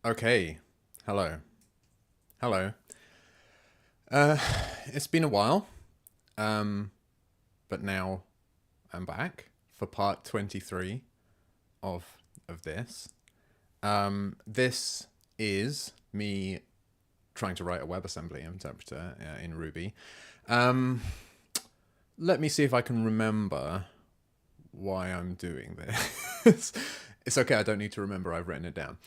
Okay. Hello. Hello. It's been a while, um, but now I'm back for part 23 of this. This is me trying to write a WebAssembly interpreter in Ruby. Um, Let me see if I can remember why I'm doing this. It's okay, I don't need to remember, I've written it down.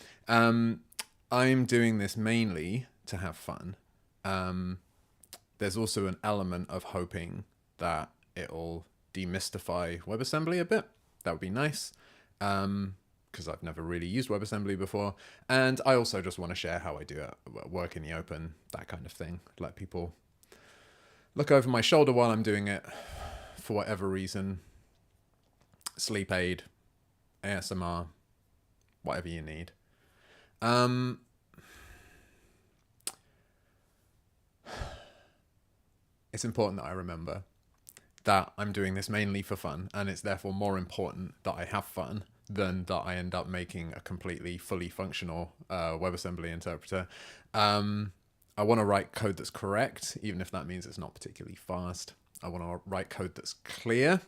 I'm doing this mainly to have fun. There's also an element of hoping that it'll demystify WebAssembly a bit. That would be nice, because I've never really used WebAssembly before. And I also just want to share how I do it, work in the open, that kind of thing. Let people look over my shoulder while I'm doing it for whatever reason. Sleep aid, ASMR, whatever you need. It's important that I remember that I'm doing this mainly for fun, and it's therefore more important that I have fun than that I end up making a completely fully functional WebAssembly interpreter. I want to write code that's correct, even if that means it's not particularly fast. I want to write code that's clear,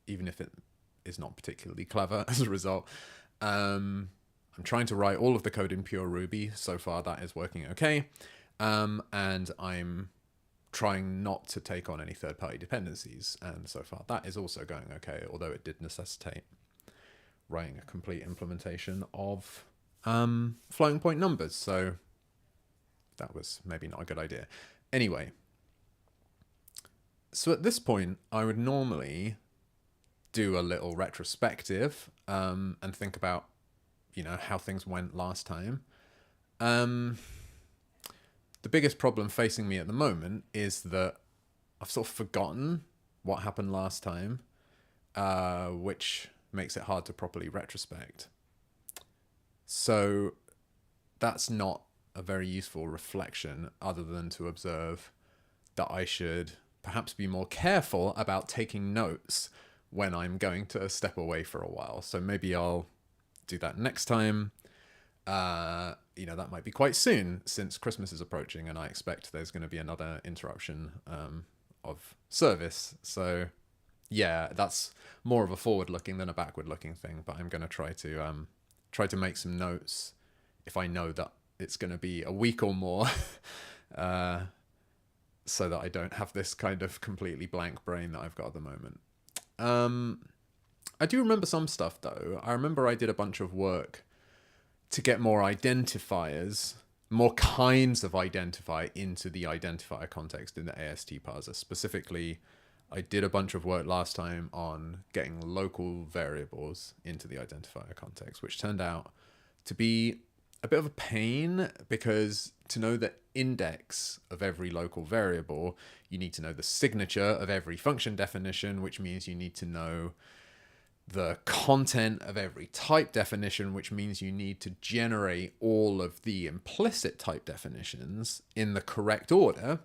even if it is not particularly clever as a result. I'm trying to write all of the code in pure Ruby. So far, that is working okay. And I'm trying not to take on any third-party dependencies. And so far, that is also going okay, although it did necessitate writing a complete implementation of floating point numbers. So that was maybe not a good idea. Anyway, so at this point, I would normally do a little retrospective and think about, how things went last time. The biggest problem facing me at the moment is that I've sort of forgotten what happened last time, which makes it hard to properly retrospect. So that's not a very useful reflection, other than to observe that I should perhaps be more careful about taking notes when I'm going to step away for a while. So maybe I'll do that next time. That might be quite soon, since Christmas is approaching and I expect there's going to be another interruption of service. So yeah, that's more of a forward-looking than a backward-looking thing, but I'm going to try to make some notes if I know that it's going to be a week or more, so that I don't have this kind of completely blank brain that I've got at the moment. I do remember some stuff, though. I remember I did a bunch of work to get more identifiers, more kinds of identifier into the identifier context in the AST parser. Specifically, I did a bunch of work last time on getting local variables into the identifier context, which turned out to be a bit of a pain, because to know the index of every local variable, you need to know the signature of every function definition, which means you need to know the content of every type definition, which means you need to generate all of the implicit type definitions in the correct order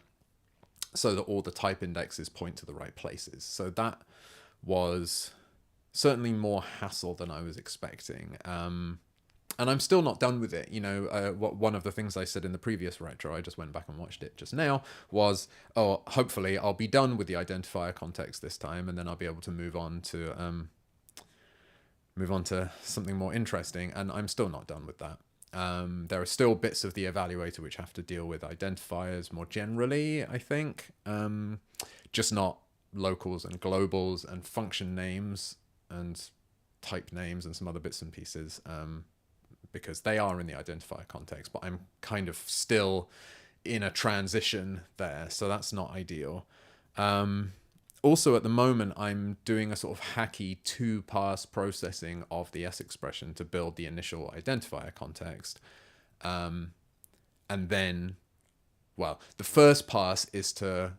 so that all the type indexes point to the right places. So that was certainly more hassle than I was expecting. And I'm still not done with it. One of the things I said in the previous retro, I just went back and watched it just now, was, hopefully I'll be done with the identifier context this time, and then I'll be able to move on to something more interesting. And I'm still not done with that. There are still bits of the evaluator which have to deal with identifiers more generally, I think. Just not locals and globals and function names and type names and some other bits and pieces, because they are in the identifier context, but I'm kind of still in a transition there, so that's not ideal. Also, at the moment, I'm doing a sort of hacky two-pass processing of the S expression to build the initial identifier context. And then, the first pass is to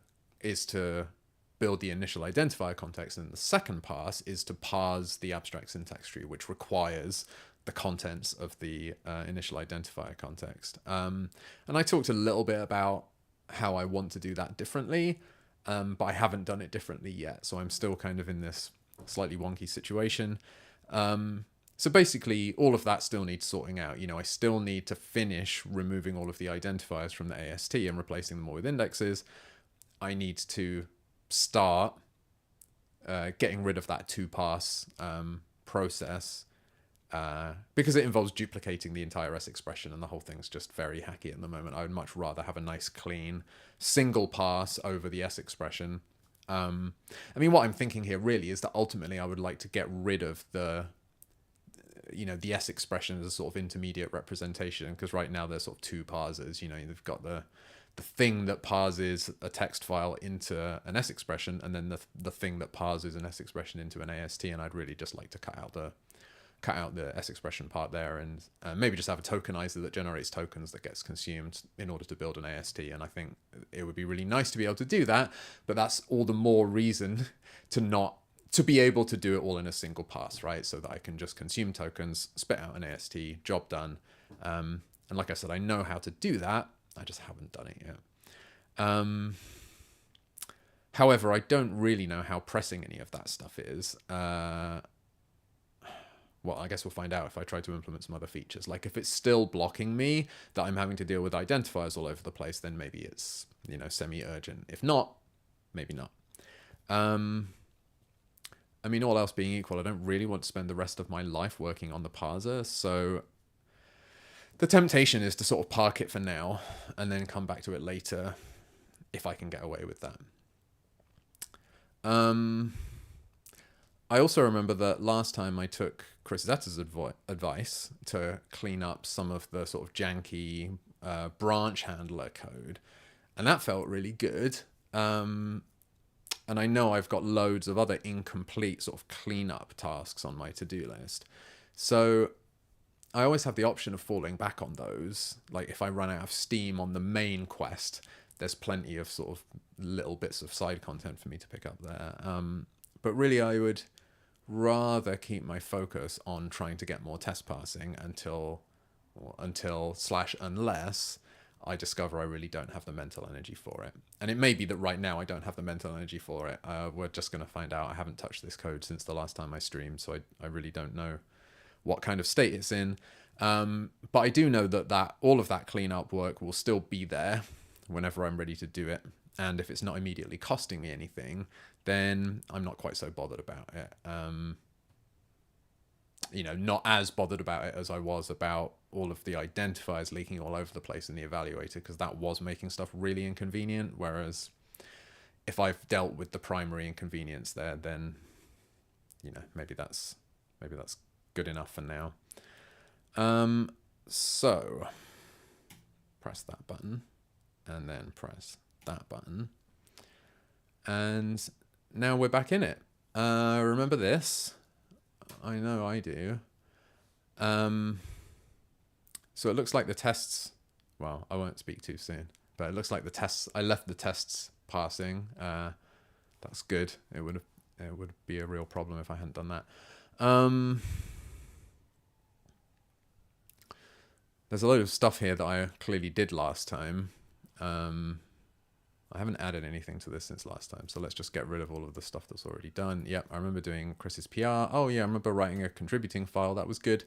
build the initial identifier context, and the second pass is to parse the abstract syntax tree, which requires the contents of the initial identifier context. And I talked a little bit about how I want to do that differently, but I haven't done it differently yet. So I'm still kind of in this slightly wonky situation. So basically, all of that still needs sorting out. You know, I still need to finish removing all of the identifiers from the AST and replacing them all with indexes. I need to start getting rid of that to-parse process because it involves duplicating the entire S expression, and the whole thing's just very hacky at the moment. I would much rather have a nice, clean, single parse over the S expression. I mean, what I'm thinking here really is that ultimately I would like to get rid of the S expression as a sort of intermediate representation, because right now there's sort of two parsers. You know, you've got the thing that parses a text file into an S expression, and then the thing that parses an S expression into an AST. And I'd really just like to cut out the S expression part there, and maybe just have a tokenizer that generates tokens that gets consumed in order to build an AST. And I think it would be really nice to be able to do that, but that's all the more reason to be able to do it all in a single pass, right? So that I can just consume tokens, spit out an AST, job done. And like I said, I know how to do that. I just haven't done it yet. However, I don't really know how pressing any of that stuff is. Well, I guess we'll find out if I try to implement some other features. Like if it's still blocking me, that I'm having to deal with identifiers all over the place, then maybe it's, semi-urgent. If not, maybe not. I mean, all else being equal, I don't really want to spend the rest of my life working on the parser, so the temptation is to sort of park it for now and then come back to it later if I can get away with that. I also remember that last time I took Chris Zetta's advice to clean up some of the sort of janky branch handler code, and that felt really good. And I know I've got loads of other incomplete sort of cleanup tasks on my to-do list. So I always have the option of falling back on those. Like if I run out of steam on the main quest, there's plenty of sort of little bits of side content for me to pick up there. But really I would rather keep my focus on trying to get more test parsing until /unless I discover I really don't have the mental energy for it. And it may be that right now I don't have the mental energy for it. We're just going to find out. I haven't touched this code since the last time I streamed, so I really don't know what kind of state it's in. But I do know that all of that cleanup work will still be there whenever I'm ready to do it. And if it's not immediately costing me anything, then I'm not quite so bothered about it. Not as bothered about it as I was about all of the identifiers leaking all over the place in the evaluator, because that was making stuff really inconvenient. Whereas if I've dealt with the primary inconvenience there, then, maybe that's good enough for now. So press that button and then press that button. And now we're back in it. Remember this? I know I do. So it looks like the tests, well, I won't speak too soon, but it looks like the tests, I left the tests parsing. That's good. It would be a real problem if I hadn't done that. There's a load of stuff here that I clearly did last time. I haven't added anything to this since last time, so let's just get rid of all of the stuff that's already done. Yep, I remember doing Chris's PR. Oh yeah, I remember writing a contributing file. That was good.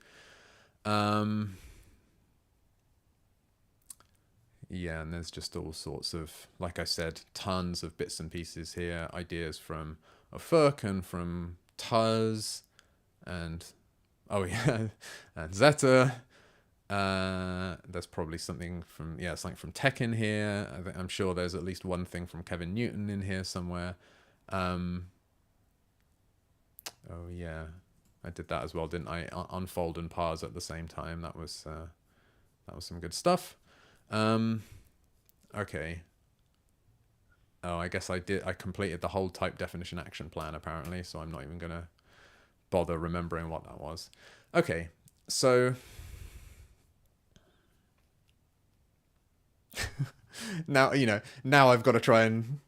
Yeah, and there's just all sorts of, like I said, tons of bits and pieces here. Ideas from Ofurk and from Tuz and, oh yeah, and Zeta. There's probably something from Tech in here. I'm sure there's at least one thing from Kevin Newton in here somewhere. Oh yeah, I did that as well, didn't I? Unfold and parse at the same time. That was some good stuff. Okay. Oh, I guess I completed the whole type definition action plan apparently, so I'm not even gonna bother remembering what that was. Okay, so now I've got to try and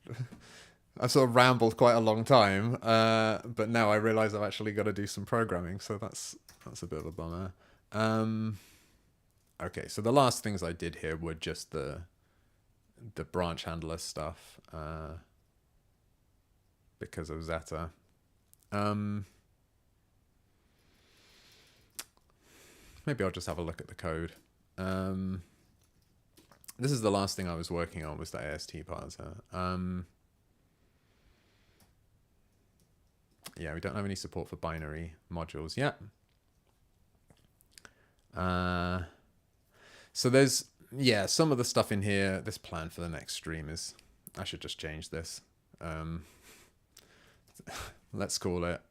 I've sort of rambled quite a long time, but now I realize I've actually got to do some programming, so that's a bit of a bummer. Okay, so the last things I did here were just the branch handler stuff, because of Zeta. maybe I'll just have a look at the code. This is the last thing I was working on, was the AST parser. Yeah, we don't have any support for binary modules yet. So there's, yeah, some of the stuff in here, this plan for the next stream is, I should just change this. Let's call it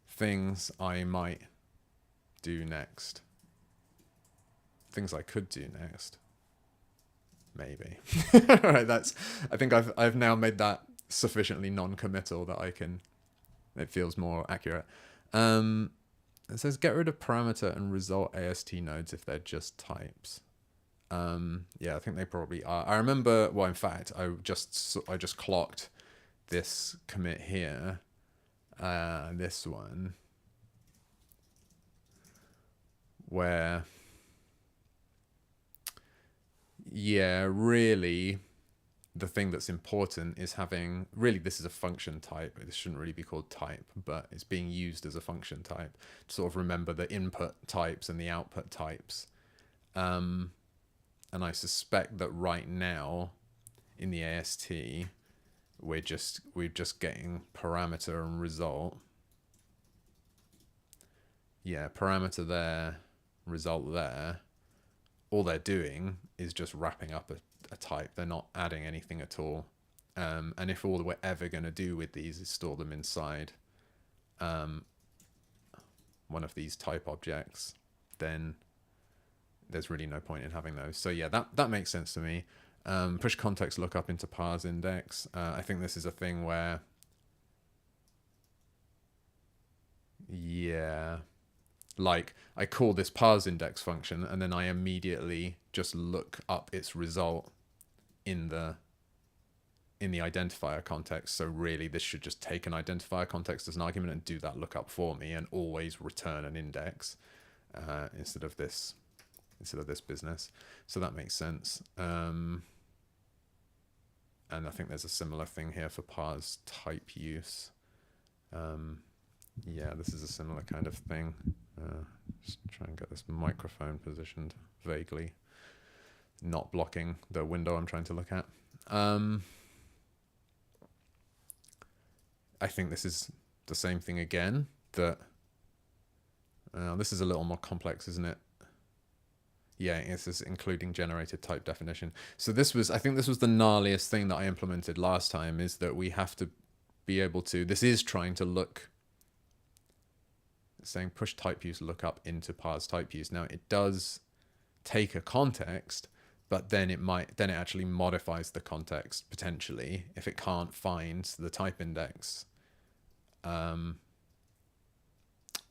things I might do next. Things I could do next. Maybe. All right, that's, I think I've now made that sufficiently non-committal that I can, it feels more accurate. It says get rid of parameter and result AST nodes if they're just types. Yeah, I think they probably are. I remember, well, in fact, I just clocked this commit here, this one, where, yeah, really, the thing that's important is having, really this is a function type. This shouldn't really be called type, but it's being used as a function type to sort of remember the input types and the output types. And I suspect that right now in the AST, we're just getting parameter and result. Yeah, parameter there, result there. All they're doing is just wrapping up a type. They're not adding anything at all. And if all we're ever going to do with these is store them inside one of these type objects, then there's really no point in having those. So yeah, that makes sense to me. Push context lookup into parse index. I think this is a thing where, yeah, like I call this parse index function and then I immediately just look up its result in the identifier context. So really this should just take an identifier context as an argument and do that lookup for me and always return an index instead of this business. So that makes sense. And I think there's a similar thing here for parse typeuse. Yeah, this is a similar kind of thing. Just try and get this microphone positioned vaguely, not blocking the window I'm trying to look at. I think this is the same thing again, that this is a little more complex, isn't it? Yeah, this is including generated type definition. So this was, I think this was the gnarliest thing that I implemented last time, is that we have to be able to, this is trying to look, saying push typeuse lookup into parse typeuse. Now it does take a context, but then it actually modifies the context potentially if it can't find the type index. If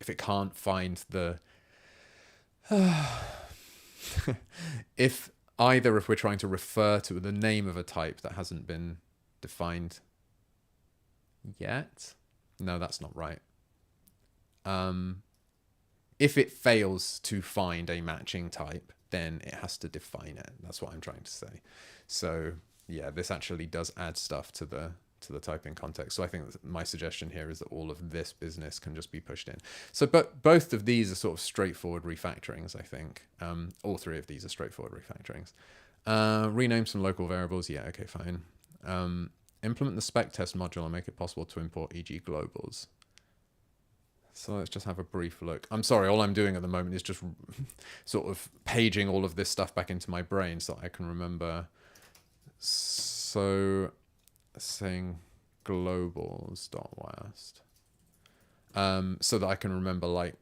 it can't find the if we're trying to refer to the name of a type that hasn't been defined yet. No, that's not right. If it fails to find a matching type, then it has to define it. That's what I'm trying to say. So yeah, this actually does add stuff to the typing context. So I think my suggestion here is that all of this business can just be pushed in. So but both of these are sort of straightforward refactorings, I think. All three of these are straightforward refactorings. Rename some local variables. Yeah, okay, fine. Implement the spec test module and make it possible to import e.g. globals. So let's just have a brief look. I'm sorry, all I'm doing at the moment is just sort of paging all of this stuff back into my brain so I can remember. So saying globals.wast. So that I can remember like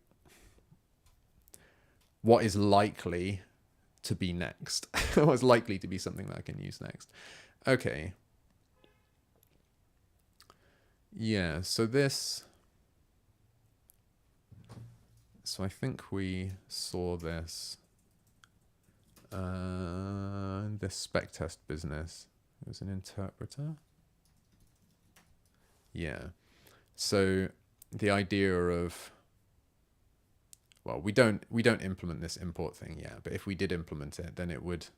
what is likely to be next. What's likely to be something that I can use next. Okay. Yeah, so this... So I think we saw this this spec test business. It was an interpreter. Yeah. So the idea of, well, we don't implement this import thing yet, but if we did implement it, then it would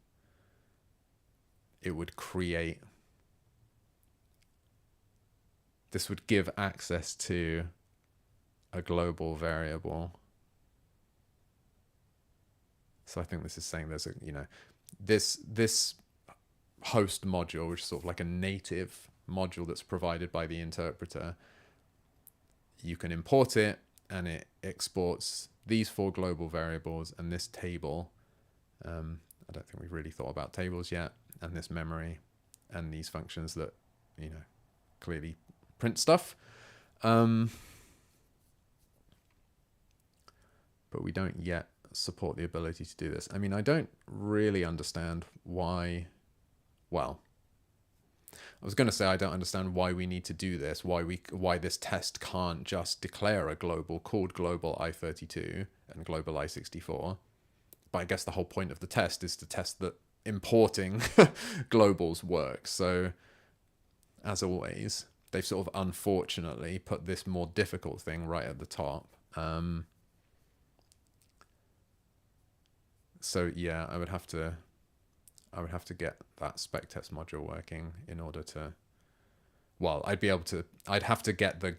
create, this would give access to a global variable. So I think this is saying there's a, this host module, which is sort of like a native module that's provided by the interpreter. You can import it and it exports these 4 global variables and this table. I don't think we've really thought about tables yet, and this memory and these functions that, clearly print stuff. But we don't yet support the ability to do this. I mean, I don't really understand why. Well, I was going to say I don't understand why we need to do this, why this test can't just declare a global called global i32 and global i64. But I guess the whole point of the test is to test that importing globals works. So as always, they've sort of unfortunately put this more difficult thing right at the top. So yeah, I would have to get that spec test module working in order to, well, I'd have to get the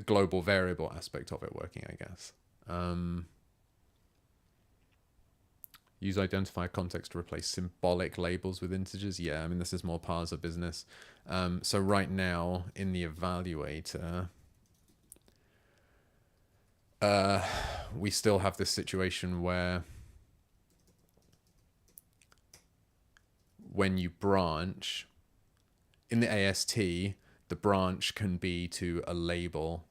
global variable aspect of it working, I guess. Use identifier context to replace symbolic labels with integers. Yeah, I mean, this is more parser business. So right now in the evaluator, we still have this situation where when you branch in the AST, the branch can be to a label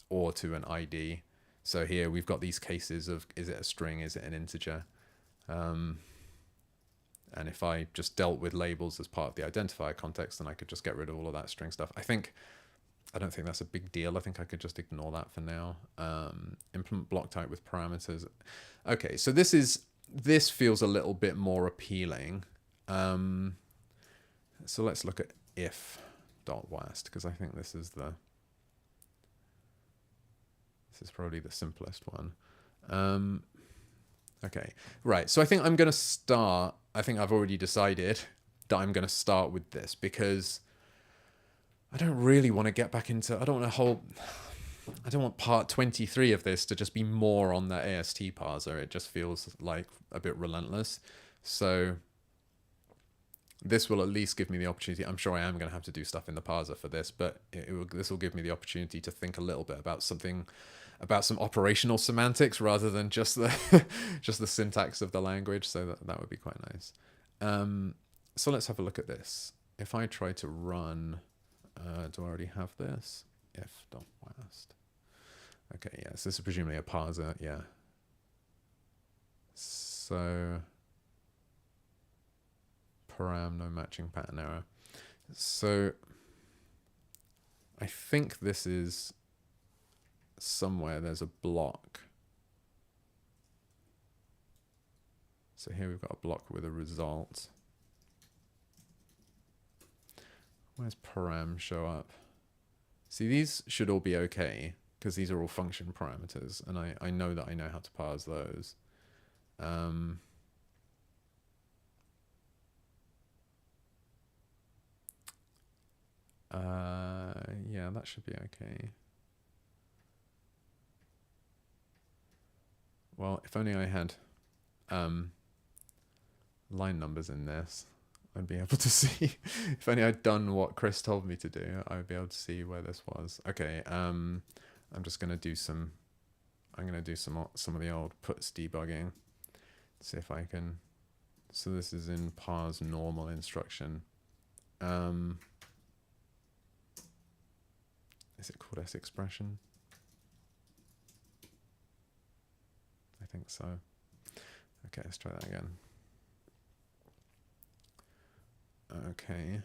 or to an ID. So here we've got these cases of, is it a string? Is it an integer? And if I just dealt with labels as part of the identifier context, then I could just get rid of all of that string stuff. I don't think that's a big deal. I think I could just ignore that for now. Implement block type with parameters. Okay, so this feels a little bit more appealing. So let's look at if.wast, because I think this is probably the simplest one. Okay, right. So I think I've already decided that I'm going to start with this, because I don't really want to get back into, I don't want part 23 of this to just be more on the AST parser. It just feels like a bit relentless. So this will at least give me the opportunity. I'm sure I am going to have to do stuff in the parser for this, but this will give me the opportunity to think a little bit about some operational semantics rather than just the just the syntax of the language. So that would be quite nice. So let's have a look at this. If I try to run, do I already have this? If.wast. Okay, yes, this is presumably a parser. Yeah. So param, no matching pattern error. So I think this is somewhere there's a block. So here we've got a block with a result. Where's param show up? See, these should all be okay because these are all function parameters, and I know that I know how to parse those. Yeah, that should be okay. Well, if only I had line numbers in this, I'd be able to see. If only I'd done what Chris told me to do, I would be able to see where this was. Okay, I'm just gonna do some. I'm gonna do some of the old puts debugging. See if I can. So this is in parse normal instruction. Is it called S expression? I think so. Okay, let's try that again. Okay.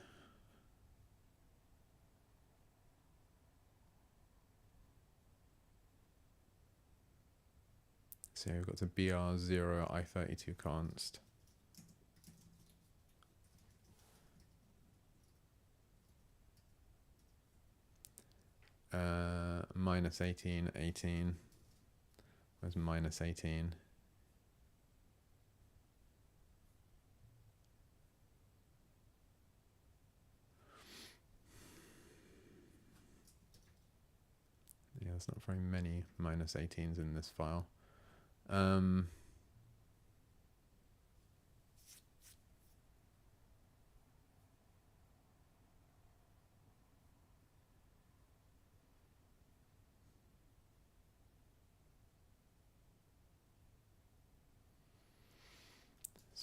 So we've got to br0 i32 const. Minus 18, 18. Where's minus 18? Yeah, there's not very many minus 18s in this file.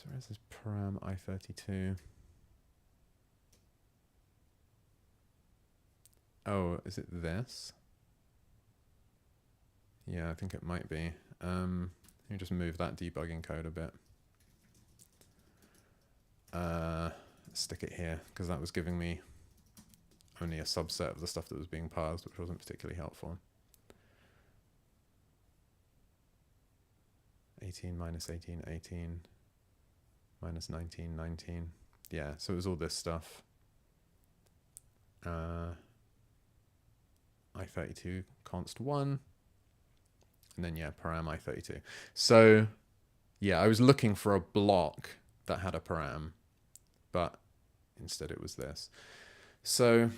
So where's this param i32? Oh, is it this? Yeah, I think it might be. Let me just move that debugging code a bit. Stick it here, because that was giving me only a subset of the stuff that was being parsed, which wasn't particularly helpful. 18 minus 18, 18 minus 19, 19. Yeah, so it was all this stuff. I32 const 1. And then, yeah, param I32. So, yeah, I was looking for a block that had a param, but instead it was this. So,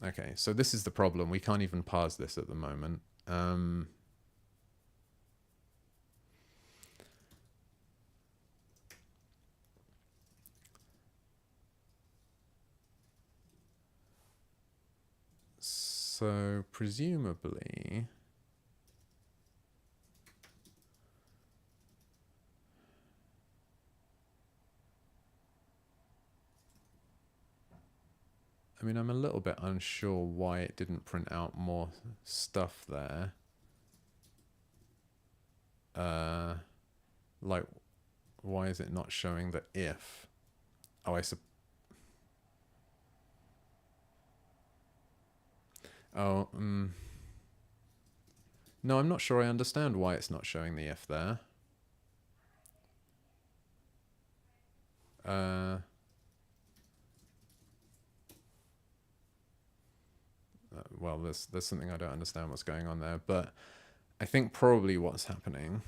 okay, so this is the problem. We can't even parse this at the moment. So, presumably... I mean, I'm a little bit unsure why it didn't print out more stuff there. Like, why is it not showing the if? Oh, no, I'm not sure I understand why it's not showing the if there. Well, there's something I don't understand what's going on there, but I think probably what's happening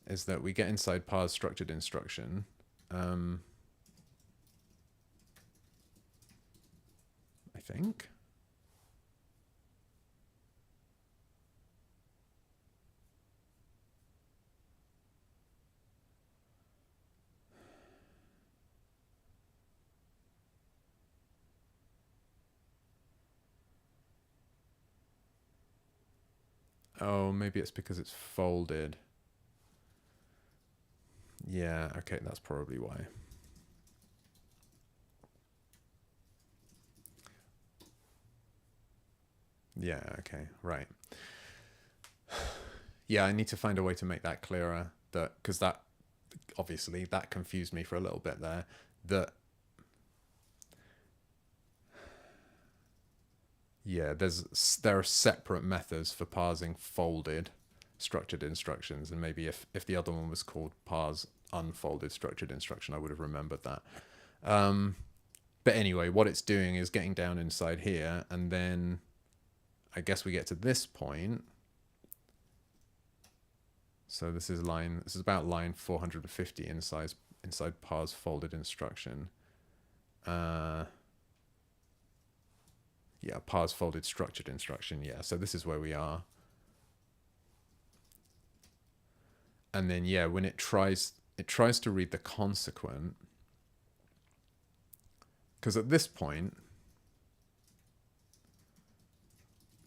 is that we get inside parse structured instruction. I think. Oh, maybe it's because it's folded. Yeah, okay, that's probably why. Yeah, okay, right. Yeah, I need to find a way to make that clearer, that because that obviously that confused me for a little bit there. That yeah, there are separate methods for parsing folded structured instructions, and maybe if the other one was called parse unfolded structured instruction, I would have remembered that. But anyway, what it's doing is getting down inside here, and then I guess we get to this point. So this is about line 450 inside parse folded instruction. Yeah, parse folded structured instruction. Yeah, so this is where we are. And then yeah, when it tries to read the consequent, because at this point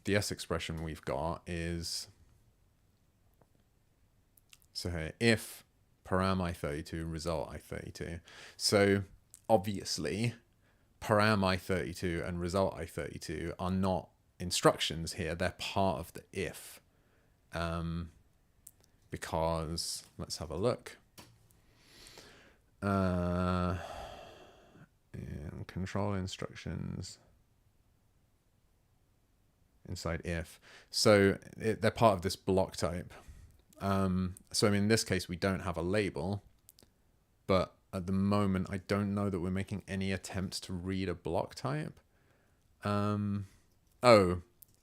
the S expression we've got is, so here, if param I32 result I32. So obviously param I32 and result I32 are not instructions here, they're part of the if. Because let's have a look. In control instructions inside if, so they're part of this block type. So I mean, in this case we don't have a label, but at the moment I don't know that we're making any attempts to read a block type. Oh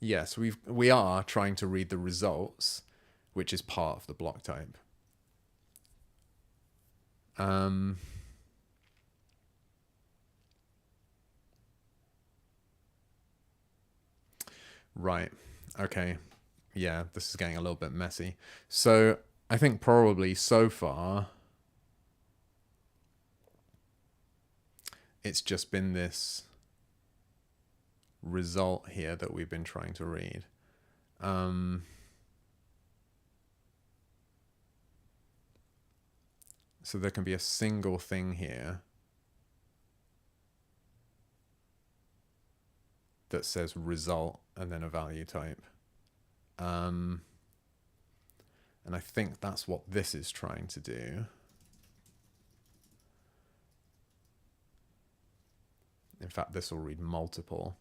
yes, we are trying to read the results, which is part of the block type. Right. Okay. Yeah, this is getting a little bit messy. So I think probably so far it's just been this result here that we've been trying to read. So there can be a single thing here that says result and then a value type. And I think that's what this is trying to do. In fact, this will read multiple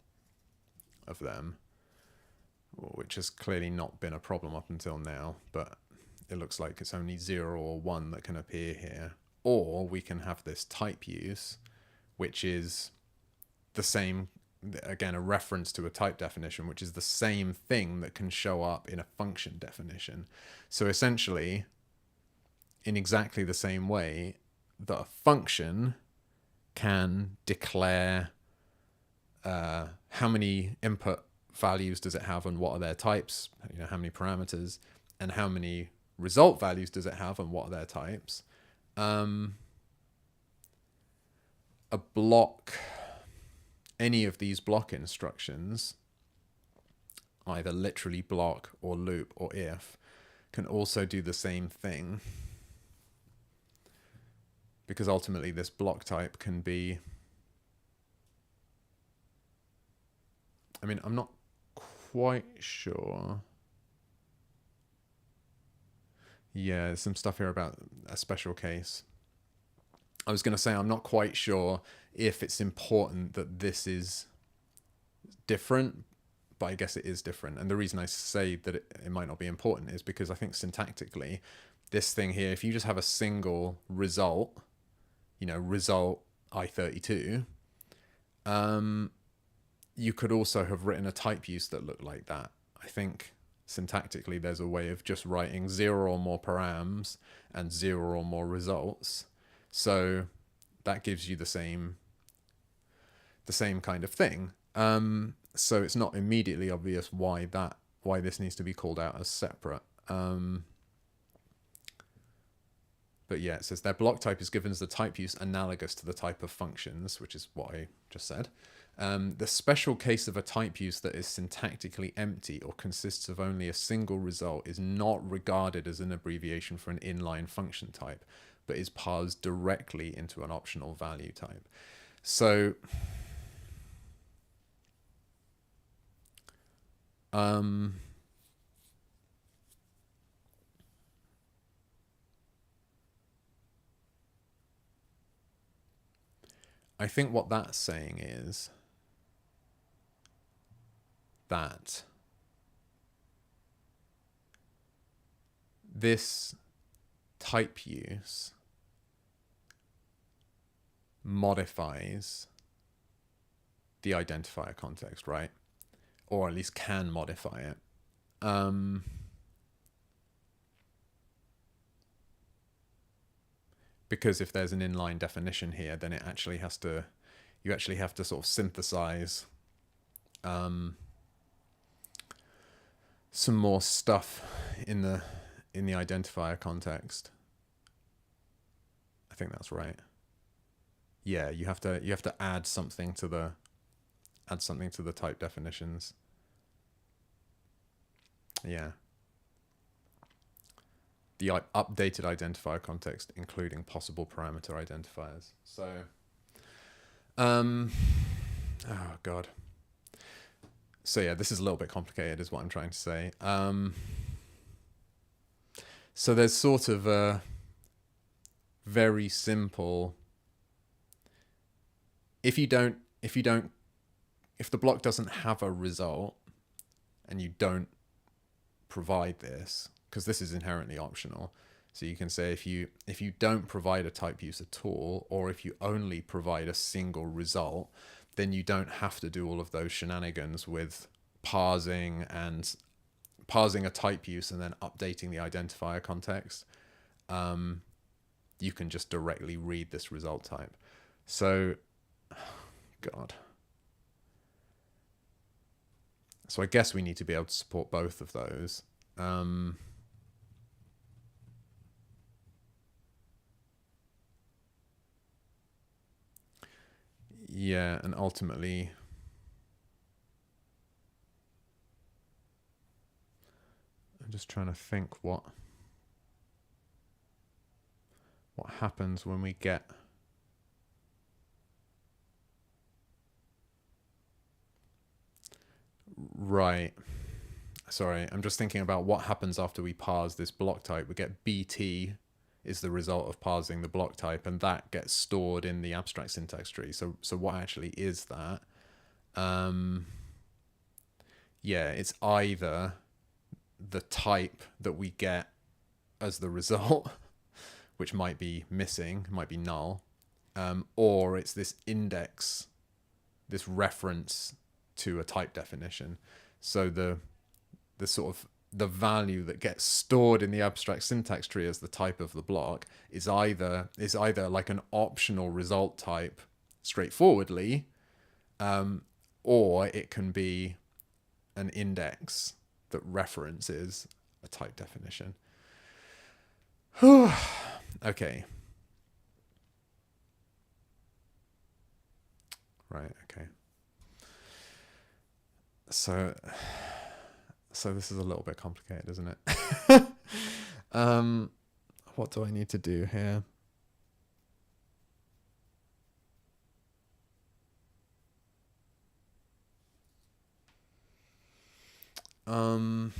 of them, which has clearly not been a problem up until now, but it looks like it's only 0 or 1 that can appear here. Or we can have this typeuse, which is the same, again, a reference to a type definition, which is the same thing that can show up in a function definition. So essentially, in exactly the same way that a function can declare how many input values does it have and what are their types, you know, how many parameters, and how many result values does it have and what are their types. A block, any of these block instructions, either literally block or loop or if, can also do the same thing, because ultimately this block type can be, I mean, I'm not quite sure. Yeah, there's some stuff here about a special case. I was going to say I'm not quite sure if it's important that this is different, but I guess it is different. And the reason I say that it might not be important is because I think syntactically, this thing here, if you just have a single result, you know, result I32, you could also have written a typeuse that looked like that. I think syntactically there's a way of just writing 0 or more params and 0 or more results. So that gives you the same kind of thing. So it's not immediately obvious why this needs to be called out as separate. But yeah, it says their block type is given as the typeuse analogous to the type of functions, which is what I just said. The special case of a typeuse that is syntactically empty or consists of only a single result is not regarded as an abbreviation for an inline function type, but is parsed directly into an optional value type. So I think what that's saying is that this typeuse modifies the identifier context, right? Or at least can modify it. Because if there's an inline definition here, then it actually has to, you actually have to sort of synthesize some more stuff in the identifier context. I think that's right. Yeah, you have to add something to the type definitions. Yeah. The updated identifier context, including possible parameter identifiers. So, oh God. So yeah, this is a little bit complicated is what I'm trying to say. So there's sort of a very simple, if the block doesn't have a result and you don't provide this, because this is inherently optional. So you can say if you don't provide a typeuse at all, or if you only provide a single result, then you don't have to do all of those shenanigans with parsing a typeuse and then updating the identifier context. You can just directly read this result type. So, God. So I guess we need to be able to support both of those. Yeah, and ultimately, I'm just trying to think what what happens when we get right. Sorry, I'm just thinking about what happens after we parse this block type. We get BT is the result of parsing the block type, and that gets stored in the abstract syntax tree. So what actually is that? Yeah, it's either the type that we get as the result, which might be missing, might be null, or it's this index, this reference to a type definition. So the sort of the value that gets stored in the abstract syntax tree as the type of the block is either like an optional result type straightforwardly, or it can be an index that references a type definition. Okay. Right, okay. So this is a little bit complicated, isn't it? What do I need to do here? Oh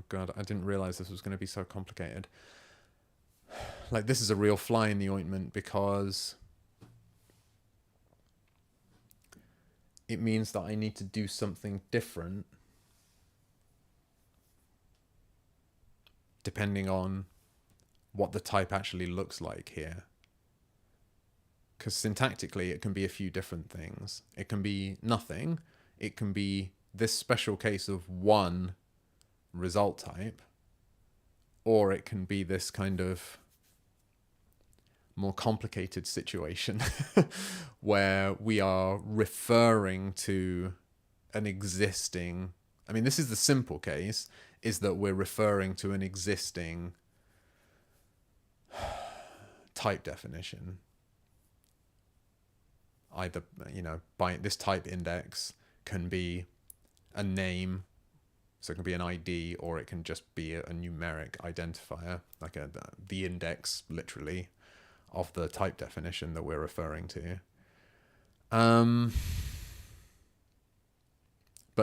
god, I didn't realize this was going to be so complicated. Like, this is a real fly in the ointment, because it means that I need to do something different depending on what the type actually looks like here. Because syntactically, it can be a few different things. It can be nothing. It can be this special case of one result type, or it can be this kind of more complicated situation where we are referring to an existing, I mean, this is the simple case, is that we're referring to an existing type definition. Either, by this type index can be a name, so it can be an ID, or it can just be a numeric identifier, like the index, literally, of the type definition that we're referring to. But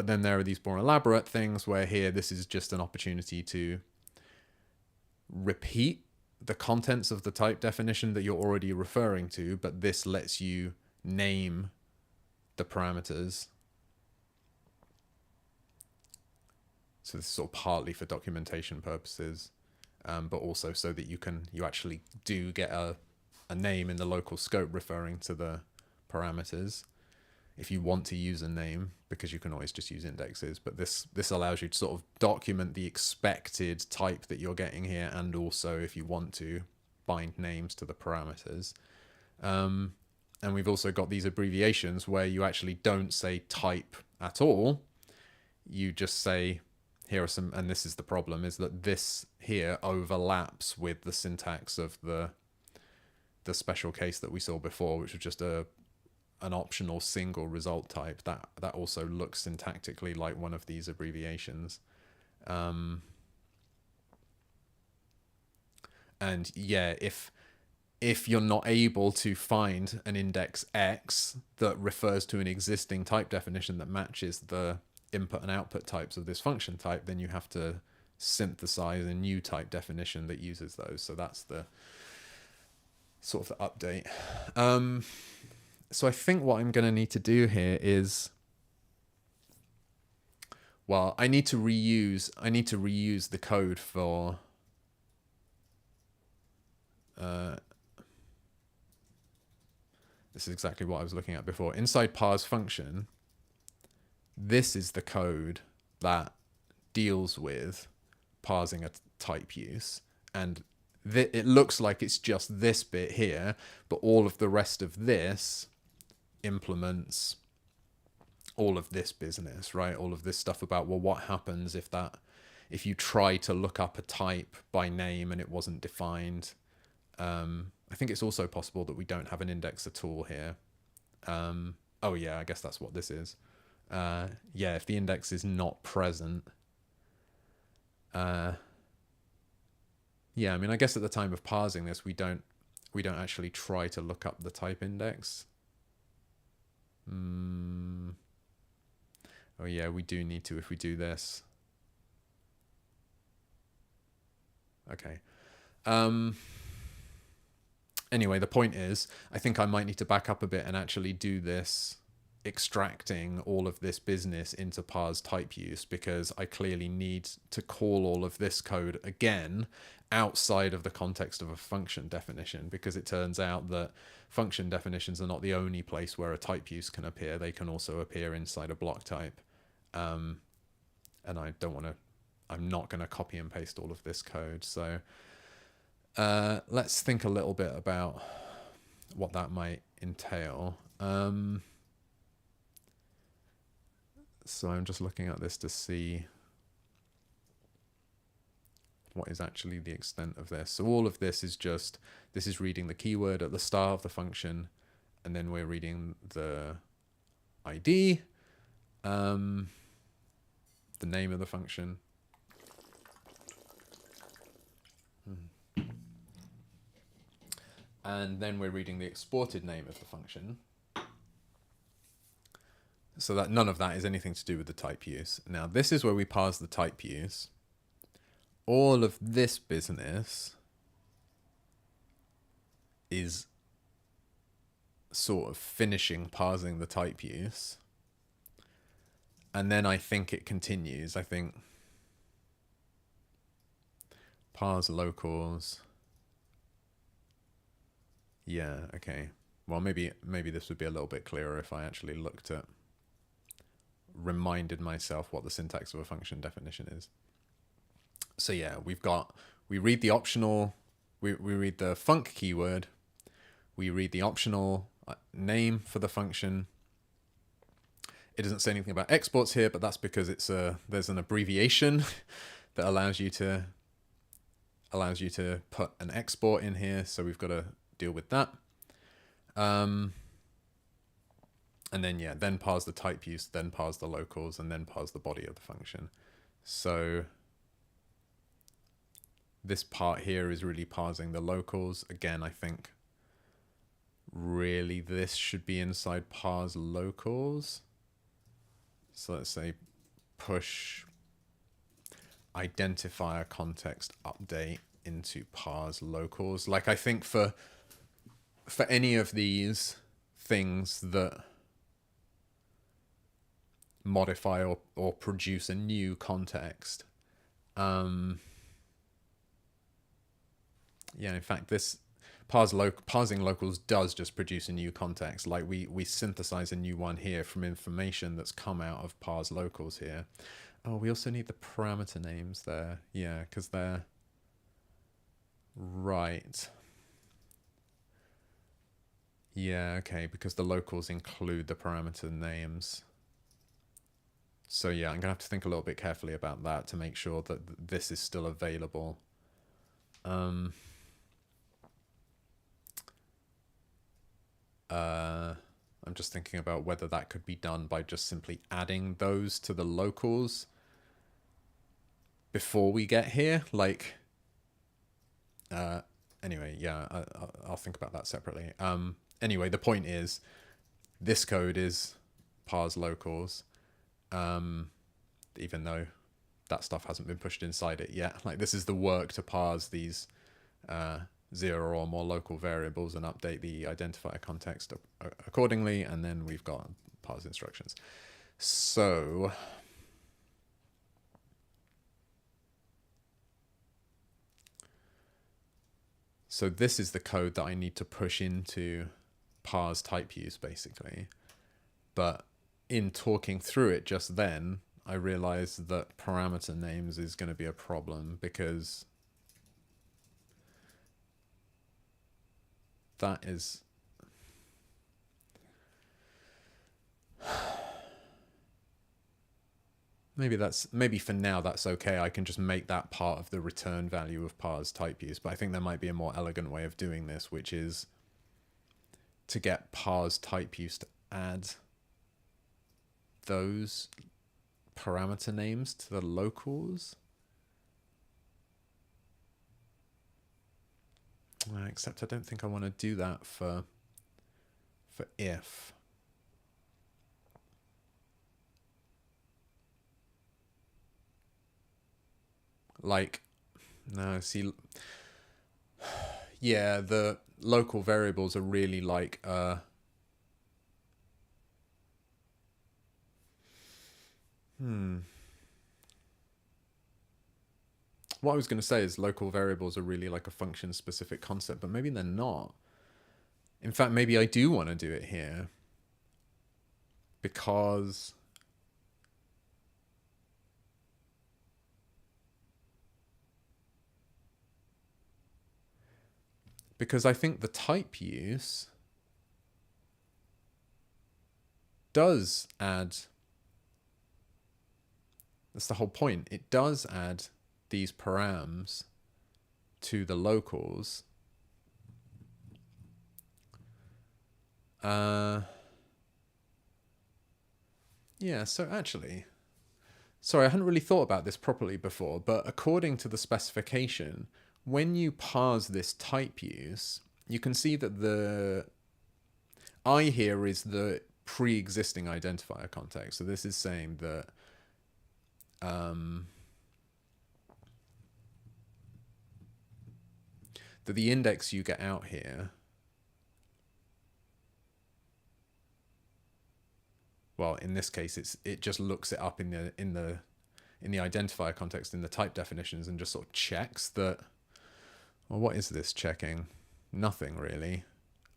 then there are these more elaborate things where here this is just an opportunity to repeat the contents of the type definition that you're already referring to, but this lets you name the parameters. So this is sort of partly for documentation purposes, but also so that you actually do get a name in the local scope referring to the parameters if you want to use a name, because you can always just use indexes. But this allows you to sort of document the expected type that you're getting here, and also, if you want to, bind names to the parameters. And we've also got these abbreviations where you actually don't say type at all. You just say, here are some, and this is the problem, is that this here overlaps with the syntax of the special case that we saw before, which was just an optional single result type. That also looks syntactically like one of these abbreviations. And yeah, if you're not able to find an index X that refers to an existing type definition that matches the input and output types of this function type, then you have to synthesize a new type definition that uses those. So that's the sort of the update. So I think what I'm going to need to do here is, well, I need to reuse the code for this is exactly what I was looking at before. Inside parse function, this is the code that deals with parsing a type use, and it looks like it's just this bit here, but all of the rest of this implements all of this business, right? All of this stuff about, well, what happens if you try to look up a type by name and it wasn't defined. I think it's also possible that we don't have an index at all here. Oh yeah, I guess that's what this is. Yeah, if the index is not present, Yeah, I mean, I guess at the time of parsing this, we don't actually try to look up the type index. Oh yeah, we do need to if we do this. Okay. Anyway, the point is, I think I might need to back up a bit and actually do this, extracting all of this business into parse typeuse, because I clearly need to call all of this code again outside of the context of a function definition, because it turns out that function definitions are not the only place where a typeuse can appear. They can also appear inside a block type. And I don't want to, I'm not going to copy and paste all of this code. So let's think a little bit about what that might entail. So I'm just looking at this to see what is actually the extent of this. So all of this is just, this is reading the keyword at the start of the function, and then we're reading the ID, the name of the function. And then we're reading the exported name of the function. So that none of that is anything to do with the typeuse. Now this is where we parse the typeuse. All of this business is sort of finishing parsing the typeuse. And then I think it continues. I think parse locals. Yeah, okay. Well, maybe this would be a little bit clearer if I actually reminded myself what the syntax of a function definition is. So yeah, we read the optional, we read the func keyword, we read the optional name for the function. It doesn't say anything about exports here, but that's because there's an abbreviation that allows you to put an export in here. So we've got to deal with that. And then yeah, then parse the typeuse, then parse the locals, and then parse the body of the function. So this part here is really parsing the locals. Again, I think really this should be inside parse locals. So let's say push identifier context update into parse locals. Like I think for any of these things that modify or produce a new context, yeah, in fact this parsing locals does just produce a new context. Like we synthesize a new one here from information that's come out of parse locals here. Oh, we also need the parameter names there. Yeah, because they're right. Yeah, okay, because the locals include the parameter names. So yeah, I'm gonna have to think a little bit carefully about that to make sure that this is still available. I'm just thinking about whether that could be done by just simply adding those to the locals before we get here. Like, anyway, yeah, I'll think about that separately. Anyway, the point is, this code is parse locals, even though that stuff hasn't been pushed inside it yet. Like, this is the work to parse these 0 or more local variables and update the identifier context accordingly, and then we've got parse instructions. So this is the code that I need to push into parse typeuse, basically. But in talking through it just then, I realized that parameter names is going to be a problem, because that is maybe for now that's okay. I can just make that part of the return value of parse typeuse, but I think there might be a more elegant way of doing this, which is to get parse typeuse to add those parameter names to the locals. Except I don't think I want to do that for if. Like, no, see, yeah, the local variables are really like what I was going to say is local variables are really like a function specific concept, but maybe they're not. In fact, maybe I do want to do it here because I think the type use does add, that's the whole point, it does add these params to the locals. Yeah, so actually, sorry, I hadn't really thought about this properly before, but according to the specification, when you parse this type use, you can see that the I here is the pre-existing identifier context. So this is saying that that the index you get out here, well, in this case, it just looks it up in the identifier context in the type definitions and just sort of checks that. Well, what is this checking? Nothing really.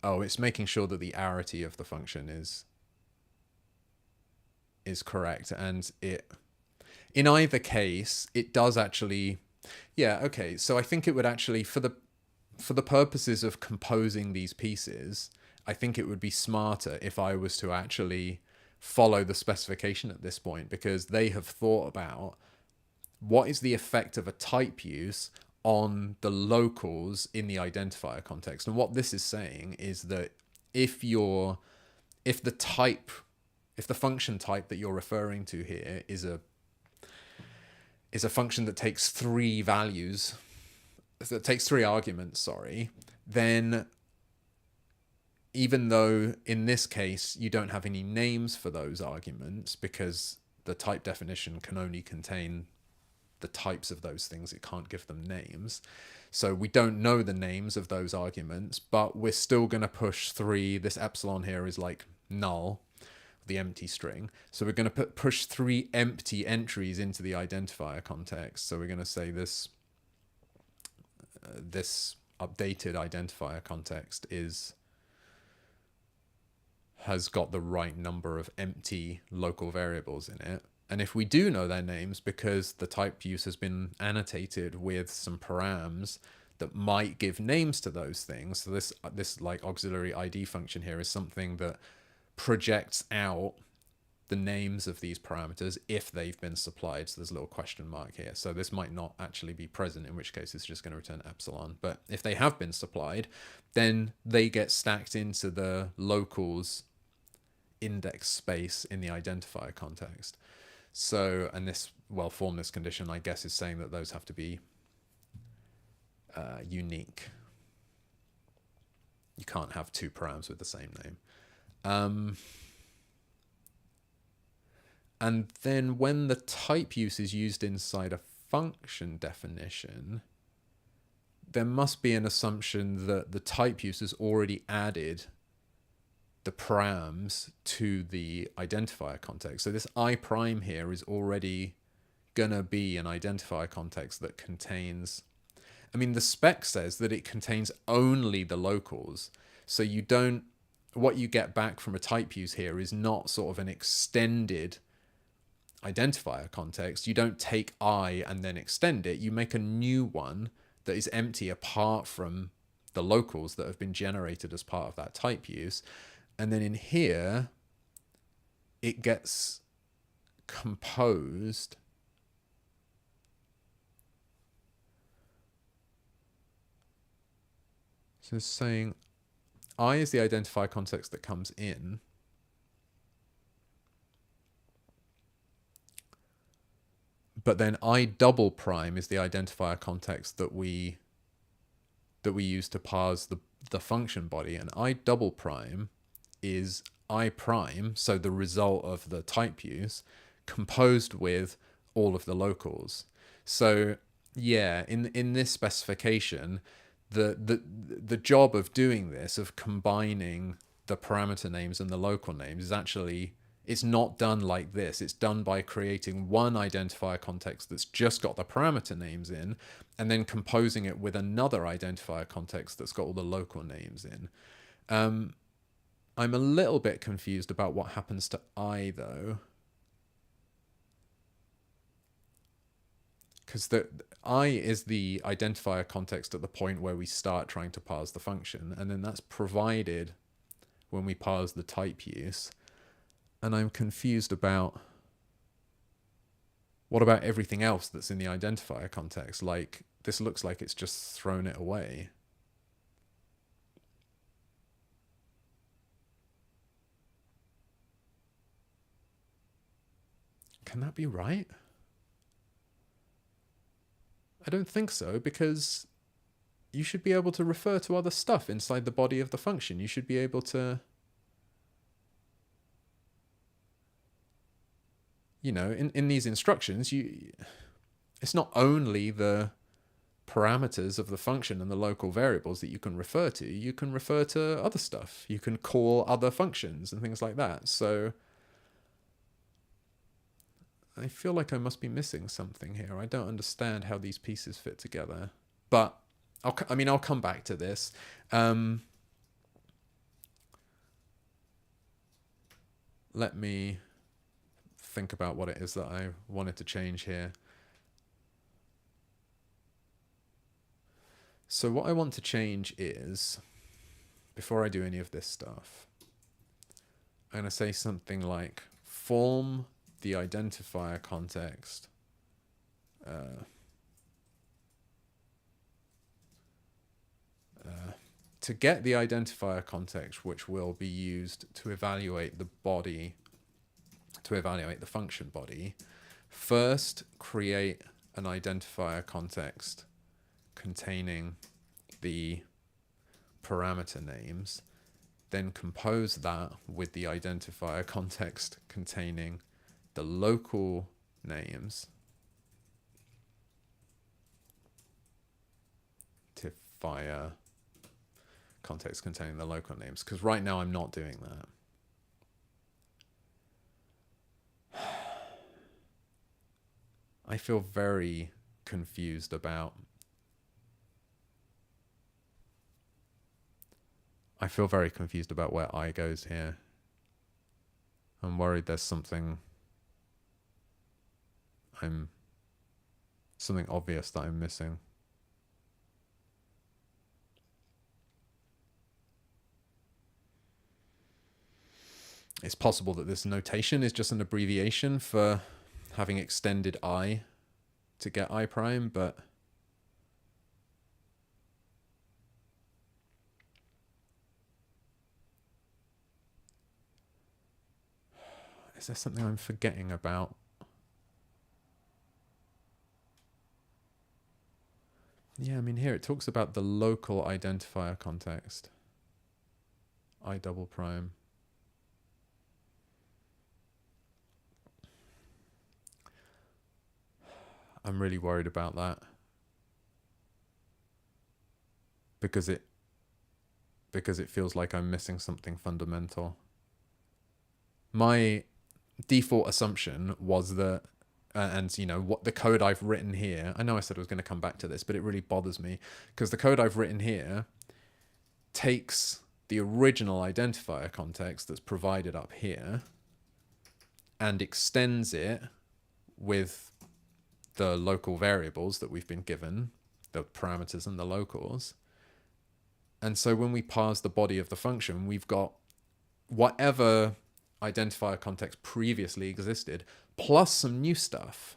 Oh, it's making sure that the arity of the function is correct, and it, in either case, it does actually. Yeah, okay. So I think it would actually, for the purposes of composing these pieces, I think it would be smarter if I was to actually follow the specification at this point, because they have thought about what is the effect of a type use on the locals in the identifier context. And what this is saying is that if the function type that you're referring to here is a function that takes three arguments, then even though in this case you don't have any names for those arguments, because the type definition can only contain the types of those things, it can't give them names. So we don't know the names of those arguments, but we're still going to push three. This epsilon here is like null, the empty string. So we're going to push three empty entries into the identifier context. So we're going to say this updated identifier context has got the right number of empty local variables in it. And if we do know their names, because the type use has been annotated with some params that might give names to those things, so this like auxiliary ID function here is something that projects out the names of these parameters if they've been supplied. So there's a little question mark here. So this might not actually be present, in which case it's just going to return epsilon. But if they have been supplied, then they get stacked into the locals index space in the identifier context. So, and this well-formless condition, I guess, is saying that those have to be unique. You can't have two params with the same name. And then when the type use is used inside a function definition, there must be an assumption that the type use has already added the params to the identifier context. So this I prime here is already gonna be an identifier context that contains, I mean, the spec says that it contains only the locals. So you don't, what you get back from a type use here is not sort of an extended identifier context. You don't take I and then extend it. You make a new one that is empty apart from the locals that have been generated as part of that type use. And then in here, it gets composed. So it's saying I is the identifier context that comes in. But then I double prime is the identifier context that we that we use to parse the function body, and I double prime is I prime, so the result of the typeuse, composed with all of the locals. So yeah, in this specification, the job of doing this, of combining the parameter names and the local names, is actually, it's not done like this. It's done by creating one identifier context that's just got the parameter names in, and then composing it with another identifier context that's got all the local names in. I'm a little bit confused about what happens to I, though. Because the I is the identifier context at the point where we start trying to parse the function, and then that's provided when we parse the typeuse. And I'm confused about, what about everything else that's in the identifier context? Like, this looks like it's just thrown it away. Can that be right? I don't think so, because you should be able to refer to other stuff inside the body of the function. You should be able to, you know, in these instructions, it's not only the parameters of the function and the local variables that you can refer to. You can refer to other stuff. You can call other functions and things like that. So I feel like I must be missing something here. I don't understand how these pieces fit together. But I'll come back to this. Let me think about what it is that I wanted to change here. So what I want to change is, before I do any of this stuff, I'm going to say something like form the identifier context to get the identifier context which will be used to evaluate the body, to evaluate the function body. First, create an identifier context containing the parameter names, then compose that with the identifier context containing the local names to fire context containing the local names, because right now I'm not doing that. I feel very confused about where I goes here. I'm worried there's something obvious that I'm missing. It's possible that this notation is just an abbreviation for having extended I to get I prime, but is there something I'm forgetting about? Yeah, I mean, here it talks about the local identifier context. I double prime. I'm really worried about that. Because it feels like I'm missing something fundamental. My default assumption was that, and you know, what the code I've written here, I know I said I was going to come back to this, but it really bothers me, because the code I've written here takes the original identifier context that's provided up here and extends it with the local variables that we've been given, the parameters and the locals. And so when we parse the body of the function, we've got whatever identifier context previously existed, plus some new stuff.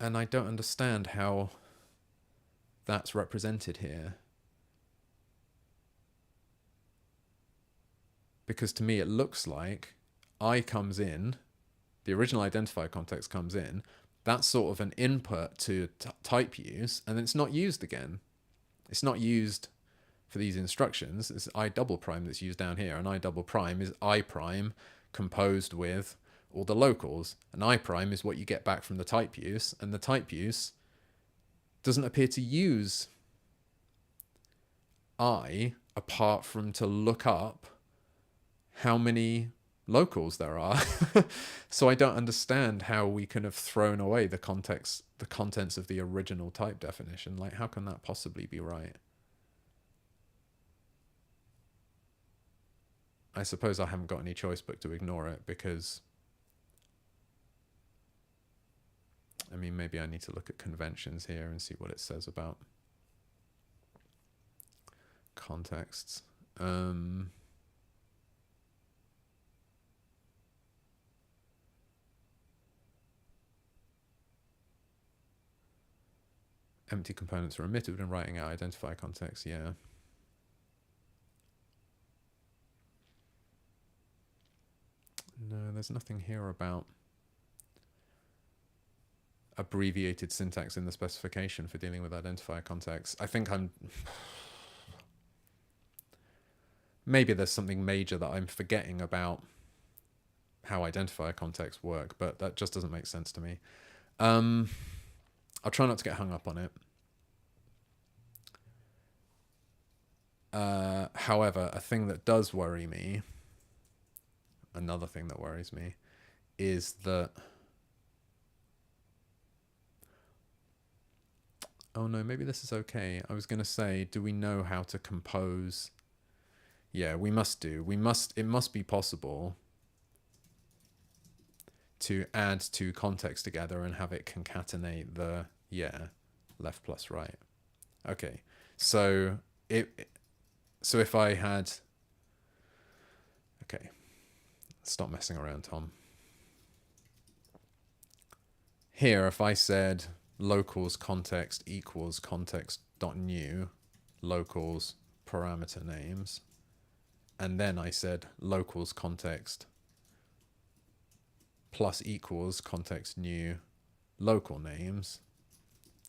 And I don't understand how that's represented here. Because to me, it looks like I comes in, the original identifier context comes in, that's sort of an input to type use, and it's not used again. It's not used for these instructions. It's I double prime that's used down here, and I double prime is I prime composed with all the locals, and I prime is what you get back from the type use, and the type use doesn't appear to use I apart from to look up how many locals there are. So I don't understand how we can have thrown away the contents of the original type definition. Like, how can that possibly be right? I suppose I haven't got any choice but to ignore it, because I mean, maybe I need to look at conventions here and see what it says about contexts. Empty components are omitted when writing out identifier context. Yeah. No, there's nothing here about abbreviated syntax in the specification for dealing with identifier context. I think maybe there's something major that I'm forgetting about how identifier contexts work, but that just doesn't make sense to me. I'll try not to get hung up on it. However, a thing that does worry me, another thing that worries me, is that... Oh no, maybe this is okay. I was going to say, do we know how to compose? Yeah, we must do. It must be possible to add two contexts together and have it concatenate the, left plus right. Okay, so if I had... Okay, stop messing around, Tom. Here, if I said locals context equals context.new locals parameter names, and then I said locals context plus equals context new local names,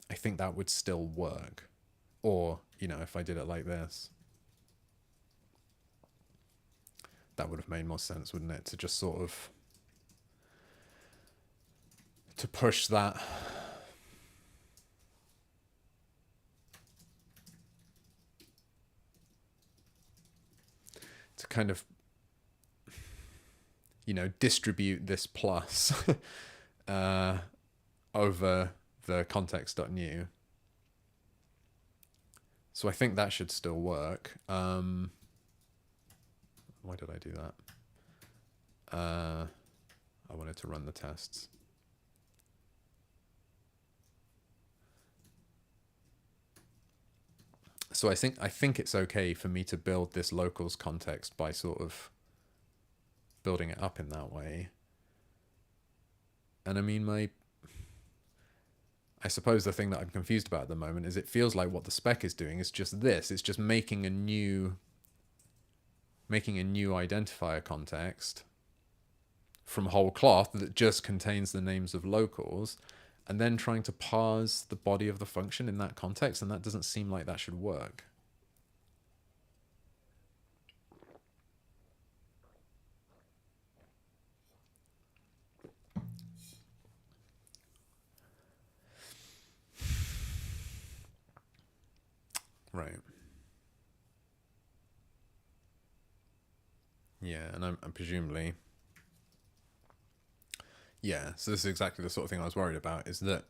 I think that would still work. Or, if I did it like this, that would have made more sense, wouldn't it? To just sort of to push that to kind of distribute this plus over the context.new. So I think that should still work. Why did I do that? I wanted to run the tests. So I think it's okay for me to build this locals context by sort of building it up in that way. And I mean, I suppose the thing that I'm confused about at the moment is it feels like what the spec is doing is just this. It's just making a new identifier context from whole cloth that just contains the names of locals, and then trying to parse the body of the function in that context, and that doesn't seem like that should work. Right. Yeah, and I'm presumably... Yeah, so this is exactly the sort of thing I was worried about, is that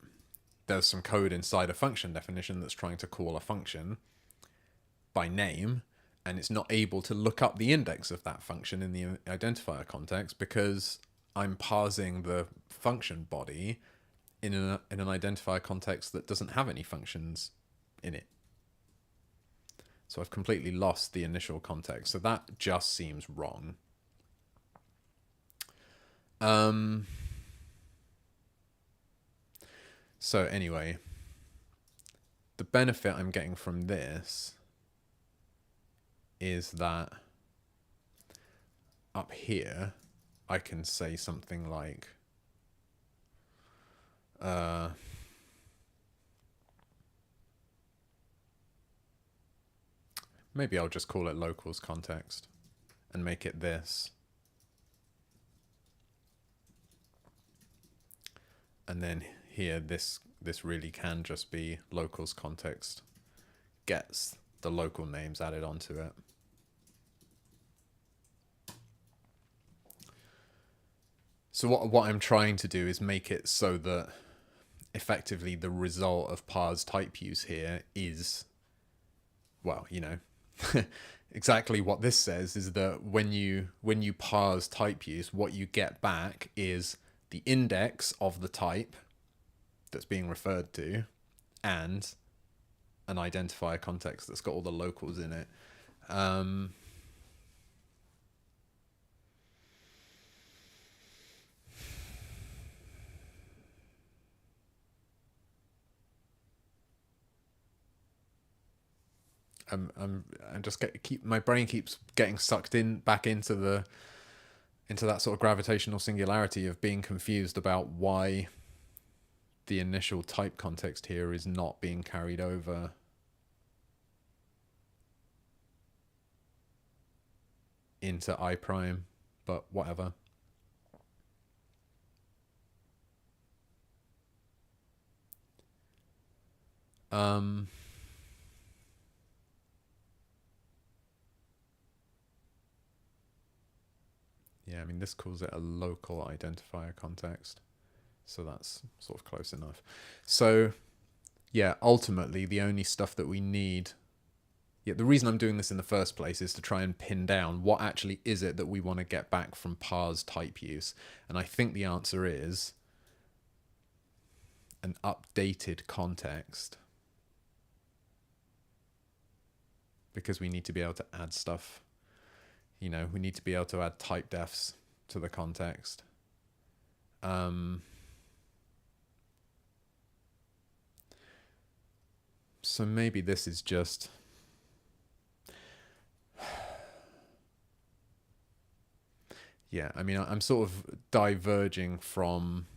there's some code inside a function definition that's trying to call a function by name, and it's not able to look up the index of that function in the identifier context because I'm parsing the function body in an identifier context that doesn't have any functions in it. So I've completely lost the initial context. So that just seems wrong. So anyway, the benefit I'm getting from this is that up here, I can say something like, Maybe I'll just call it locals context and make it this. And then here, this really can just be locals context gets the local names added onto it. So what I'm trying to do is make it so that effectively the result of parse typeuse here is, well, you know, exactly what this says is that when you parse typeuse, what you get back is the index of the type that's being referred to and an identifier context that's got all the locals in it. I'm just my brain keeps getting sucked in back into that sort of gravitational singularity of being confused about why the initial type context here is not being carried over into I prime, but whatever. Yeah, I mean, this calls it a local identifier context, so that's sort of close enough. So yeah, ultimately the only stuff that we need, the reason I'm doing this in the first place is to try and pin down what actually is it that we want to get back from parse typeuse. And I think the answer is an updated context, because we need to be able to add stuff. You know, we need to be able to add typedefs to the context. So maybe this is just... Yeah, I mean, I'm sort of diverging from...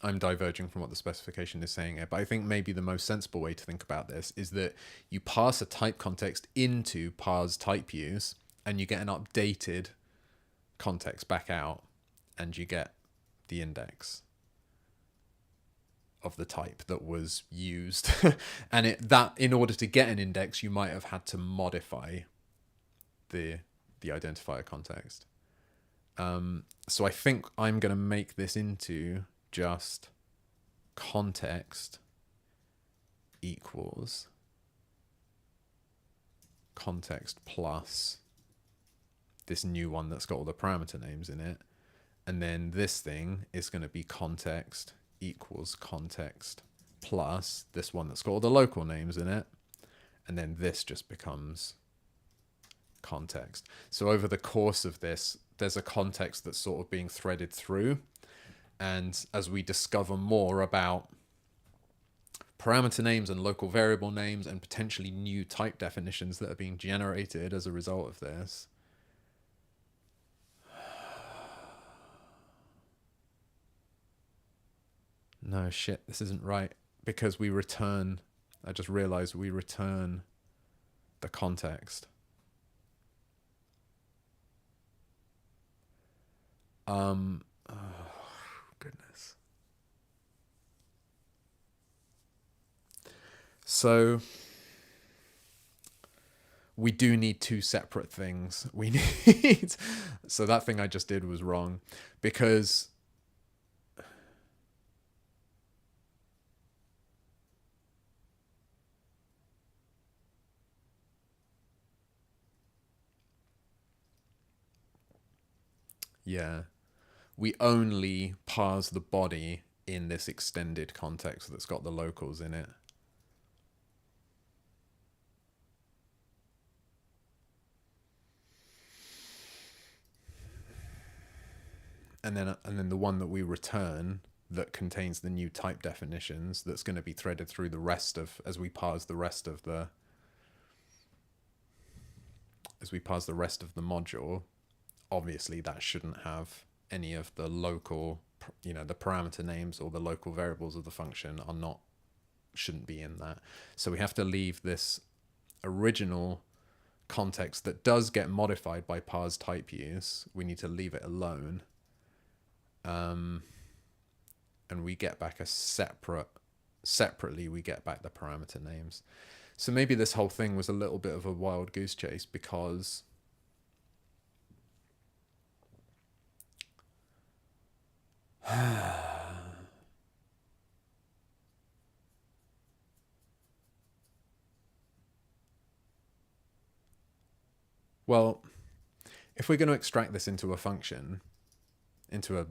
I'm diverging from what the specification is saying here, but I think maybe the most sensible way to think about this is that you pass a type context into parse typeuse and you get an updated context back out and you get the index of the type that was used. And that in order to get an index, you might have had to modify the identifier context. So I think I'm going to make this into just context equals context plus this new one that's got all the parameter names in it. And then this thing is going to be context equals context plus this one that's got all the local names in it. And then this just becomes context. So over the course of this, there's a context that's sort of being threaded through. And as we discover more about parameter names and local variable names and potentially new type definitions that are being generated as a result of this, no shit, this isn't right, because we return, I just realized we return the context. Oh, goodness. So we do need two separate things. We need, so that thing I just did was wrong, because yeah, we only parse the body in this extended context that's got the locals in it. And then the one that we return that contains the new type definitions, that's going to be threaded through the rest of, as we parse the rest of the module, obviously that shouldn't have any of the local the parameter names or the local variables of the function shouldn't be in that. So we have to leave this original context that does get modified by parse typeuse. We need to leave it alone. And we get back separately we get back the parameter names. So maybe this whole thing was a little bit of a wild goose chase because well, if we're going to extract this into a function, into a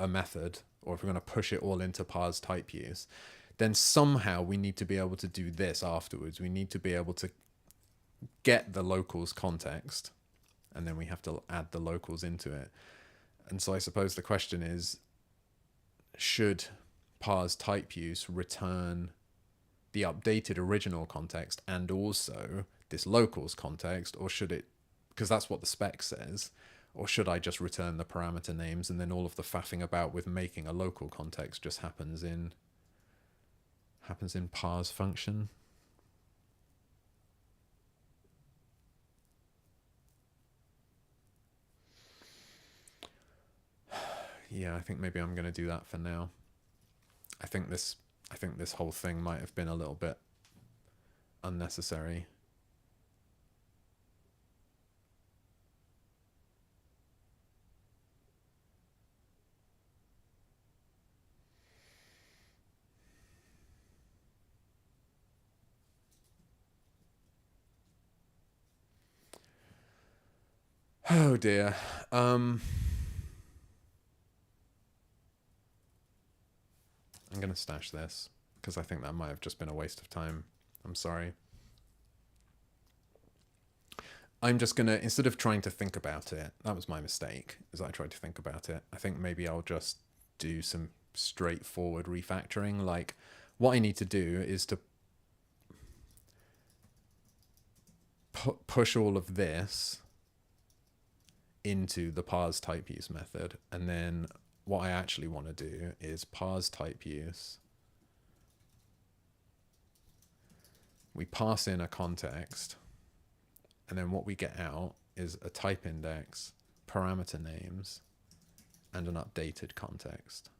method, or if we're going to push it all into parse typeuse, then somehow we need to be able to do this afterwards. We need to be able to get the locals context, and then we have to add the locals into it. And so I suppose the question is, should parse typeuse return the updated original context and also this locals context, or should it, because that's what the spec says, or should I just return the parameter names and then all of the faffing about with making a local context just happens in parse function? Yeah, I think maybe I'm going to do that for now. I think this whole thing might have been a little bit unnecessary. Oh dear. I'm going to stash this because I think that might have just been a waste of time. I'm sorry. I'm just going to, instead of trying to think about it, that was my mistake, is I tried to think about it. I think maybe I'll just do some straightforward refactoring. Like, what I need to do is to push all of this into the parse typeuse method, and then what I actually want to do is parse typeuse. We pass in a context, and then what we get out is a type index, parameter names, and an updated context.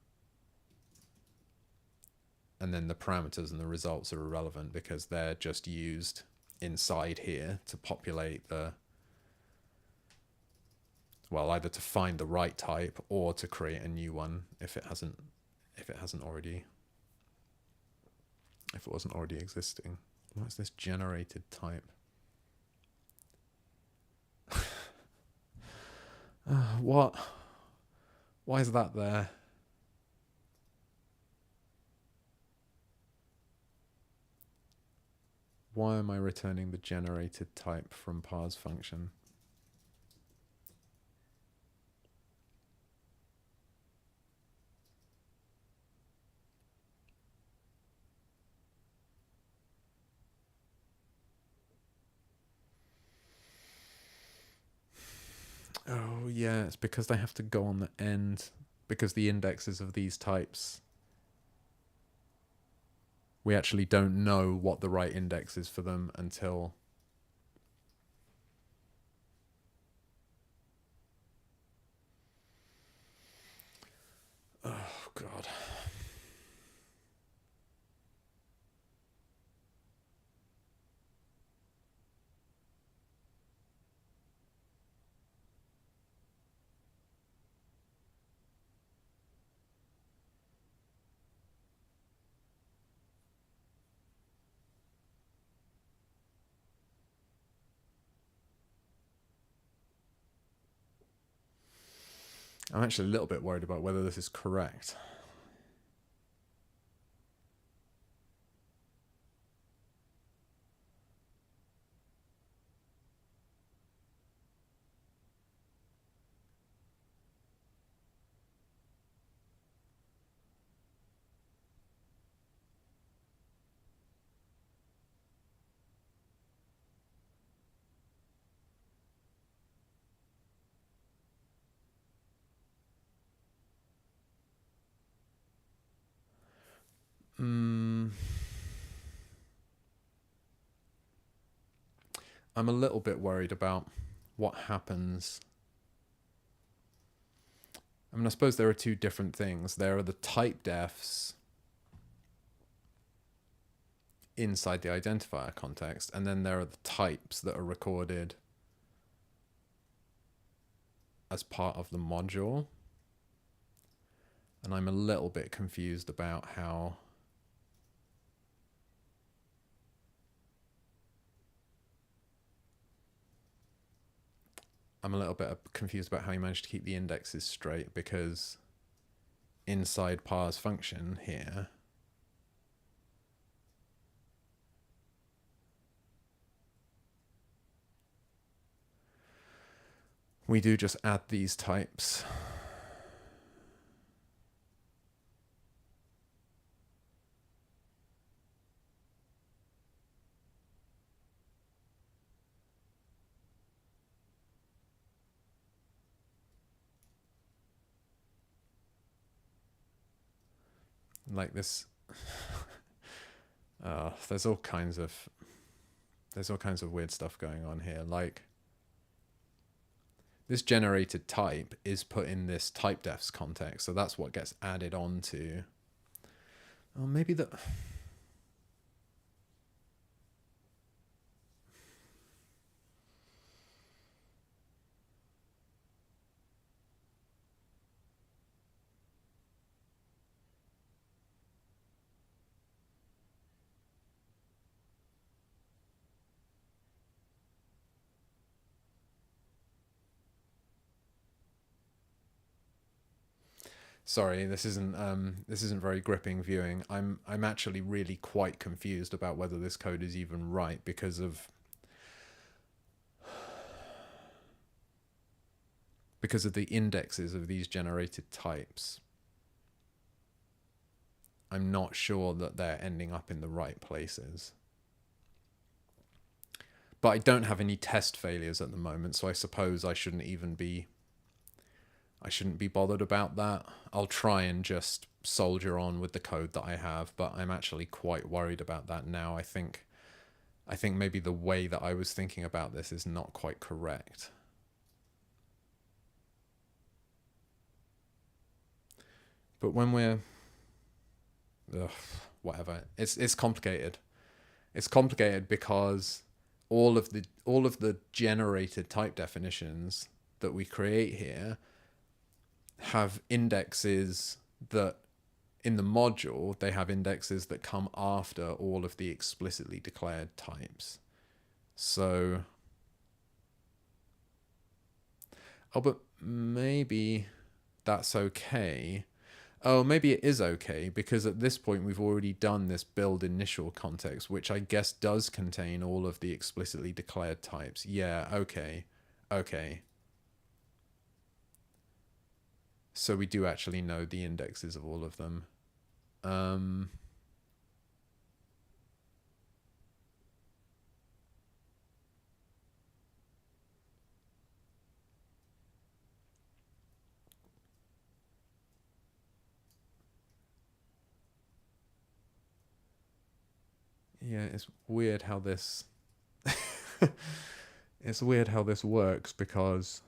And then the parameters and the results are irrelevant because they're just used inside here to populate the, well, either to find the right type or to create a new one if it wasn't already existing. What's this generated type? What? Why is that there? Why am I returning the generated type from parse function? Oh yeah, it's because they have to go on the end, because the indexes of these types, we actually don't know what the right index is for them until oh god. I'm actually a little bit worried about whether this is correct. I'm a little bit worried about what happens. I mean, I suppose there are two different things. There are the typedefs inside the identifier context, and then there are the types that are recorded as part of the module. And I'm a little bit confused about how you managed to keep the indexes straight, because inside parse function here, we do just add these types. Like this. There's all kinds of weird stuff going on here. Like, this generated type is put in this typedefs context, so that's what gets added on to. Oh, maybe the. Sorry, this isn't very gripping viewing. I'm actually really quite confused about whether this code is even right because of the indexes of these generated types. I'm not sure that they're ending up in the right places. But I don't have any test failures at the moment, so I suppose I shouldn't be bothered about that. I'll try and just soldier on with the code that I have, but I'm actually quite worried about that now. I think maybe the way that I was thinking about this is not quite correct. But when we're whatever, it's complicated. It's complicated because all of the generated type definitions that we create here have indexes that, in the module, they have indexes that come after all of the explicitly declared types. So, but maybe that's okay. Oh, maybe it is okay, because at this point we've already done this build initial context, which I guess does contain all of the explicitly declared types. Yeah, okay. So we do actually know the indexes of all of them. Yeah, it's weird how this works, because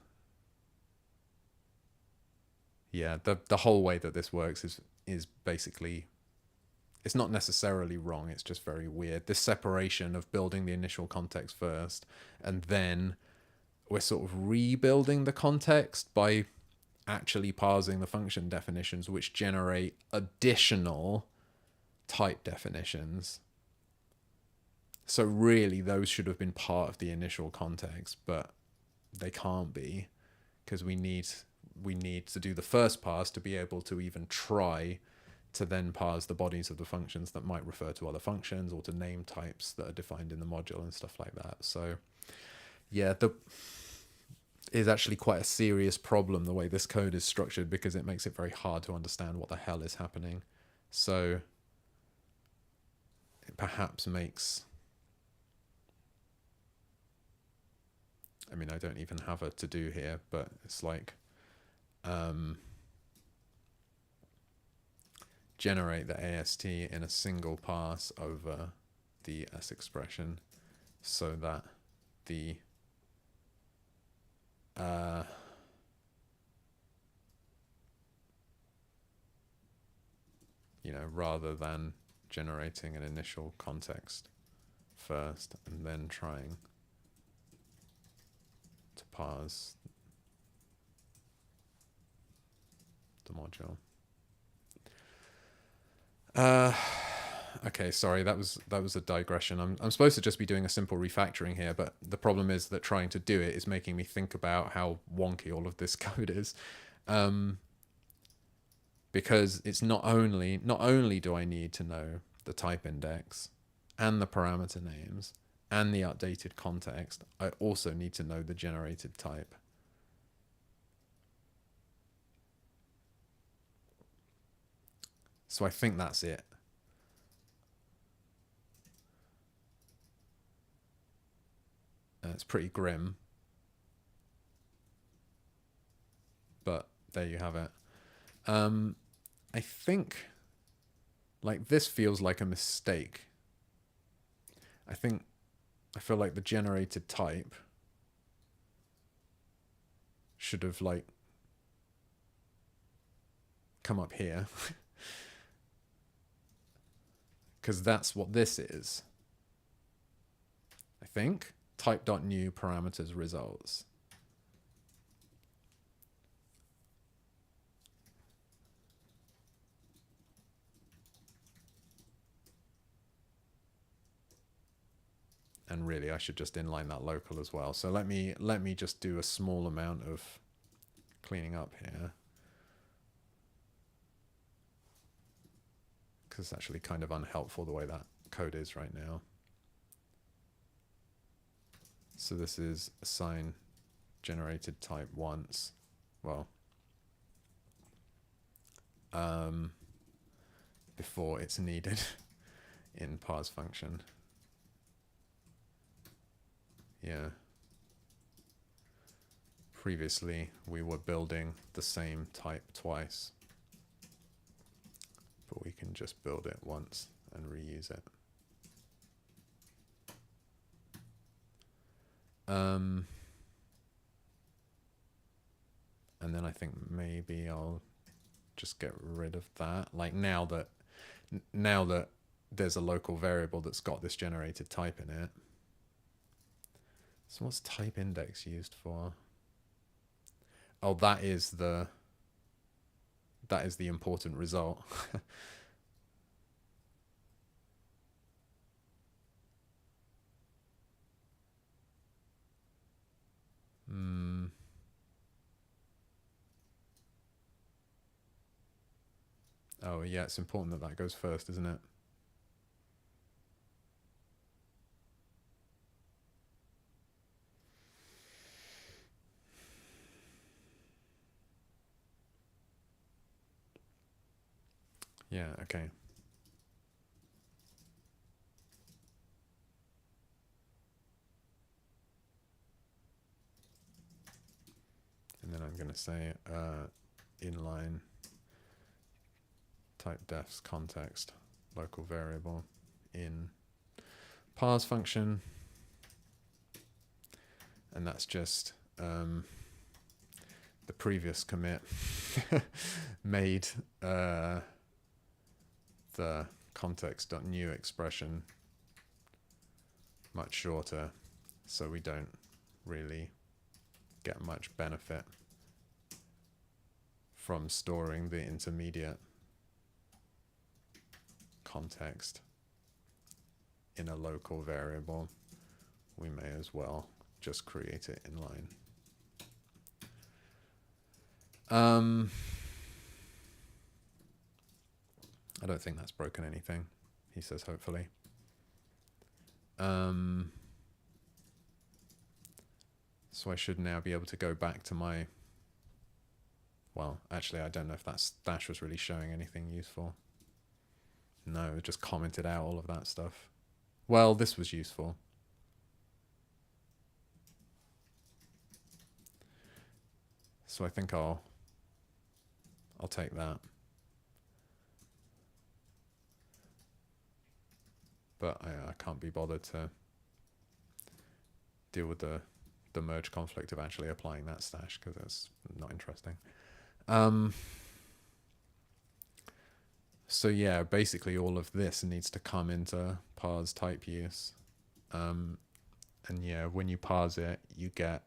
yeah, the whole way that this works is basically, it's not necessarily wrong, it's just very weird. This separation of building the initial context first, and then we're sort of rebuilding the context by actually parsing the function definitions, which generate additional type definitions. So really, those should have been part of the initial context, but they can't be, because we need to do the first parse to be able to even try to then parse the bodies of the functions that might refer to other functions, or to name types that are defined in the module and stuff like that. So yeah, is actually quite a serious problem the way this code is structured, because it makes it very hard to understand what the hell is happening. So it perhaps makes, I mean, I don't even have a to do here, but it's like, generate the AST in a single pass over the S expression so that the you know, rather than generating an initial context first and then trying to parse the module. Okay, sorry, that was a digression. I'm supposed to just be doing a simple refactoring here, but the problem is that trying to do it is making me think about how wonky all of this code is. Because it's not only do I need to know the type index and the parameter names and the updated context, I also need to know the generated type. So I think that's it. It's pretty grim, but there you have it. I think, like, this feels like a mistake. I feel like the generated type should have, like, come up here. Because that's what this is. I think. Type.new parameters results. And really, I should just inline that local as well. So let me just do a small amount of cleaning up here, because it's actually kind of unhelpful the way that code is right now. So this is assign generated type once. Well, before it's needed in parse function. Yeah. Previously, we were building the same type twice, but we can just build it once and reuse it. And then I think maybe I'll just get rid of that. Like now that there's a local variable that's got this generated type in it. So what's type index used for? Oh, that is the important result. Oh yeah, it's important that that goes first, isn't it? Yeah, okay. And then I'm going to say inline typedefs context local variable in parse function, and that's just the previous commit made the context.new expression much shorter, so we don't really get much benefit from storing the intermediate context in a local variable. We may as well just create it inline. I don't think that's broken anything, he says, hopefully. So I should now be able to go back to my, well, actually, I don't know if that stash was really showing anything useful. No, it just commented out all of that stuff. Well, this was useful. So I think I'll take that. but I can't be bothered to deal with the merge conflict of actually applying that stash because that's not interesting. So yeah, basically all of this needs to come into parse typeuse. And yeah, when you parse it, you get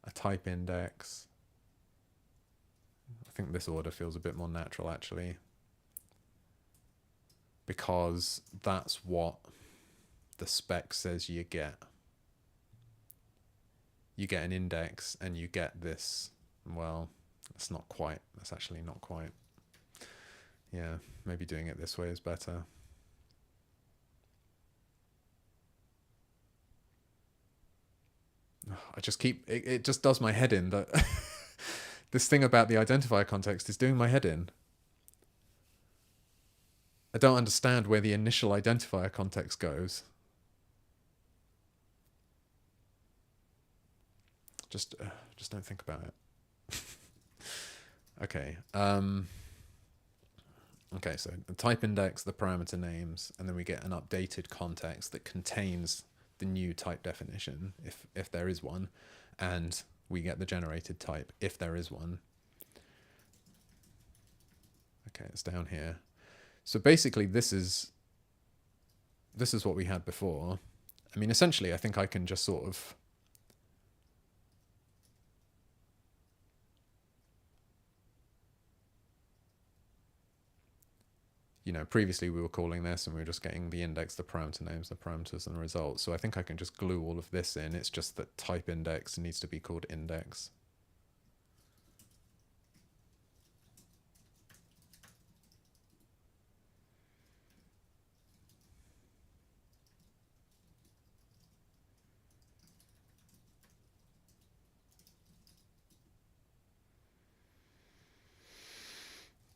a type index. I think this order feels a bit more natural actually, because that's what the spec says you get. You get an index and you get this. Well, that's not quite. That's actually not quite. Yeah, maybe doing it this way is better. I just keep, it just does my head in that this thing about the identifier context is doing my head in. I don't understand where the initial identifier context goes. Just don't think about it. Okay. Okay, so the type index, the parameter names, and then we get an updated context that contains the new type definition, if there is one, and we get the generated type, if there is one. Okay, it's down here. So basically this is what we had before. I mean, essentially, I think I can just sort of previously we were calling this and we were just getting the index, the parameter names, the parameters, and the results. So I think I can just glue all of this in. It's just that type index needs to be called index.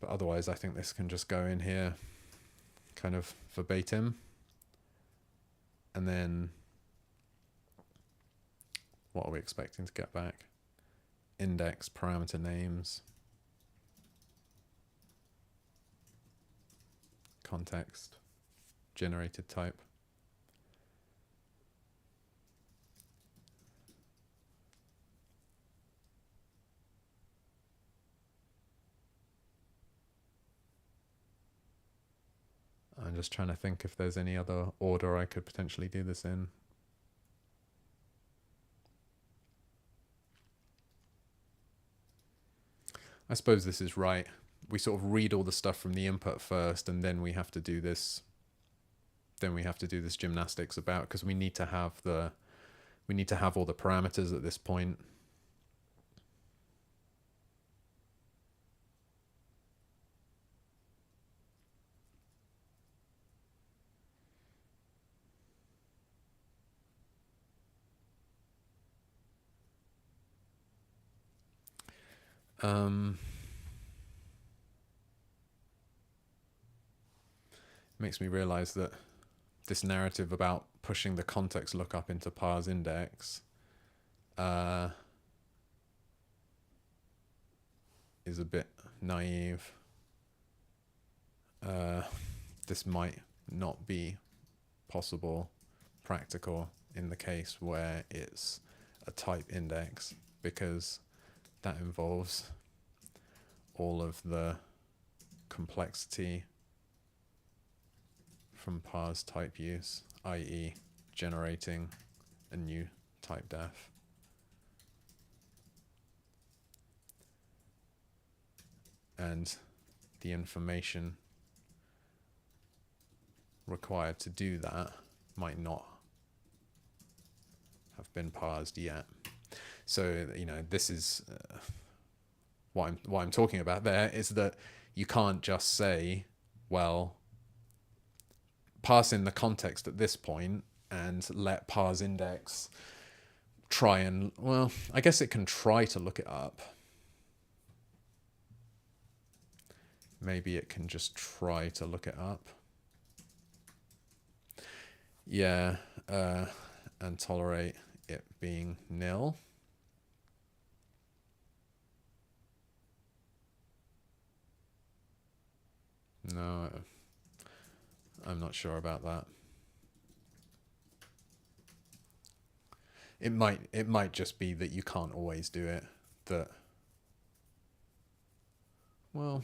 But otherwise, I think this can just go in here kind of verbatim. And then what are we expecting to get back? Index, parameter names, context, generated type. I'm just trying to think if there's any other order I could potentially do this in. I suppose this is right. We sort of read all the stuff from the input first, and then we have to do this. Then we have to do this gymnastics about, because we need to have all the parameters at this point. Makes me realize that this narrative about pushing the context lookup into parse index is a bit naive. This might not be possible, practical, in the case where it's a type index, because that involves all of the complexity from parse typeuse, i.e. generating a new typedef. And the information required to do that might not have been parsed yet. So, this is what I'm talking about there, is that you can't just say, well, pass in the context at this point and let parse index try and, well, I guess it can try to look it up. Maybe it can just try to look it up. Yeah, and tolerate it being nil. No, I'm not sure about that. It might just be that you can't always do it. That, well,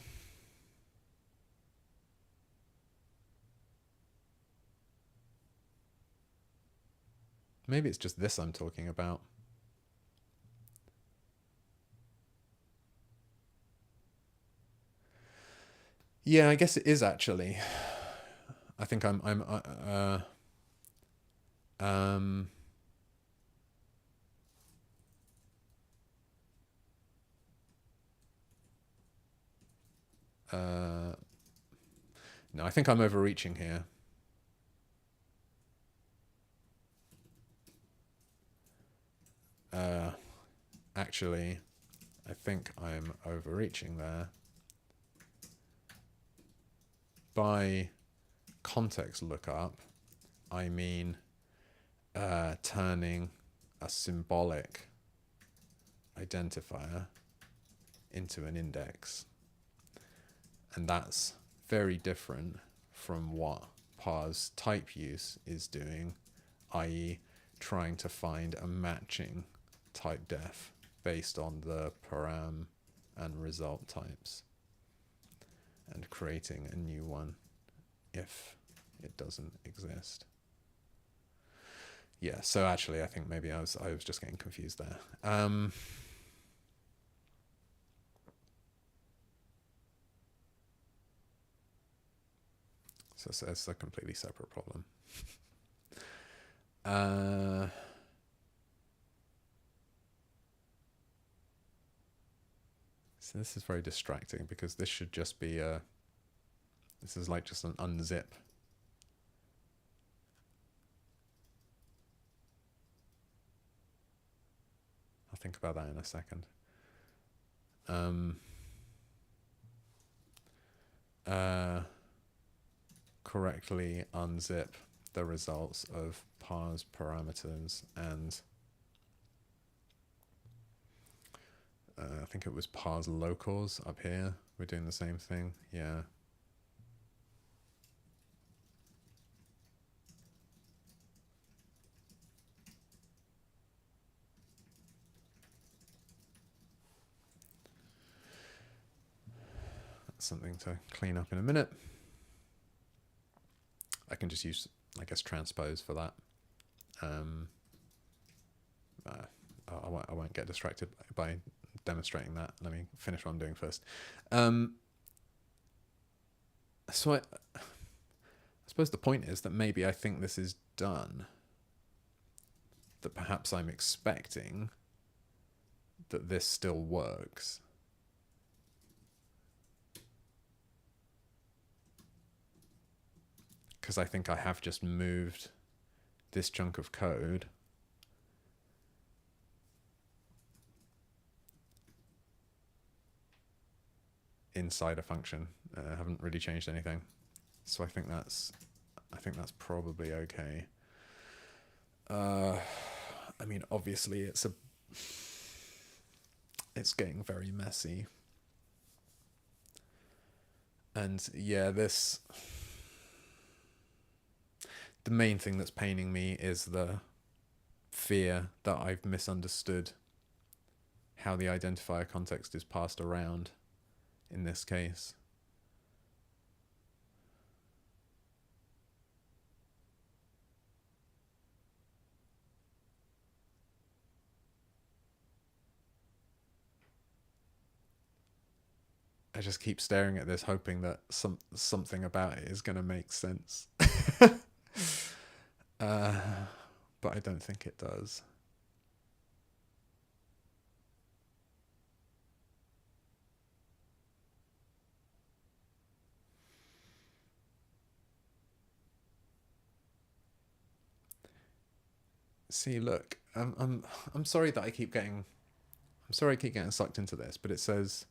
maybe it's just this I'm talking about. Yeah, I guess it is actually. I think no, I think I'm overreaching here. Actually, I think I'm overreaching there. By context lookup, I mean turning a symbolic identifier into an index. And that's very different from what parse typeuse is doing, i.e. trying to find a matching typedef based on the param and result types and creating a new one if it doesn't exist. Yeah, so actually I think maybe I was just getting confused there. So it's a completely separate problem. So this is very distracting because this should just be this is like just an unzip. I'll think about that in a second. Correctly unzip the results of parse parameters and I think it was parse locals up here. We're doing the same thing. Yeah. That's something to clean up in a minute. I can just use, I guess, transpose for that. I won't get distracted by demonstrating that. Let me finish what I'm doing first. So I suppose the point is that maybe I think this is done. That perhaps I'm expecting that this still works. Because I think I have just moved this chunk of code inside a function. I haven't really changed anything. So I think that's probably okay. I mean, obviously it's getting very messy. And yeah, the main thing that's paining me is the fear that I've misunderstood how the identifier context is passed around in this case. I just keep staring at this hoping that something about it is going to make sense. But I don't think it does. See, look, I'm sorry that I keep getting sucked into this, but it says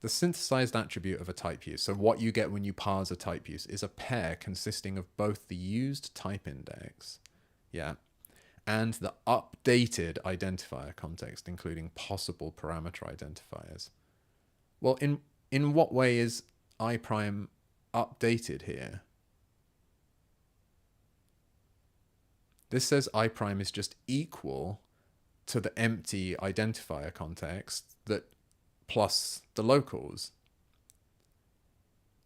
the synthesized attribute of a typeuse, so what you get when you parse a typeuse, is a pair consisting of both the used type index, yeah, and the updated identifier context, including possible parameter identifiers. Well, in what way is I prime updated here? This says I prime is just equal to the empty identifier context that plus the locals.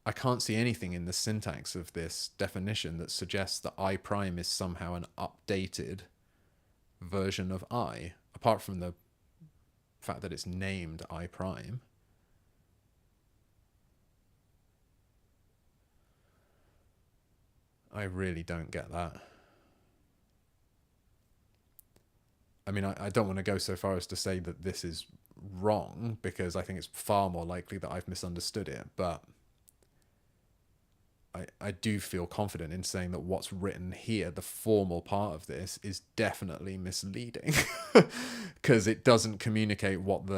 I can't see anything in the syntax of this definition that suggests that I prime is somehow an updated version of I, apart from the fact that it's named I prime. I really don't get that. I mean, I don't want to go so far as to say that this is wrong, because I think it's far more likely that I've misunderstood it, but I do feel confident in saying that what's written here, the formal part of this, is definitely misleading, because it doesn't communicate what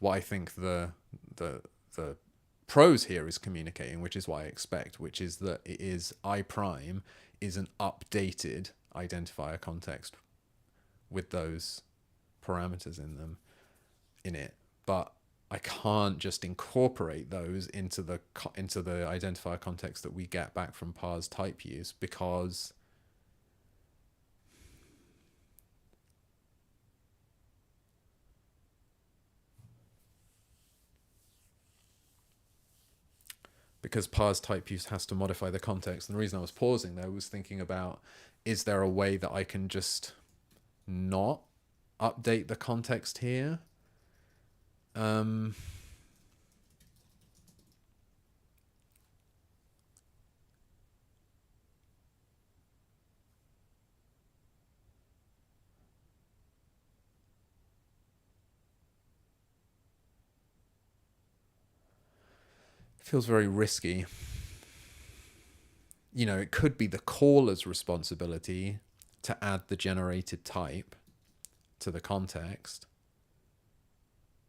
I think the prose here is communicating, which is what I expect, which is that it is I prime is an updated identifier context with those parameters in it, but I can't just incorporate those into the identifier context that we get back from parse typeuse, because parse typeuse has to modify the context. And the reason I was pausing there was thinking about, is there a way that I can just not update the context here? Feels very risky. You know, it could be the caller's responsibility to add the generated type to the context,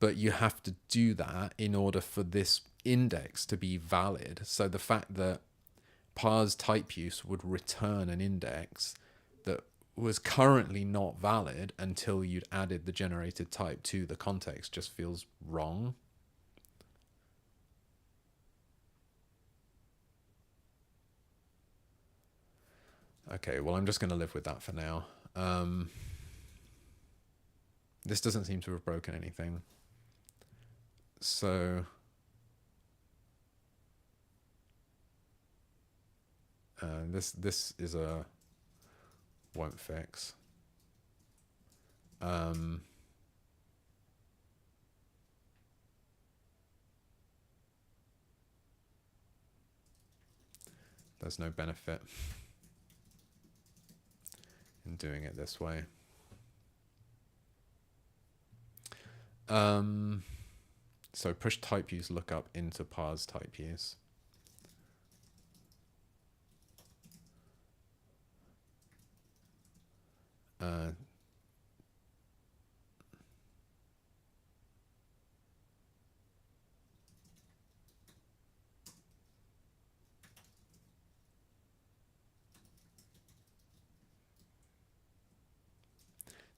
but you have to do that in order for this index to be valid. So the fact that parse typeuse would return an index that was currently not valid until you'd added the generated type to the context just feels wrong. Okay, well, I'm just going to live with that for now. This doesn't seem to have broken anything. So this is a won't fix. There's no benefit in doing it this way. So push typeuse lookup into parse typeuse.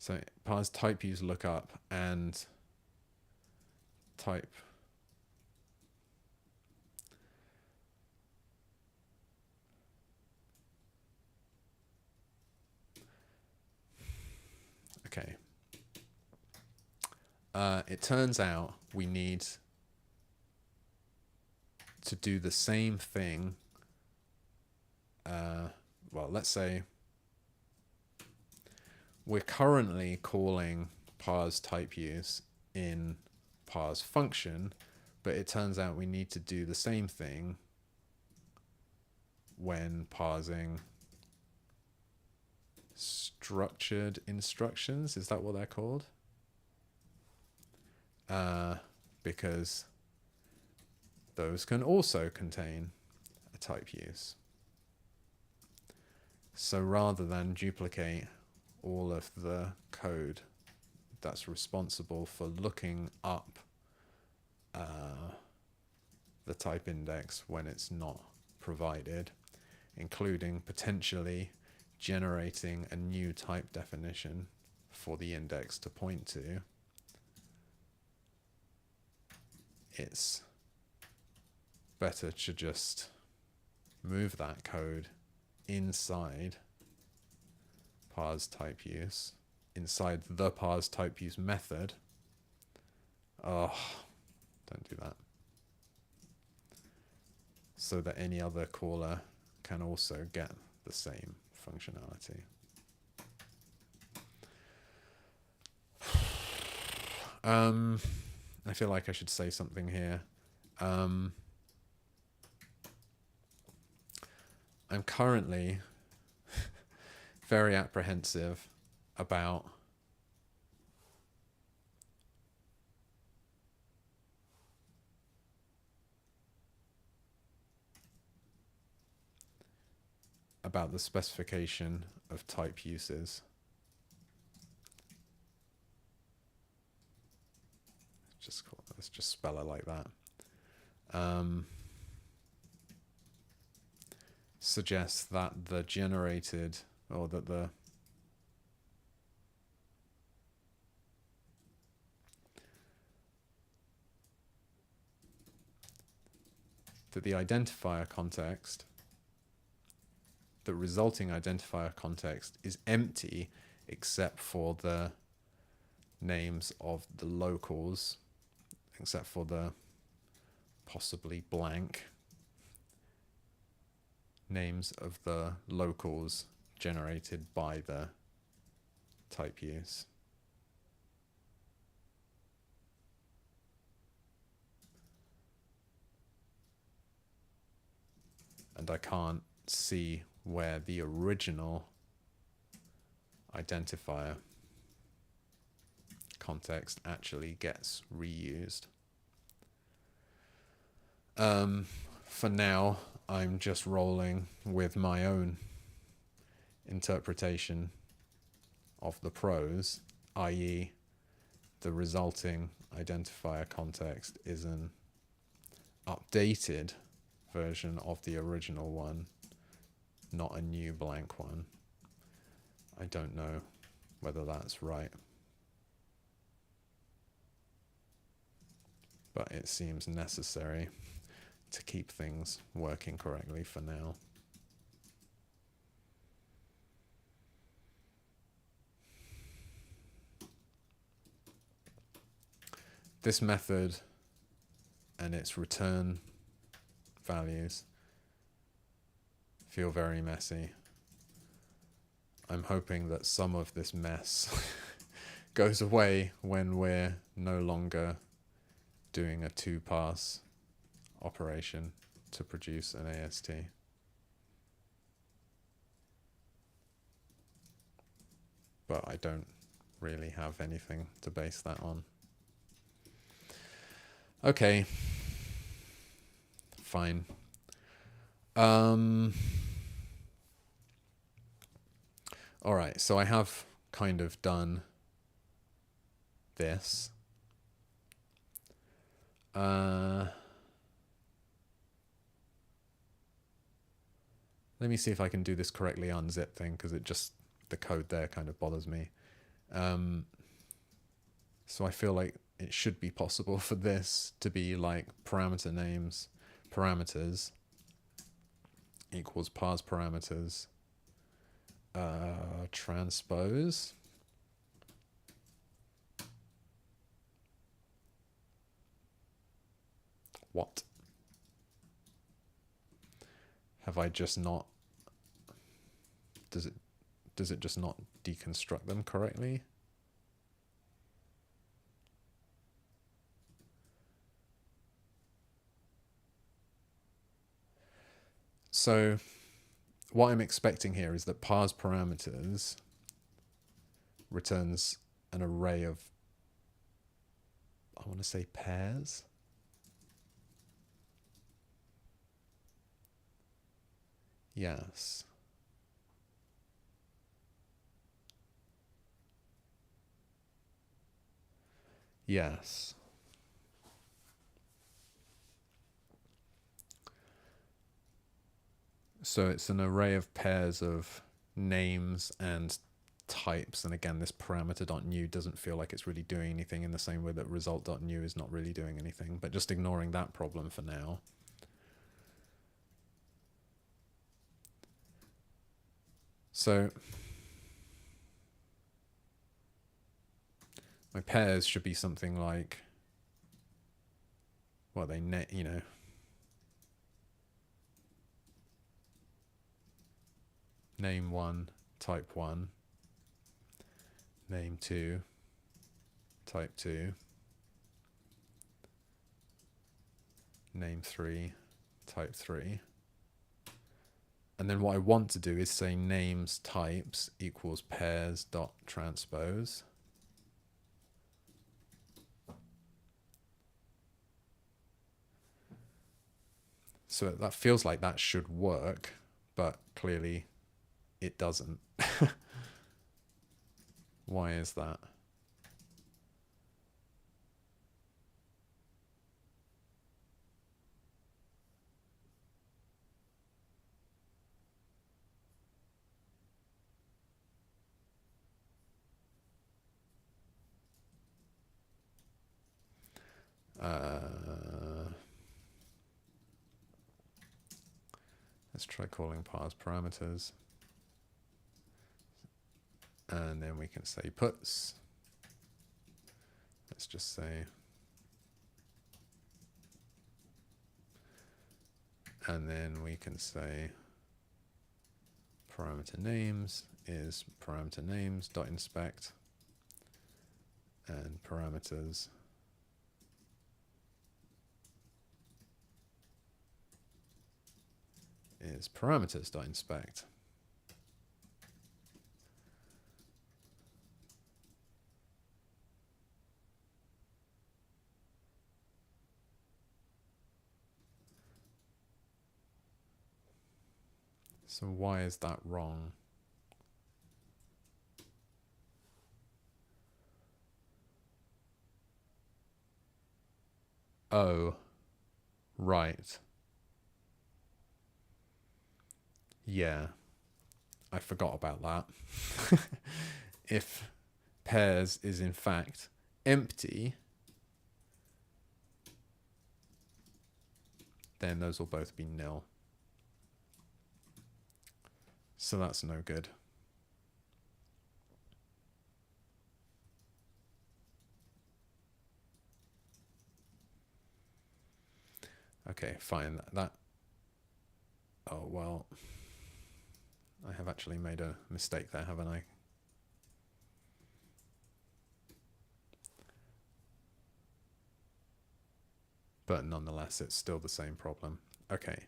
So parse typeuse lookup and type. Okay. It turns out we need to do the same thing. Well, let's say we're currently calling parse typeuse in parse function, but it turns out we need to do the same thing when parsing structured instructions. Is that what they're called? Because those can also contain a typeuse. So rather than duplicate all of the code that's responsible for looking up the type index when it's not provided, including potentially generating a new type definition for the index to point to, it's better to just move that code inside parse typeuse, inside the parse typeuse method. Oh, don't do that. So that any other caller can also get the same functionality. I feel like I should say something here. I'm currently very apprehensive about the specification of typeuses. Let's just spell it like that. Suggests that the generated, or that the identifier context, the resulting identifier context, is empty except for the names of the locals, except for the possibly blank names of the locals generated by the typeuse. And I can't see where the original identifier context actually gets reused. For now, I'm just rolling with my own interpretation of the prose, i.e. the resulting identifier context is an updated version of the original one, not a new blank one. I don't know whether that's right, but it seems necessary to keep things working correctly for now. This method and its return values feel very messy. I'm hoping that some of this mess goes away when we're no longer doing a 2-pass operation to produce an AST. But I don't really have anything to base that on. Okay. Fine. All right, so I have kind of done this. Let me see if I can do this correctly, unzip thing, because the code there kind of bothers me. So I feel like it should be possible for this to be like parameter names, parameters equals parse parameters, transpose. What? Have I just not, does it just not deconstruct them correctly? So what I'm expecting here is that parse parameters returns an array of, I want to say pairs. Yes. Yes. So it's an array of pairs of names and types. And again, this parameter.new doesn't feel like it's really doing anything in the same way that result.new is not really doing anything. But just ignoring that problem for now. So my pairs should be something like, well, they net, you know, name 1, type 1, name 2, type 2, name 3, type 3. And then what I want to do is say names types equals pairs dot transpose. So that feels like that should work, but clearly it doesn't. Why is that? Let's try calling parse parameters. And then we can say puts. Let's just say, and then we can say parameter names is parameter names dot inspect, and parameters is parameters dot inspect. So why is that wrong? Oh, right. Yeah, I forgot about that. If pairs is in fact empty, then those will both be nil. So that's no good. Okay, fine. That. Oh, well. I have actually made a mistake there, haven't I? But nonetheless, it's still the same problem. Okay.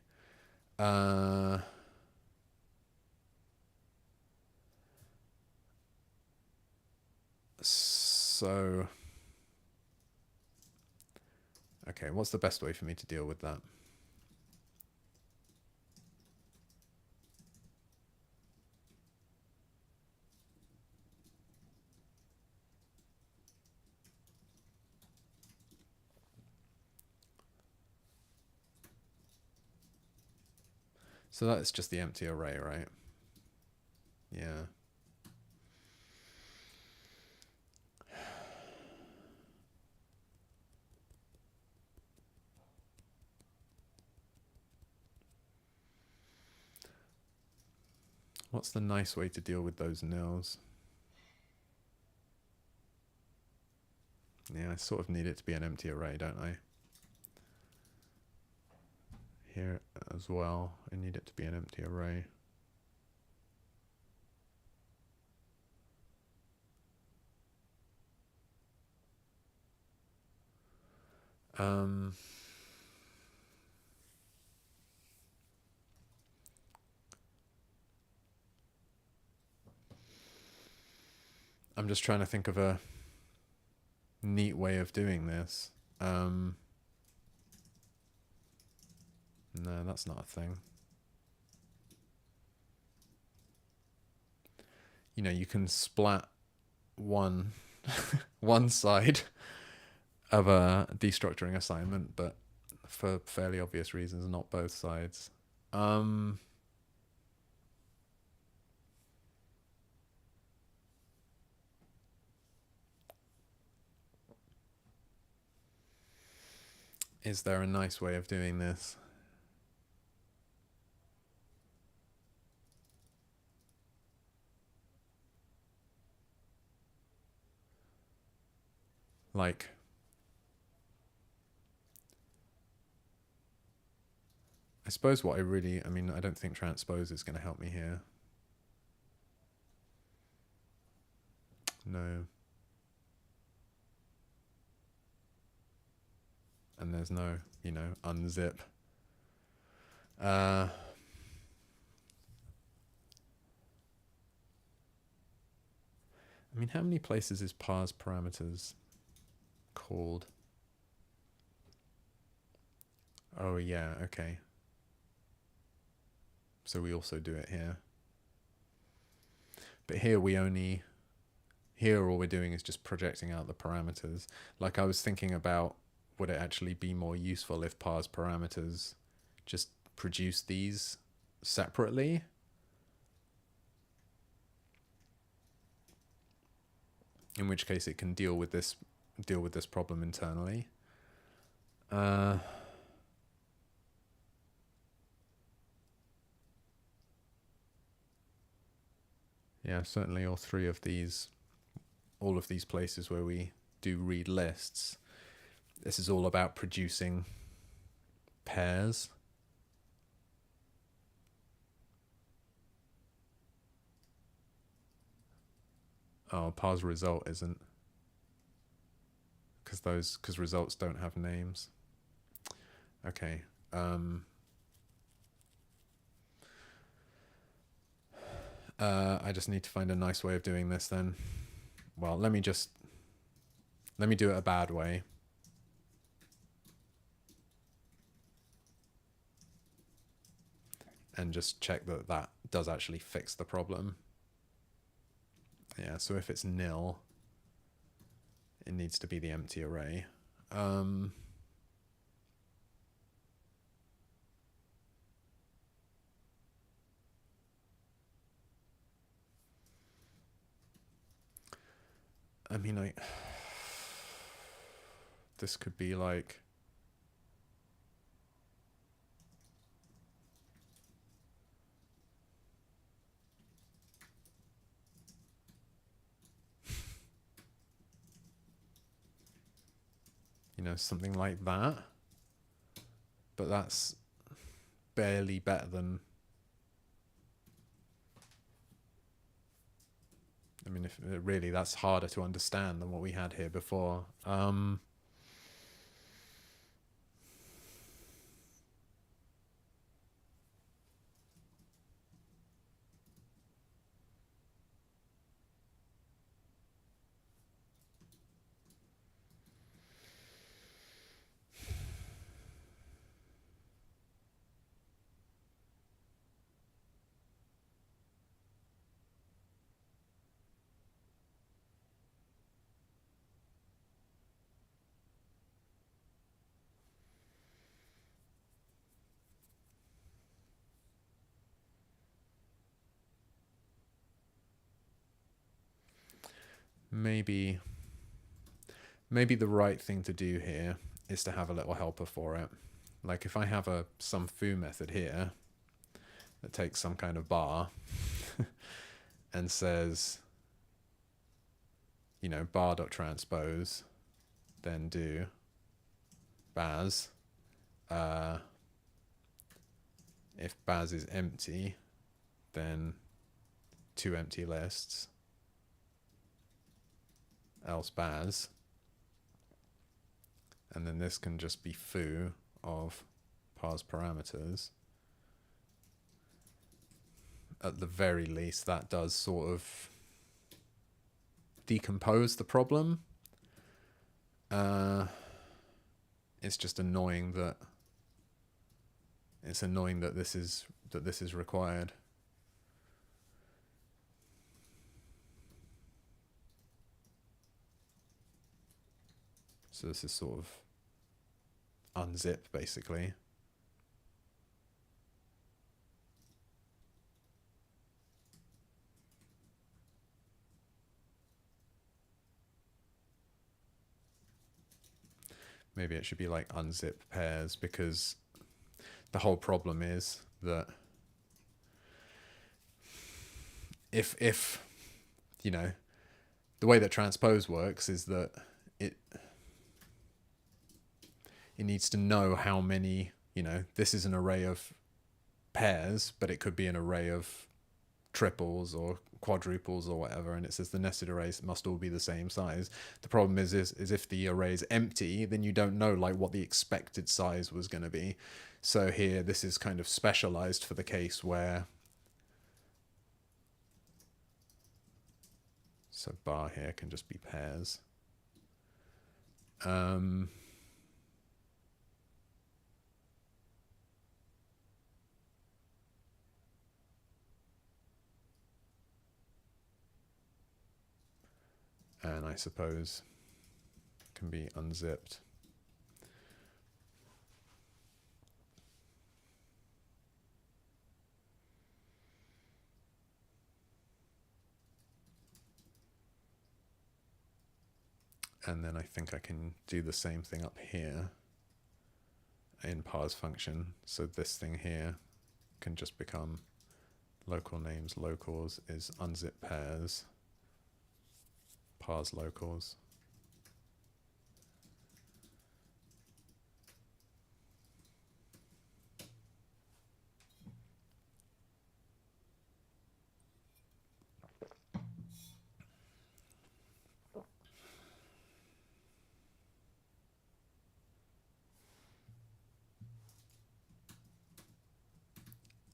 So, okay, what's the best way for me to deal with that? So that's just the empty array, right? Yeah. What's the nice way to deal with those nils? Yeah, I sort of need it to be an empty array, don't I? Here as well, I need it to be an empty array. I'm just trying to think of a neat way of doing this. No, that's not a thing. You know, you can splat one one side of a destructuring assignment, but for fairly obvious reasons, not both sides. Is there a nice way of doing this? Like, I suppose what I mean, I don't think transpose is going to help me here. No. And there's no, you know, unzip. I mean, how many places is parse parameters called? Oh, yeah, okay. So we also do it here. But here all we're doing is just projecting out the parameters. Like, I was thinking about, would it actually be more useful if parse parameters just produce these separately? In which case it can deal with this problem internally. Yeah, certainly all of these places where we do read lists, this is all about producing pairs. Oh, parse result isn't, because results don't have names. Okay. I just need to find a nice way of doing this then. Well, let me do it a bad way. And just check that that does actually fix the problem. Yeah, so if it's nil, it needs to be the empty array. I mean, this could be like, you know, something like that. But that's barely better than, I mean, if really that's harder to understand than what we had here before. Maybe the right thing to do here is to have a little helper for it. Like if I have some foo method here that takes some kind of bar and says, you know, bar.transpose, then do baz. If baz is empty, then two empty lists, else baz. And then this can just be foo of parse parameters. At the very least, that does sort of decompose the problem. It's just annoying that this is required. So this is sort of unzip basically. Maybe it should be like unzip pairs, because the whole problem is that if you know, the way that transpose works is that it needs to know how many, you know, this is an array of pairs, but it could be an array of triples or quadruples or whatever, and it says the nested arrays must all be the same size. The problem is if the array is empty, then you don't know like what the expected size was going to be. So here this is kind of specialized for the case where, so bar here can just be pairs. And I suppose can be unzipped. And then I think I can do the same thing up here in parse function. So this thing here can just become local names locals is unzip pairs parse locals.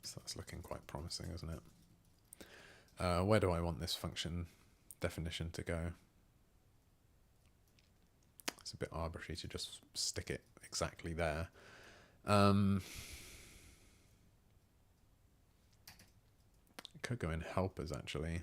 So that's looking quite promising, isn't it? Where do I want this function definition to go? It's a bit arbitrary to just stick it exactly there. It could go in helpers actually.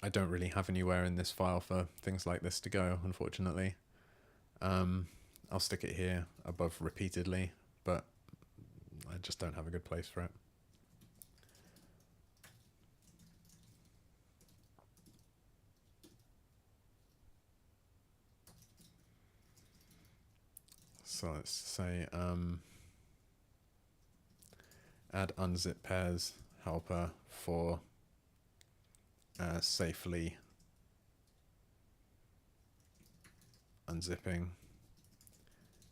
I don't really have anywhere in this file for things like this to go, unfortunately. I'll stick it here above repeatedly, but I just don't have a good place for it. So let's say add unzip pairs helper for safely unzipping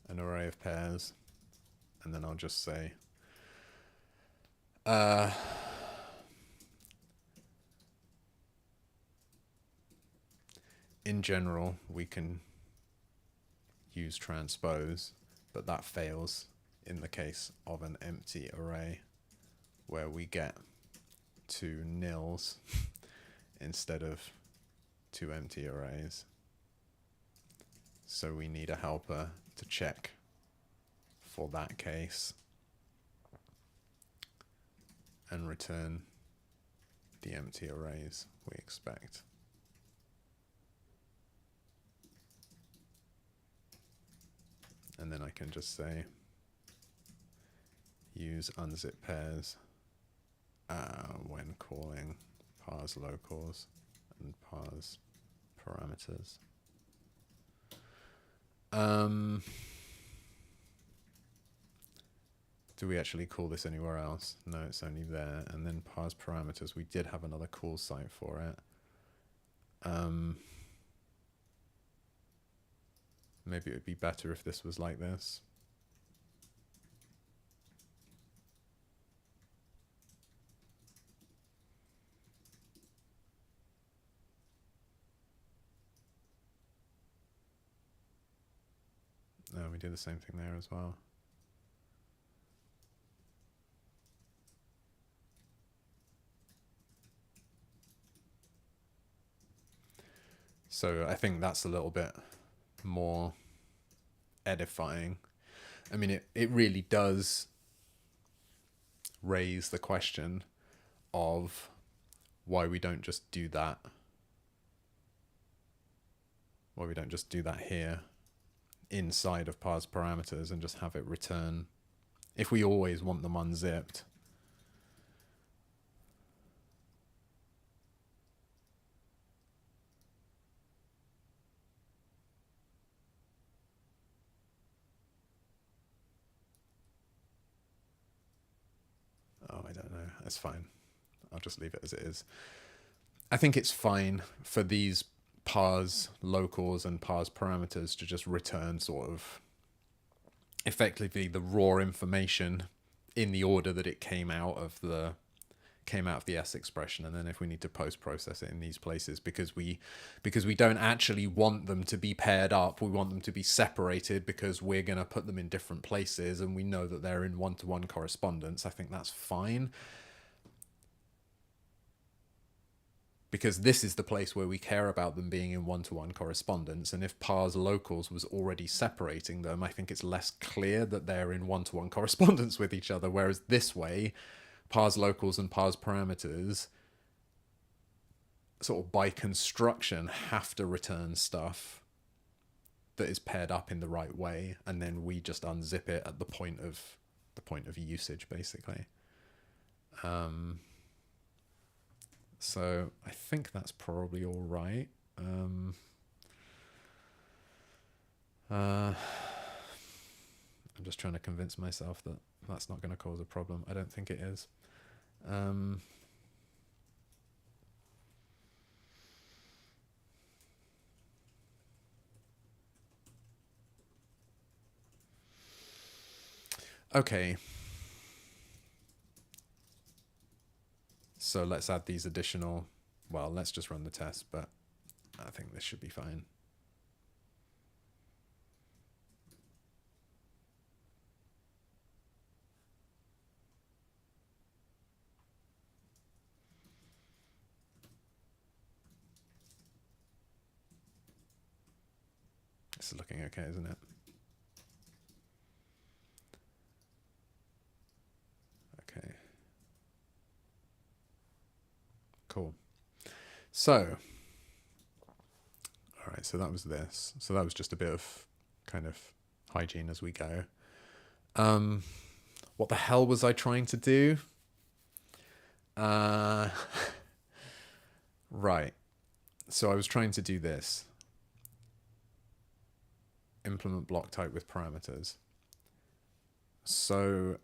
an array of pairs, and then I'll just say in general we can use transpose, but that fails in the case of an empty array where we get 2 nils instead of 2 empty arrays. So we need a helper to check for that case and return the empty arrays we expect. And then I can just say use unzip pairs when calling parse locals and parse parameters. Do we actually call this anywhere else? No, it's only there. And then parse parameters, we did have another call site for it. Maybe it would be better if this was like this. No, we do the same thing there as well. So I think that's a little bit more edifying. I mean, it really does raise the question of why we don't just do that. Why we don't just do that here inside of parse parameters and just have it return if we always want them unzipped. it's fine. I'll just leave it as it is. I think it's fine for these parse locals and parse parameters to just return sort of effectively the raw information in the order that it came out of the S expression, and then if we need to post-process it in these places, because we don't actually want them to be paired up, we want them to be separated because we're going to put them in different places and we know that they're in one-to-one correspondence, I think that's fine. Because this is the place where we care about them being in one-to-one correspondence, and if parse locals was already separating them, I think it's less clear that they're in one-to-one correspondence with each other, whereas this way, parse locals and parse parameters sort of by construction have to return stuff that is paired up in the right way, and then we just unzip it at the point of usage, basically. So I think that's probably all right. I'm just trying to convince myself that that's not going to cause a problem. I don't think it is. Okay. So let's add these additional, well, let's just run the test, but I think this should be fine. This is looking okay, isn't it? Okay. Cool. So, all right, so that was this. So that was just a bit of kind of hygiene as we go. What the hell was I trying to do? Right. So I was trying to do this. Implement block type with parameters. So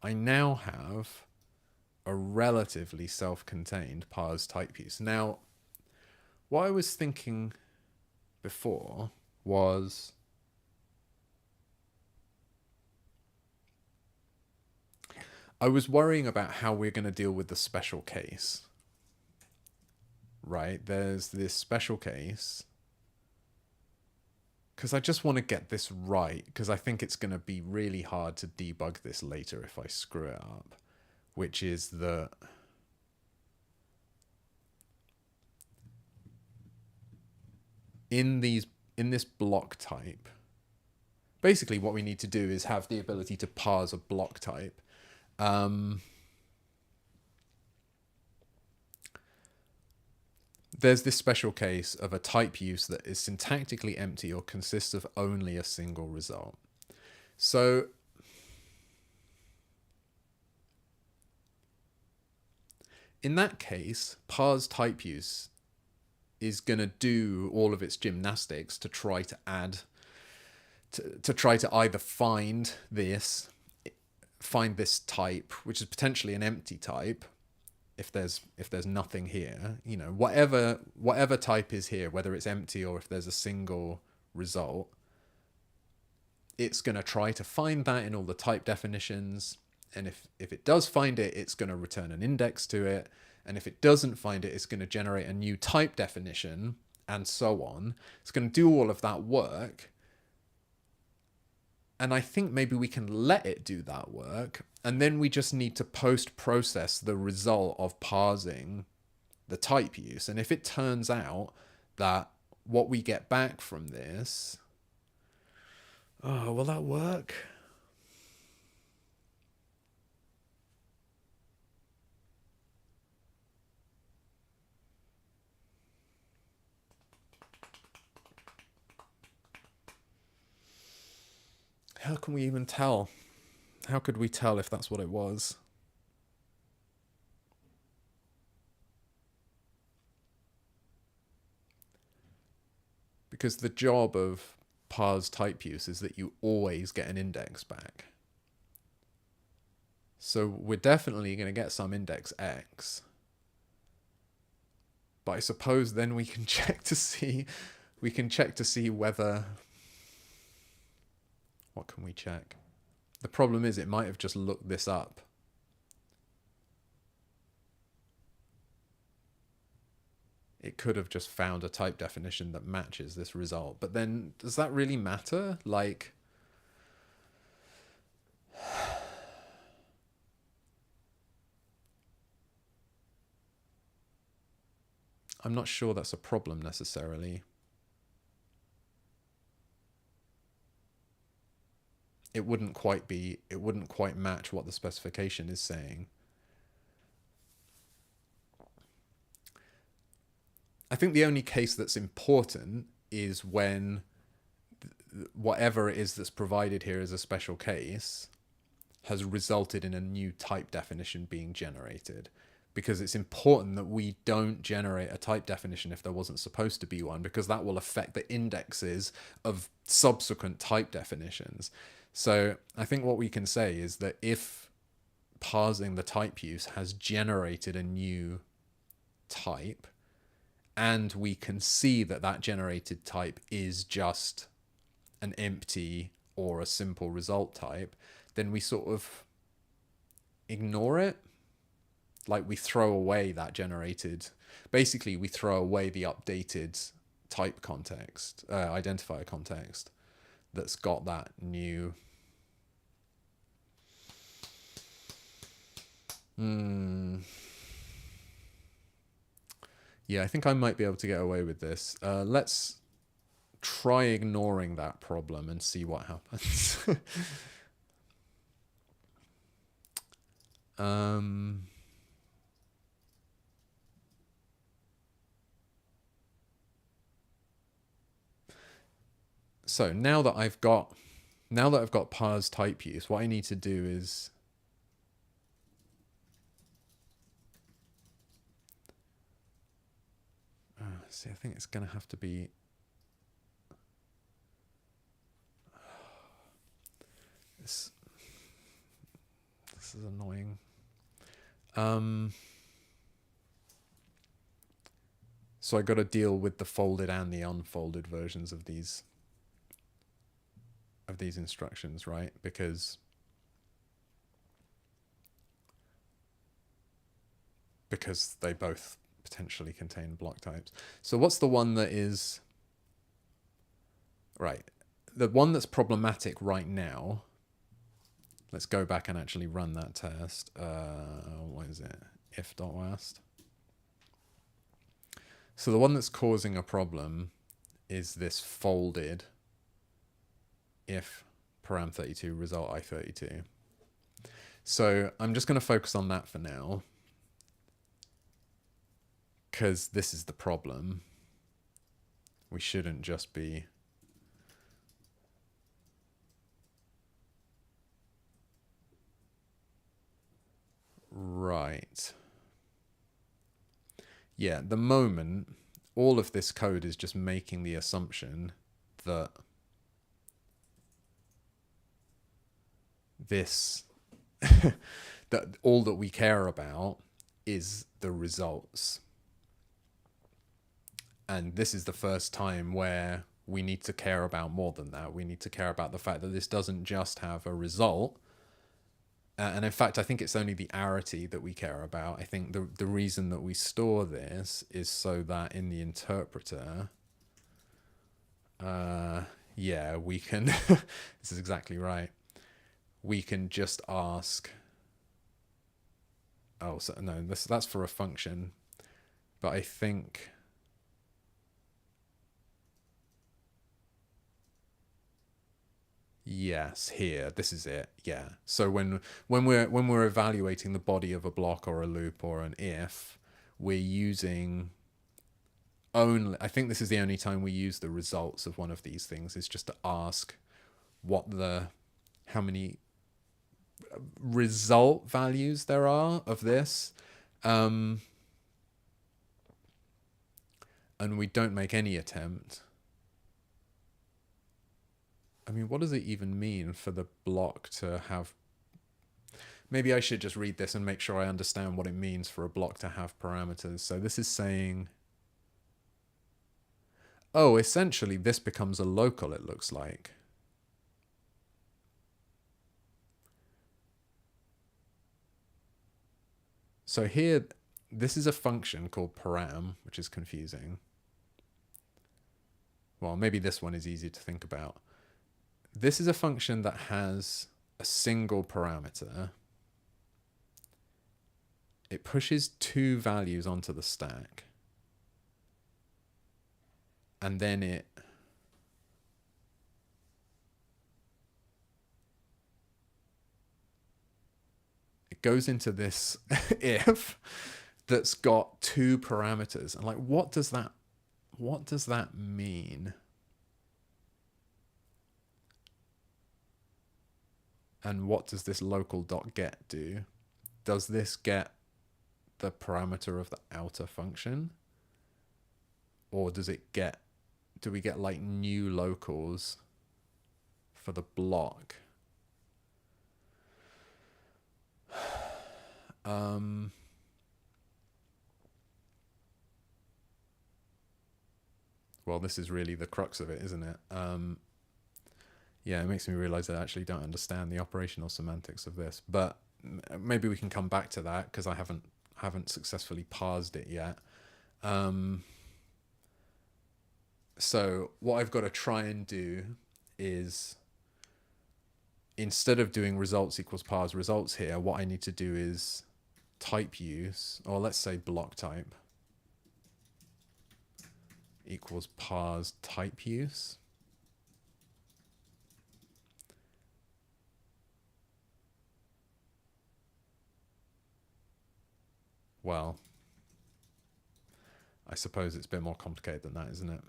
I now have a relatively self-contained parse typeuse. Now, what I was thinking before was I was worrying about how we're going to deal with the special case. Right? There's this special case because I just want to get this right, because I think it's going to be really hard to debug this later if I screw it up, which is that in this block type, basically what we need to do is have the ability to parse a block type. There's this special case of a typeuse that is syntactically empty or consists of only a single result. So in that case, parse typeuse is going to do all of its gymnastics to try to add, to try to either find this type, which is potentially an empty type, if there's nothing here, you know, whatever type is here, whether it's empty or if there's a single result, it's going to try to find that in all the type definitions. And if it does find it, it's going to return an index to it. And if it doesn't find it, it's going to generate a new type definition, and so on. It's going to do all of that work. And I think maybe we can let it do that work, and then we just need to post-process the result of parsing the typeuse. And if it turns out that what we get back from this... Oh, will that work? How can we even tell? How could we tell if that's what it was? Because the job of parse typeuse is that you always get an index back. So we're definitely going to get some index X. But I suppose then we can check to see whether, what can we check? The problem is it might have just looked this up. It could have just found a type definition that matches this result. But then does that really matter? Like, I'm not sure that's a problem necessarily. It wouldn't quite match what the specification is saying. I think the only case that's important is when whatever it is that's provided here as a special case has resulted in a new type definition being generated. Because it's important that we don't generate a type definition if there wasn't supposed to be one, because that will affect the indexes of subsequent type definitions. So I think what we can say is that if parsing the typeuse has generated a new type, and we can see that that generated type is just an empty or a simple result type, then we sort of ignore it. Like we throw away that generated, basically we throw away the updated type context, identifier context that's got that new. Yeah, I think I might be able to get away with this. Let's try ignoring that problem and see what happens. So now that I've got parse typeuse, what I need to do is see, I think it's going to have to be this is annoying. So I got to deal with the folded and the unfolded versions of these instructions, right? Because they both potentially contain block types. So what's the one that is right? The one that's problematic right now. Let's go back and actually run that test. What is it? If.wast. So the one that's causing a problem is this folded if param32 result I32. So I'm just going to focus on that for now, because this is the problem. We shouldn't just be right. Yeah, at the moment, all of this code is just making the assumption that this, that all that we care about is the results. And this is the first time where we need to care about more than that. We need to care about the fact that this doesn't just have a result. And in fact, I think it's only the arity that we care about. I think the reason that we store this is so that in the interpreter, yeah, we can, this is exactly right. We can just ask, oh, so no, that's for a function. But I think, yes, here, this is it. Yeah. So when we're evaluating the body of a block or a loop or an if, we're using only, I think this is the only time we use the results of one of these things, is just to ask how many result values there are of this. And we don't make any attempt. I mean, what does it even mean for the block to have... maybe I should just read this and make sure I understand what it means for a block to have parameters. So this is saying, oh, essentially this becomes a local, it looks like. So here, this is a function called param, which is confusing. Well, maybe this one is easy to think about. This is a function that has a single parameter. It pushes 2 values onto the stack. And then it goes into this if that's got 2 parameters. And like, what does that mean? And what does this local.get do? Does this get the parameter of the outer function? Or does it get, do we get like new locals for the block? Well, this is really the crux of it, isn't it? Yeah, it makes me realize that I actually don't understand the operational semantics of this, but maybe we can come back to that because I haven't successfully parsed it yet. So what I've got to try and do is, instead of doing results equals parse results here, what I need to do is typeuse, or let's say blocktype equals parse typeuse. Well, I suppose it's a bit more complicated than that, isn't it?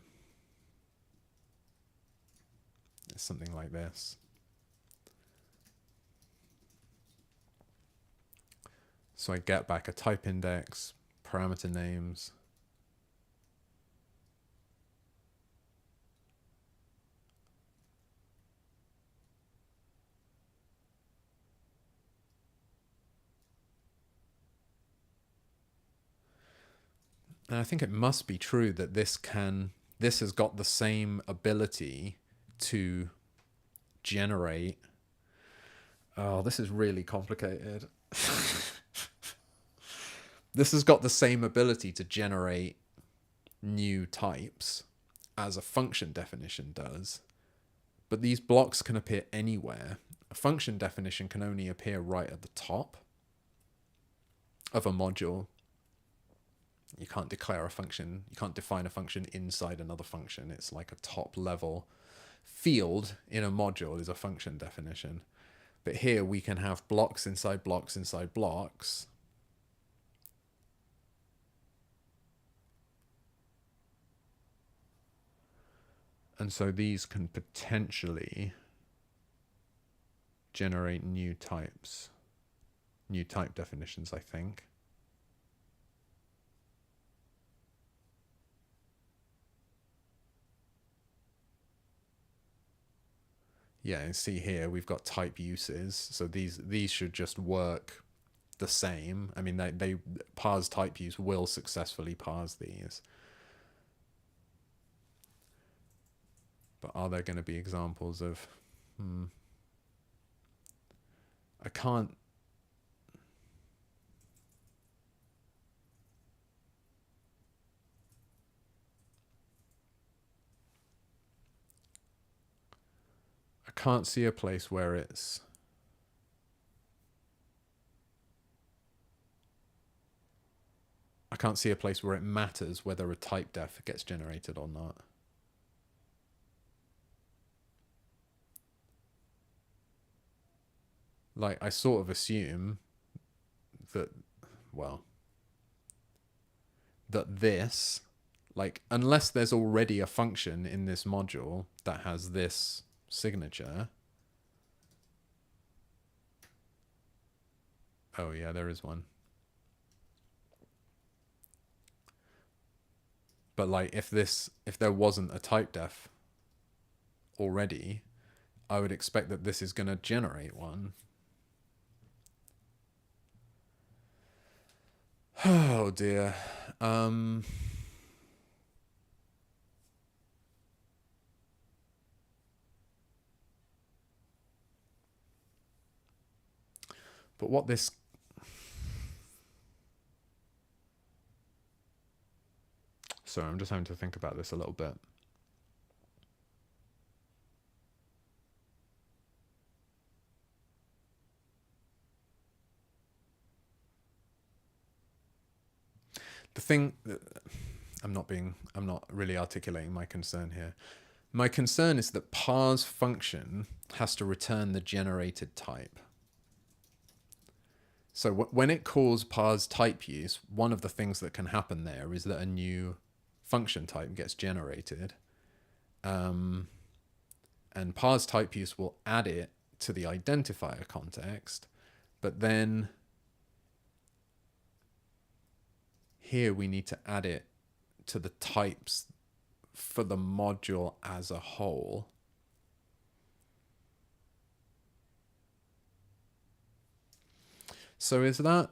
It's something like this. So I get back a type index, parameter names, and I think it must be true that this has got the same ability to generate. Oh, this is really complicated. This has got the same ability to generate new types as a function definition does, but these blocks can appear anywhere. A function definition can only appear right at the top of a module. You can't declare a function, you can't define a function inside another function. It's like a top level field in a module is a function definition. But here we can have blocks inside blocks inside blocks. And so these can potentially generate new types, new type definitions, I think. Yeah, and see here we've got type uses. So these should just work the same. I mean, they parse typeuse will successfully parse these. But are there going to be examples of, I can't see a place where it's I can't see a place where it matters whether a typedef gets generated or not. Like, I sort of assume that, well, that this, like, unless there's already a function in this module that has this signature. Oh yeah, there is one. But like, if there wasn't a typedef already, I would expect that this is going to generate one. Oh dear. But what this... Sorry, I'm just having to think about this a little bit. The thing... I'm not really articulating my concern here. My concern is that parse function has to return the generated type. So when it calls parse typeuse, one of the things that can happen there is that a new function type gets generated. And parse typeuse will add it to the identifier context, but then here we need to add it to the types for the module as a whole. So is that...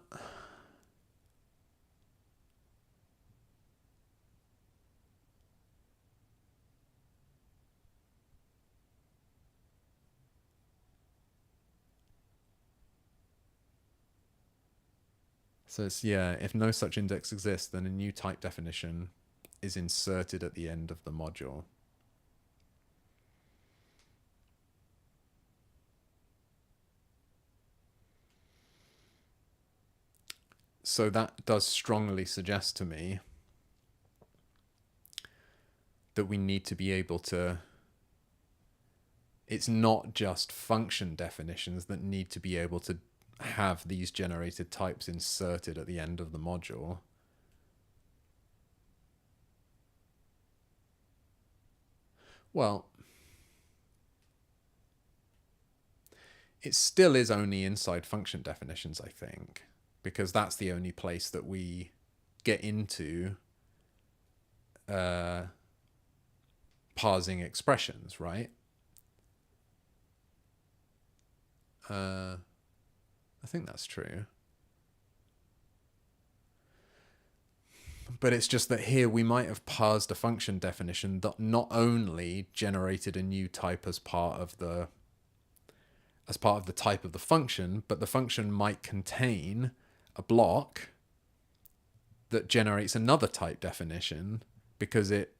So it's, yeah, if no such index exists, then a new type definition is inserted at the end of the module. So that does strongly suggest to me that we need to be able to... It's not just function definitions that need to be able to have these generated types inserted at the end of the module. Well, it still is only inside function definitions, I think, because that's the only place that we get into parsing expressions, right? I think that's true. But it's just that here we might have parsed a function definition that not only generated a new type as part of the type of the function, but the function might contain a block that generates another type definition because it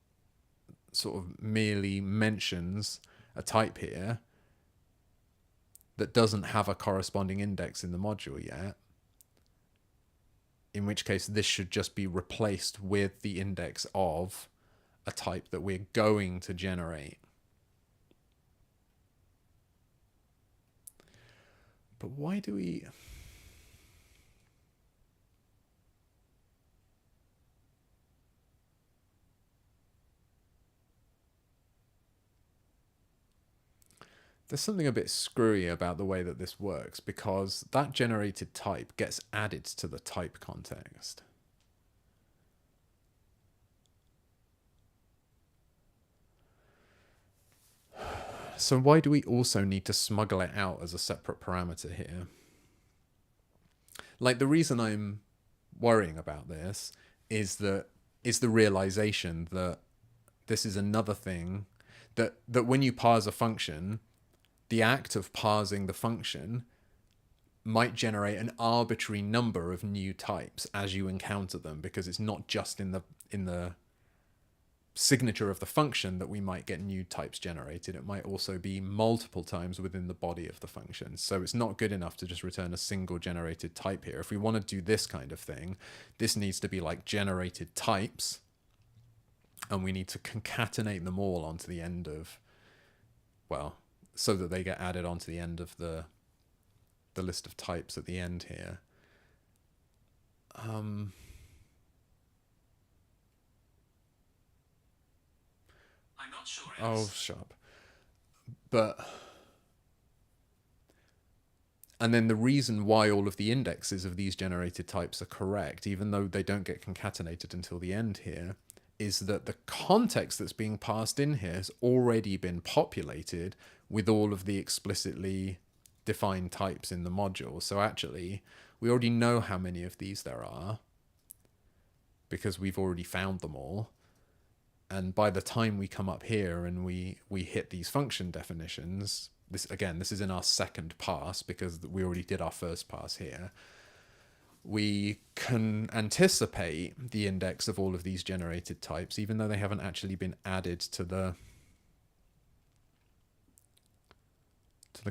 sort of merely mentions a type here that doesn't have a corresponding index in the module yet, in which case this should just be replaced with the index of a type that we're going to generate. But why do we... There's something a bit screwy about the way that this works, because that generated type gets added to the type context. So why do we also need to smuggle it out as a separate parameter here? Like, the reason I'm worrying about this is the realization that this is another thing that when you parse a function, the act of parsing the function might generate an arbitrary number of new types as you encounter them, because it's not just in the signature of the function that we might get new types generated. It might also be multiple times within the body of the function. So it's not good enough to just return a single generated type here. If we want to do this kind of thing, this needs to be like generated types, and we need to concatenate them all onto the end of, well, so that they get added onto the end of the list of types at the end here. I'm not sure. Oh, shut up. But... And then the reason why all of the indexes of these generated types are correct, even though they don't get concatenated until the end here, is that the context that's being passed in here has already been populated with all of the explicitly defined types in the module. So actually, we already know how many of these there are. because we've already found them all. And by the time we come up here and we hit these function definitions, this is in our second pass because we already did our first pass here. We can anticipate the index of all of these generated types, even though they haven't actually been added to the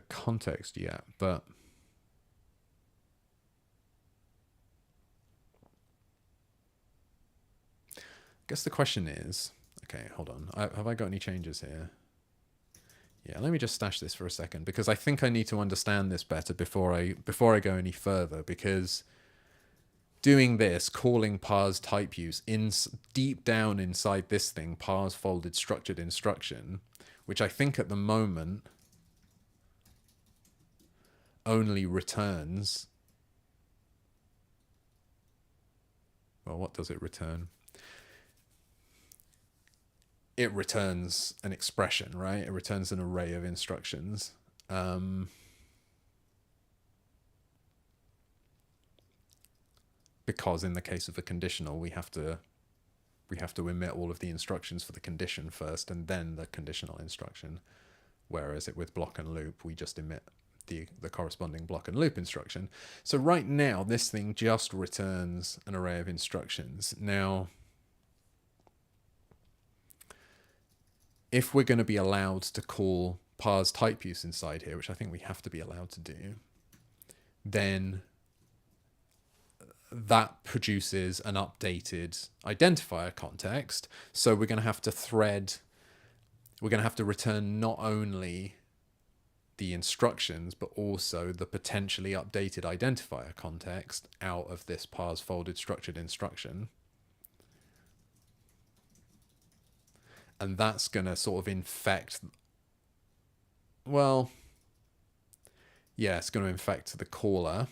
context yet. But I guess the question is, okay, hold on. Have I got any changes here? Yeah, let me just stash this for a second because I think I need to understand this better before I go any further, because doing this, calling parse typeuse deep down inside this thing, parse folded structured instruction, which I think at the moment only returns, well, what does it return? It returns an expression, right? It returns an array of instructions. Because in the case of a conditional, we have to emit all of the instructions for the condition first and then the conditional instruction. Whereas with block and loop, we just emit the corresponding block and loop instruction. So right now, this thing just returns an array of instructions. Now, if we're going to be allowed to call parse typeuse inside here, which I think we have to be allowed to do, then that produces an updated identifier context. So we're going to have to return not only the instructions, but also the potentially updated identifier context out of this parse folded structured instruction. And that's going to sort of infect, well, yeah, it's going to infect the caller.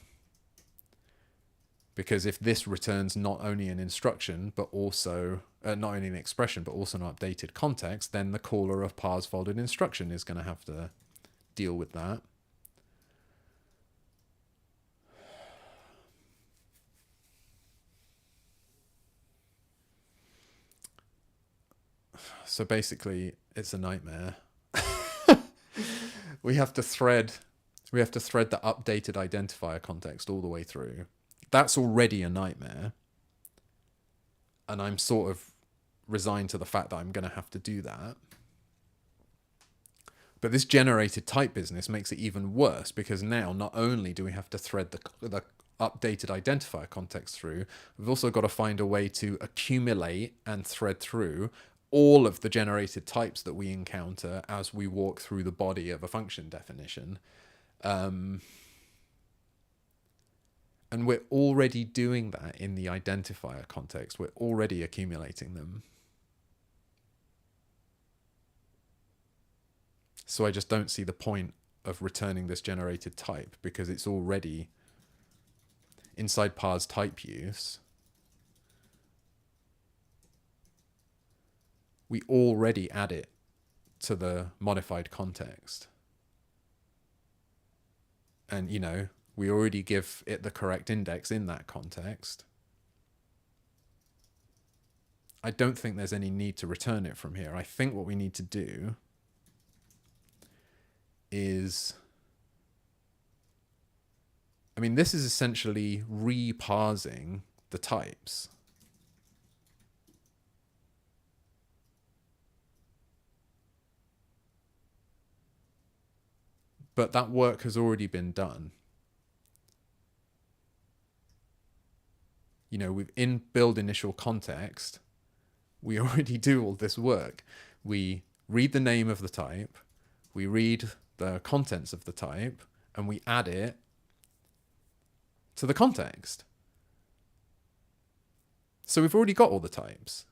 Because if this returns not only an instruction, but also, not only an expression, but also an updated context, then the caller of parse folded instruction is going to have to deal with that. So basically, it's a nightmare. we have to thread the updated identifier context all the way through. That's already a nightmare. And I'm sort of resigned to the fact that I'm going to have to do that. But this generated type business makes it even worse, because now not only do we have to thread the updated identifier context through, we've also got to find a way to accumulate and thread through all of the generated types that we encounter as we walk through the body of a function definition. And we're already doing that in the identifier context. We're already accumulating them. So I just don't see the point of returning this generated type, because it's already inside parse typeuse. We already add it to the modified context. And, you know, we already give it the correct index in that context. I don't think there's any need to return it from here. I think what we need to do is, I mean, this is essentially reparsing the types. But that work has already been done. You know, in build initial context, we already do all this work. We read the name of the type, we read the contents of the type, and we add it to the context. So we've already got all the types.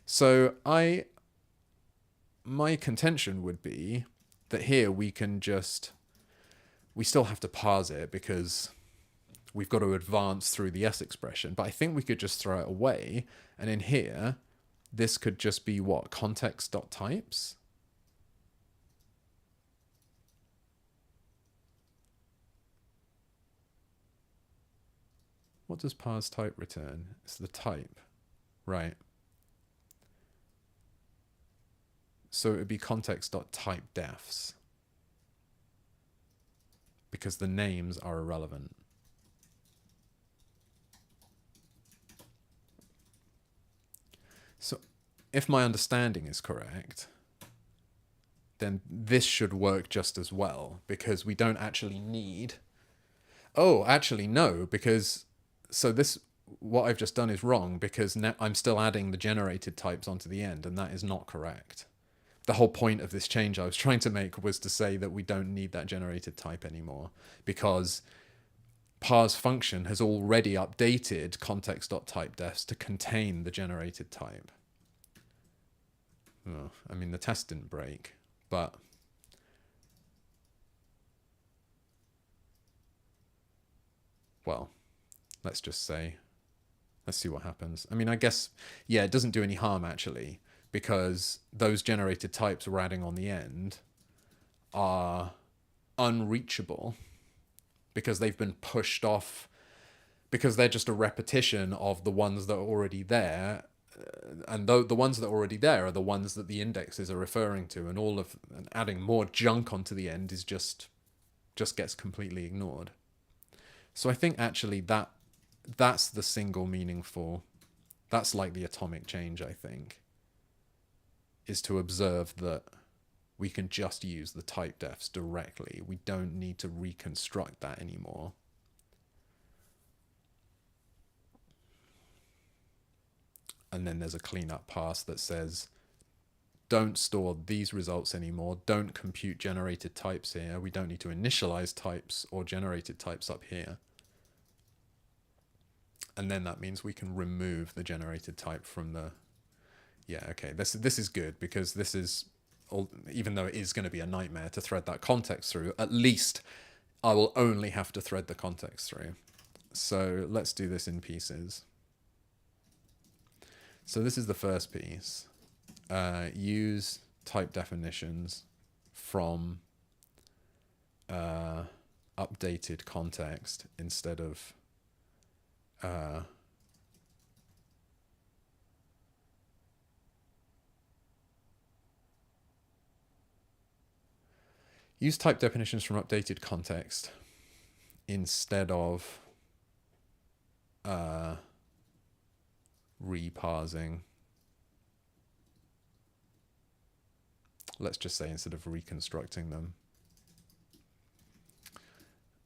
So my contention would be that here we still have to parse it because we've got to advance through the S expression, but I think we could just throw it away. And in here, this could just be what? Context.types? What does parse type return? It's the type. Right. So it would be context.typedefs because the names are irrelevant. So if my understanding is correct, then this should work just as well because we don't actually need... Oh, actually, no, because... So this, what I've just done is wrong because now I'm still adding the generated types onto the end, and that is not correct. The whole point of this change I was trying to make was to say that we don't need that generated type anymore because parse function has already updated context.typedefs to contain the generated type. Oh, I mean, the test didn't break, but... Well, let's just say... Let's see what happens. I mean, I guess, yeah, it doesn't do any harm, actually, because those generated types we're adding on the end are unreachable because they've been pushed off, because they're just a repetition of the ones that are already there. And the ones that are already there are the ones that the indexes are referring to, and and adding more junk onto the end is just gets completely ignored. So I think actually that's the single meaningful, that's like the atomic change, I think, is to observe that we can just use the typedefs directly. We don't need to reconstruct that anymore. And then there's a cleanup pass that says, don't store these results anymore. Don't compute generated types here. We don't need to initialize types or generated types up here. And then that means we can remove the generated type from the... Yeah, okay, this is good because this is, even though it is going to be a nightmare to thread that context through, at least I will only have to thread the context through. So let's do this in pieces. So this is the first piece. Use type definitions from updated context instead of use type definitions from updated context instead of reparsing. Let's just say instead of reconstructing them.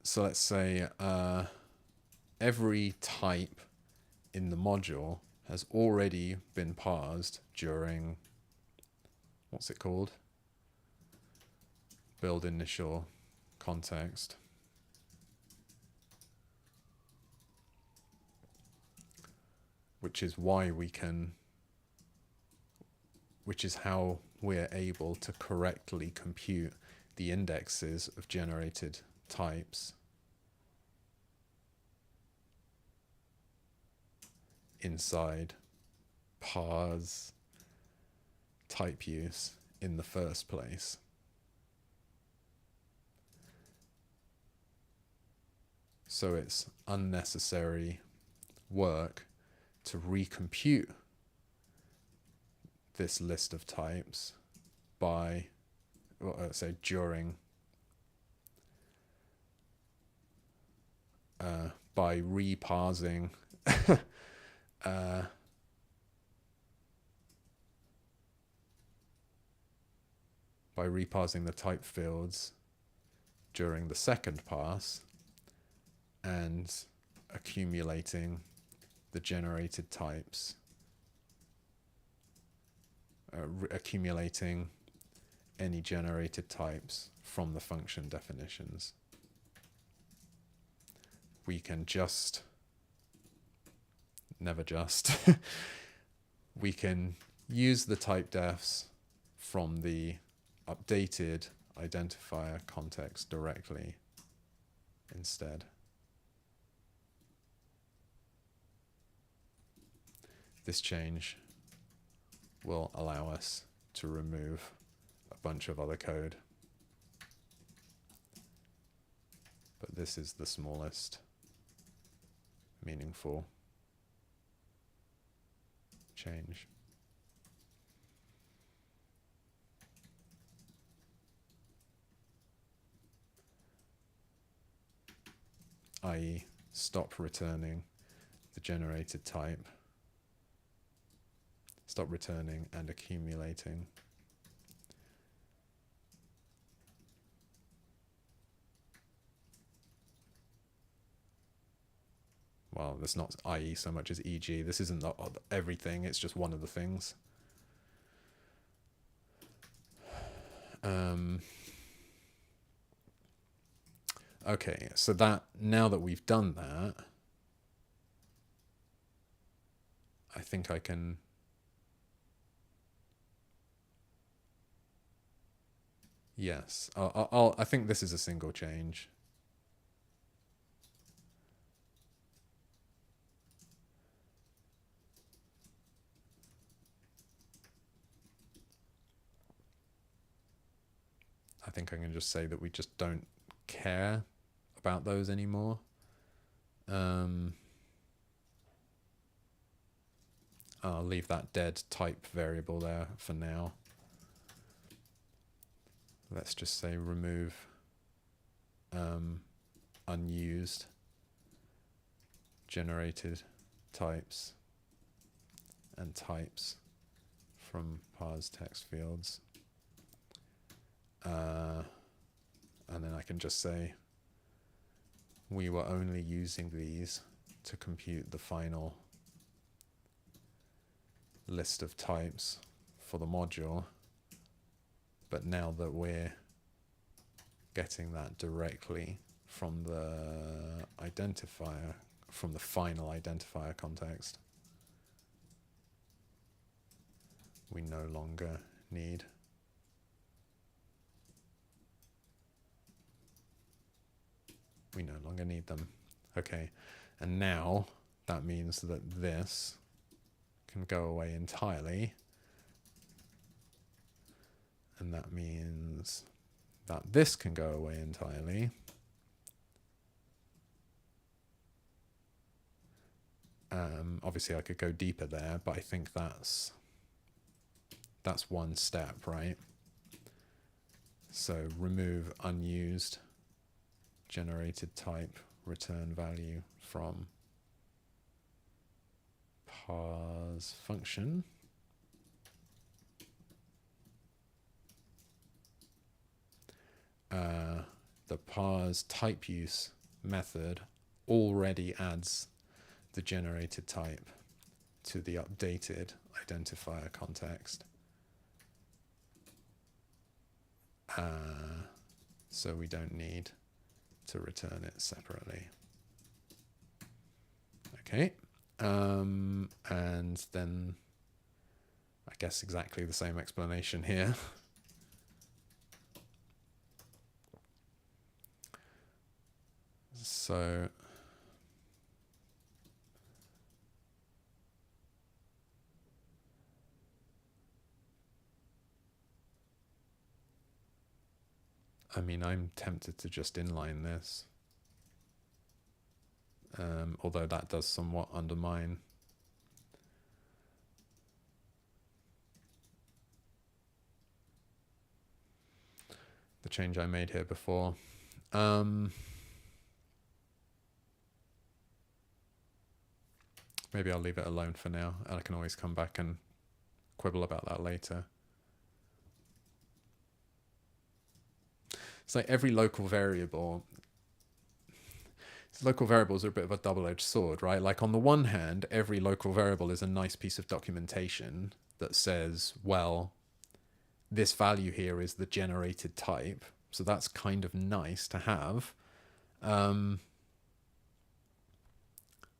So let's say every type in the module has already been parsed during, what's it called? Build initial context. Which is why we can, which is how we're able to correctly compute the indexes of generated types inside parse typeuse in the first place. So it's unnecessary work to recompute this list of types by, say, during, by reparsing by reparsing the type fields during the second pass and accumulating the generated types, accumulating any generated types from the function definitions. We can just, never just, we can use the typedefs from the updated identifier context directly instead. This change will allow us to remove a bunch of other code. But this is the smallest meaningful change. I.e. stop returning the generated type, stop returning and accumulating well, that's not IE so much as EG. This isn't everything, it's just one of the things. Okay, so that now that we've done that, I think I can yes, I think this is a single change. I think I can just say that we just don't care about those anymore. I'll leave that dead type variable there for now. Let's just say remove unused generated types and types from parse text fields. And then I can just say we were only using these to compute the final list of types for the module, but now that we're getting that directly from the identifier, from the final identifier context, we no longer need them. Okay, and now that means that this can go away entirely, and that means that this can go away entirely. Obviously I could go deeper there, but I think that's one step, right? So remove unused generated type return value from parse function. The parse typeuse method already adds the generated type to the updated identifier context. So we don't need to return it separately. Okay, and then I guess exactly the same explanation here. So I mean, I'm tempted to just inline this, although that does somewhat undermine the change I made here before. Maybe I'll leave it alone for now, and I can always come back and quibble about that later. It's like every local variable. Local variables are a bit of a double-edged sword, right? Like on the one hand, every local variable is a nice piece of documentation that says, well, this value here is the generated type. So that's kind of nice to have.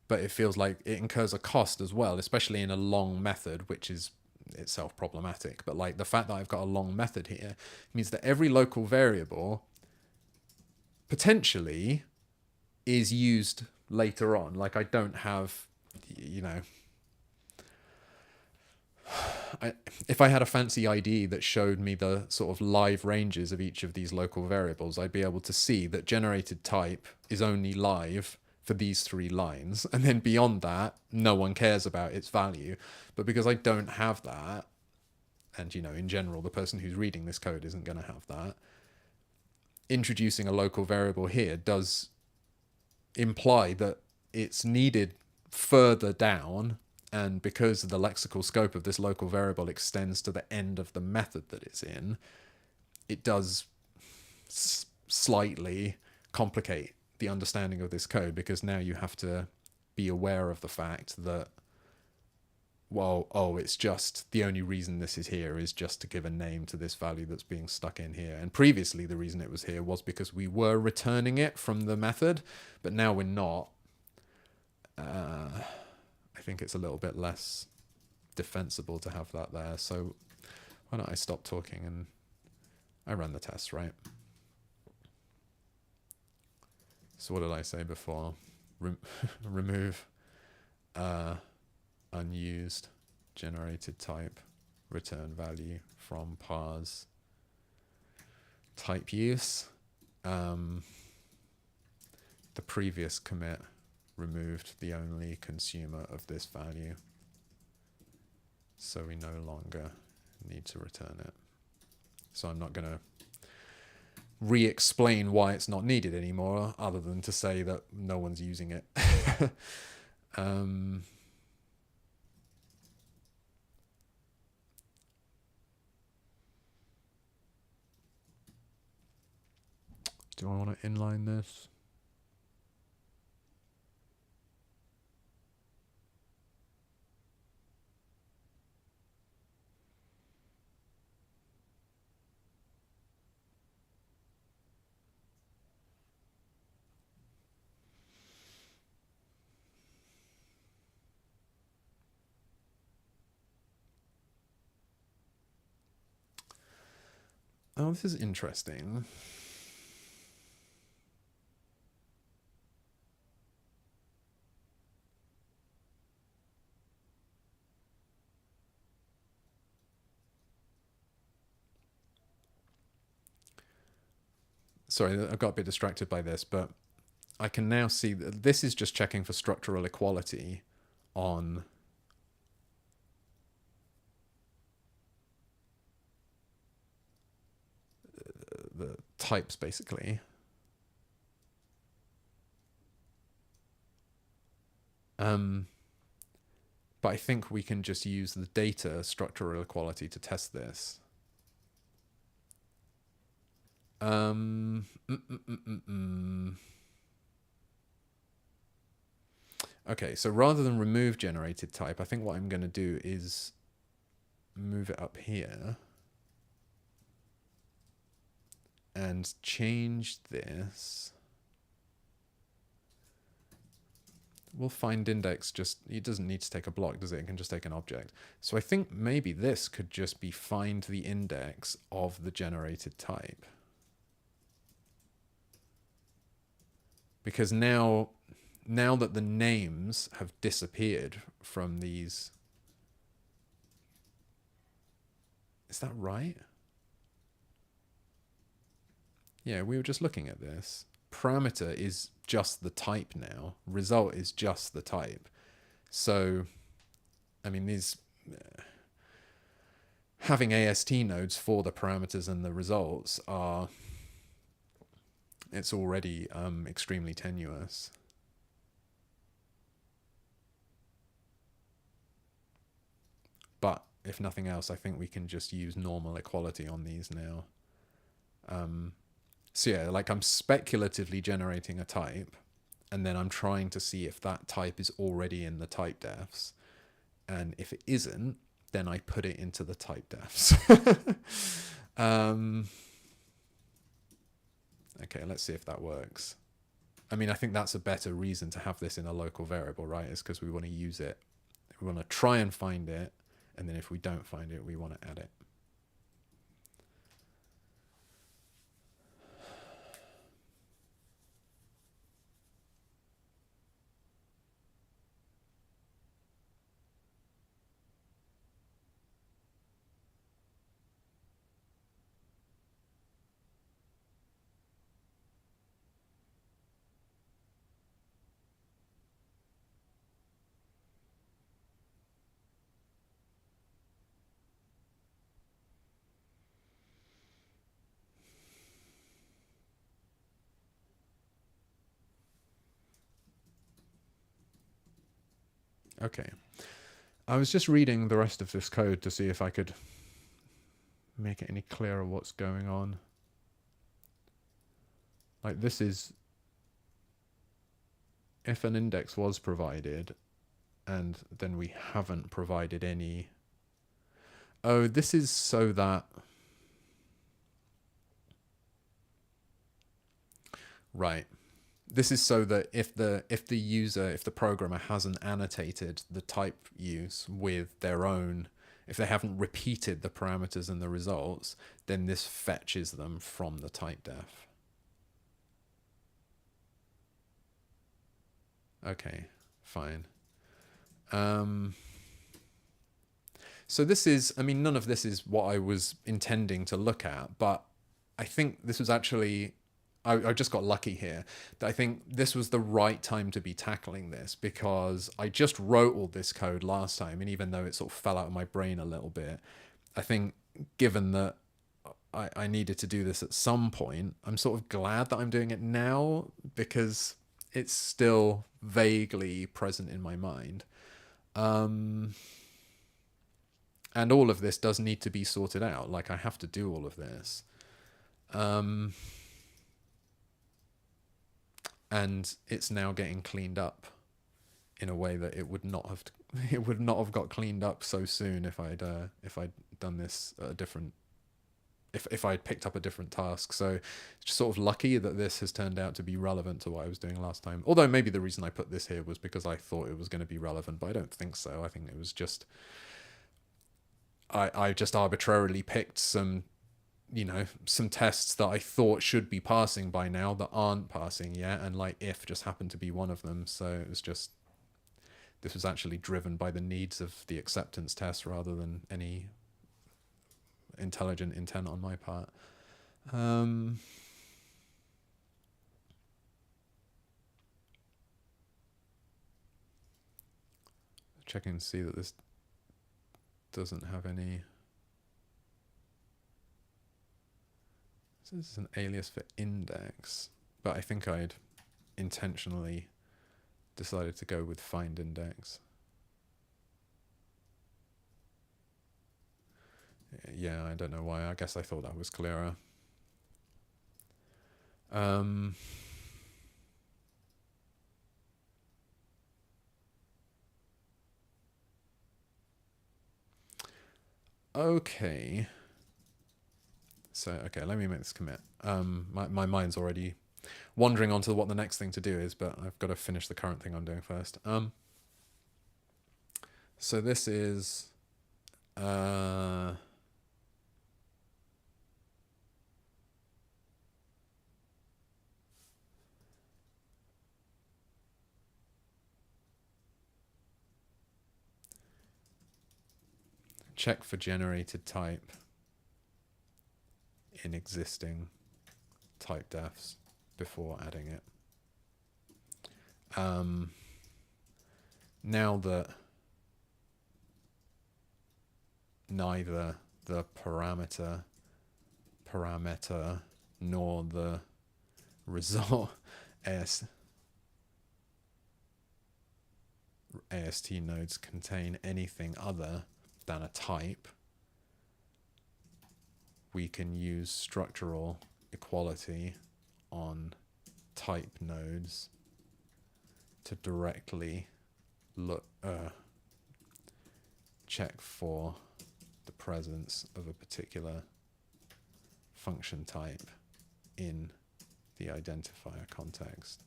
But it feels like it incurs a cost as well, especially in a long method, which is itself problematic. But like the fact that I've got a long method here means that every local variable potentially is used later on. Like I don't have, you know, if I had a fancy ID that showed me the sort of live ranges of each of these local variables, I'd be able to see that generated type is only live for these 3 lines, and then beyond that, no one cares about its value. But because I don't have that, and, you know, in general, the person who's reading this code isn't going to have that, introducing a local variable here does imply that it's needed further down, and because the lexical scope of this local variable extends to the end of the method that it's in, it does slightly complicate the understanding of this code, because now you have to be aware of the fact that, well, oh, it's just, the only reason this is here is just to give a name to this value that's being stuck in here. And previously the reason it was here was because we were returning it from the method, but now we're not. I think it's a little bit less defensible to have that there. So why don't I stop talking and I run the test, right? So what did I say before? Remove unused generated type return value from parse typeuse. The previous commit removed the only consumer of this value, so we no longer need to return it. So I'm not going to re-explain why it's not needed anymore, other than to say that no one's using it. Do I want to inline this? Oh, this is interesting. Sorry, I got a bit distracted by this, but I can now see that this is just checking for structural equality on the types, basically. But I think we can just use the data structural equality to test this. Okay, so rather than remove generated type, I think what I'm going to do is move it up here and change this. We'll find index just, it doesn't need to take a block, does it? It can just take an object. So I think maybe this could just be find the index of the generated type. Because now that the names have disappeared from these, is that right? Yeah, we were just looking at this. Parameter is just the type now. Result is just the type. So, I mean, these having AST nodes for the parameters and the results are, it's already extremely tenuous. But if nothing else, I think we can just use normal equality on these now. So yeah, like I'm speculatively generating a type, and then I'm trying to see if that type is already in the typedefs. And if it isn't, then I put it into the typedefs. Okay, let's see if that works. I mean, I think that's a better reason to have this in a local variable, right? Is because we want to use it. We want to try and find it, and then if we don't find it, we want to add it. Okay. I was just reading the rest of this code to see if I could make it any clearer what's going on. Like, this is if an index was provided and then we haven't provided any. Oh, this is so that, right. This is so that if the programmer hasn't annotated the type use with their own, if they haven't repeated the parameters and the results, then this fetches them from the typedef. Okay, fine. So this is, I mean, none of this is what I was intending to look at, but I think this was actually, I just got lucky here. I think this was the right time to be tackling this, because I just wrote all this code last time, and even though it sort of fell out of my brain a little bit, I think given that I needed to do this at some point, I'm sort of glad that I'm doing it now, because it's still vaguely present in my mind. And all of this does need to be sorted out. Like, I have to do all of this. And it's now getting cleaned up in a way that it would not have got cleaned up so soon if I'd done this at a different, if I'd picked up a different task. So it's just sort of lucky that this has turned out to be relevant to what I was doing last time. Although maybe the reason I put this here was because I thought it was going to be relevant, but I don't think so. I think it was just, I just arbitrarily picked some, some tests that I thought should be parsing by now that aren't parsing yet, and like if just happened to be one of them. So it was just, this was actually driven by the needs of the acceptance test rather than any intelligent intent on my part. Checking to see that this doesn't have any. So this is an alias for index, but I think I'd intentionally decided to go with find index. Yeah, I don't know why. I guess I thought that was clearer. Okay. So, okay, let me make this commit. My mind's already wandering onto what the next thing to do is, but I've got to finish the current thing I'm doing first. So this is check for generated type in existing typedefs before adding it. Now that neither the parameter nor the result AST nodes contain anything other than a type, we can use structural equality on type nodes to directly check for the presence of a particular function type in the identifier context,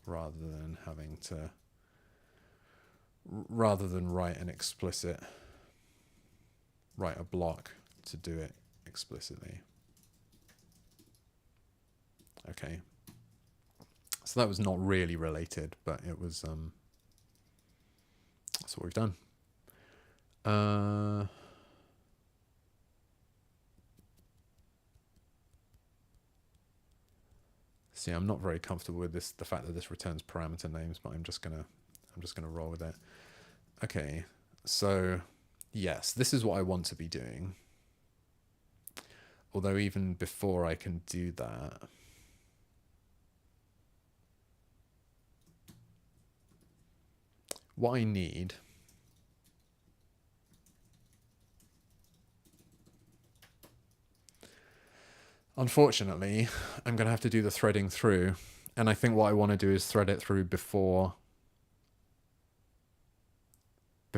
rather than having to, write a block to do it explicitly. Okay. So that was not really related, but it was, that's what we've done. See, I'm not very comfortable with this, the fact that this returns parameter names, but I'm just gonna roll with it. Okay, so yes, this is what I want to be doing. Although even before I can do that, what I need Unfortunately, I'm going to have to do the threading through. And I think what I want to do is thread it through before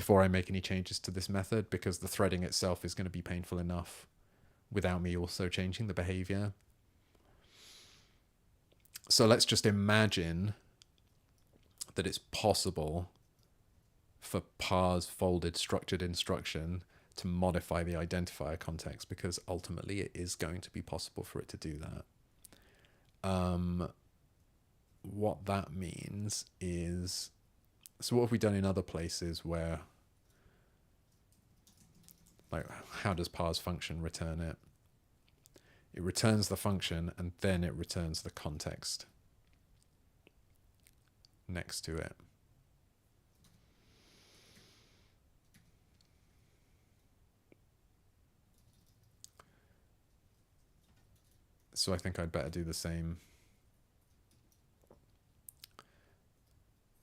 I make any changes to this method, because the threading itself is going to be painful enough without me also changing the behavior. So let's just imagine that it's possible for parse folded structured instruction to modify the identifier context, because ultimately it is going to be possible for it to do that. What that means is, so what have we done in other places where, like, how does parse function return it? It returns the function and then it returns the context next to it. So I think I'd better do the same.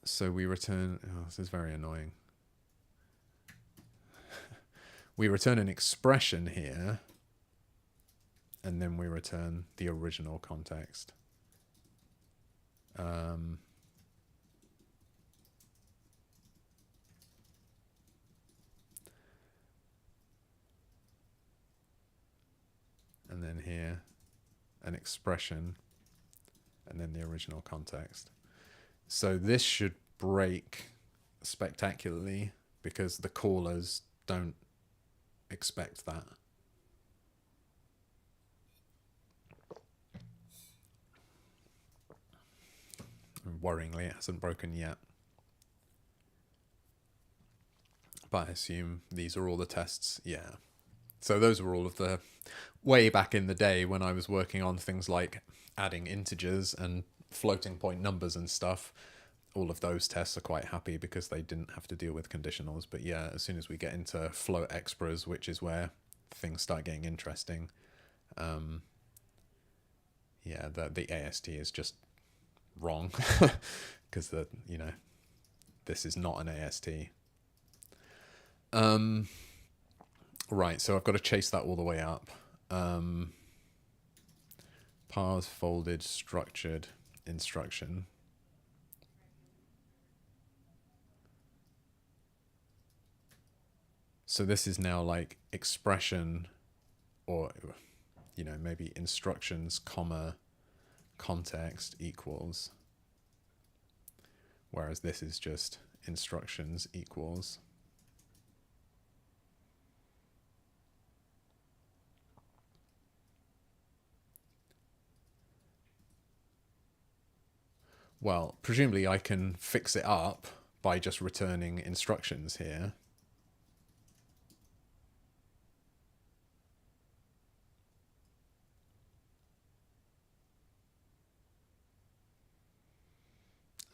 So we return, oh, this is very annoying. We return an expression here, and then we return the original context. And then here, an expression, and then the original context. So this should break spectacularly because the callers don't expect that. And worryingly, it hasn't broken yet. But I assume these are all the tests. Yeah. So those were all of the, way back in the day when I was working on things like adding integers and floating point numbers and stuff. All of those tests are quite happy because they didn't have to deal with conditionals. But yeah, as soon as we get into float expras, which is where things start getting interesting, yeah, the AST is just wrong because this is not an AST. Right, so I've got to chase that all the way up. Parse folded structured instruction. So this is now like expression, or maybe instructions, comma, context equals. Whereas this is just instructions equals. Well, presumably I can fix it up by just returning instructions here.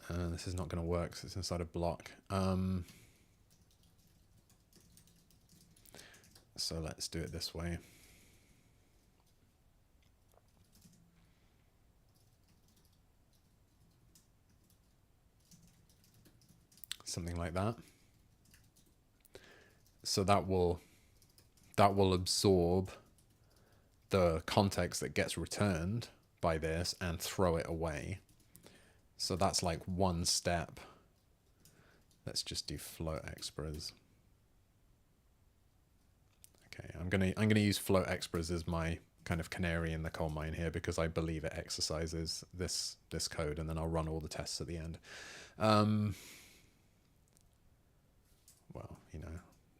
This is not going to work because it's inside a block. So let's do it this way. Something like that. So that will absorb the context that gets returned by this and throw it away. So that's like one step. Let's just do float expras. Okay, I'm gonna use float expras as my kind of canary in the coal mine here because I believe it exercises this code, and then I'll run all the tests at the end. Well,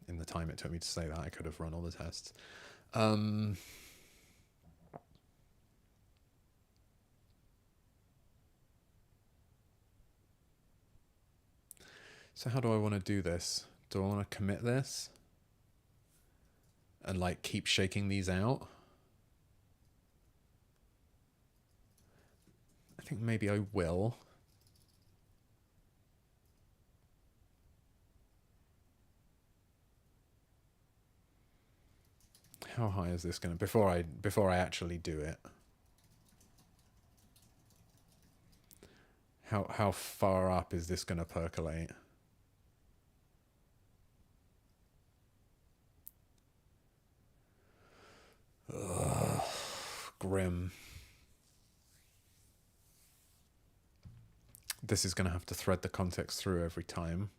in the time it took me to say that, I could have run all the tests. So how do I want to do this? Do I want to commit this and like keep shaking these out? I think maybe I will. How high is this going to, before I actually do it? How far up is this going to percolate? Ugh, grim. This is going to have to thread the context through every time.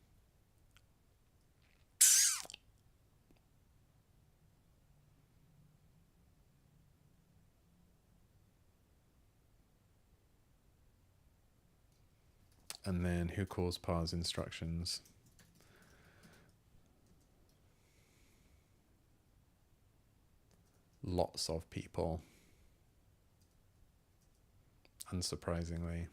And then who calls parse instructions? Lots of people, unsurprisingly.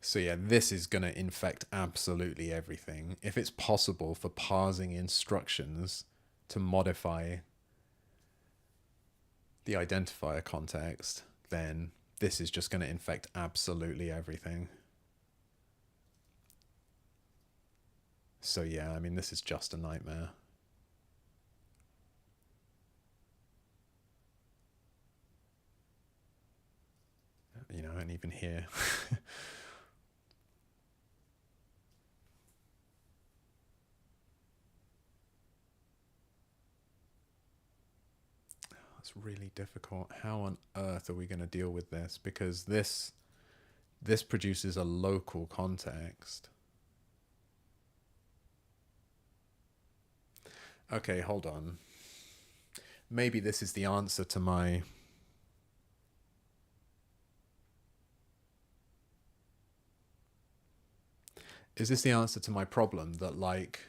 So yeah, this is going to infect absolutely everything. If it's possible for parsing instructions to modify the identifier context, then this is just going to infect absolutely everything. So yeah, I mean, this is just a nightmare. You know, and even here. It's really difficult. How on earth are we going to deal with this? Because this produces a local context. Okay, hold on. Maybe this is the answer to my... Is this the answer to my problem that, like,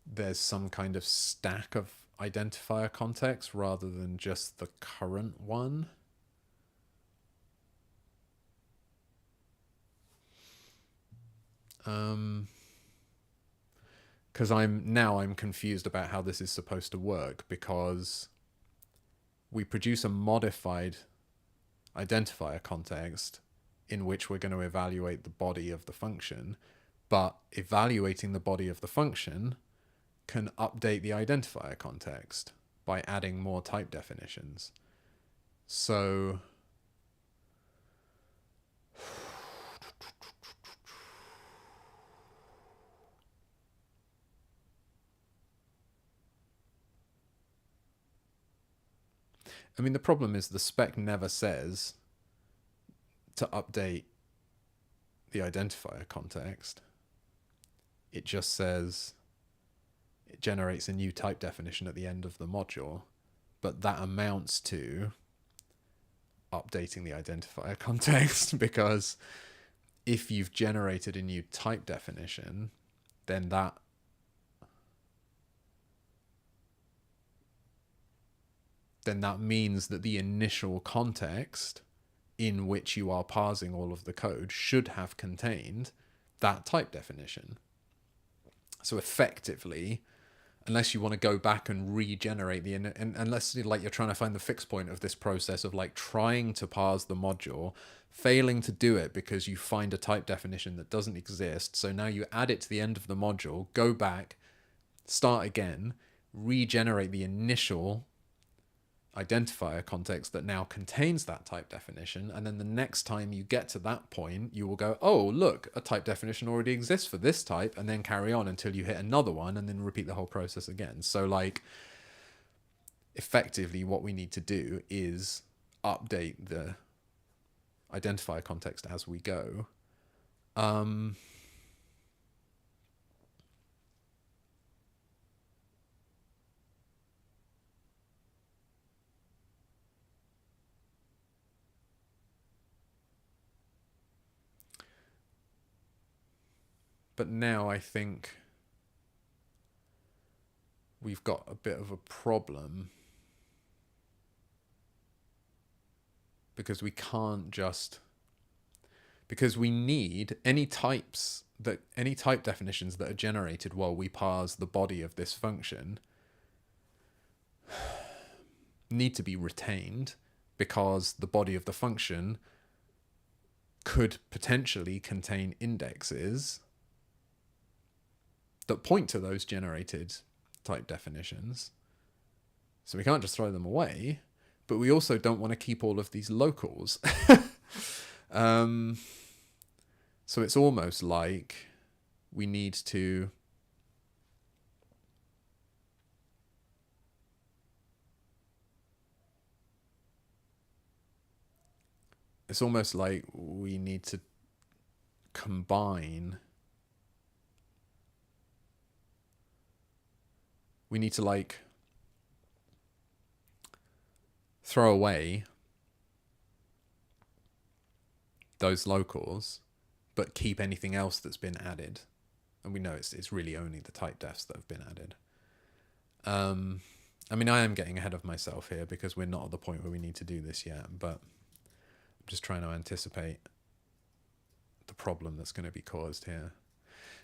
there's some kind of stack of identifier context rather than just the current one? Because I'm confused about how this is supposed to work, because we produce a modified identifier context in which we're going to evaluate the body of the function, but evaluating the body of the function can update the identifier context by adding more type definitions. So I mean, the problem is the spec never says to update the identifier context. It just says it generates a new type definition at the end of the module, but that amounts to updating the identifier context, because if you've generated a new type definition, then that means that the initial context in which you are parsing all of the code should have contained that type definition. So effectively, unless you want to go back and regenerate unless like you're trying to find the fix point of this process of like trying to parse the module, failing to do it because you find a type definition that doesn't exist. So now you add it to the end of the module, go back, start again, regenerate the initial identifier context that now contains that type definition, and then the next time you get to that point you will go, oh look, a type definition already exists for this type, and then carry on until you hit another one, and then repeat the whole process again. So like effectively what we need to do is update the identifier context as we go. But now I think we've got a bit of a problem, because we can't just, because we need any type definitions that are generated while we parse the body of this function need to be retained, because the body of the function could potentially contain indexes that point to those generated type definitions. So we can't just throw them away, but we also don't want to keep all of these locals. So it's almost like we need to it's almost like we need to combine. We need to like throw away those locals, but keep anything else that's been added. And we know it's really only the typedefs that have been added. I mean, I am getting ahead of myself here because we're not at the point where we need to do this yet, but I'm just trying to anticipate the problem that's going to be caused here.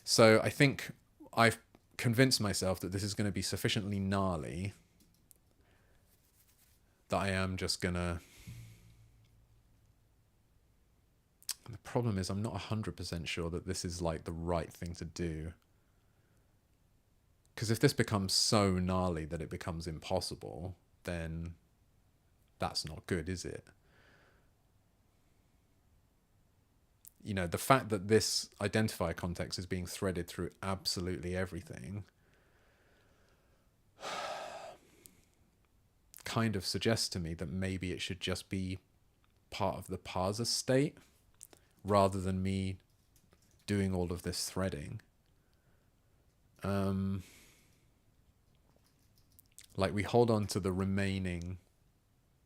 So I think I've convinced myself that this is going to be sufficiently gnarly that I am just going to... The problem is I'm not 100% sure that this is like the right thing to do. Because if this becomes so gnarly that it becomes impossible, then that's not good, is it? You know, the fact that this identifier context is being threaded through absolutely everything kind of suggests to me that maybe it should just be part of the parser state rather than me doing all of this threading. Like we hold on to the remaining,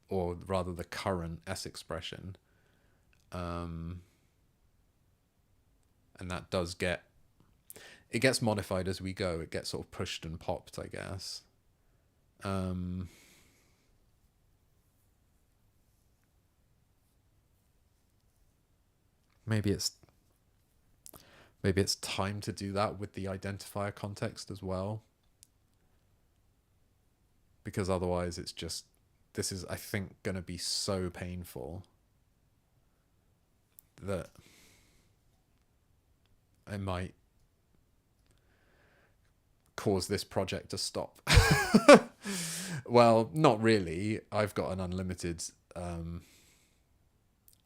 or rather the current S expression, and that does get, it gets modified as we go. It gets sort of pushed and popped, I guess. Maybe it's time to do that with the identifier context as well. Because otherwise it's just, this is, I think, going to be so painful that it might cause this project to stop. Well, not really. I've got an unlimited,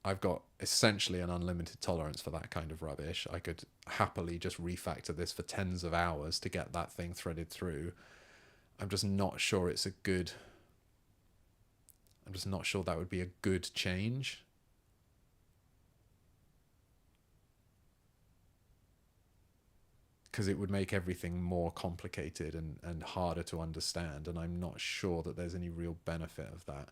I've got essentially an unlimited tolerance for that kind of rubbish. I could happily just refactor this for tens of hours to get that thing threaded through. I'm just not sure it's a good... I'm just not sure that would be a good change. Because it would make everything more complicated and harder to understand, and I'm not sure that there's any real benefit of that.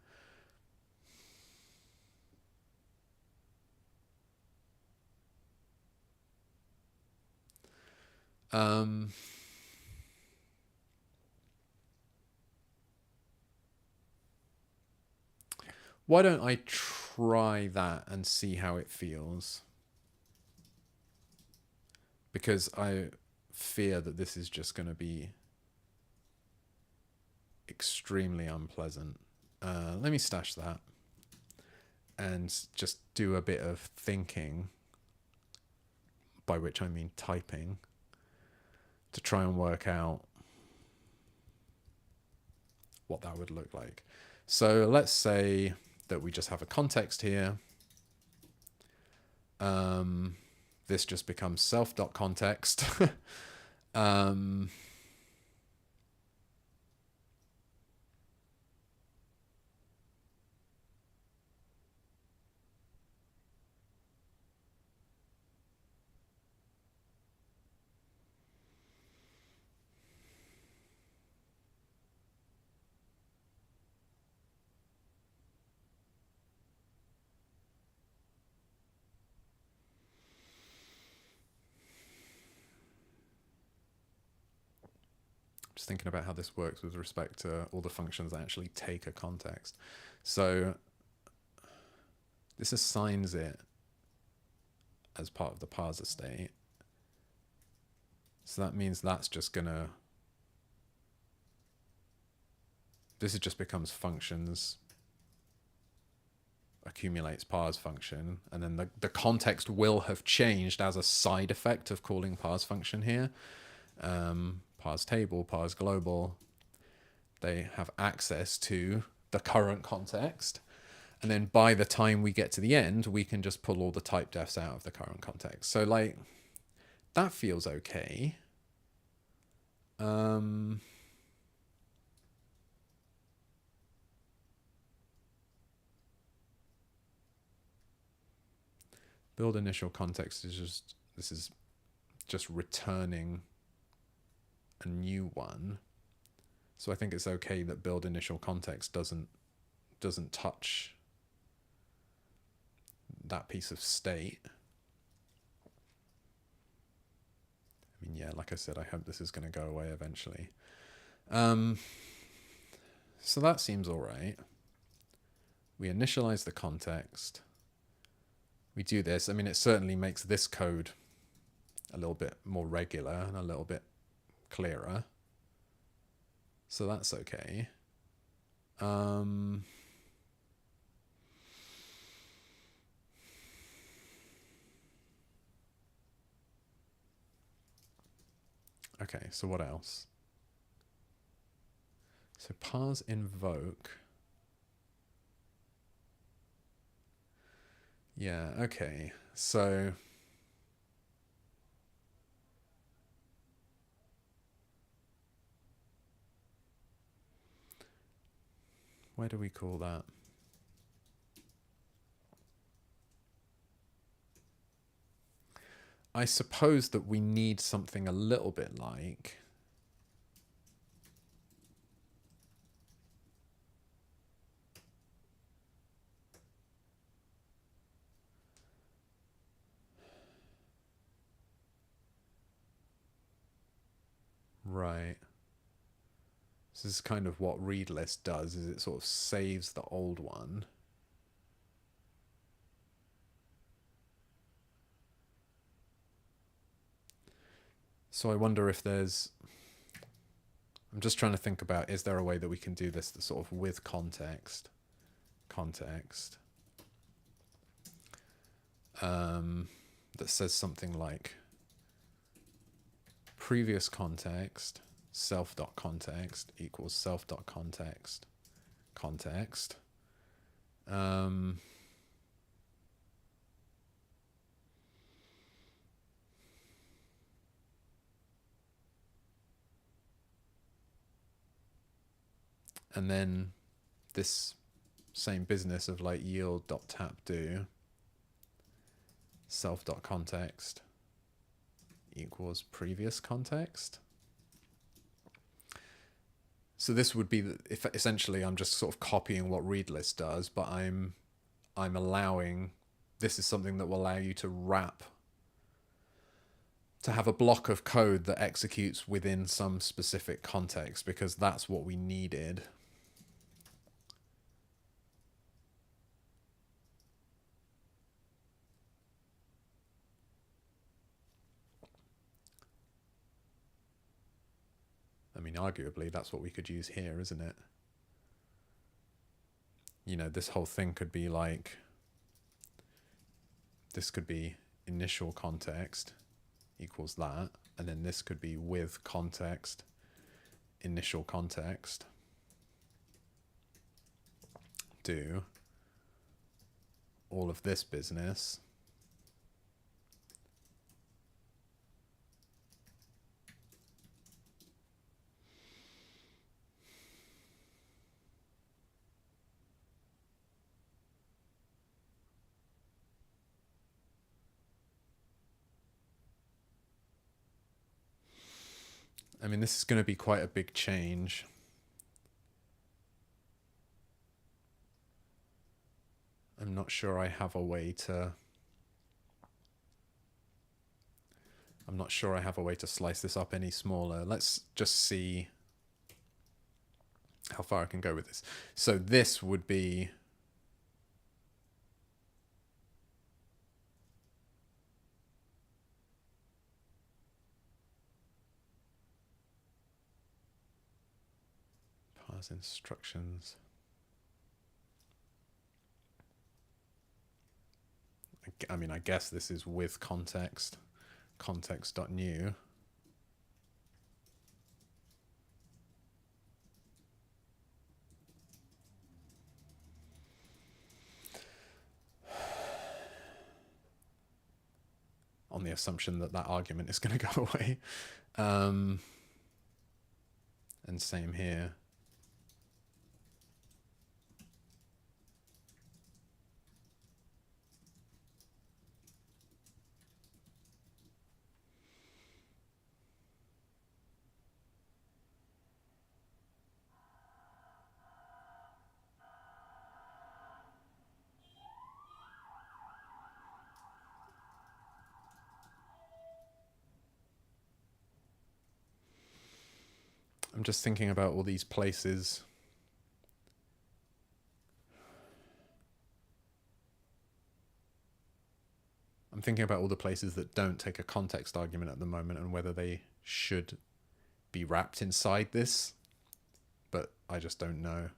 Why don't I try that and see how it feels? Because I fear that this is just going to be extremely unpleasant. Let me stash that and just do a bit of thinking, by which I mean typing, to try and work out what that would look like. So let's say that we just have a context here. This just becomes self.context. Just thinking about how this works with respect to all the functions that actually take a context. So this assigns it as part of the parser state. So that means that's just gonna, this just becomes functions, accumulates parse function, and then the context will have changed as a side effect of calling parse function here. Parse table, parse global, they have access to the current context. And then by the time we get to the end, we can just pull all the typedefs out of the current context. So like, that feels okay. Build initial context is just returning a new one. So I think it's okay that build initial context doesn't touch that piece of state. I mean, yeah, like I said, I hope this is going to go away eventually. So that seems all right. We initialize the context. We do this. I mean, it certainly makes this code a little bit more regular and a little bit clearer. So that's okay. Okay, so what else? So parse invoke. Yeah, okay. So where do we call that? I suppose that we need something a little bit like right. So this is kind of what read list does, is it sort of saves the old one. So I wonder if there's, I'm just trying to think about, is there a way that we can do this sort of with context, that says something like previous context, self.context equals self.context, context. And then this same business of like yield.tapdo self.context equals previous context. So this would be, if essentially I'm just sort of copying what read list does, but I'm allowing, this is something that will allow you to wrap, to have a block of code that executes within some specific context, because that's what we needed. I mean, arguably, that's what we could use here, isn't it? You know, this whole thing could be like, this could be initial context equals that, and then this could be with context, initial context, do all of this business. I mean, this is going to be quite a big change. I'm not sure I have a way to... I'm not sure I have a way to slice this up any smaller. Let's just see how far I can go with this. So this would be... parse instructions. I mean, I guess this is with context, context.new. On the assumption that that argument is going to go away. And same here. I'm just thinking about all these places. I'm thinking about all the places that don't take a context argument at the moment and whether they should be wrapped inside this, but I just don't know.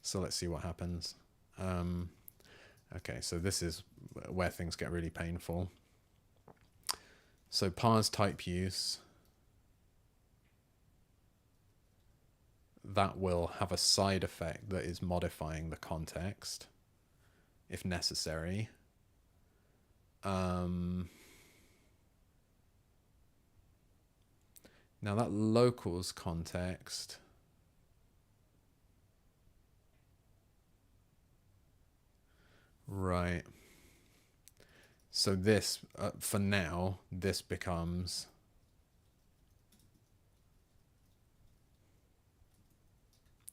So let's see what happens. Okay, so this is where things get really painful. So parse typeuse, that will have a side effect that is modifying the context if necessary. Now that locals context, right. So this, for now, this becomes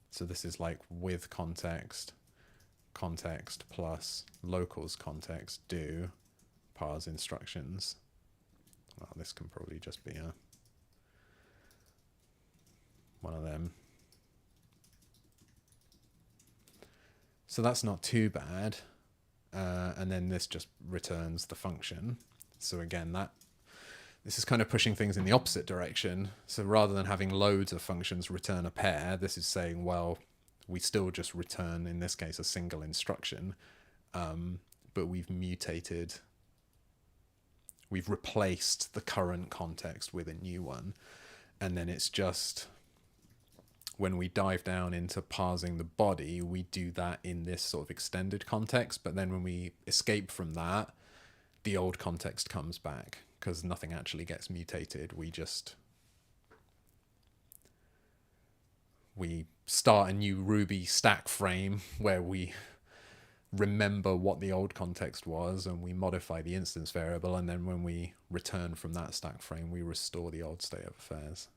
so this is like with context plus locals context do parse instructions. Well, this can probably just be one of them. So that's not too bad. And then this just returns the function. So again, this is kind of pushing things in the opposite direction. So rather than having loads of functions return a pair, this is saying, well, we still just return, in this case, a single instruction, but we've replaced the current context with a new one. And then it's just, when we dive down into parsing the body, we do that in this sort of extended context. But then when we escape from that, the old context comes back because nothing actually gets mutated. We start a new Ruby stack frame where we remember what the old context was and we modify the instance variable. And then when we return from that stack frame, we restore the old state of affairs.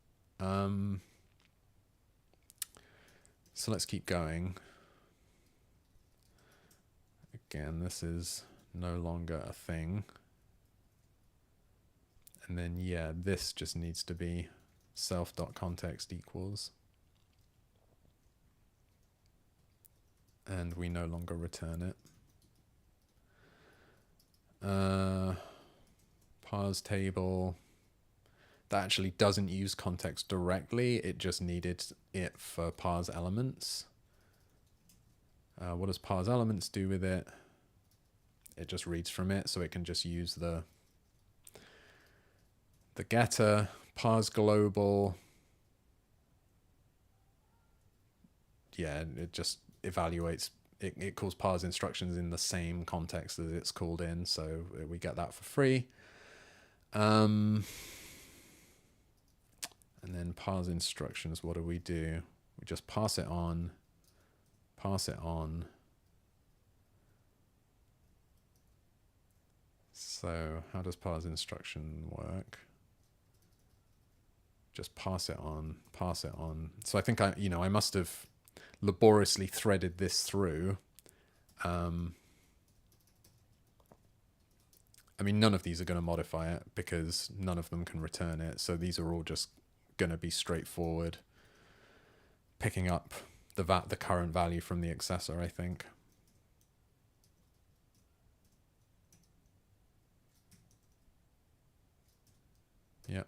So let's keep going. Again, this is no longer a thing. And then, yeah, this just needs to be self.context equals. And we no longer return it. Parse table. That actually doesn't use context directly. It just needed it for parse elements. What does parse elements do with it? It just reads from it, so it can just use the getter, parse global. Yeah, it just evaluates. It calls parse instructions in the same context that it's called in, so we get that for free. And then parse instructions, what do? We just pass it on. So how does parse instruction work? Just pass it on. So I think I must have laboriously threaded this through. I mean, none of these are going to modify it because none of them can return it. So these are all just going to be straightforward, picking up the current value from the accessor, I think. Yep.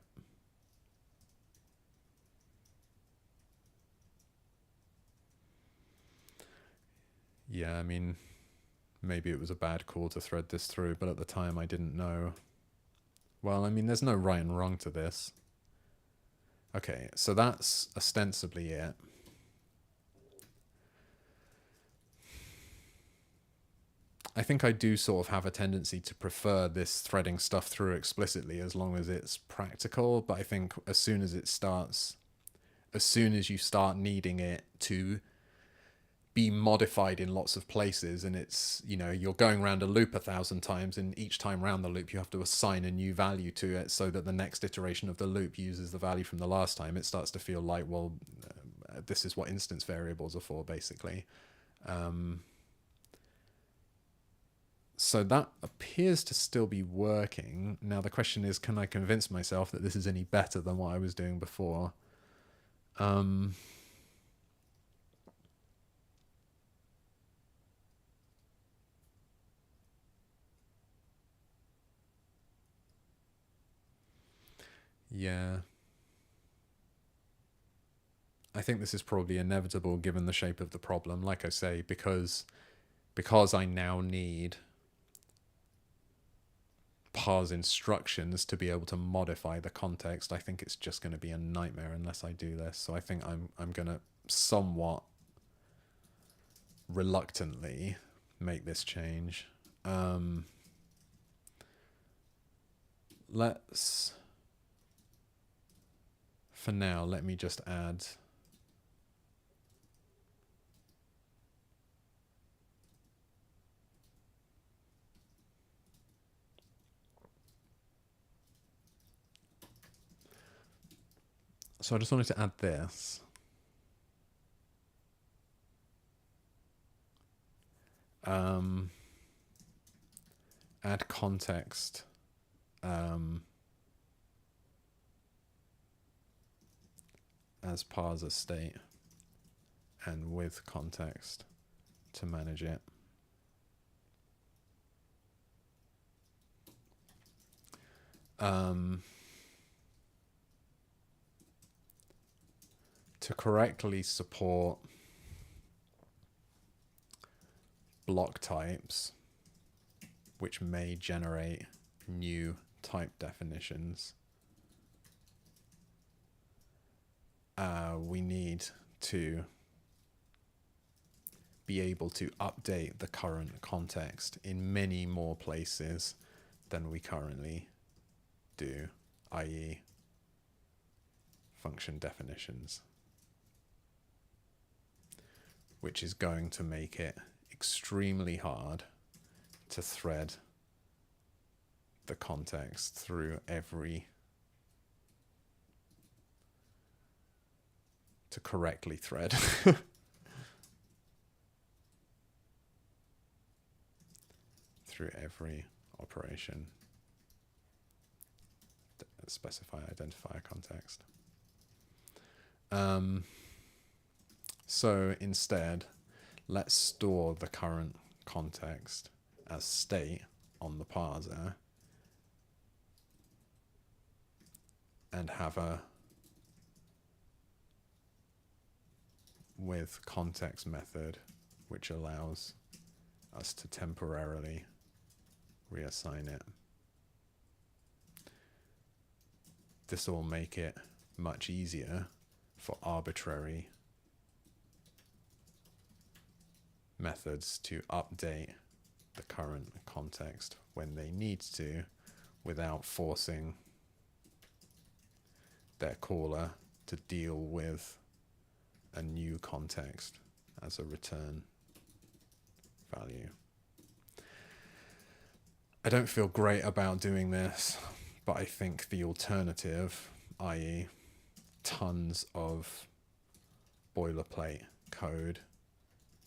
Yeah, I mean, maybe it was a bad call to thread this through, but at the time I didn't know. Well, I mean, there's no right and wrong to this. Okay, so that's ostensibly it. I think I do sort of have a tendency to prefer this threading stuff through explicitly as long as it's practical, but I think as soon as you start needing it to be modified in lots of places, and it's, you're going around a loop 1,000 times, and each time around the loop you have to assign a new value to it so that the next iteration of the loop uses the value from the last time, it starts to feel like, well, this is what instance variables are for, basically. So that appears to still be working. Now the question is, can I convince myself that this is any better than what I was doing before? Yeah. I think this is probably inevitable given the shape of the problem. Like I say, because I now need parse instructions to be able to modify the context, I think it's just going to be a nightmare unless I do this. So I think I'm going to somewhat reluctantly make this change. Let's, for now, let me just add so I just wanted to add this. Add context as parser state and with context to manage it. To correctly support block types, which may generate new type definitions, we need to be able to update the current context in many more places than we currently do, i.e. function definitions, which is going to make it extremely hard to thread the context through to correctly thread through every operation that specify identifier context. So instead, let's store the current context as state on the parser and have a with context method which allows us to temporarily reassign it. This will make it much easier for arbitrary methods to update the current context when they need to without forcing their caller to deal with a new context as a return value. I don't feel great about doing this, but I think the alternative, i.e. tons of boilerplate code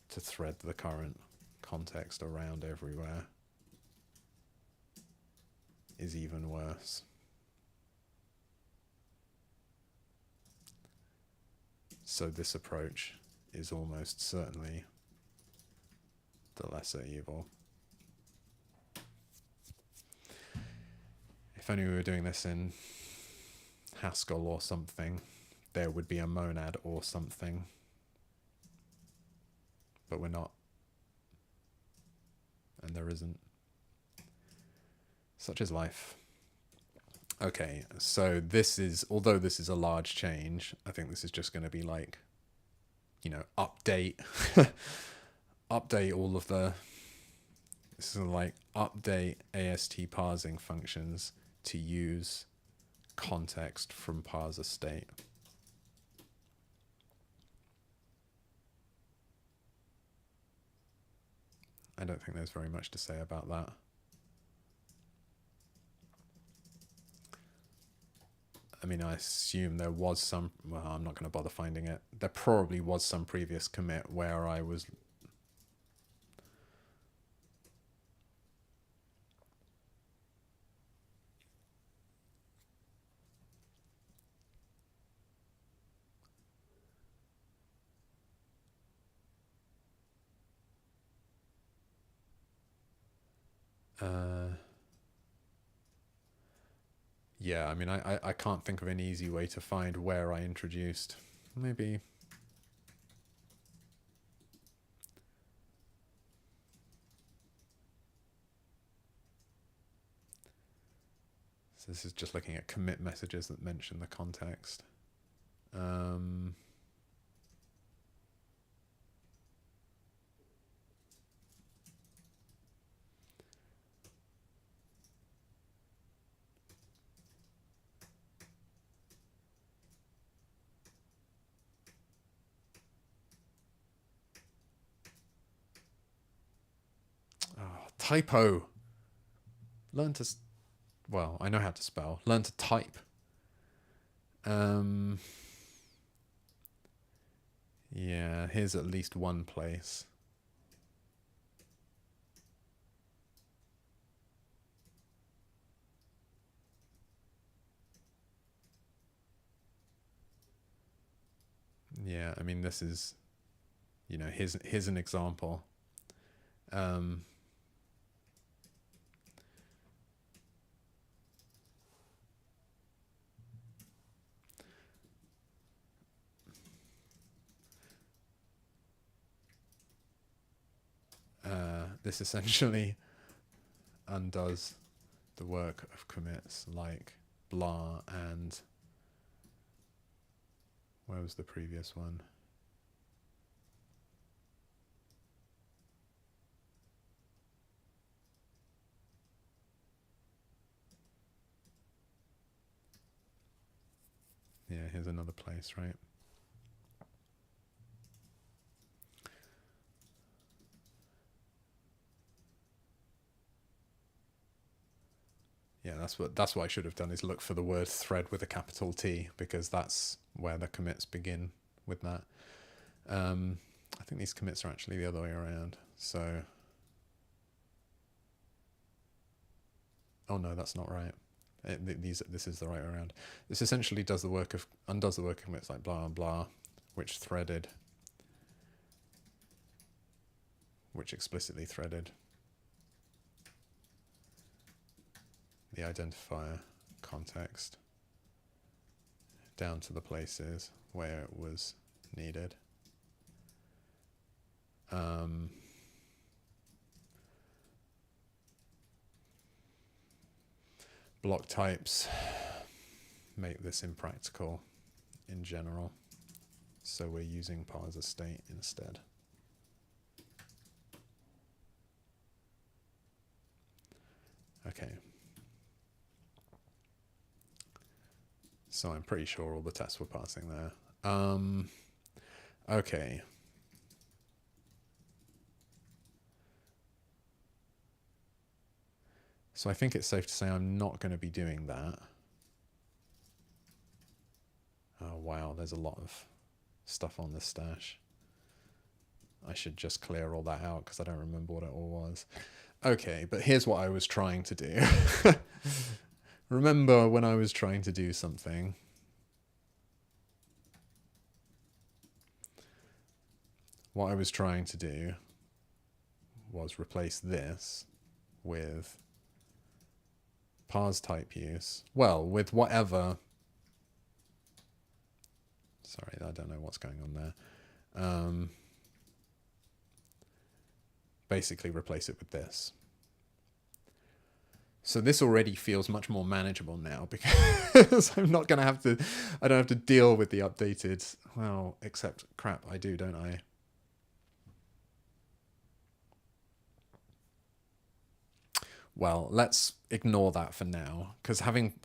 to thread the current context around everywhere, is even worse. So this approach is almost certainly the lesser evil. If only we were doing this in Haskell or something, there would be a monad or something. But we're not. And there isn't. Such is life. Okay, so this is, although this is a large change, I think this is just going to be like, you know, update all of the, this is like update AST parsing functions to use context from parser state. I don't think there's very much to say about that. I mean, I assume there was some, well, I'm not going to bother finding it. There probably was some previous commit where I was Yeah, I mean, I can't think of an easy way to find where I introduced. Maybe. So this is just looking at commit messages that mention the context. Oh, typo. Learn to, well, I know how to spell. Learn to type. Yeah, here's at least one place. Yeah, I mean, this is, you know, here's an example. This essentially undoes the work of commits like blah and where was the previous one? Yeah, here's another place, right? Yeah, that's what I should have done, is look for the word thread with a capital T, because that's where the commits begin with that. I think these commits are actually the other way around. So, oh no, that's not right. This is the right way around. This essentially undoes the work of commits like blah and blah, which explicitly threaded the identifier context down to the places where it was needed. Block types make this impractical in general, so we're using parser state instead. Okay. So I'm pretty sure all the tests were passing there. Okay. So I think it's safe to say I'm not going to be doing that. Oh, wow, there's a lot of stuff on this stash. I should just clear all that out because I don't remember what it all was. Okay, but here's what I was trying to do. Remember when I was trying to do something? What I was trying to do was replace this with parse typeuse. Well, with whatever. Sorry, I don't know what's going on there. Basically replace it with this. So this already feels much more manageable now because I'm not going to have to, I don't have to deal with the updated, well, except crap, I do, don't I? Well, let's ignore that for now, because having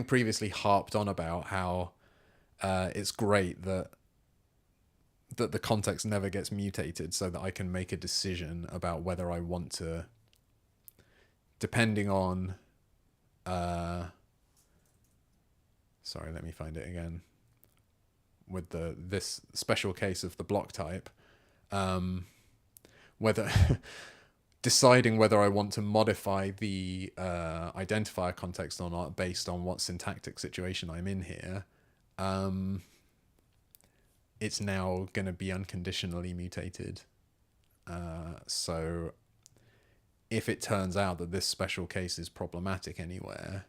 previously harped on about how it's great that the context never gets mutated so that I can make a decision about whether I want to, depending on, sorry, let me find it again, with this special case of the block type, whether deciding whether I want to modify the identifier context or not based on what syntactic situation I'm in here, it's now going to be unconditionally mutated. So if it turns out that this special case is problematic anywhere,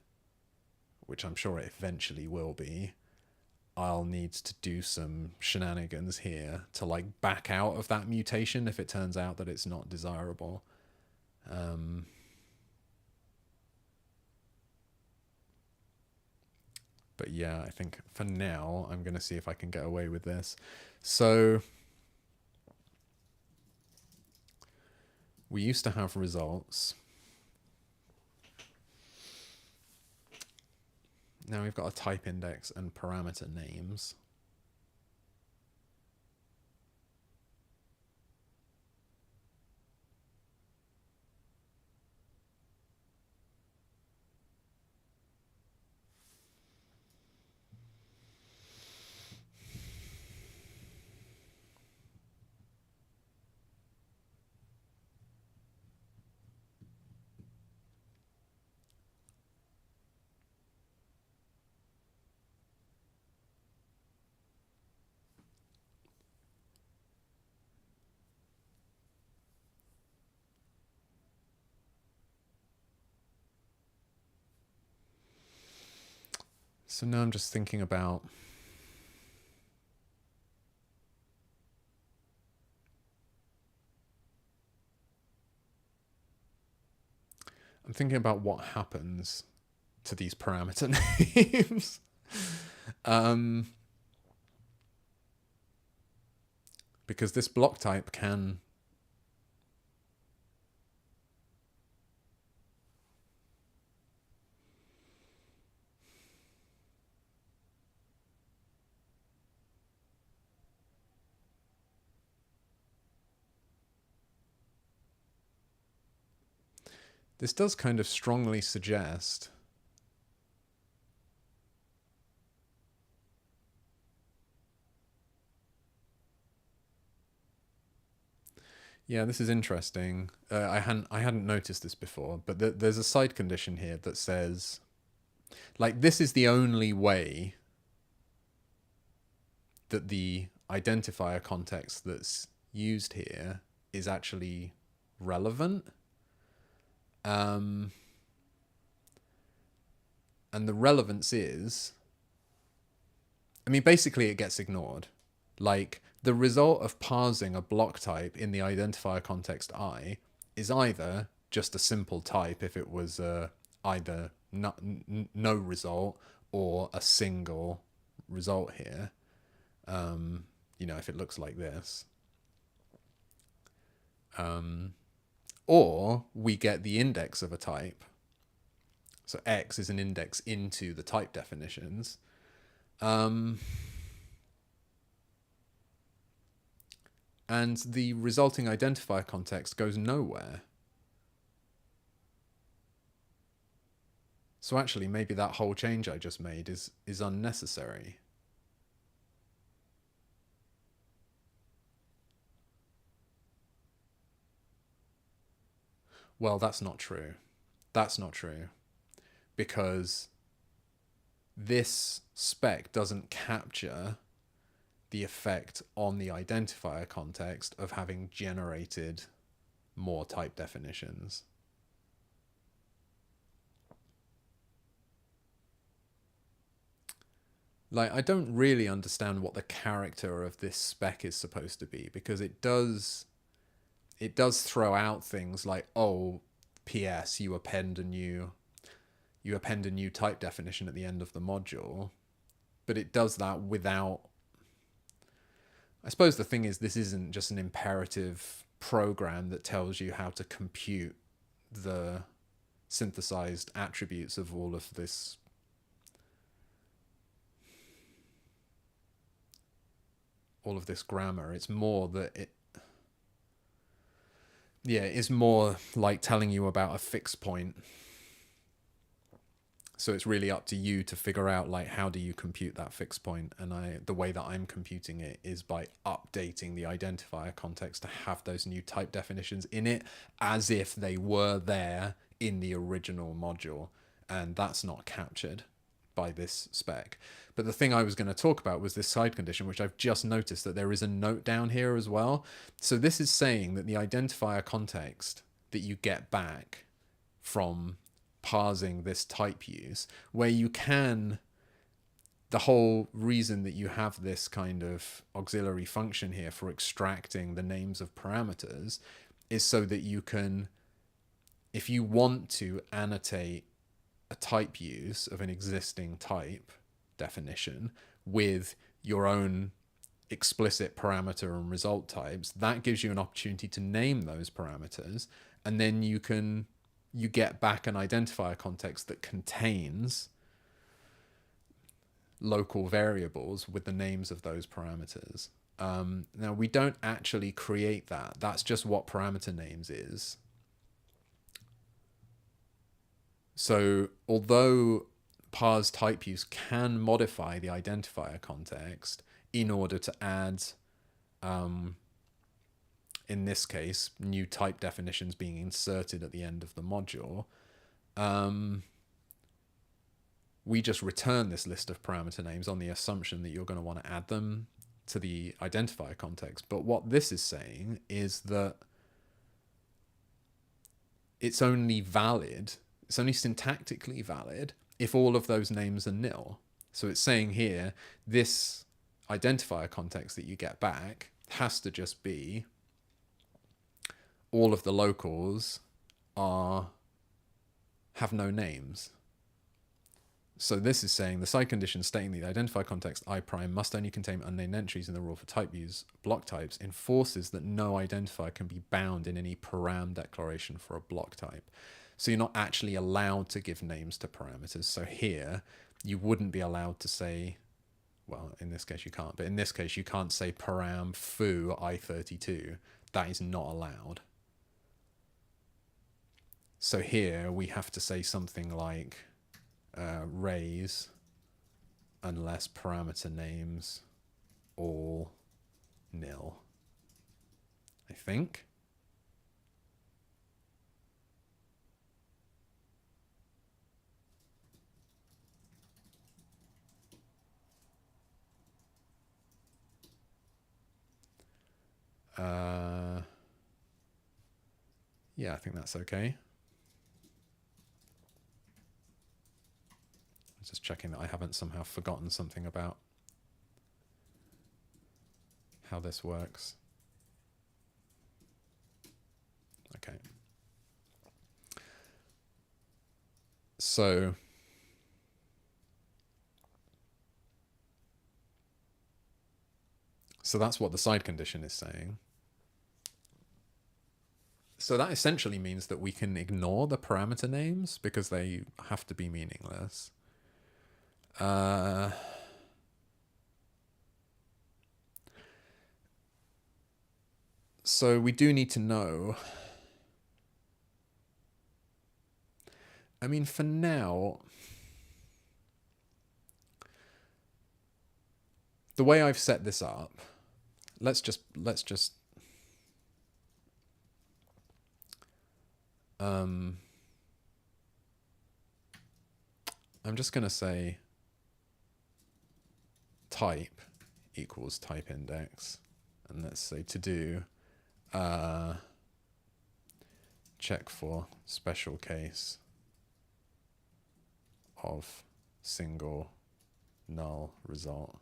which I'm sure it eventually will be, I'll need to do some shenanigans here to like back out of that mutation if it turns out that it's not desirable. But yeah, I think for now, I'm going to see if I can get away with this. So we used to have results. Now we've got a type index and parameter names. So now I'm just thinking about what happens to these parameter names. Because this block type can this does kind of strongly suggest yeah, this is interesting. I hadn't noticed this before, but there's a side condition here that says, like, this is the only way that the identifier context that's used here is actually relevant. And the relevance is, I mean, basically it gets ignored. Like, the result of parsing a block type in the identifier context I is either just a simple type if it was either no result or a single result here. You know, if it looks like this. Or we get the index of a type. So X is an index into the type definitions. And the resulting identifier context goes nowhere. So actually, maybe that whole change I just made is unnecessary. Well, that's not true. That's not true. Because this spec doesn't capture the effect on the identifier context of having generated more type definitions. Like, I don't really understand what the character of this spec is supposed to be, because it does throw out things like, oh, PS, you append a new type definition at the end of the module, but it does that without. I suppose the thing is, this isn't just an imperative program that tells you how to compute the synthesized attributes of all of this grammar. It's more that it's more like telling you about a fixed point. So it's really up to you to figure out, like, how do you compute that fixed point? And the way that I'm computing it is by updating the identifier context to have those new type definitions in it as if they were there in the original module. And that's not captured by this spec. But the thing I was going to talk about was this side condition, which I've just noticed that there is a note down here as well. So this is saying that the identifier context that you get back from parsing this typeuse, where you can, the whole reason that you have this kind of auxiliary function here for extracting the names of parameters is so that you can, if you want to annotate a typeuse of an existing type definition with your own explicit parameter and result types, that gives you an opportunity to name those parameters, and then you get back an identifier context that contains local variables with the names of those parameters. Now, we don't actually create that. That's just what parameter names is. So although parse typeuse can modify the identifier context in order to add, in this case, new type definitions being inserted at the end of the module, we just return this list of parameter names on the assumption that you're going to want to add them to the identifier context. But what this is saying is that it's only valid, it's only syntactically valid if all of those names are nil. So it's saying here, this identifier context that you get back has to just be all of the locals have no names. So this is saying the side condition stating the identifier context I prime must only contain unnamed entries in the rule for typeuse block types enforces that no identifier can be bound in any param declaration for a block type. So you're not actually allowed to give names to parameters. So here you wouldn't be allowed to say, well, in this case you can't, but in this case you can't say param foo I32. That is not allowed. So here we have to say something like raise unless parameter names all nil, I think. Yeah, I think that's okay. Just checking that I haven't somehow forgotten something about how this works. Okay. So that's what the side condition is saying. So that essentially means that we can ignore the parameter names because they have to be meaningless. So we do need to know. I mean, for now, the way I've set this up, let's just I'm just going to say type equals type index, and let's say to do check for special case of single null result.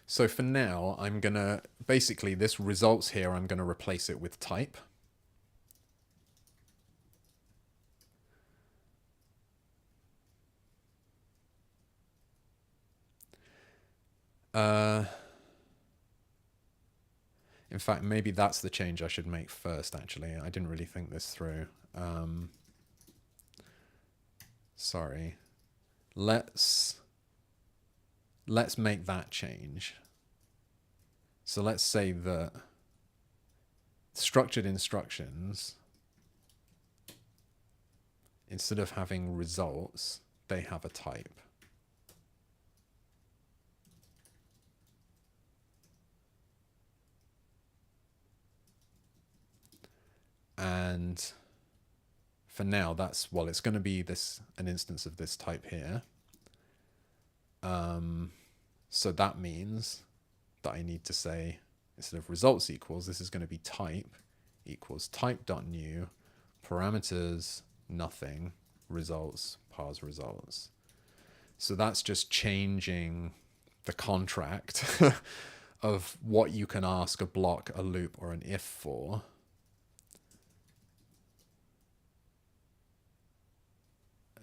So for now, I'm going to, basically this results here, I'm going to replace it with type. In fact, maybe that's the change I should make first, actually. I didn't really think this through. Sorry. Let's make that change. So let's say that structured instructions, instead of having results, they have a type. And for now, that's, well, it's going to be an instance of this type here. So that means that I need to say, instead of results equals, this is going to be type equals type.new parameters nothing results parse results. So that's just changing the contract of what you can ask a block, a loop, or an if for.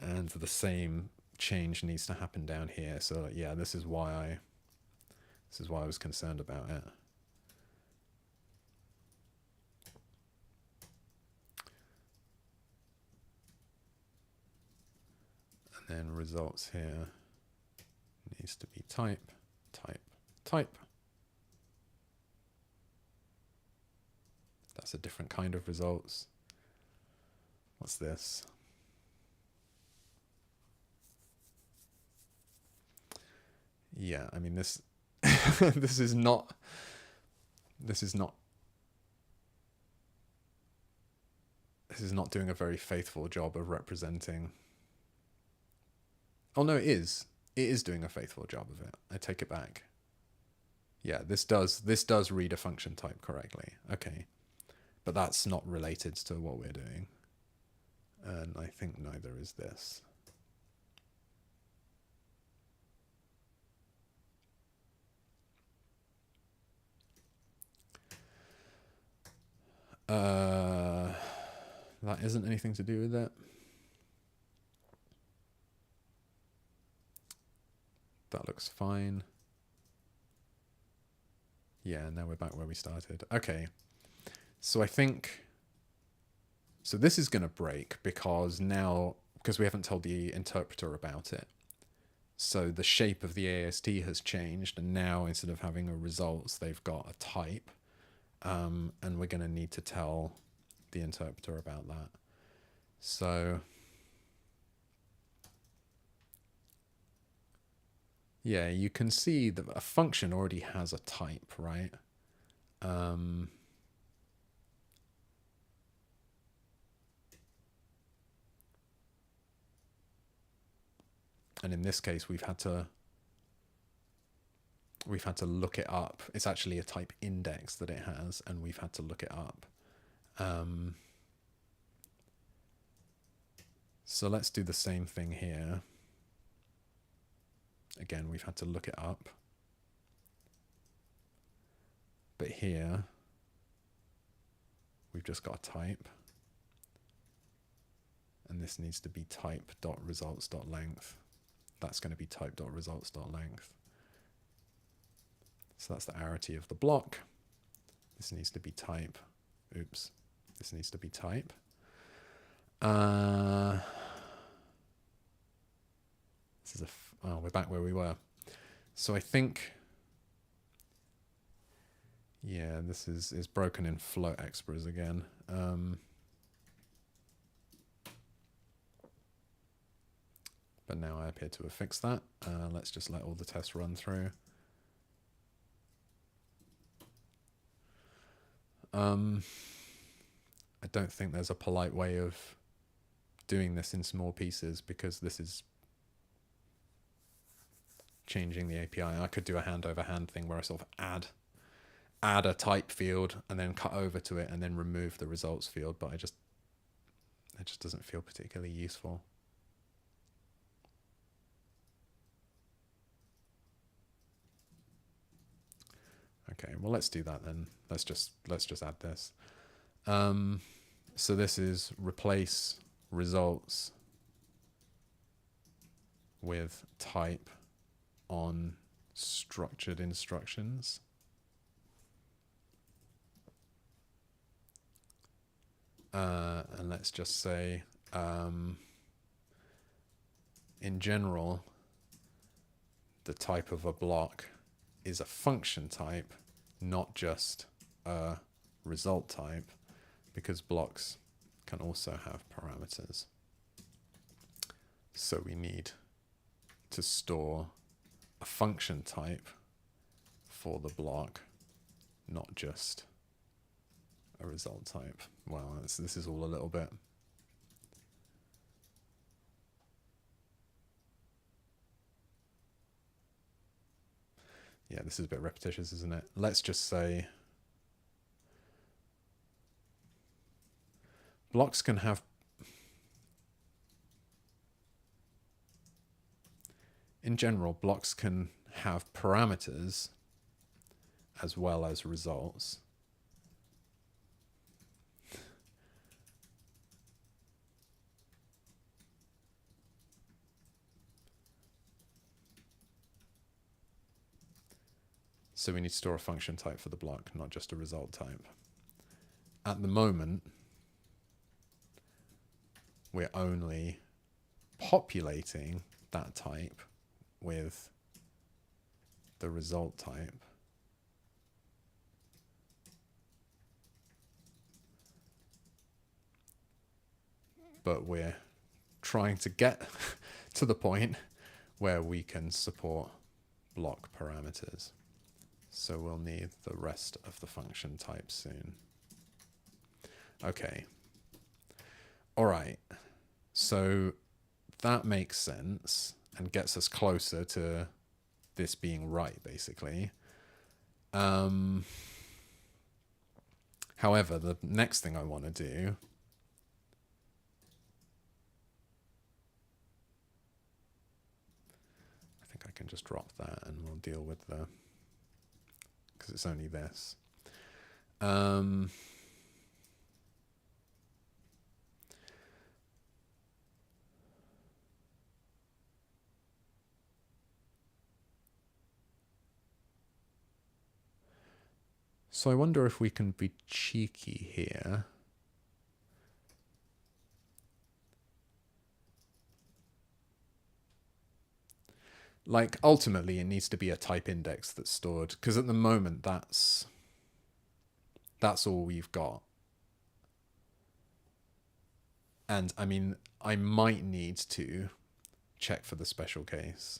And the same change needs to happen down here. So yeah, this is why I was concerned about it. And then results here needs to be type, type, type. That's a different kind of results. What's this? Yeah, I mean this this is not doing a very faithful job of representing. Oh no, it is. It is doing a faithful job of it. I take it back. Yeah, this does read a function type correctly. Okay. But that's not related to what we're doing. And I think neither is this. That isn't anything to do with it. That looks fine. Yeah, now we're back where we started. Okay. So I think, so this is going to break because we haven't told the interpreter about it. So the shape of the AST has changed, and now instead of having a results, they've got a type. And we're going to need to tell the interpreter about that. So yeah, you can see that a function already has a type, right? And in this case, we've had to look it up. It's actually a type index that it has, and we've had to look it up. So let's do the same thing here. Again, we've had to look it up. But here, we've just got a type. And this needs to be type.results.length. That's going to be type.results.length. So that's the arity of the block. This needs to be type. Oops. This needs to be type. This is we're back where we were. So I think, yeah, this is broken in float expres again. But now I appear to have fixed that. Let's just let all the tests run through. I don't think there's a polite way of doing this in small pieces, because this is changing the API. I could do a hand over hand thing where I sort of add a type field and then cut over to it and then remove the results field, but it just doesn't feel particularly useful. Okay, well, let's do that then. Let's just add this. So this is replace results with type on structured instructions. And let's just say, in general, the type of a block is a function type, not just a result type, because blocks can also have parameters. So we need to store a function type for the block, not just a result type. Well, this is all a little bit. yeah, this is a bit repetitious, isn't it? Let's just say blocks can have in general, blocks can have parameters as well as results. So we need to store a function type for the block, not just a result type. At the moment, we're only populating that type with the result type. But we're trying to get to the point where we can support block parameters. So we'll need the rest of the function type soon. Okay. All right. So that makes sense and gets us closer to this being right, basically. However, the next thing I want to do I can just drop that and we'll deal with the, because it's only this. So I wonder if we can be cheeky here. Like, ultimately, it needs to be a type index that's stored, because at the moment, that's all we've got. And, I mean, I might need to check for the special case.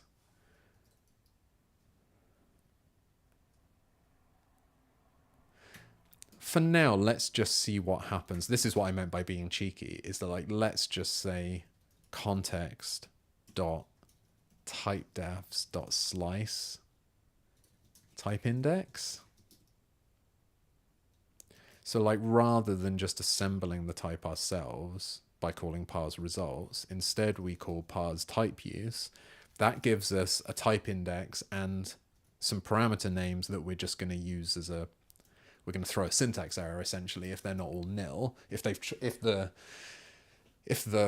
For now, let's just see what happens. This is what I meant by being cheeky, is that, like, let's just say context dot typedefs dot slice type index. So, like, rather than just assembling the type ourselves by calling parse results, instead we call parse typeuse. That gives us a type index and some parameter names that we're just going to use as a, we're going to throw a syntax error essentially if they're not all nil. If the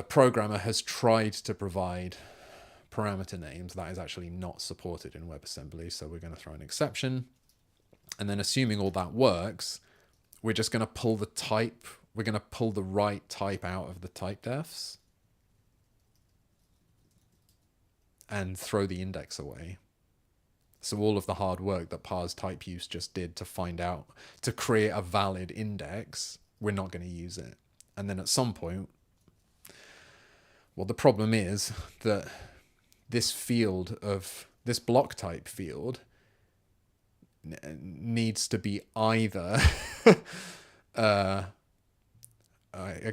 programmer has tried to provide parameter names, that is actually not supported in WebAssembly, so we're going to throw an exception. And then assuming all that works, we're just going to pull the type, we're going to pull the right type out of the typedefs and throw the index away. So all of the hard work that parse typeuse just did to find out, to create a valid index, we're not going to use it. And then at some point, well, the problem is that this field of, this block type field needs to be either, I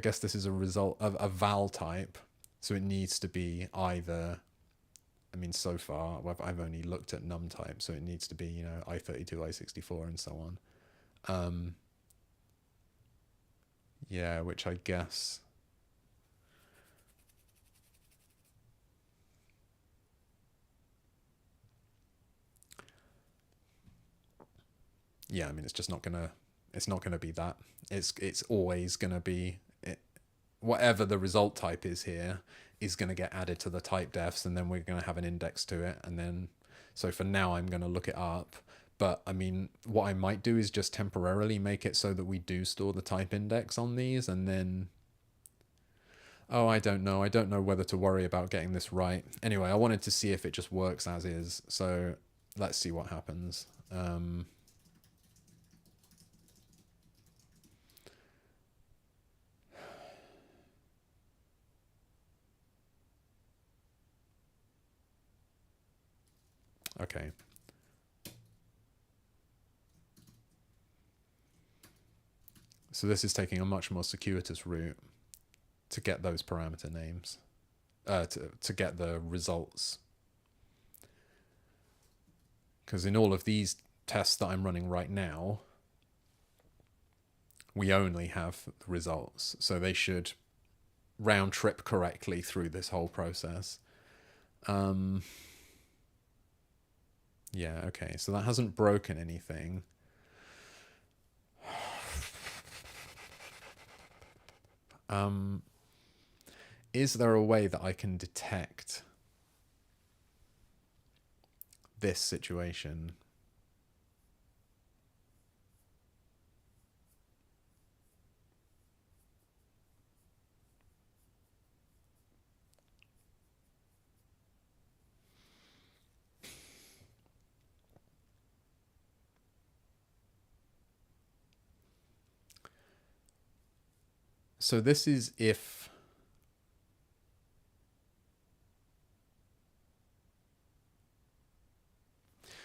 guess this is a result of a val type. So it needs to be either, I mean, so far, I've only looked at num type, so it needs to be, you know, i32, i64, and so on. Yeah, which I guess... Yeah, I mean, it's just not gonna be that. It's always gonna be whatever the result type is here is gonna get added to the typedefs, and then we're gonna have an index to it, and then so for now I'm gonna look it up. But I mean, what I might do is just temporarily make it so that we do store the type index on these, and then I don't know whether to worry about getting this right. Anyway, I wanted to see if it just works as is, so let's see what happens. Okay. So this is taking a much more circuitous route to get those parameter names, to get the results. Because in all of these tests that I'm running right now, we only have the results. So they should round trip correctly through this whole process. Yeah, okay. So that hasn't broken anything. Is there a way that I can detect this situation? So this is if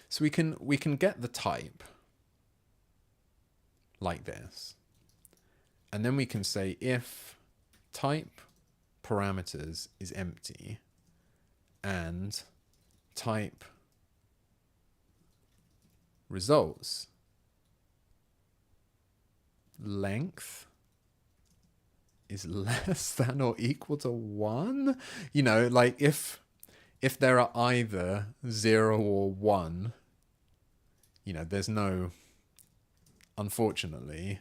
so we can get the type like this. And then we can say if type parameters is empty and type results length is less than or equal to 1, you know, like if there are either 0 or 1, you know, there's no, unfortunately,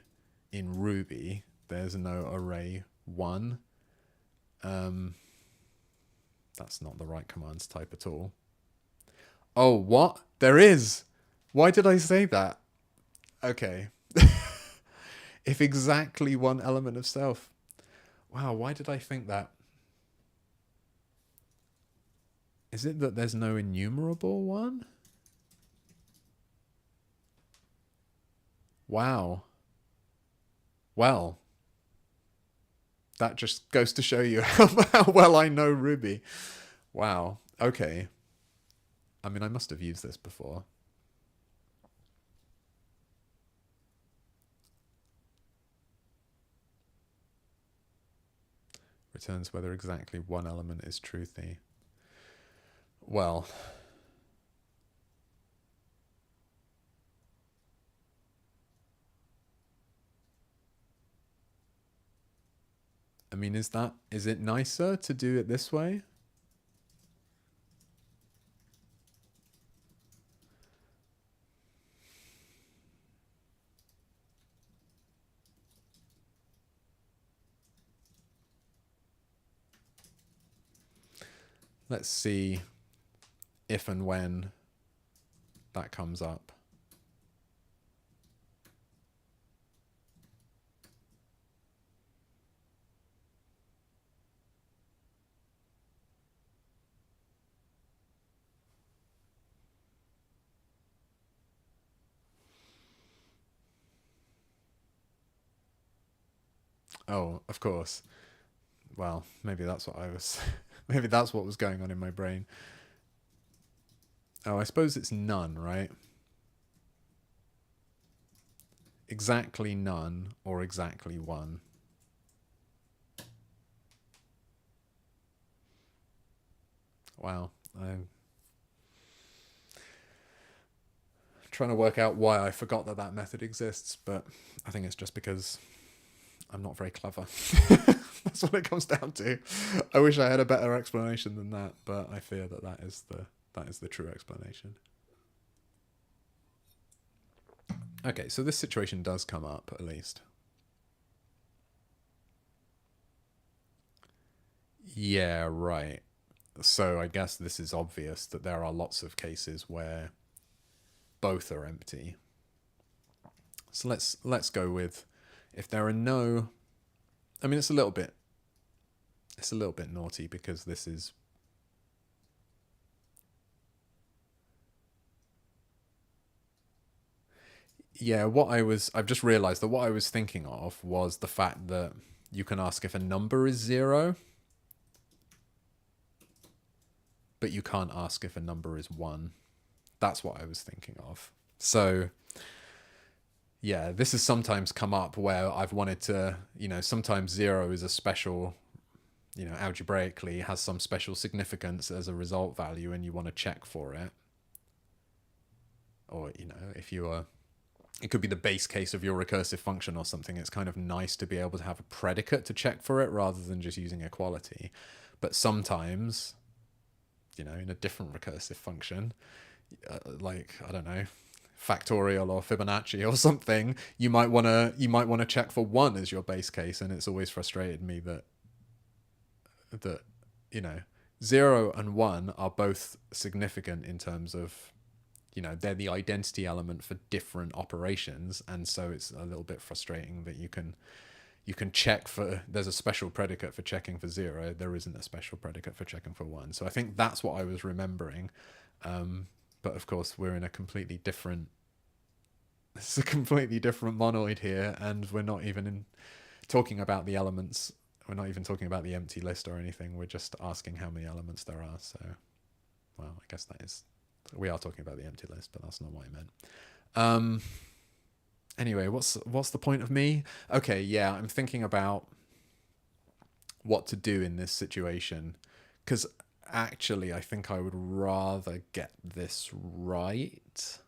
in Ruby, there's no array 1. That's not the right commands type at all. Oh, what? There is! Why did I say that? Okay. If exactly one element of self. Wow, why did I think that? Is it that there's no enumerable one? Wow. Well, that just goes to show you how well I know Ruby. Wow. Okay. I mean, I must have used this before. Returns whether exactly one element is truthy. Well, I mean, is it nicer to do it this way? Let's see if and when that comes up. Oh, of course. Well, maybe that's what I was... maybe that's what was going on in my brain. Oh, I suppose it's none, right? Exactly none or exactly 1. Wow. I'm trying to work out why I forgot that that method exists, but I think it's just because I'm not very clever. That's what it comes down to. I wish I had a better explanation than that, but I fear that that is the true explanation. Okay, so this situation does come up, at least. Yeah, right. So I guess this is obvious that there are lots of cases where both are empty. So let's go with if there are no... I mean, it's a little bit naughty because this is... Yeah, I've just realized that what I was thinking of was the fact that you can ask if a number is 0, but you can't ask if a number is 1. That's what I was thinking of. So yeah, this has sometimes come up where I've wanted to, you know, sometimes 0 is a special, you know, algebraically has some special significance as a result value and you want to check for it. or, you know, if you are, it could be the base case of your recursive function or something. It's kind of nice to be able to have a predicate to check for it rather than just using equality. But sometimes, you know, in a different recursive function, like, I don't know, factorial or Fibonacci or something, you might want to check for 1 as your base case. And it's always frustrated me that you know, 0 and 1 are both significant in terms of, you know, they're the identity element for different operations, and so it's a little bit frustrating that you can check for, there's a special predicate for checking for 0, there isn't a special predicate for checking for 1. So I think that's what I was remembering. But of course we're in a completely different, it's a completely different monoid here, and we're not even talking about the elements. We're not even talking about the empty list or anything. We're just asking how many elements there are. So, well, I guess that is, we are talking about the empty list, but that's not what I meant. Anyway, what's the point of me? Okay, yeah, I'm thinking about what to do in this situation, because actually I think I would rather get this right.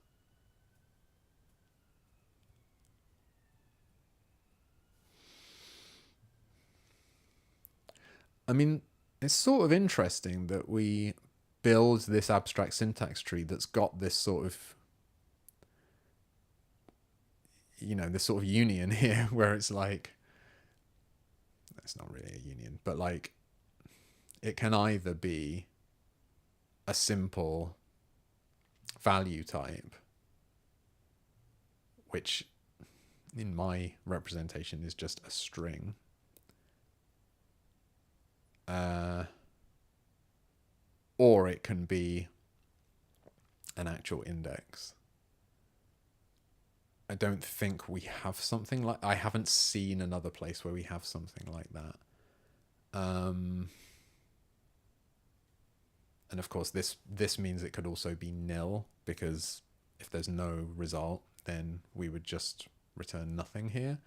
I mean, it's sort of interesting that we build this abstract syntax tree that's got this sort of, you know, this sort of union here where it's like, it's not really a union, but like it can either be a simple value type, which in my representation is just a string, or it can be an actual index. I don't think we have something like, I haven't seen another place where we have something like that. And of course this means it could also be nil, because if there's no result, then we would just return nothing here.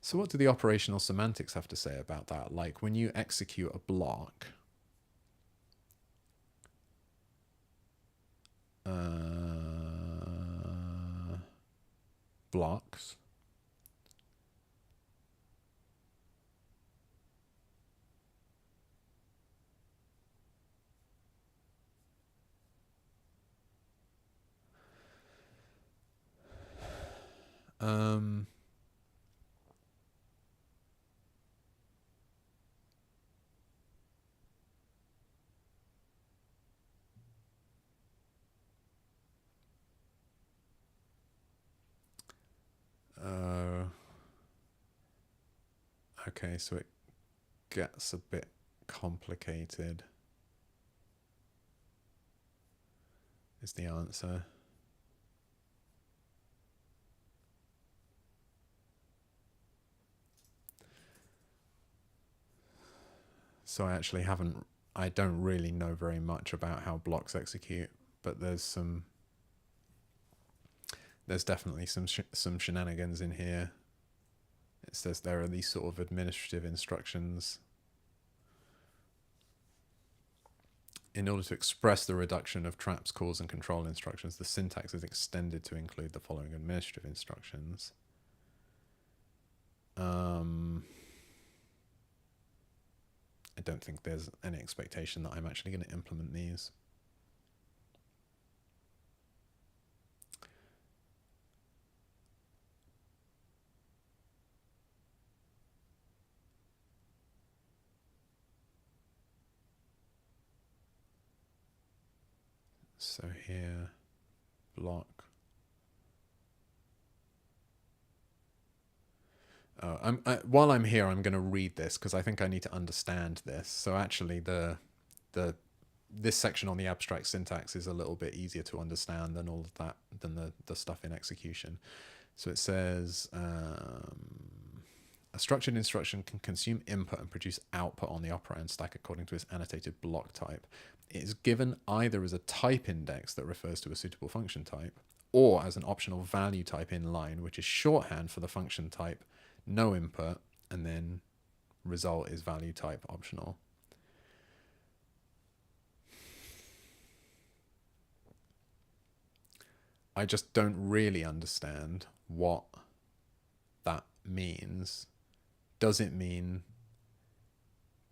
So what do the operational semantics have to say about that? Like when you execute a block, blocks, okay, so it gets a bit complicated, is the answer. So I don't really know very much about how blocks execute, but there's definitely some shenanigans in here. It says there are these sort of administrative instructions. In order to express the reduction of traps, calls, and control instructions, the syntax is extended to include the following administrative instructions. I don't think there's any expectation that I'm actually going to implement these. So here, block. While I'm here, I'm going to read this because I think I need to understand this. So actually, this section on the abstract syntax is a little bit easier to understand than all of that, than the stuff in execution. So it says a structured instruction can consume input and produce output on the operand stack according to its annotated block type. It is given either as a type index that refers to a suitable function type, or as an optional value type inline, which is shorthand for the function type no input, and then result is value type optional. I just don't really understand what that means. Does it mean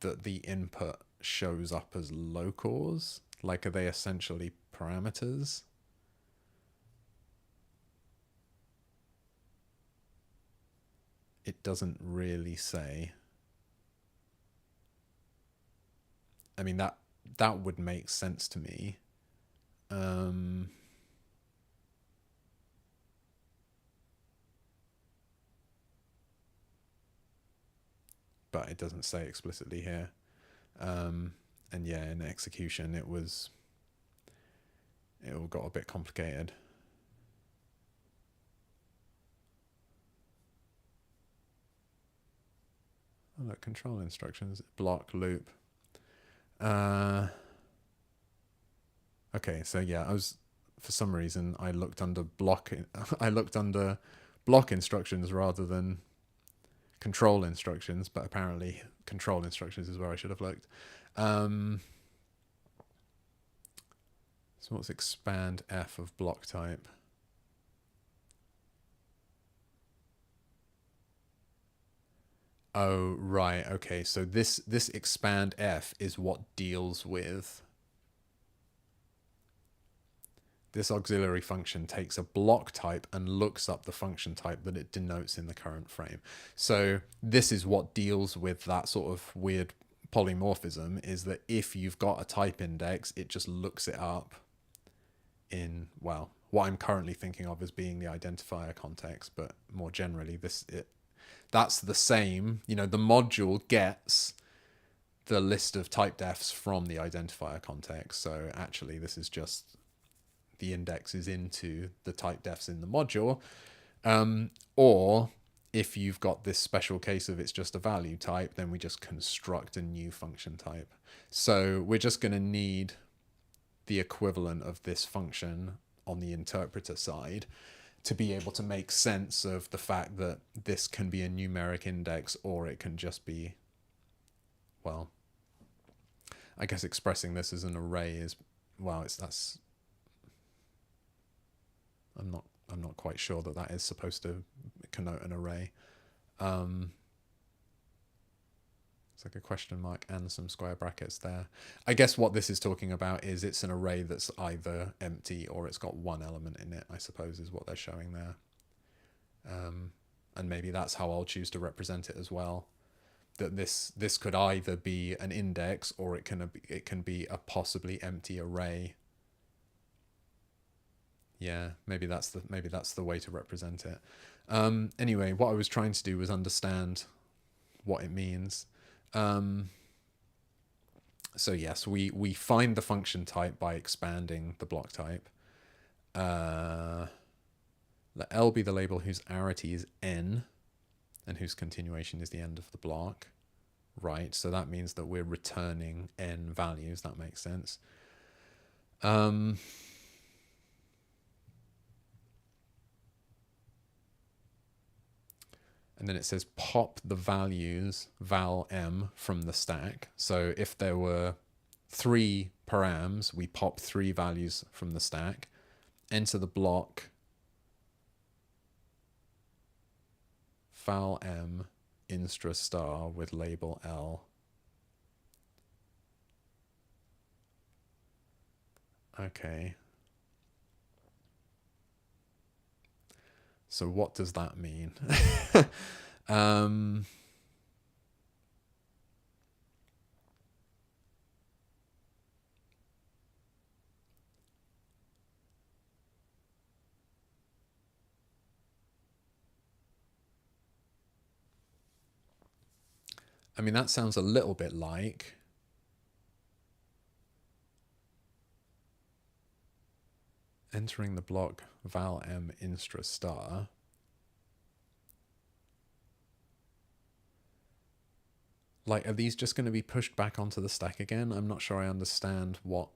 that the input shows up as locals? Like, are they essentially parameters? It doesn't really say. I mean, that would make sense to me. But it doesn't say explicitly here. And yeah, in execution, it all got a bit complicated. Oh, look, control instructions, block, loop. Okay, so yeah, for some reason I looked under block instructions rather than control instructions, but apparently control instructions is where I should have looked. So what's expand f of block type? Oh, right. Okay, so this expand f is what deals with this auxiliary function takes a block type and looks up the function type that it denotes in the current frame. So this is what deals with that sort of weird polymorphism, is that if you've got a type index, it just looks it up in, well, what I'm currently thinking of as being the identifier context, but more generally, that's the same. You know, the module gets the list of typedefs from the identifier context. So actually, this is just the index is into the typedefs in the module. Or if you've got this special case of it's just a value type, then we just construct a new function type. So we're just going to need the equivalent of this function on the interpreter side to be able to make sense of the fact that this can be a numeric index, or it can just be, well, I guess expressing this as an array is, well, I'm not quite sure that is supposed to connote an array. It's like a question mark and some square brackets there. I guess what this is talking about is it's an array that's either empty or it's got one element in it, I suppose, is what they're showing there. And maybe that's how I'll choose to represent it as well. That this could either be an index or it can be a possibly empty array. Yeah, maybe that's the way to represent it. Anyway, what I was trying to do was understand what it means. So yes, we find the function type by expanding the block type. Let L be the label whose arity is n and whose continuation is the end of the block. Right, so that means that we're returning n values. That makes sense. And then it says pop the values val m from the stack. So if there were 3 params, we pop 3 values from the stack, enter the block val m instra star with label L. Okay. So what does that mean? I mean, that sounds a little bit like entering the block val m instra star. Like, are these just going to be pushed back onto the stack again? I'm not sure I understand what.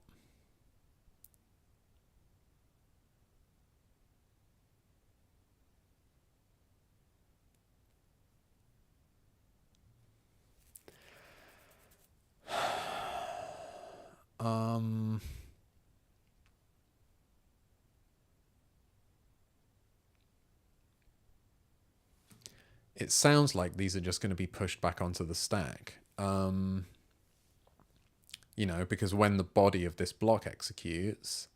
it sounds like these are just going to be pushed back onto the stack. Because when the body of this block executes,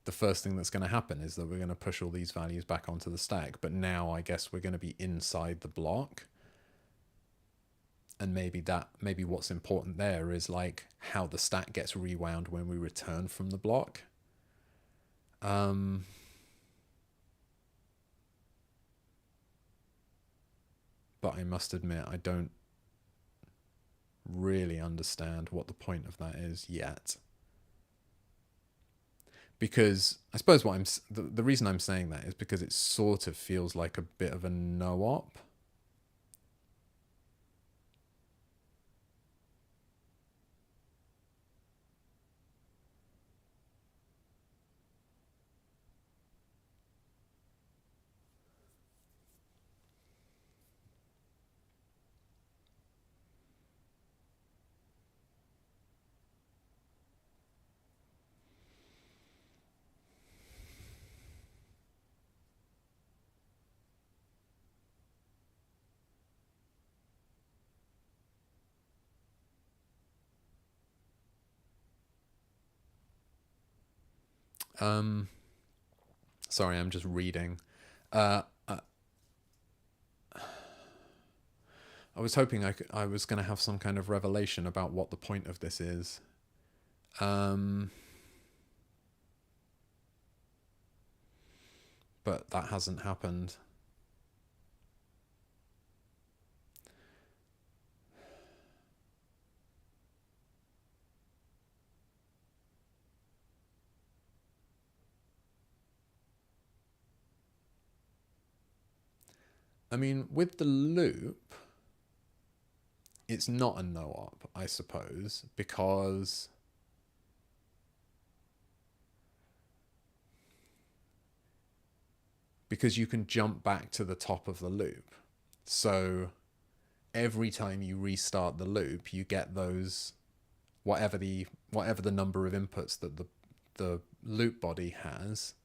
the first thing that's going to happen is that we're going to push all these values back onto the stack. But now I guess we're going to be inside the block. And maybe what's important there is like how the stack gets rewound when we return from the block. But I must admit, I don't really understand what the point of that is yet. Because I suppose the reason I'm saying that is because it sort of feels like a bit of a no-op. Sorry, I'm just reading. I was hoping I was going to have some kind of revelation about what the point of this is. But that hasn't happened. I mean, with the loop, it's not a no-op, I suppose, because you can jump back to the top of the loop. So every time you restart the loop, you get those whatever the number of inputs that the loop body has.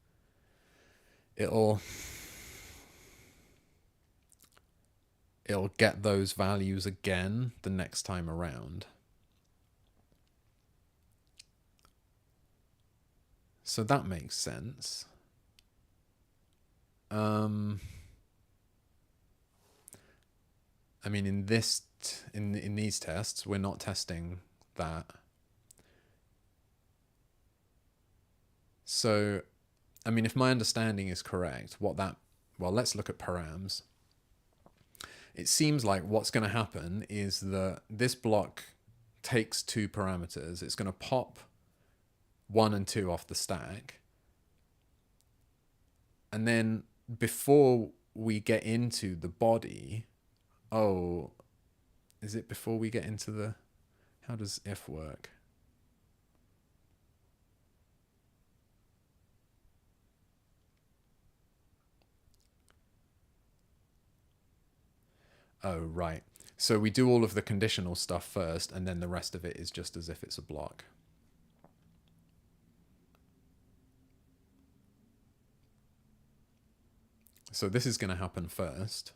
It'll get those values again the next time around. So that makes sense. I mean, in these tests, we're not testing that. So, I mean, if my understanding is correct, let's look at params. It seems like what's going to happen is that this block takes two parameters. It's going to pop 1 and 2 off the stack. And then before we get into the body, is it before we get into the, how does if work? Oh, right. So we do all of the conditional stuff first, and then the rest of it is just as if it's a block. So this is going to happen first.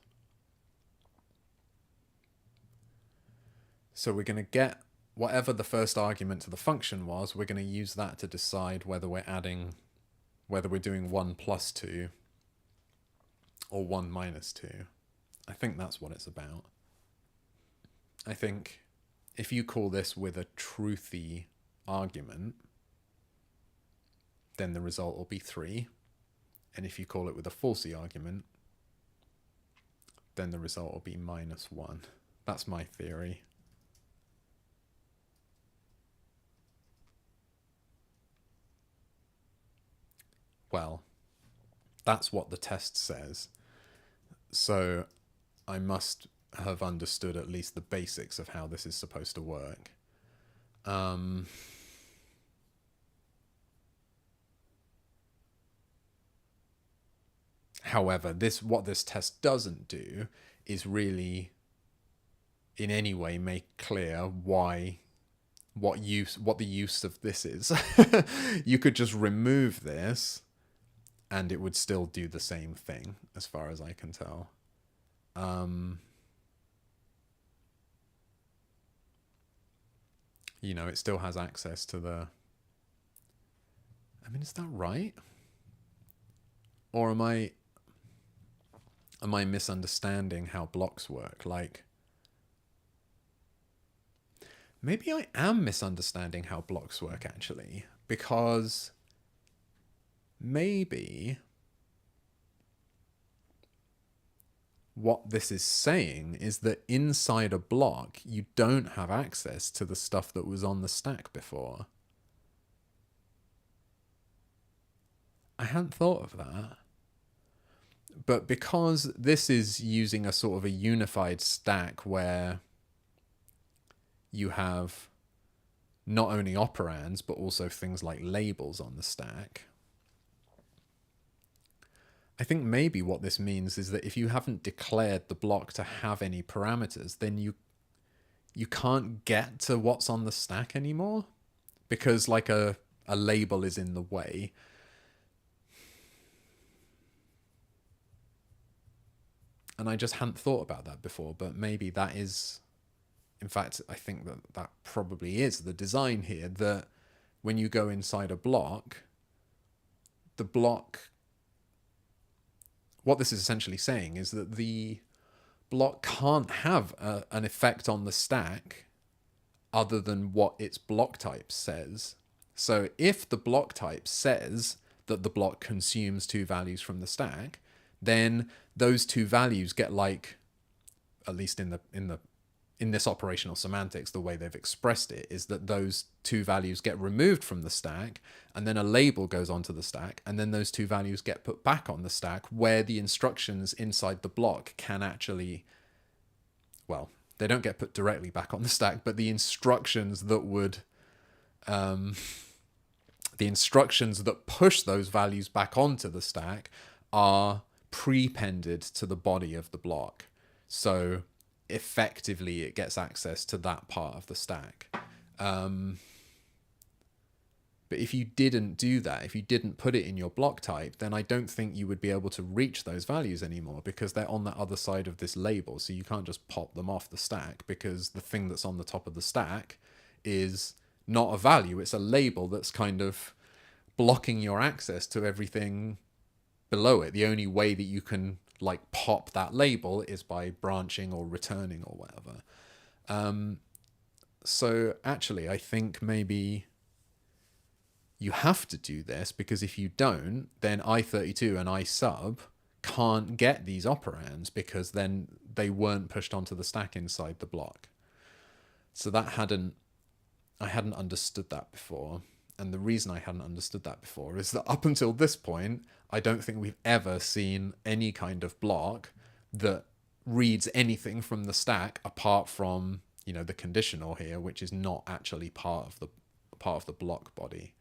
So we're going to get whatever the first argument to the function was, we're going to use that to decide whether we're doing 1 plus 2 or 1 minus 2. I think that's what it's about. I think if you call this with a truthy argument, then the result will be 3. And if you call it with a falsy argument, then the result will be minus 1. That's my theory. Well, that's what the test says. So I must have understood at least the basics of how this is supposed to work. However, what this test doesn't do is really in any way make clear what the use of this is. You could just remove this and it would still do the same thing as far as I can tell. you know, it still has access to the... I mean, is that right? Or am I misunderstanding how blocks work? Like, maybe I am misunderstanding how blocks work, actually, because maybe what this is saying is that inside a block, you don't have access to the stuff that was on the stack before. I hadn't thought of that. But because this is using a sort of a unified stack where you have not only operands, but also things like labels on the stack, I think maybe what this means is that if you haven't declared the block to have any parameters, then you can't get to what's on the stack anymore, because like a label is in the way. And I just hadn't thought about that before, but maybe that is, in fact, I think that probably is the design here, that when you go inside a block, the block, what this is essentially saying is that the block can't have an effect on the stack other than what its block type says. So if the block type says that the block consumes 2 values from the stack, then those 2 values get, like, at least in this operational semantics, the way they've expressed it is that those 2 values get removed from the stack, and then a label goes onto the stack, and then those 2 values get put back on the stack, where the instructions inside the block can actually, well, they don't get put directly back on the stack, but the instructions that would the instructions that push those values back onto the stack are prepended to the body of the block. So effectively it gets access to that part of the stack. But if you didn't do that, if you didn't put it in your block type, then I don't think you would be able to reach those values anymore, because they're on the other side of this label. So you can't just pop them off the stack, because the thing that's on the top of the stack is not a value, it's a label that's kind of blocking your access to everything below it. The only way that you can, like, pop that label is by branching or returning or whatever. So actually, I think maybe you have to do this, because if you don't, then I32 and isub can't get these operands, because then they weren't pushed onto the stack inside the block. So that I hadn't understood that before. And the reason I hadn't understood that before is that up until this point, I don't think we've ever seen any kind of block that reads anything from the stack apart from, you know, the conditional here, which is not actually part of the block body.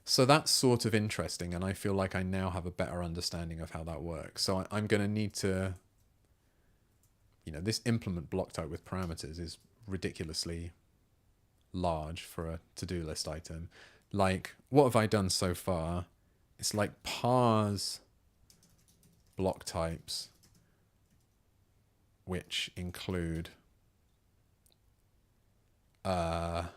So that's sort of interesting, and I feel like I now have a better understanding of how that works. So I'm going to need to, you know, this implement block type with parameters is ridiculously large for a to-do list item. Like, what have I done so far? It's like parse block types, which include params.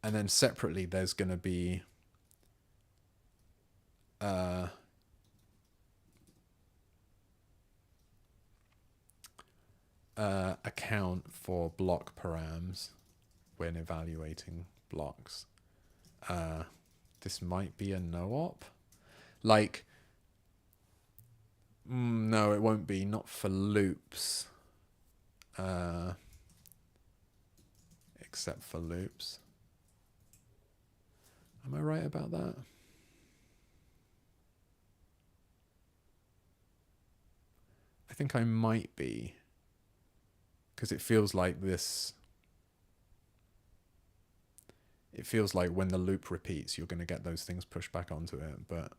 And then separately, there's going to be account for block params when evaluating blocks. This might be a no-op. Like, no, it won't be. Not for loops. Except for loops. Am I right about that? I think I might be, because it feels like this. It feels like when the loop repeats, you're going to get those things pushed back onto it. But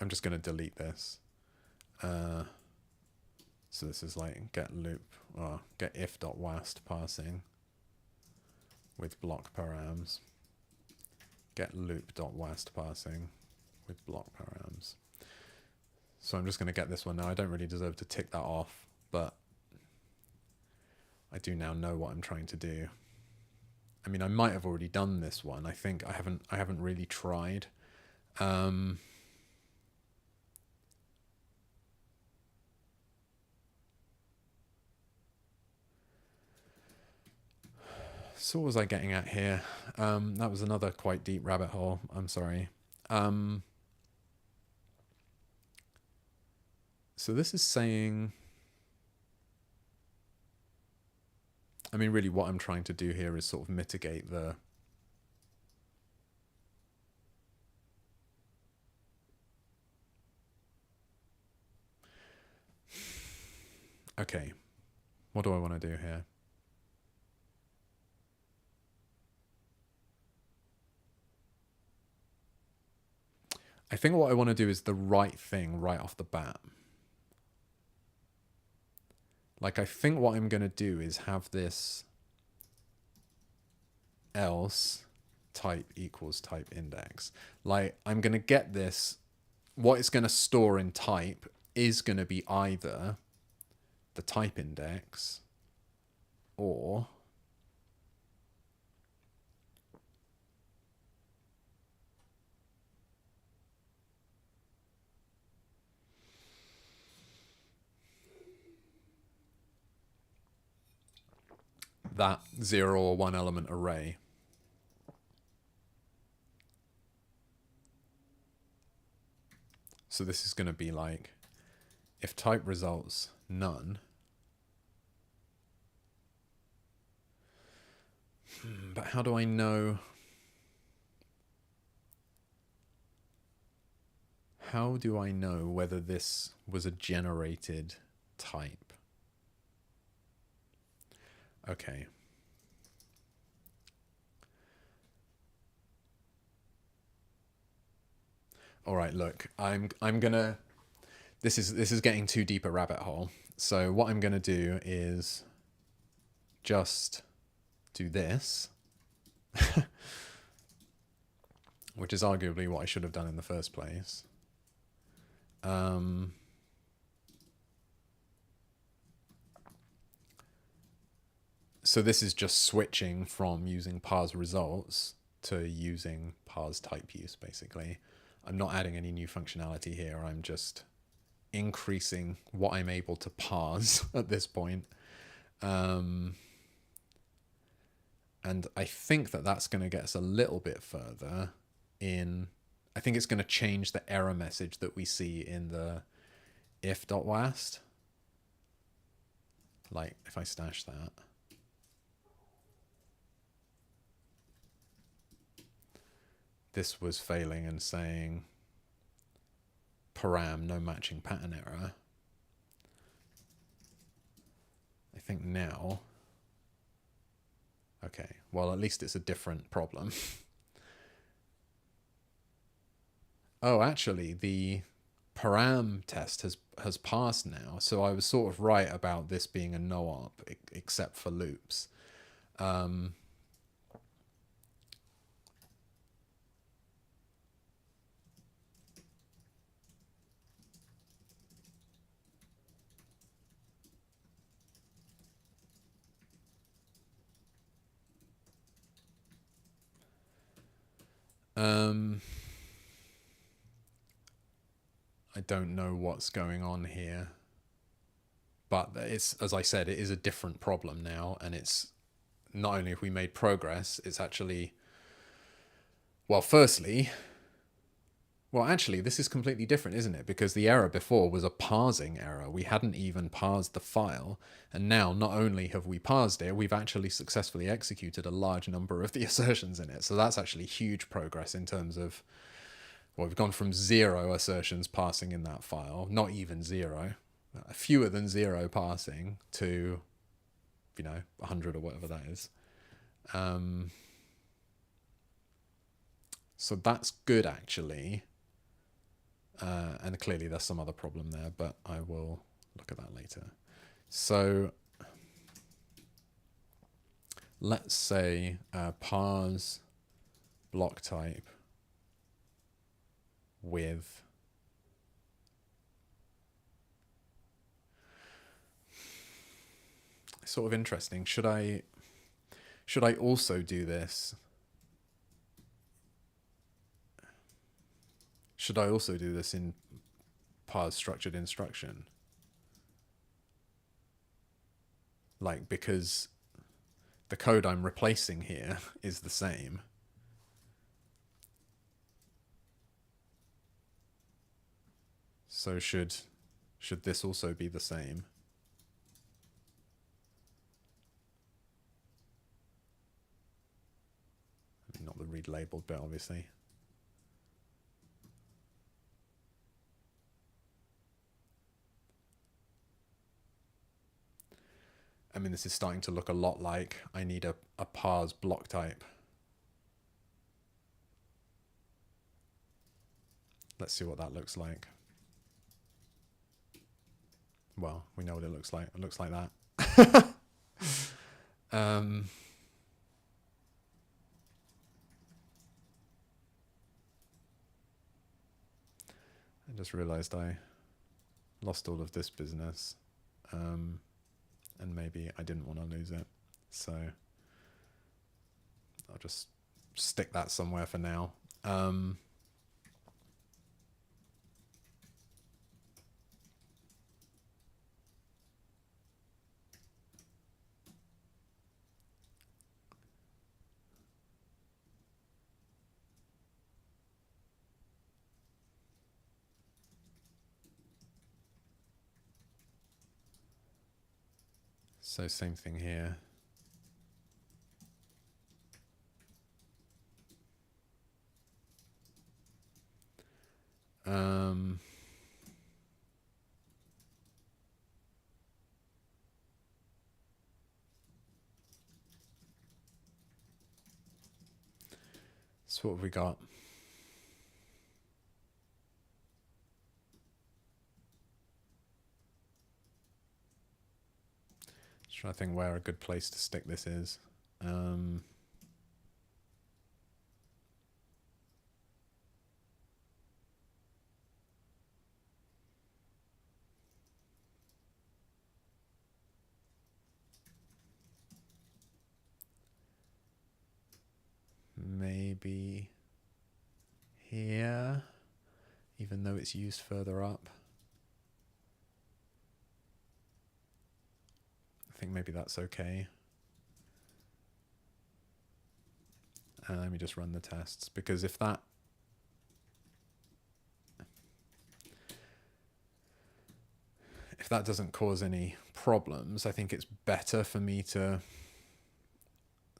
I'm just going to delete this. So this is like get loop or get if.wast parsing with block params. Get loop.wast parsing with block params. So I'm just going to get this one now. I don't really deserve to tick that off, but I do now know what I'm trying to do. I mean, I might have already done this one. I think I haven't really tried. So what was I getting at here? That was another quite deep rabbit hole. I'm sorry. So this is saying, I mean, really what I'm trying to do here is sort of mitigate the okay, what do I want to do here? I think what I want to do is the right thing right off the bat. Like, I think what I'm going to do is have this else type equals type index. Like, I'm going to get this, what it's going to store in type is going to be either the type index or that 0 or 1 element array. So this is going to be like, if type results none, but how do I know? How do I know whether this was a generated type? Okay. All right, look, I'm gonna, this is getting too deep a rabbit hole. So what I'm gonna do is just do this, which is arguably what I should have done in the first place. So this is just switching from using parse results to using parse typeuse, basically. I'm not adding any new functionality here. I'm just increasing what I'm able to parse at this point. And I think that that's going to get us a little bit further in, I think it's going to change the error message that we see in the if.wast. Like if I stash that. This was failing and saying param, no matching pattern error. I think now, okay, well, at least it's a different problem. Oh, actually, the param test has passed now, so I was sort of right about this being a no-op, except for loops. I don't know what's going on here, but it's, as I said, it is a different problem now, and it's not only have we made progress, it's actually, well, firstly, well, actually, this is completely different, isn't it? Because the error before was a parsing error. We hadn't even parsed the file. And now, not only have we parsed it, we've actually successfully executed a large number of the assertions in it. So that's actually huge progress in terms of, well, we've gone from 0 assertions parsing in that file, not even 0, fewer than 0 parsing, to, 100 or whatever that is. So that's good, actually. And clearly there's some other problem there, but I will look at that later. So let's say parse block type with sort of interesting. Should I also do this? Should I also do this in parse structured instruction? Like, because the code I'm replacing here is the same. So should this also be the same? Not the read labeled bit, obviously. I mean, this is starting to look a lot like I need a parse block type. Let's see what that looks like. Well, we know what it looks like. It looks like that. I just realized I lost all of this business. And maybe I didn't want to lose it. So I'll just stick that somewhere for now. So same thing here. So what have we got? Just trying to think where a good place to stick this is. Maybe here, even though it's used further up. I think maybe that's okay. And let me just run the tests, because if that doesn't cause any problems, I think it's better for me to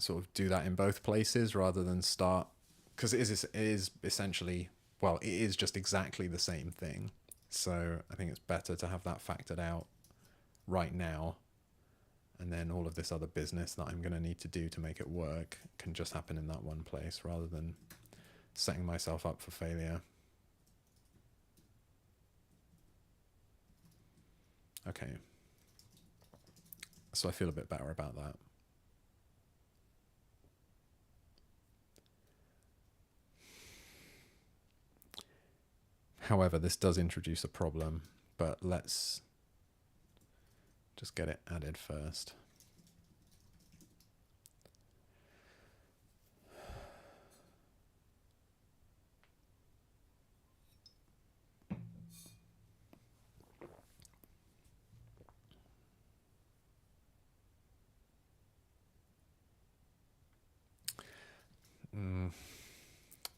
sort of do that in both places rather than start, because it is essentially, well, it is just exactly the same thing. So I think it's better to have that factored out right now, and then all of this other business that I'm going to need to do to make it work can just happen in that one place rather than setting myself up for failure. Okay. So I feel a bit better about that. However, this does introduce a problem, but let's just get it added first.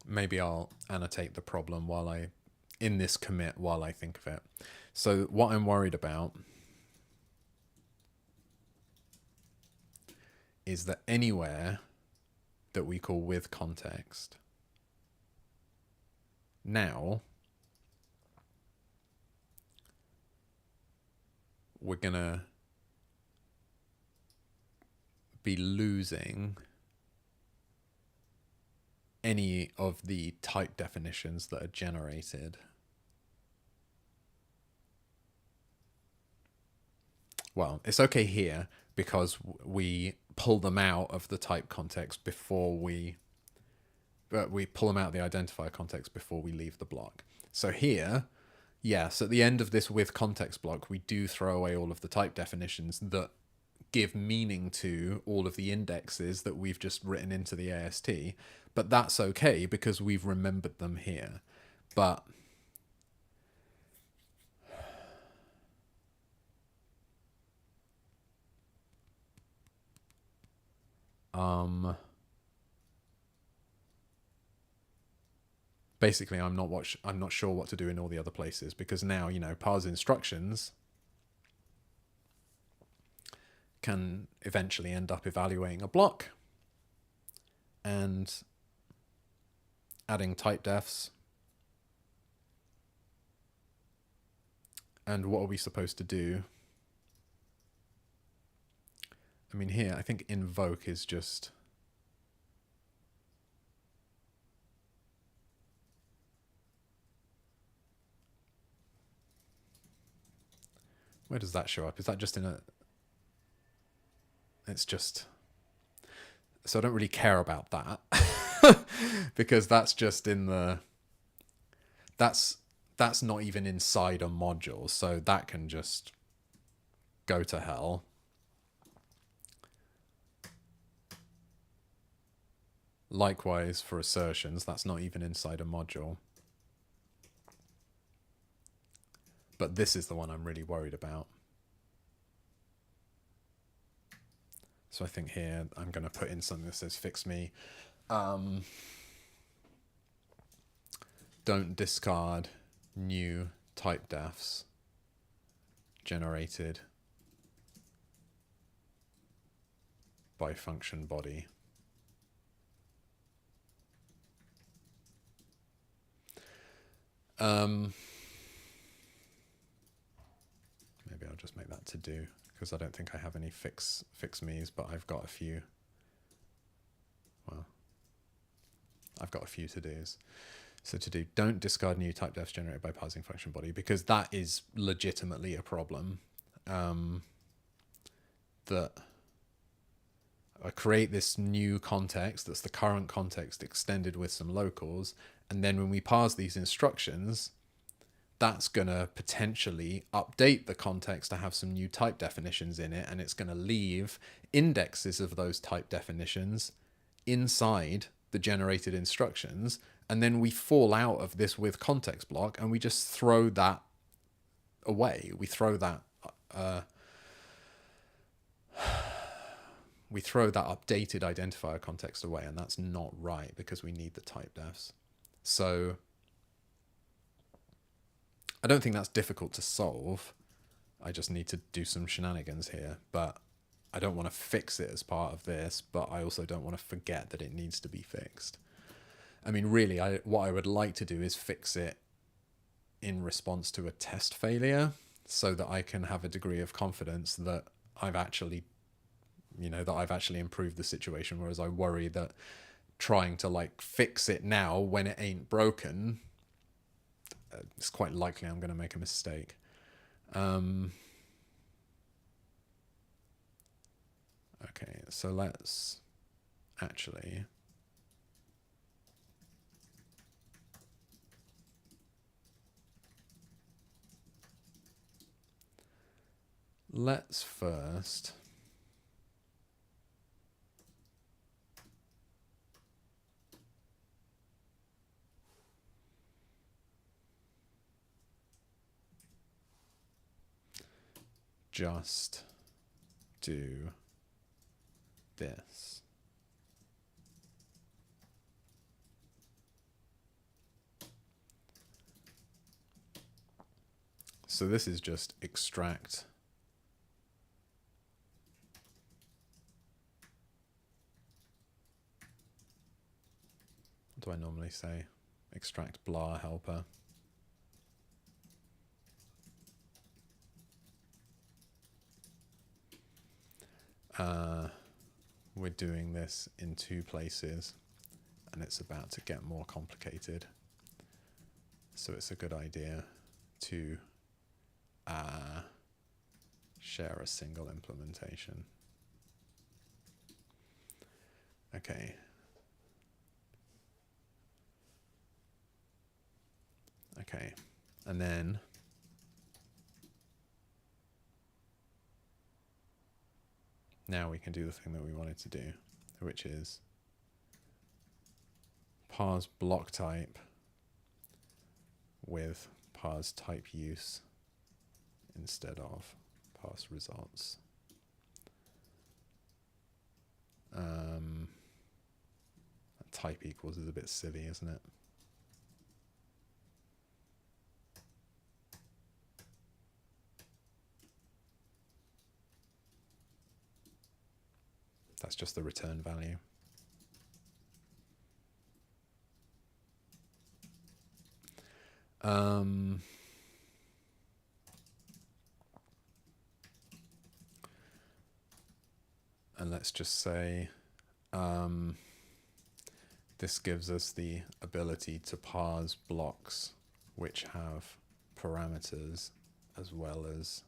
Maybe I'll annotate the problem in this commit while I think of it. So what I'm worried about is that anywhere that we call with context, now we're going to be losing any of the type definitions that are generated well, it's okay here because we pull them out of the type context before we pull them out of the identifier context before we leave the block. So here, yes, at the end of this with context block, we do throw away all of the type definitions that give meaning to all of the indexes that we've just written into the AST, but that's okay because we've remembered them here. But basically I'm not sure what to do in all the other places, because now, you know, parse instructions can eventually end up evaluating a block and adding typedefs. And what are we supposed to do? I mean, here, I think invoke is just... Where does that show up? Is that just in a... It's just... So I don't really care about that. Because that's just in the... That's not even inside a module, so that can just go to hell. Likewise for assertions, that's not even inside a module. But this is the one I'm really worried about. So I think here I'm going to put in something that says fix me. Don't discard new typedefs generated by function body. Maybe I'll just make that to do, because I don't think I have any fix me's, but I've got a few. Well, I've got a few to do's. So to do, don't discard new typedefs generated by parsing function body, because that is legitimately a problem. That I create this new context that's the current context extended with some locals, and then when we parse these instructions, that's going to potentially update the context to have some new type definitions in it, and it's going to leave indexes of those type definitions inside the generated instructions, and then we fall out of this with context block and we just throw that away. We throw that updated identifier context away, and that's not right because we need the typedefs. So I don't think that's difficult to solve. I just need to do some shenanigans here, but I don't want to fix it as part of this, but I also don't want to forget that it needs to be fixed. I mean, really, what I would like to do is fix it in response to a test failure so that I can have a degree of confidence that I've actually, improved the situation, whereas I worry that trying to like fix it now when it ain't broken, it's quite likely I'm going to make a mistake. Okay, so let's actually... Let's first... just do this. So this is just extract what do I normally say? Extract blah helper. We're doing this in 2 places, and it's about to get more complicated. So it's a good idea to share a single implementation. Okay. Okay. And then now we can do the thing that we wanted to do, which is parse block type with parse typeuse instead of parse results. Type equals is a bit silly, isn't it? That's just the return value. And let's just say this gives us the ability to parse blocks which have parameters as well as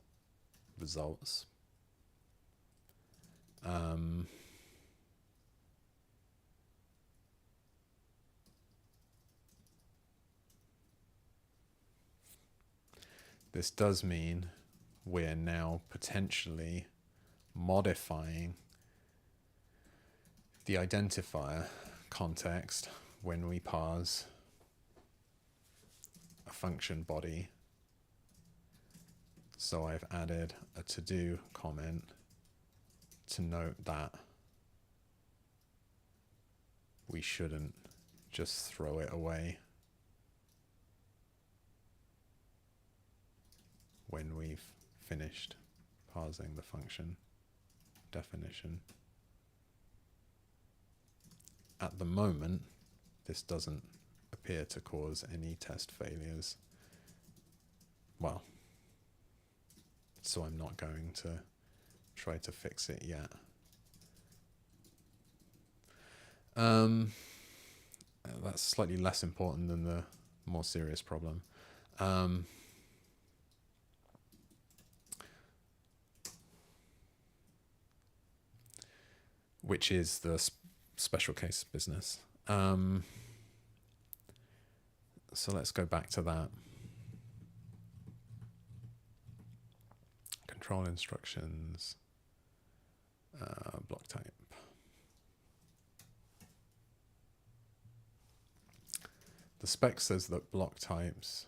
results. This does mean we're now potentially modifying the identifier context when we parse a function body. So I've added a to-do comment to note that we shouldn't just throw it away when we've finished parsing the function definition. At the moment, this doesn't appear to cause any test failures. Well, so I'm not going to try to fix it yet. That's slightly less important than the more serious problem. Which is the special case business. So let's go back to that. Control instructions, block type. The spec says that block types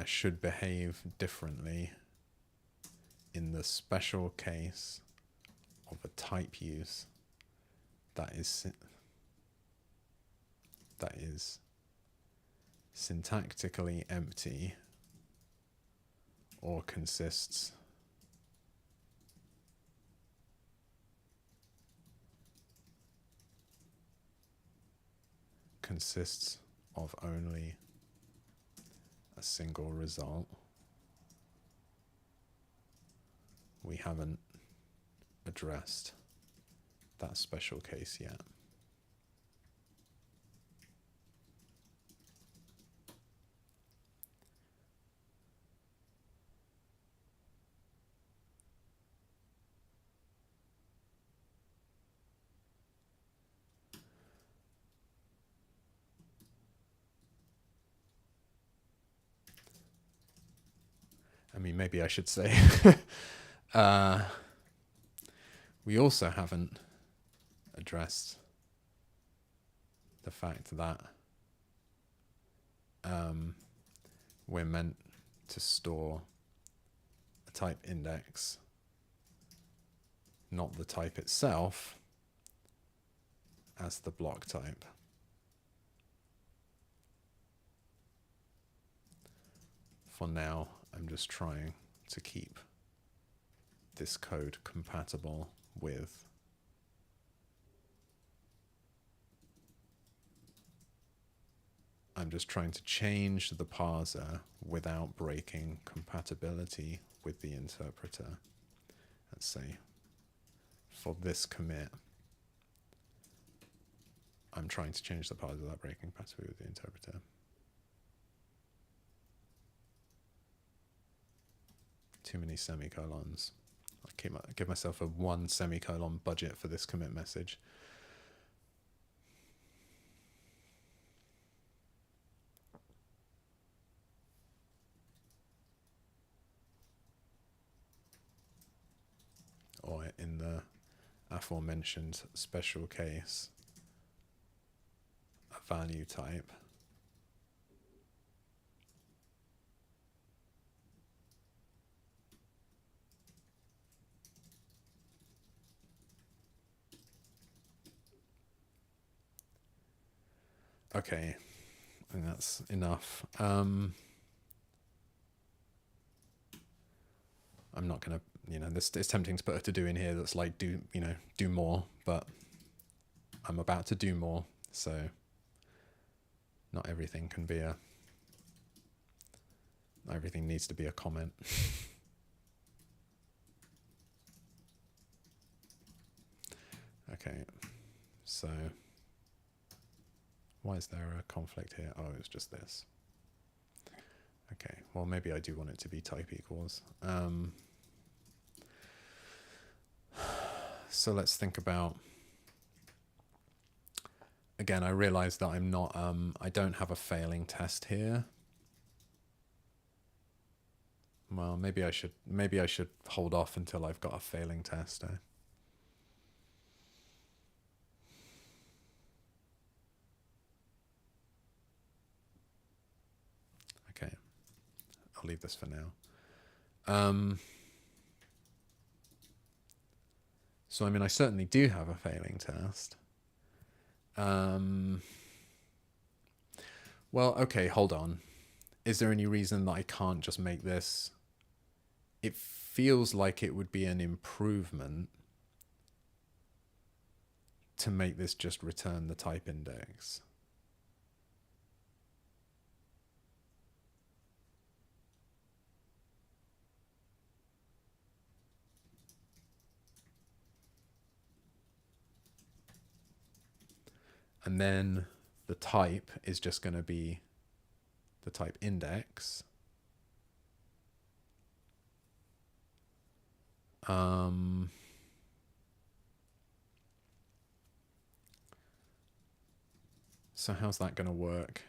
should behave differently in the special case of a typeuse that is syntactically empty or consists of only a single result. We haven't addressed that special case yet. I mean, maybe I should say we also haven't addressed the fact that we're meant to store a type index, not the type itself, as the block type. For now, I'm just trying to keep this code compatible with I'm just trying to change the parser without breaking compatibility with the interpreter. Let's say for this commit, I'm trying to change the parser without breaking password with the interpreter. Too many semicolons. I'll give myself a 1 semicolon budget for this commit message. Or in the aforementioned special case, a value type. Okay, I think that's enough. I'm not gonna, it's tempting to put a to-do in here that's like do more, but I'm about to do more, so not everything can be not everything needs to be a comment. Okay, so why is there a conflict here? Oh, it's just this. Okay, well, maybe I do want it to be type equals. So let's think about, again, I realize that I'm not, I don't have a failing test here. Well, maybe I should hold off until I've got a failing test. Okay, I'll leave this for now. So, I mean, I certainly do have a failing test. Well, okay, hold on. Is there any reason that I can't just make this? It feels like it would be an improvement to make this just return the type index. And then the type is just going to be the type index. So how's that going to work?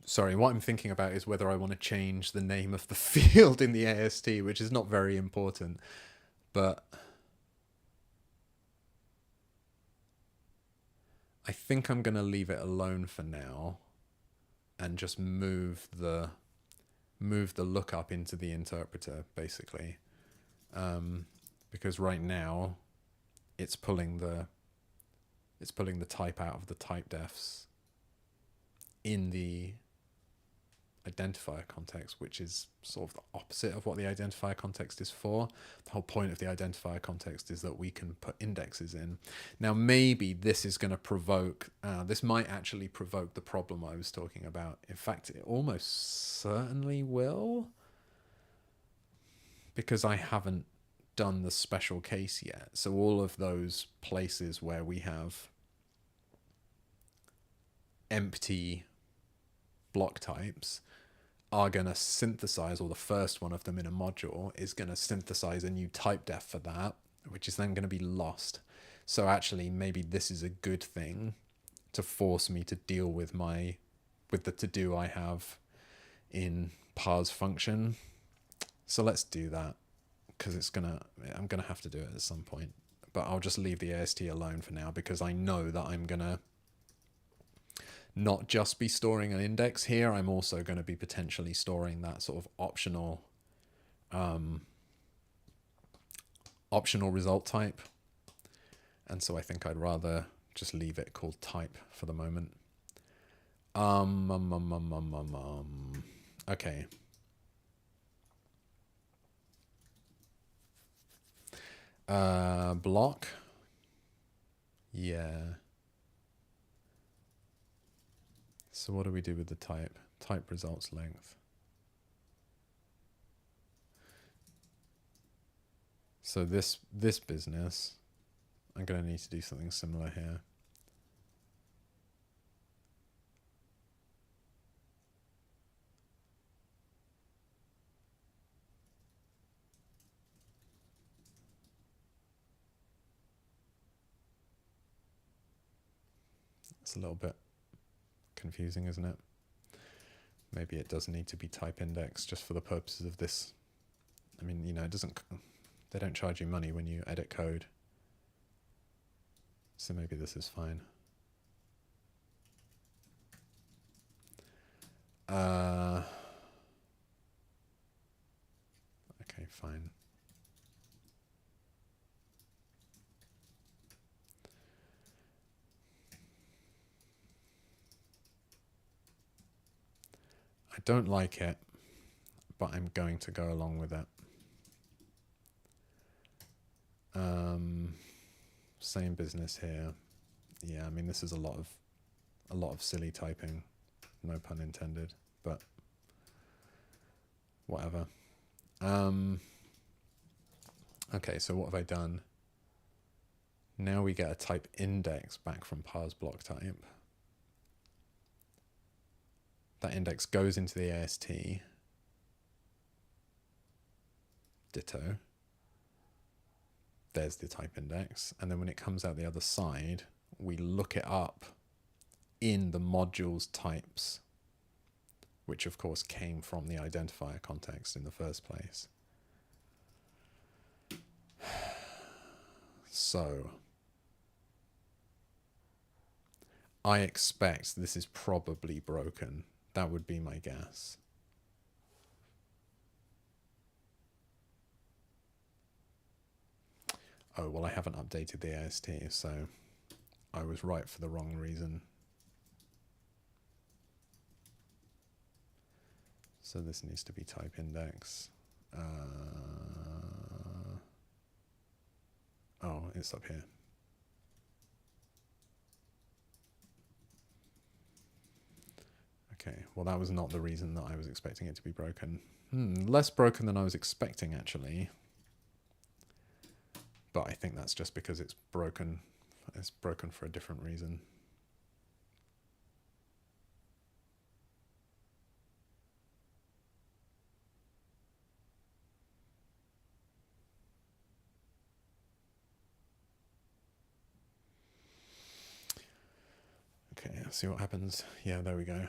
Sorry, what I'm thinking about is whether I want to change the name of the field in the AST, which is not very important, but I think I'm going to leave it alone for now and just move the lookup into the interpreter, basically, because right now it's pulling the type out of the typedefs in the identifier context, which is sort of the opposite of what the identifier context is for. The whole point of the identifier context is that we can put indexes in. Now, maybe this is going to provoke, this might actually provoke the problem I was talking about. In fact, it almost certainly will, because I haven't done the special case yet. So all of those places where we have empty block types are going to synthesize, or the first one of them in a module is going to synthesize a new typedef for that, which is then going to be lost. So actually, maybe this is a good thing to force me to deal with the to-do I have in parse function. So let's do that, because I'm gonna have to do it at some point. But I'll just leave the AST alone for now, because I know that I'm gonna not just be storing an index here, I'm also going to be potentially storing that sort of optional result type. And so I think I'd rather just leave it called type for the moment. Okay. Block. Yeah. So what do we do with the type? Type results length. So this business, I'm going to need to do something similar here. It's a little bit confusing, isn't it? Maybe it does need to be type index just for the purposes of this. I mean, you know, they don't charge you money when you edit code. So maybe this is fine. Okay, fine. I don't like it, but I'm going to go along with it. Same business here. Yeah, I mean, this is a lot of silly typing, no pun intended, but whatever. Okay, so what have I done? Now we get a type index back from parse block type. That index goes into the AST. Ditto. There's the type index. And then when it comes out the other side, we look it up in the module's types, which of course came from the identifier context in the first place. So I expect this is probably broken. That would be my guess. Oh, well, I haven't updated the AST, so I was right for the wrong reason. So this needs to be type index. Oh, it's up here. Okay, well, that was not the reason that I was expecting it to be broken. Less broken than I was expecting, actually. But I think that's just because it's broken. It's broken for a different reason. Okay, let's see what happens. Yeah, there we go.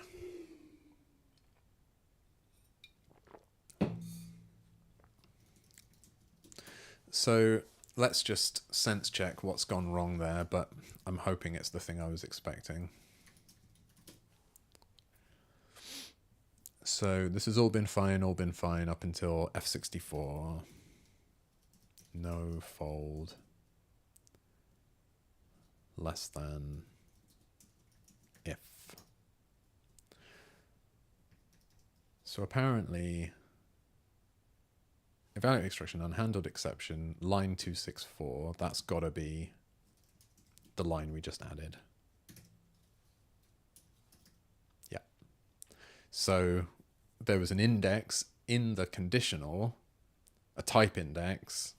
So let's just sense check what's gone wrong there, but I'm hoping it's the thing I was expecting. So this has all been fine up until F64. No fold. Less than if. So apparently, evaluate extraction, unhandled exception, line 264, that's got to be the line we just added. Yeah. So there was an index in the conditional, a type index,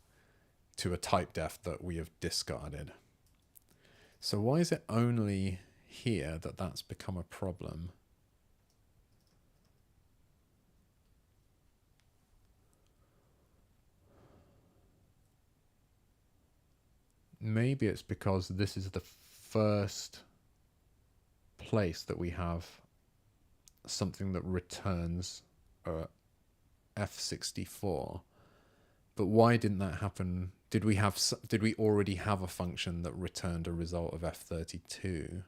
to a typedef that we have discarded. So why is it only here that that's become a problem? Maybe it's because this is the first place that we have something that returns F64. But why didn't that happen? Did we already have a function that returned a result of F32?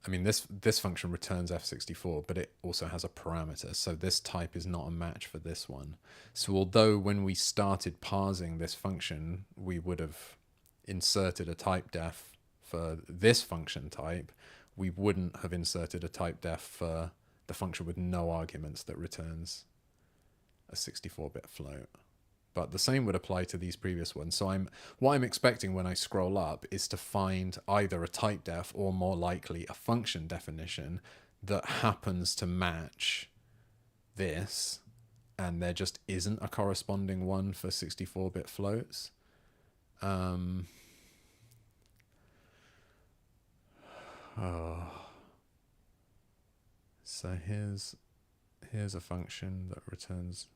I mean, this function returns F64, but it also has a parameter. So this type is not a match for this one. So although when we started parsing this function, we would have inserted a typedef for this function type, we wouldn't have inserted a typedef for the function with no arguments that returns a 64-bit float. But the same would apply to these previous ones. So what I'm expecting when I scroll up is to find either a typedef or more likely a function definition that happens to match this, and there just isn't a corresponding one for 64-bit floats. So here's a function that returns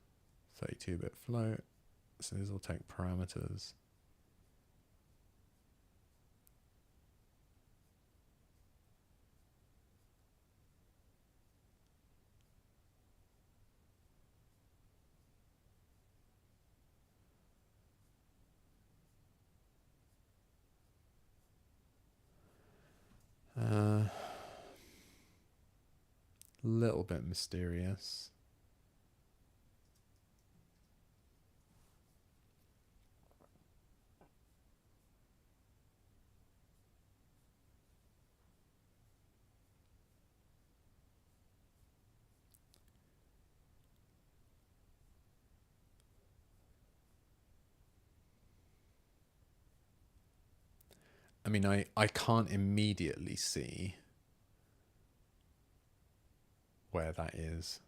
32-bit float. So these will take parameters. Little bit mysterious. I mean, I can't immediately see where that is.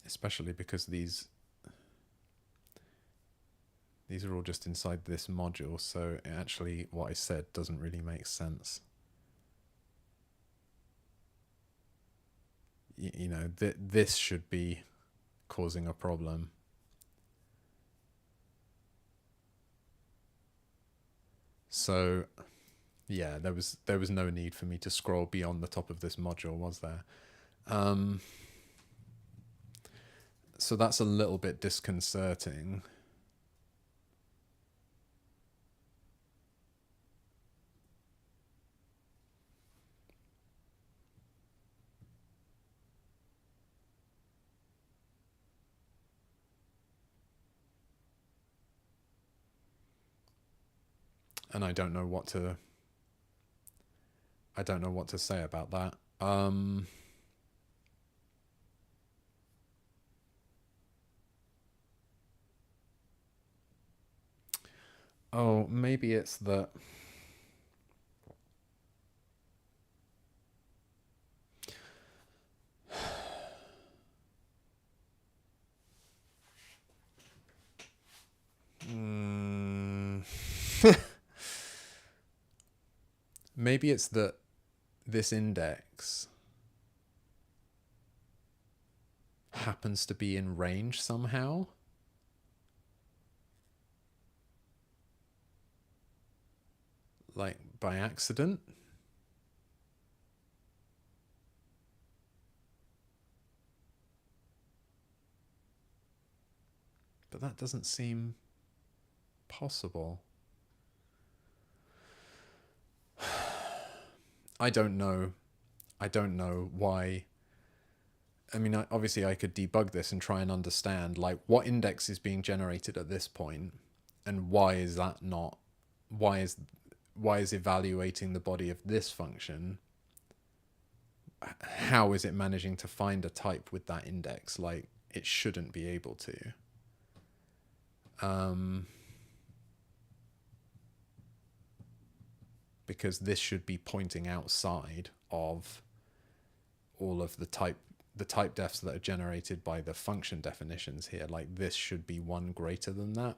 Especially because these are all just inside this module, so actually what I said doesn't really make sense. You know, this should be causing a problem. So yeah, there was no need for me to scroll beyond the top of this module, was there? So that's a little bit disconcerting. And I don't know what to say about that. Oh, maybe it's that maybe it's that this index happens to be in range somehow. Like by accident. But that doesn't seem possible. I don't know why. I mean, obviously I could debug this and try and understand like what index is being generated at this point, and why is that not, why is evaluating the body of this function, how is it managing to find a type with that index? Like, it shouldn't be able to. Because this should be pointing outside of all of the typedefs that are generated by the function definitions here. Like, this should be one greater than that.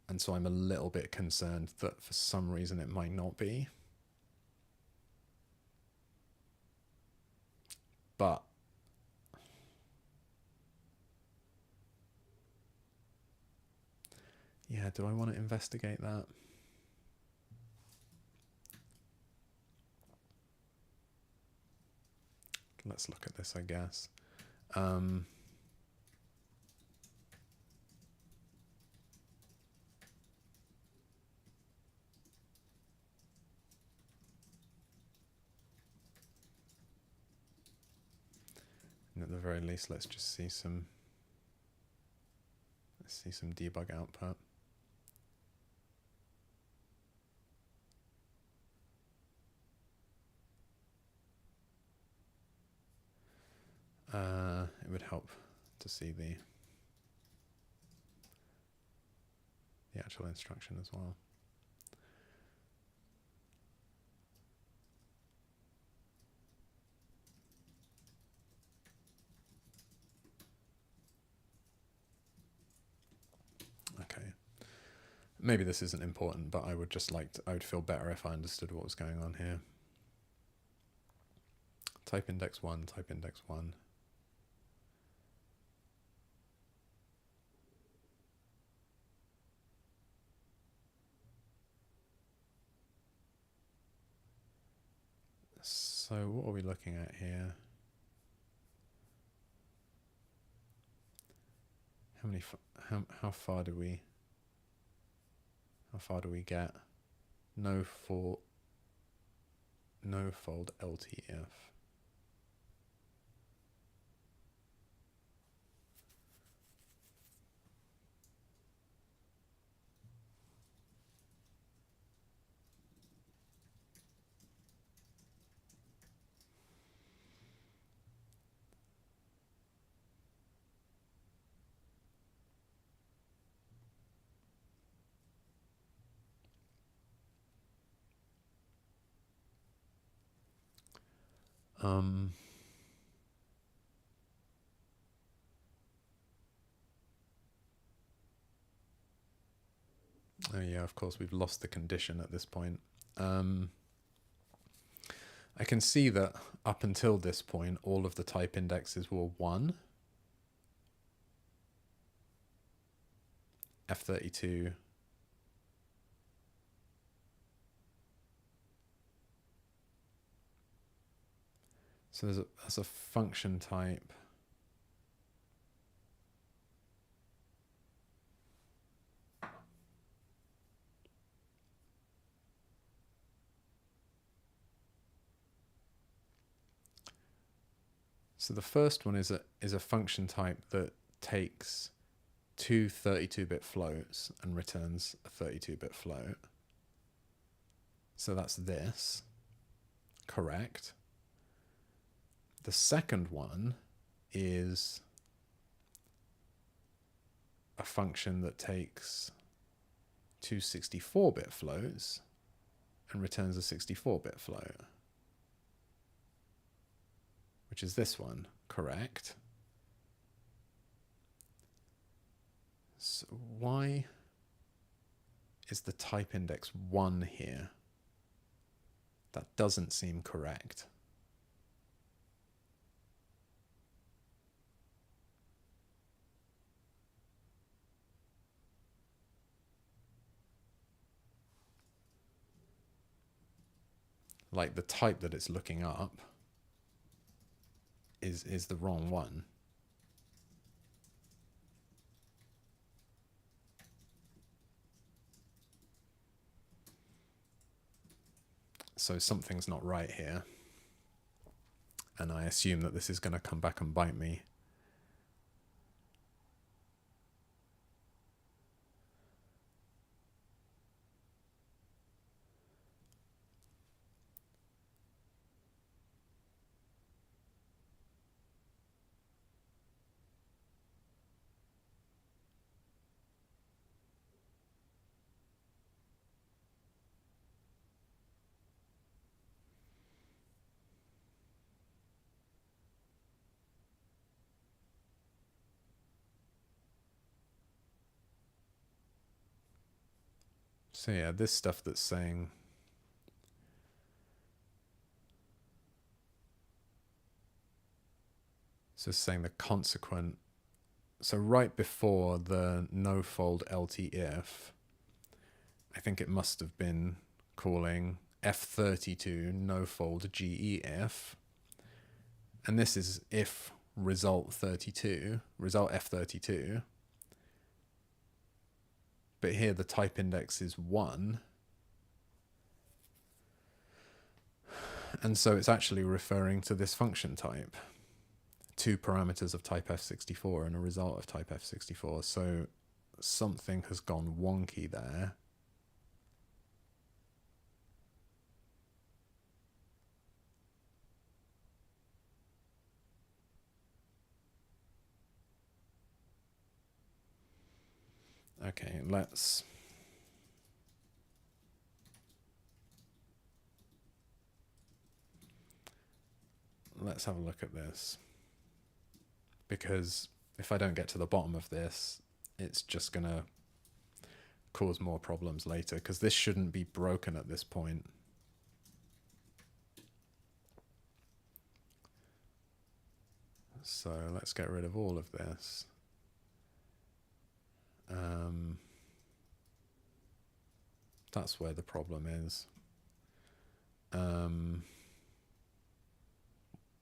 And so I'm a little bit concerned that for some reason it might not be. But yeah, do I want to investigate that? Let's look at this, I guess. And at the very least, let's just see some Let's see some debug output. It would help to see the actual instruction as well. Okay. Maybe this isn't important, but I would just I would feel better if I understood what was going on here. Type index 1, type index 1. So what are we looking at here? How far do we get? No fold LTF. Oh yeah, of course we've lost the condition at this point. I can see that up until this point, all of the type indexes were 1. F32. So there's a function type. So the first one is a function type that takes two 32-bit floats and returns a 32-bit float. So that's this. Correct. The second one is a function that takes two 64-bit floats and returns a 64-bit float, which is this one. Correct. So why is the type index 1 here? That doesn't seem correct. Like the type that it's looking up is the wrong one. So something's not right here. And I assume that this is going to come back and bite me. So yeah, this stuff that's saying the consequent. So right before the no fold LT-if, I think it must have been calling F32 no fold GE-if, and this is if result 32, result F32. But here the type index is 1. And so it's actually referring to this function type. 2 parameters of type F64 and a result of type F64. So something has gone wonky there. Okay, let's have a look at this, because if I don't get to the bottom of this, it's just gonna cause more problems later, because this shouldn't be broken at this point. So let's get rid of all of this. That's where the problem is.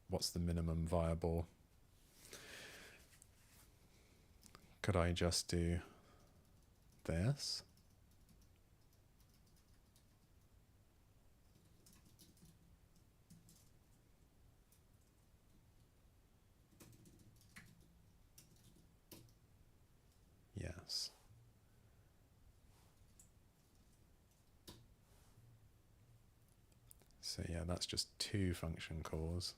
What's the minimum viable? Could I just do this? Yes. So yeah, that's just 2 function calls.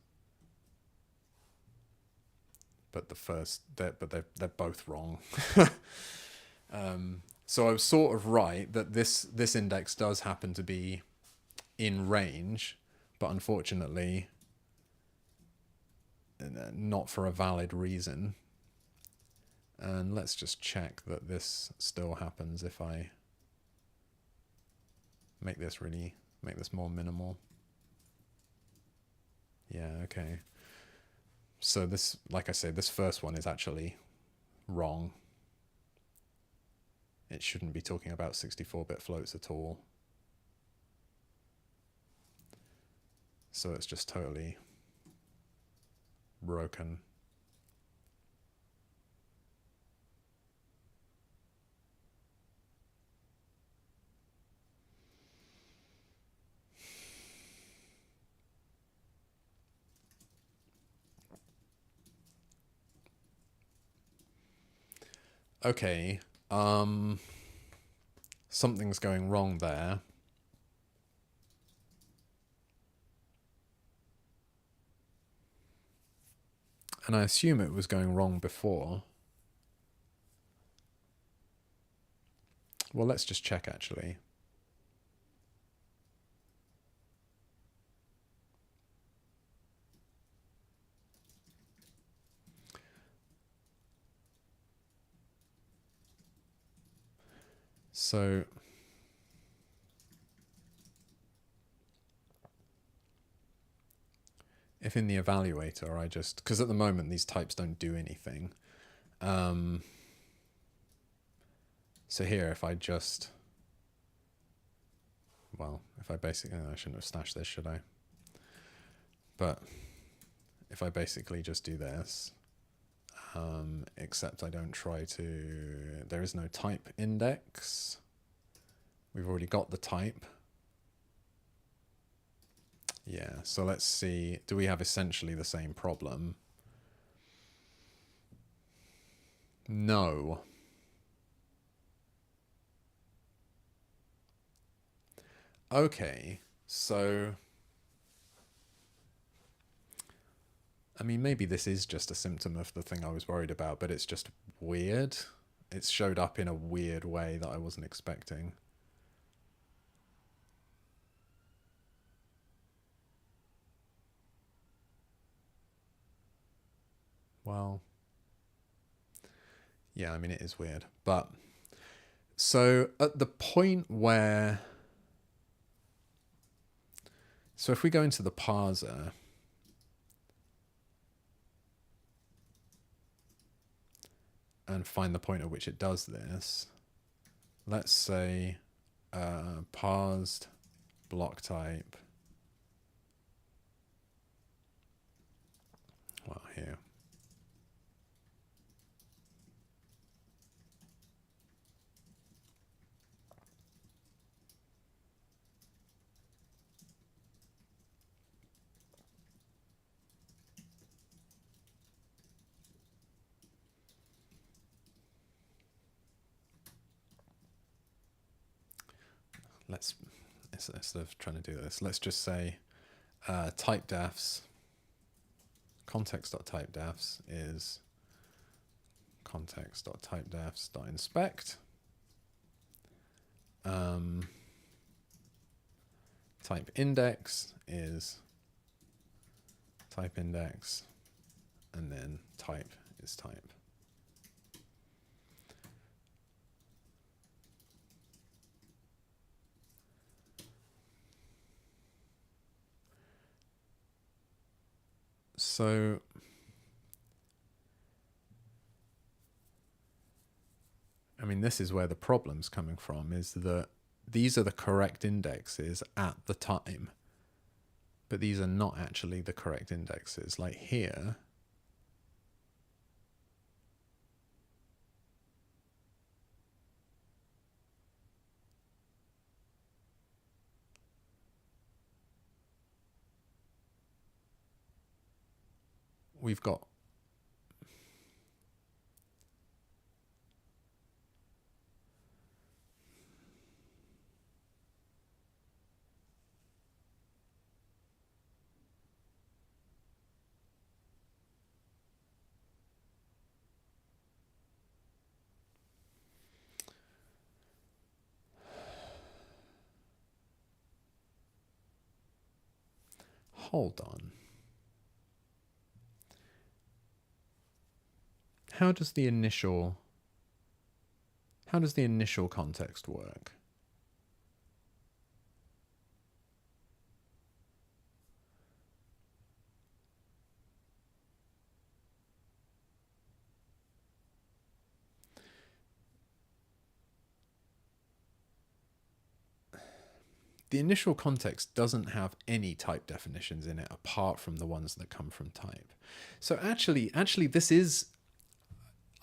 But they're both wrong. So I was sort of right that this index does happen to be in range, but unfortunately not for a valid reason. And let's just check that this still happens if I make this more minimal. Yeah, okay. So this, like I say, this first one is actually wrong. It shouldn't be talking about 64-bit floats at all. So it's just totally broken. Okay, something's going wrong there. And I assume it was going wrong before. Well, let's just check actually. So if in the evaluator I just, because at the moment these types don't do anything. So here, if I just, well, if I basically, I shouldn't have stashed this, should I? But if I basically just do this, except I don't try to, there is no type index. We've already got the type. Yeah, so let's see, do we have essentially the same problem? No. Okay, so I mean, maybe this is just a symptom of the thing I was worried about, but it's just weird. It's showed up in a weird way that I wasn't expecting. Well, yeah, I mean, it is weird. But so at the point where, so if we go into the parser, and find the point at which it does this, let's say parsed block type, well, here. let's instead of trying to do this, let's just say typedefs context.typedefs is context.typedefs.inspect. Type index is type index, and then type is type. So I mean, this is where the problem's coming from, is that these are the correct indexes at the time, but these are not actually the correct indexes. Like here, we've got hold on. How does the initial context work? The initial context doesn't have any type definitions in it apart from the ones that come from type. So actually this is,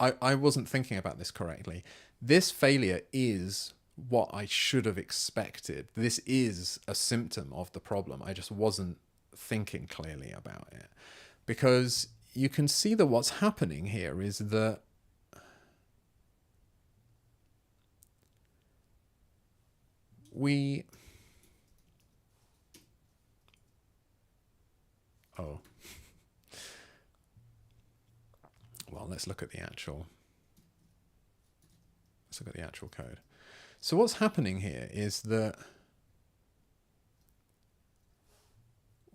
I wasn't thinking about this correctly. This failure is what I should have expected. This is a symptom of the problem. I just wasn't thinking clearly about it. Because you can see that what's happening here is that well, let's look at the actual code. So what's happening here is that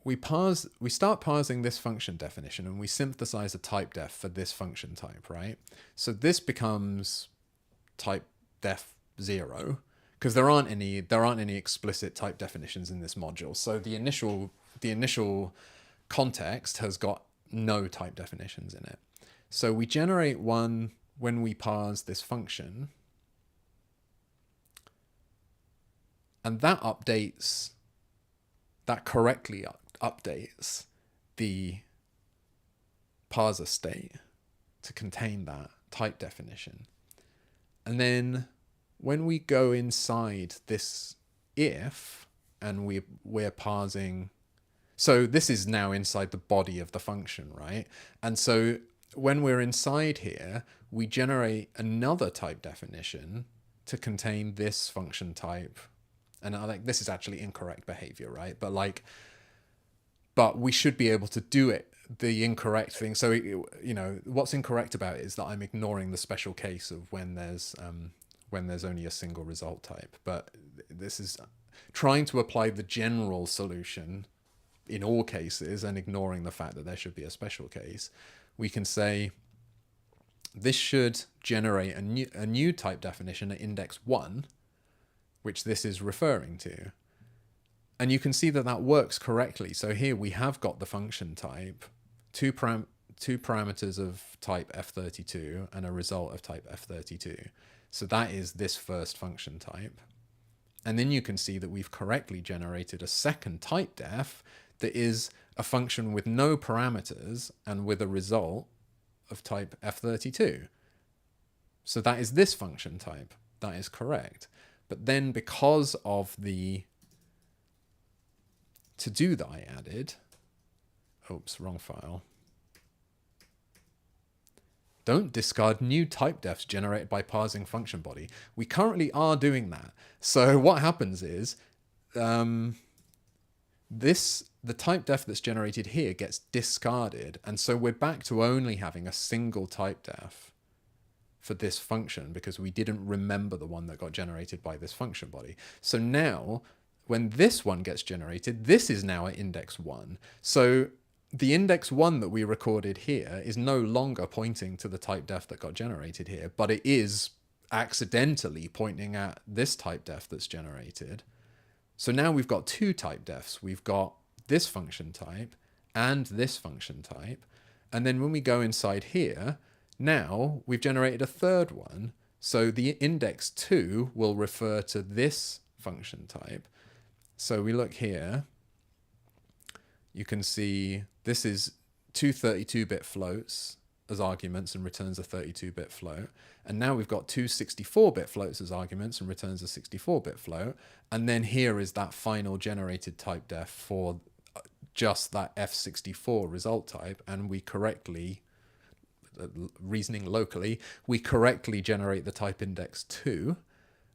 we start parsing this function definition, and we synthesize a type def for this function type, right? So this becomes type def 0, because there aren't any explicit type definitions in this module. So the initial context has got no type definitions in it. So we generate one when we parse this function, and that correctly updates the parser state to contain that type definition. And then when we go inside this if, and we're parsing, so this is now inside the body of the function, right? And so when we're inside here, we generate another type definition to contain this function type. And this is actually incorrect behavior, right? But we should be able to do it, the incorrect thing. So, what's incorrect about it is that I'm ignoring the special case of when there's only a single result type. But this is trying to apply the general solution in all cases and ignoring the fact that there should be a special case. We can say this should generate a new type definition at index 1, which this is referring to. And you can see that that works correctly. So here we have got the function type, two parameters of type f32 and a result of type f32. So that is this first function type. And then you can see that we've correctly generated a second type def that is a function with no parameters and with a result of type f32. So that is this function type. That is correct. But then because of the to-do that I added, oops, wrong file. Don't discard new typedefs generated by parsing function body. We currently are doing that. So what happens is the typedef that's generated here gets discarded. And so we're back to only having a single typedef for this function because we didn't remember the one that got generated by this function body. So now when this one gets generated, this is now at index 1. So the index 1 that we recorded here is no longer pointing to the typedef that got generated here, but it is accidentally pointing at this typedef that's generated. So now we've got two typedefs. We've got this function type and this function type. And then when we go inside here, now we've generated a third one. So the index 2 will refer to this function type. So we look here, you can see this is two 32-bit floats as arguments and returns a 32-bit float. And now we've got two 64-bit floats as arguments and returns a 64-bit float. And then here is that final generated typedef for just that F64 result type. And we correctly, reasoning locally, we correctly generate the type index 2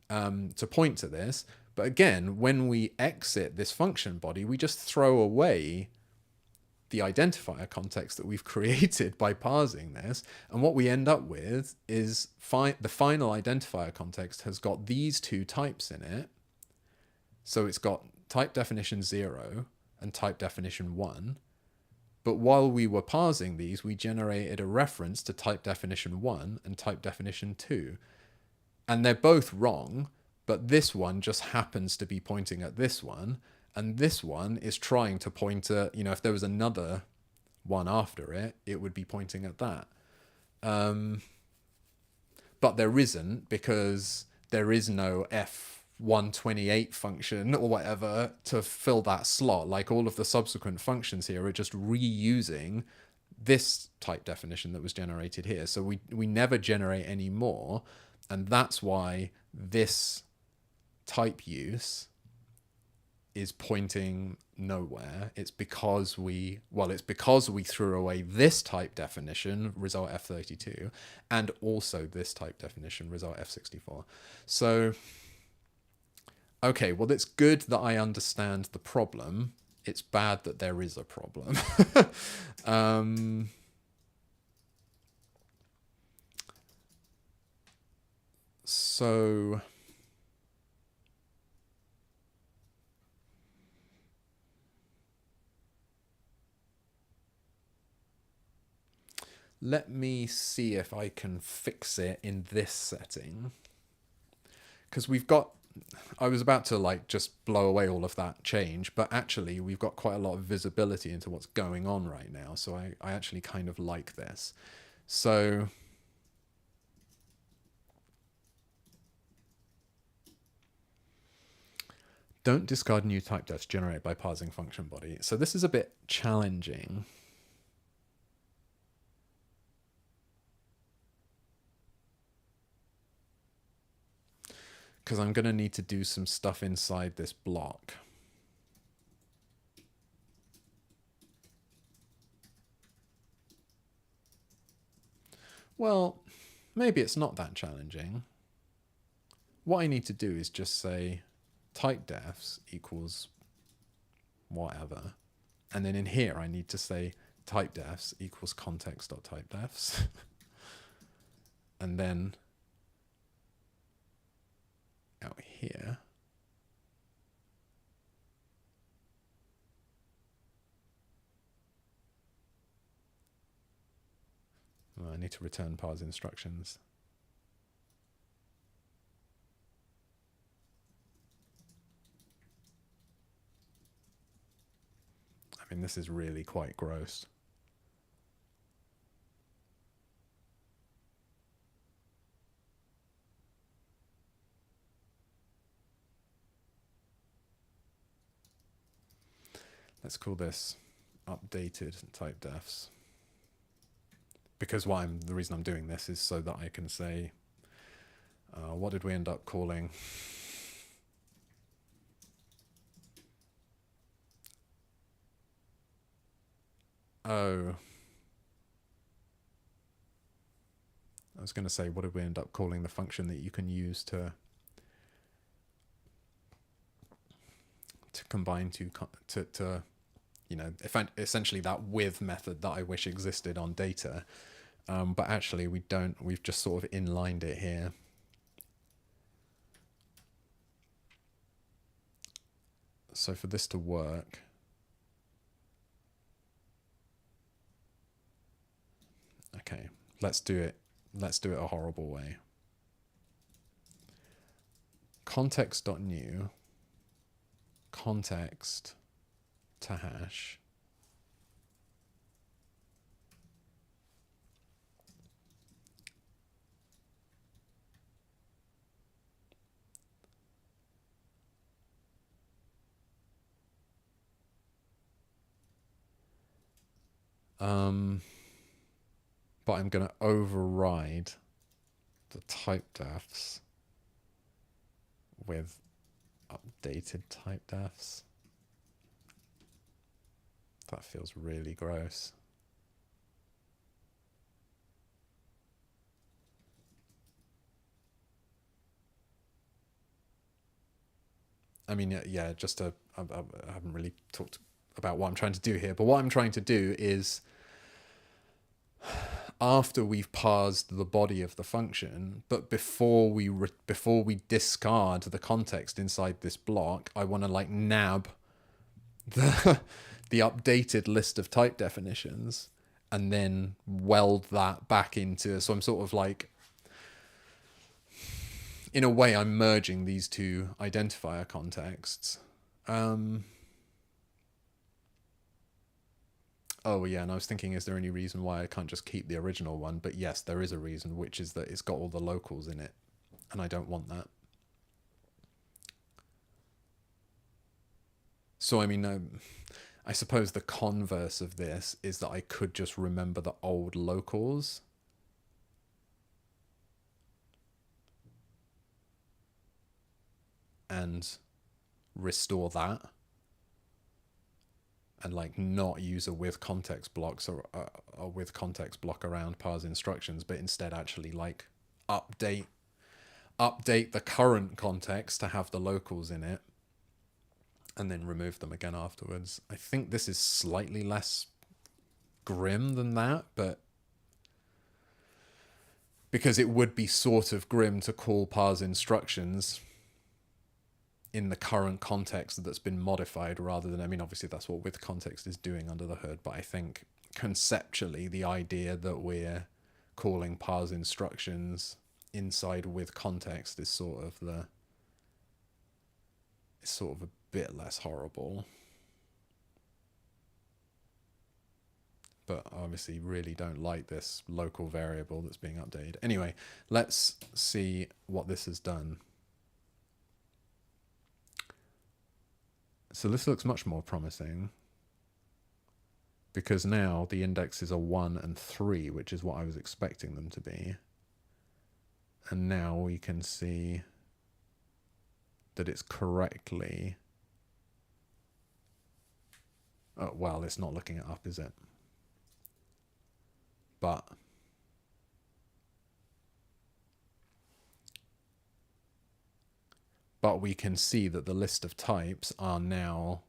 to point to this. But again, when we exit this function body, we just throw away the identifier context that we've created by parsing this. And what we end up with is the final identifier context has got these two types in it. So it's got type definition 0 and type definition 1. But while we were parsing these, we generated a reference to type definition 1 and type definition 2. And they're both wrong, but this one just happens to be pointing at this one. And this one is trying to point at, if there was another one after it, it would be pointing at that. But there isn't, because there is no F128 function or whatever to fill that slot. Like all of the subsequent functions here are just reusing this type definition that was generated here. So we never generate any more. And that's why this type use is pointing nowhere. It's because we threw away this type definition, result F32, and also this type definition, result F64. So, okay, well, it's good that I understand the problem. It's bad that there is a problem. So let me see if I can fix it in this setting. Because I was about to just blow away all of that change, but actually we've got quite a lot of visibility into what's going on right now. So I actually kind of like this. So don't discard new typedefs generated by parsing function body. So this is a bit challenging. Because I'm going to need to do some stuff inside this block. Well, maybe it's not that challenging. What I need to do is just say typedefs equals whatever. And then in here, I need to say typedefs equals context.typedefs. And then out here, I need to return parse instructions. I mean, this is really quite gross. Let's call this updated typedefs. Because the reason I'm doing this is so that I can say, what did we end up calling? Oh. was going to say, what did we end up calling the function that you can use to combine to you know, essentially that with method that I wish existed on data, but actually we don't. We've just sort of inlined it here. So for this to work, okay, let's do it. Let's do it a horrible way. Context.new context to hash but I'm going to override the typedefs with updated typedefs. That feels really gross. I mean, yeah, just I haven't really talked about what I'm trying to do here, but what I'm trying to do is, after we've parsed the body of the function, but before we discard the context inside this block, I want to like nab the updated list of type definitions and then weld that back into. So I'm sort of like, in a way, I'm merging these two identifier contexts. Oh, yeah, and I was thinking, is there any reason why I can't just keep the original one? But yes, there is a reason, which is that it's got all the locals in it, and I don't want that. So, I mean, I suppose the converse of this is that I could just remember the old locals. And restore that. And like not use a with context blocks or a with context block around parse instructions, but instead actually like update the current context to have the locals in it, and then remove them again afterwards. I think this is slightly less grim than that, but because it would be sort of grim to call parse instructions in the current context that's been modified, rather than, I mean, obviously that's what with context is doing under the hood, but I think conceptually the idea that we're calling parse instructions inside with context is sort of a bit less horrible. But obviously really don't like this local variable that's being updated. Anyway, let's see what this has done. So this looks much more promising, because now the indexes are 1 and 3, which is what I was expecting them to be. And now we can see that it's correctly... Oh, well, it's not looking it up, is it? But we can see that the list of types are now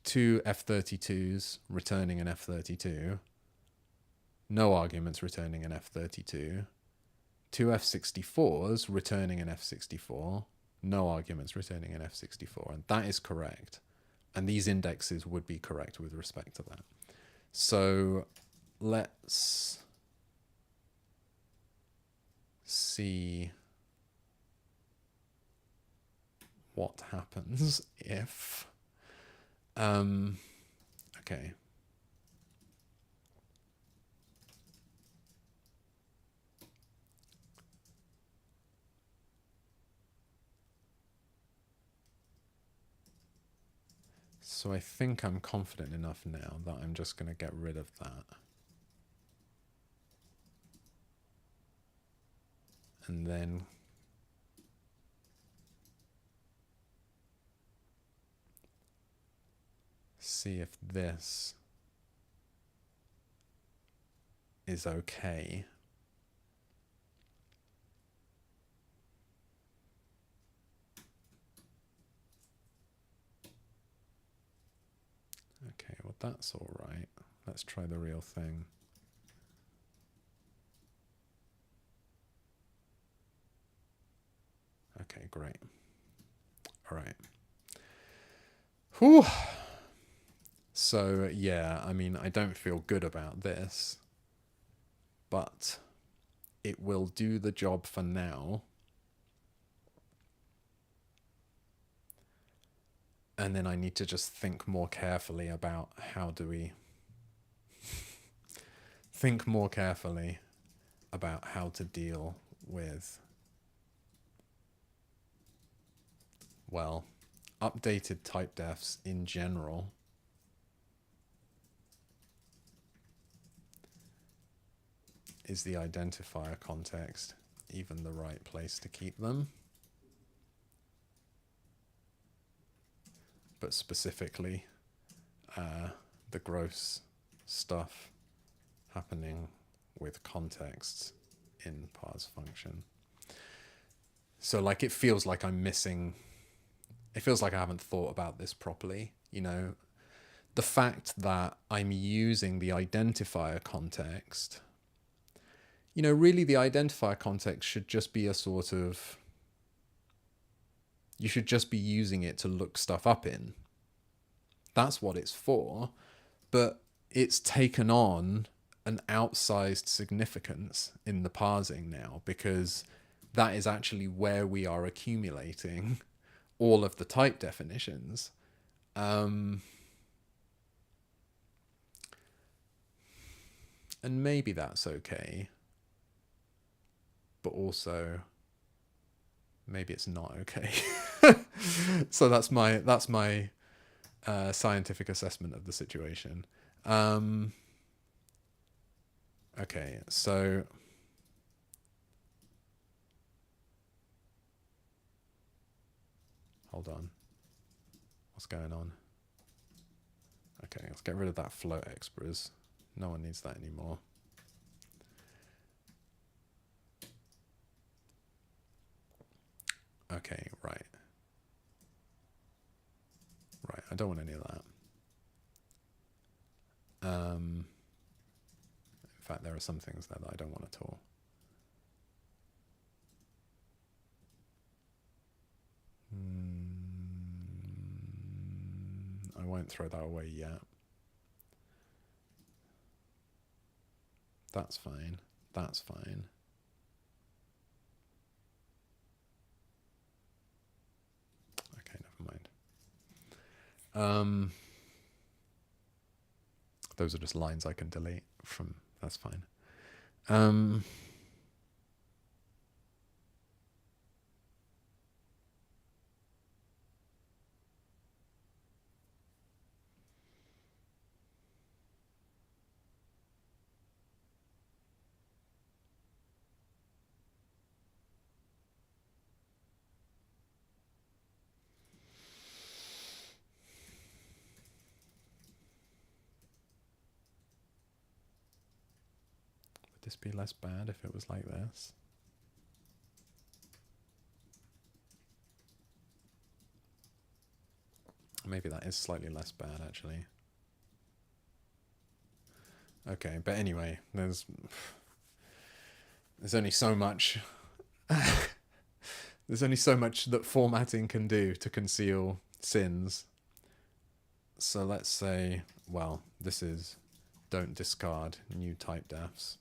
2 F32s returning an F32, no arguments returning an F32, 2 F64s returning an F64, no arguments returning an F64, and that is correct. And these indexes would be correct with respect to that. So let's see what happens if... okay. So I think I'm confident enough now that I'm just going to get rid of that. And then see if this is okay. Okay, well that's all right. Let's try the real thing. Okay, great. All right. Whew. So yeah, I mean, I don't feel good about this, but it will do the job for now. And then I need to just think more carefully about how do we think more carefully about how to deal with, well, updated typedefs in general. Is the identifier context even the right place to keep them? But specifically, the gross stuff happening with contexts in parse function. So like it feels like I'm missing, it feels like I haven't thought about this properly. You know, the fact that I'm using the identifier context, you know, really the identifier context should just be a sort of, you should just be using it to look stuff up in. That's what it's for. But it's taken on an outsized significance in the parsing now, because that is actually where we are accumulating all of the type definitions. And maybe that's okay, but also maybe it's not okay. So that's my scientific assessment of the situation. Okay, so hold on. What's going on? Okay, let's get rid of that float expres. No one needs that anymore. Okay, right. Right, I don't want any of that. In fact, there are some things there that I don't want at all. I won't throw that away yet. That's fine. That's fine. Okay, never mind. Those are just lines I can delete from, that's fine. Would this be less bad if it was like this? Maybe that is slightly less bad, actually. Okay, but anyway, there's only so much there's only so much that formatting can do to conceal sins. So let's say, well, this is don't discard new typedefs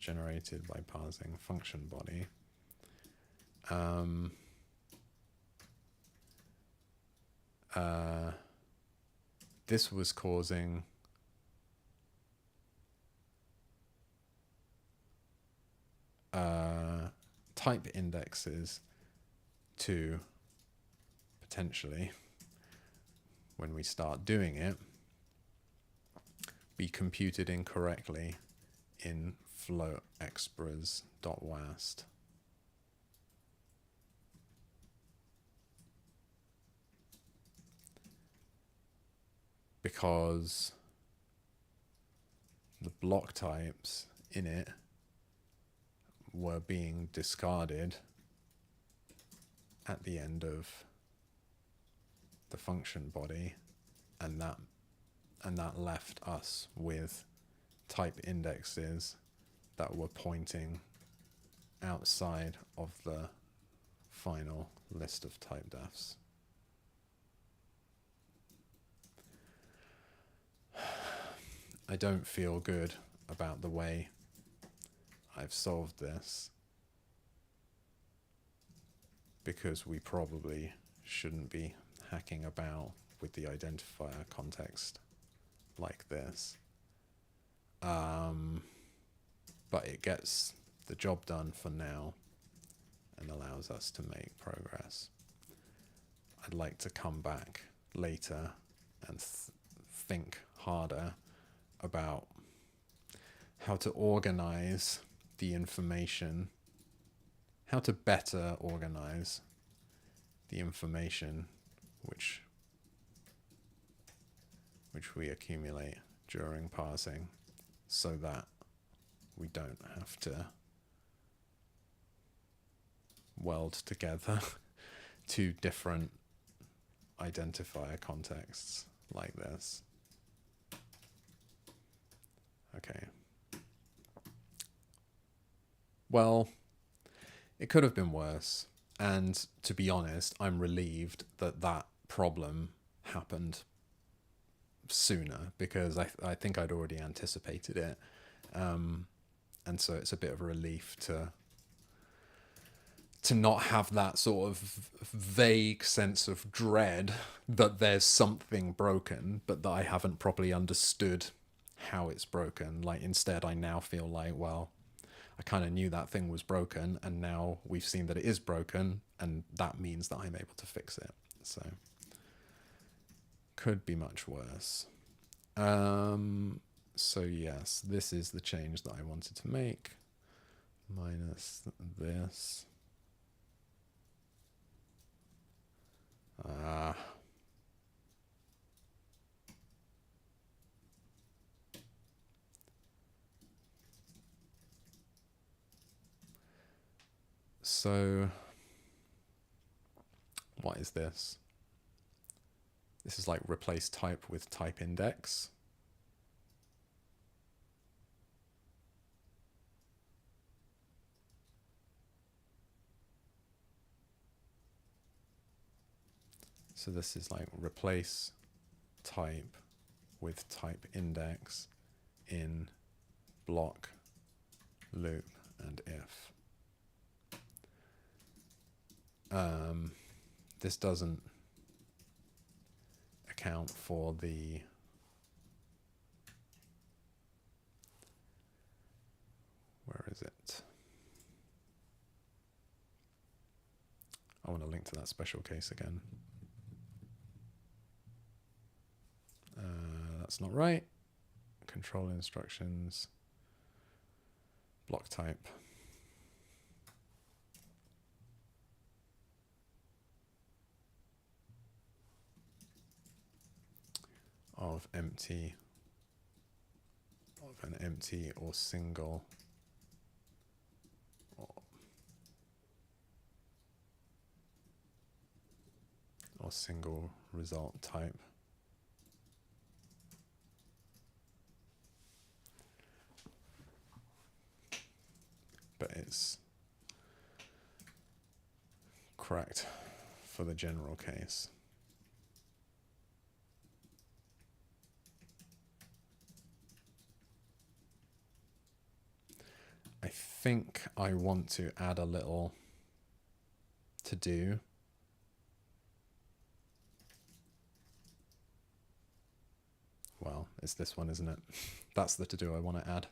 generated by parsing function body. This was causing type indexes to potentially, when we start doing it, be computed incorrectly in floatexpres.wast. Because the block types in it were being discarded at the end of the function body, and that And that left us with type indexes that were pointing outside of the final list of typedefs. I don't feel good about the way I've solved this, because we probably shouldn't be hacking about with the identifier context like this. But it gets the job done for now and allows us to make progress. I'd like to come back later and think harder about how to organize the information, how to better organize the information which we accumulate during parsing, so that we don't have to weld together two different identifier contexts like this. Okay. Well, it could have been worse. And to be honest, I'm relieved that that problem happened sooner, because I think I'd already anticipated it. And so it's a bit of a relief to not have that sort of vague sense of dread that there's something broken, but that I haven't properly understood how it's broken. Like, instead, I now feel like, well, I kind of knew that thing was broken, and now we've seen that it is broken, and that means that I'm able to fix it. So, could be much worse. So yes, this is the change that I wanted to make, minus this. So what is this? This is like replace type with type index. So this is like replace type with type index in block, loop, and if. This doesn't account for the where is it? I want to link to that special case again. That's not right. Control instructions, block type. Of an empty or single or single result type. But it's correct for the general case. I think I want to add a little to do. Well, it's this one, isn't it? That's the to do I want to add.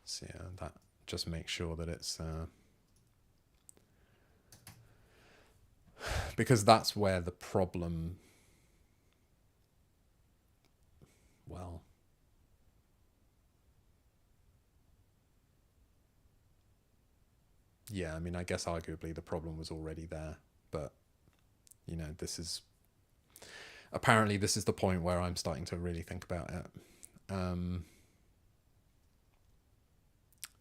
So yeah, that just makes sure that it's because that's where the problem, well, yeah, I mean, I guess arguably the problem was already there, but you know, apparently this is the point where I'm starting to really think about it.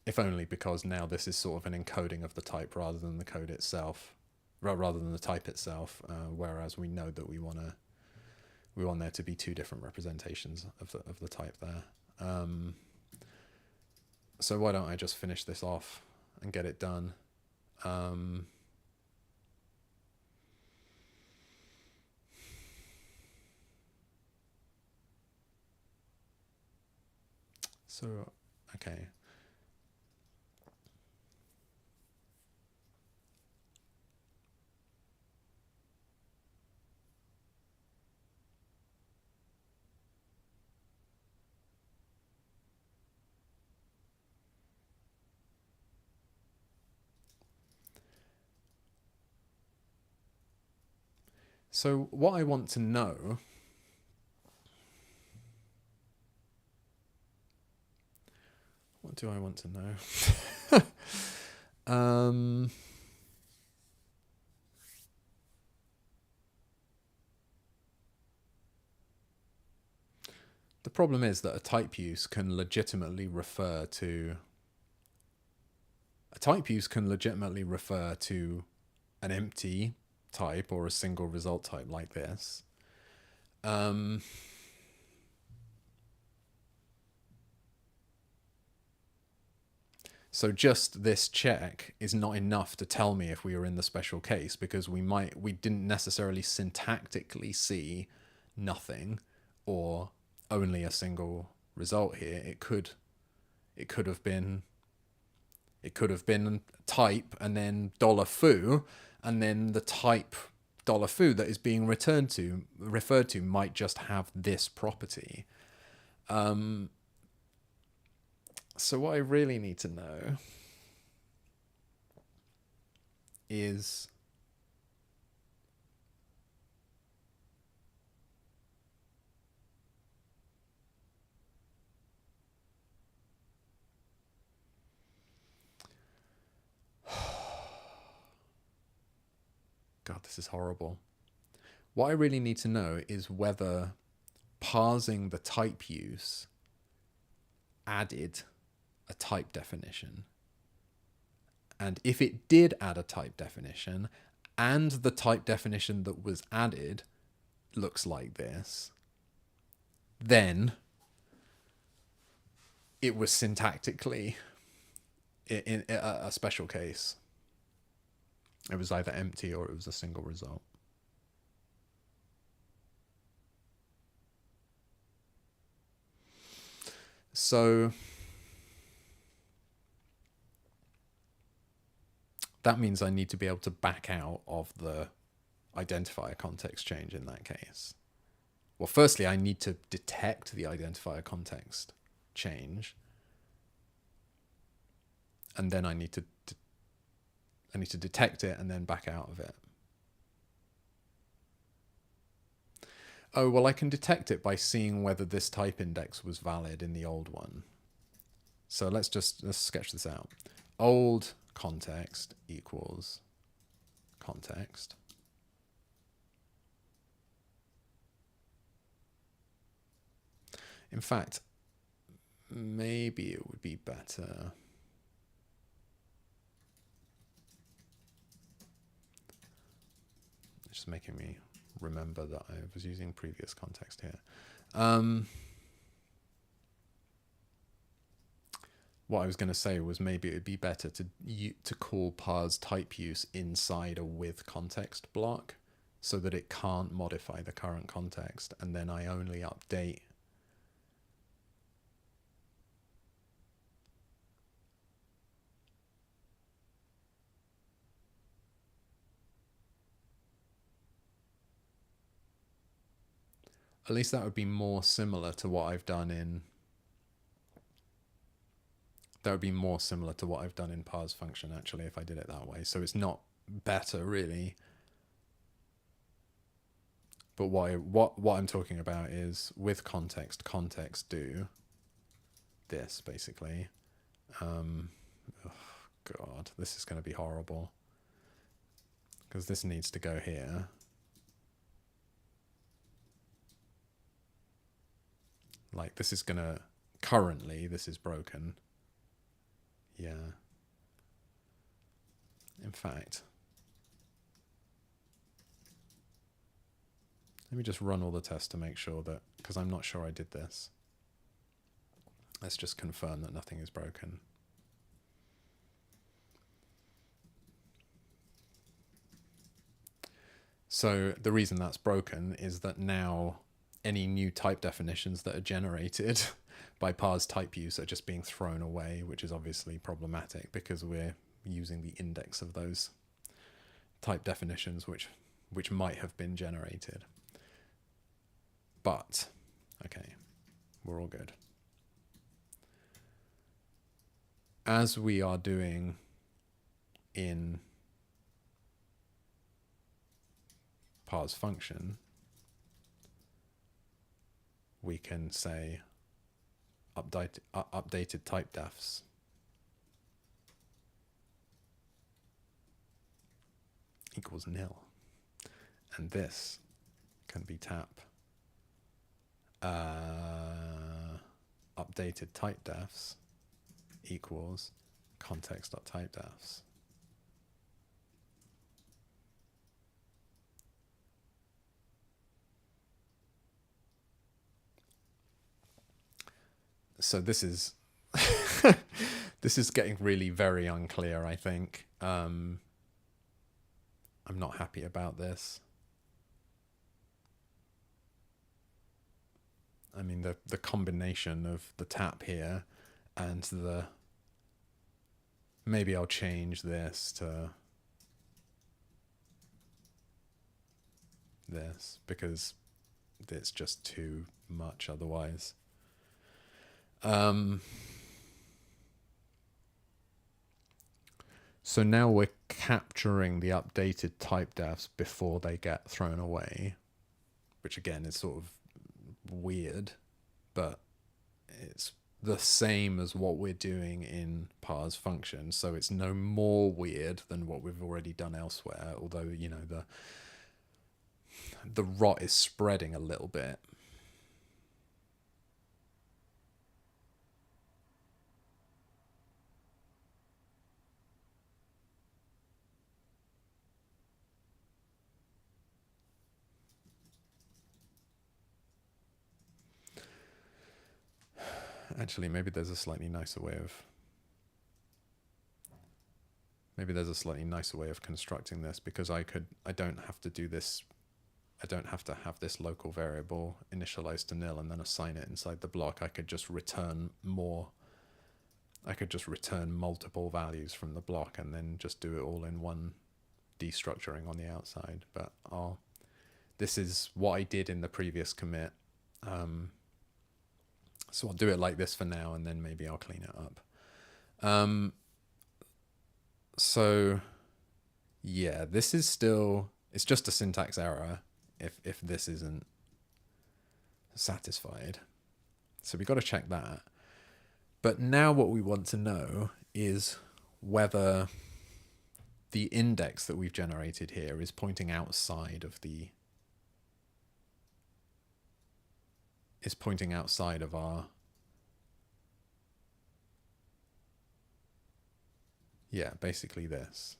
If only because now this is sort of an encoding of the type rather than the code itself, rather than the type itself. Whereas we know that we want there to be two different representations of the type there. So why don't I just finish this off and get it done? So, okay. So what I want to know what do I want to know? The problem is that a typeuse can legitimately refer to an empty type or a single result type like this. So just this check is not enough to tell me if we are in the special case, because we didn't necessarily syntactically see nothing or only a single result here. It could have been type and then $foo, and then the type $foo that is being referred to might just have this property. So what I really need to know is God, this is horrible. What I really need to know is whether parsing the typeuse added a type definition. And if it did add a type definition, and the type definition that was added looks like this, then it was syntactically in a special case. It was either empty or it was a single result. So that means I need to be able to back out of the identifier context change in that case. Well, firstly, I need to detect the identifier context change. And then I need to detect it and then back out of it. Oh, well, I can detect it by seeing whether this type index was valid in the old one. So let's sketch this out. Old context equals context. In fact, maybe it would be better. It's just making me remember that I was using previous context here. What I was going to say was maybe it would be better to call parse typeuse inside a with context block so that it can't modify the current context, and then I only update at least that would be more similar to what I've done in parse function, actually, if I did it that way. So it's not better really, but what I'm talking about is with context do this basically. God, this is going to be horrible. Because this needs to go here. Like, this is going to... Currently, this is broken. Yeah. In fact... Let me just run all the tests to make sure that... Because I'm not sure I did this. Let's just confirm that nothing is broken. So the reason that's broken is that now any new type definitions that are generated by parse typeuse are just being thrown away, which is obviously problematic because we're using the index of those type definitions which might have been generated. But, okay, we're all good. As we are doing in parse function, we can say updated typedefs equals nil, and this can be updated typedefs equals context.typedefs. So this is this is getting really very unclear, I think. I'm not happy about this. I mean, the combination of the tap here and the... Maybe I'll change this to this because it's just too much otherwise. So now we're capturing the updated typedefs before they get thrown away, which again is sort of weird, but it's the same as what we're doing in parse function, so it's no more weird than what we've already done elsewhere, although, you know, the rot is spreading a little bit. Actually, maybe there's a slightly nicer way of constructing this, because I don't have to do this. I don't have to have this local variable initialized to nil and then assign it inside the block. I could just return more. I could just return multiple values from the block and then just do it all in one destructuring on the outside. But this is what I did in the previous commit. So I'll do it like this for now, and then maybe I'll clean it up. So yeah, this is still, it's just a syntax error if this isn't satisfied. So we've got to check that. But now what we want to know is whether the index that we've generated here is pointing outside of the... is pointing outside of our... Yeah, basically this.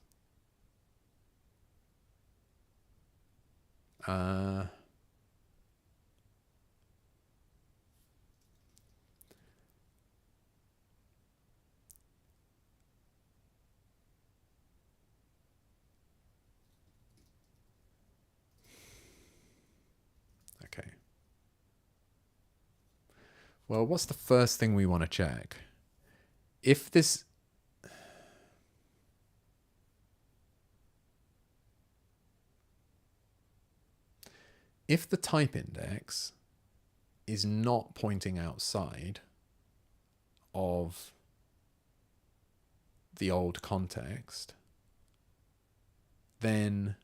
Okay. Well, what's the first thing we want to check? If this... If the type index is not pointing outside of the old context, then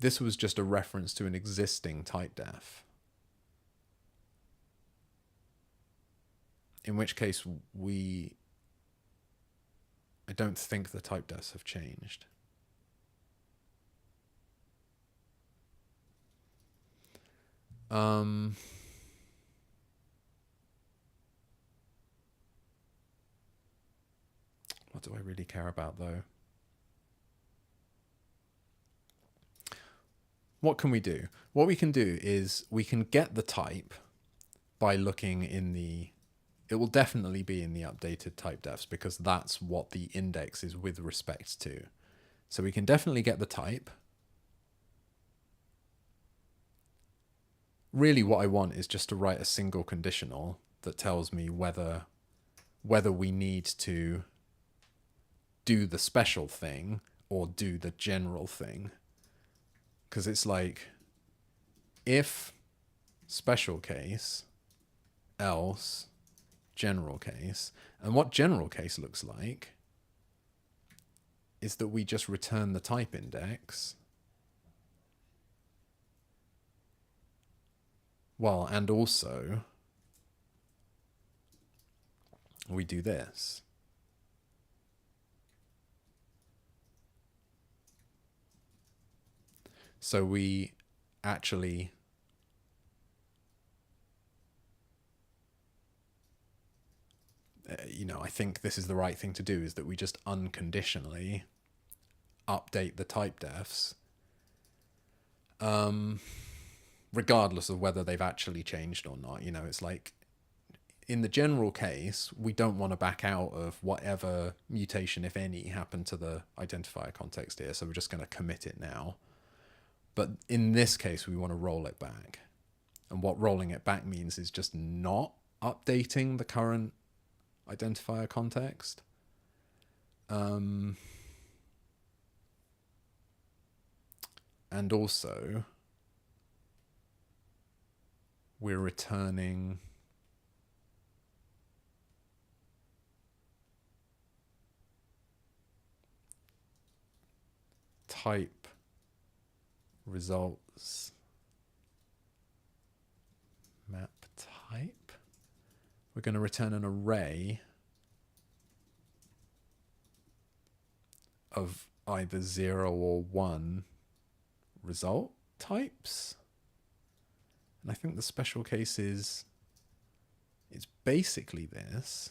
this was just a reference to an existing typedef. In which case we I don't think the typedefs have changed. What do I really care about though? What can we do? What we can do is we can get the type by looking in the, it will definitely be in the updated typedefs because that's what the index is with respect to. So we can definitely get the type. Really what I want is just to write a single conditional that tells me whether we need to do the special thing or do the general thing. Because it's like, if special case, else general case. And what general case looks like is that we just return the type index. Well, and also we do this. So we actually I think this is the right thing to do, is that we just unconditionally update the typedefs, regardless of whether they've actually changed or not. It's like, in the general case, we don't want to back out of whatever mutation, if any, happened to the identifier context here, so we're just going to commit it now. But in this case, we want to roll it back. And what rolling it back means is just not updating the current identifier context. And also, we're returning type results map type. We're going to return an array of either 0 or 1 result types. And I think the special case is, it's basically this.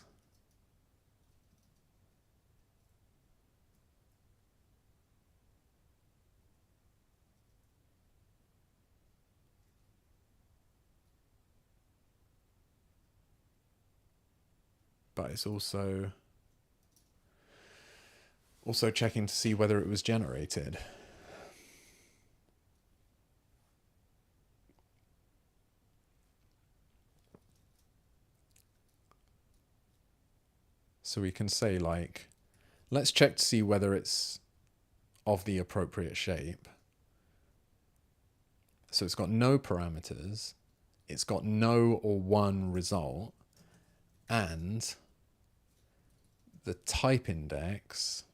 But it's also checking to see whether it was generated. So we can say, like, let's check to see whether it's of the appropriate shape. So it's got no parameters, it's got no or 1 result, and the type index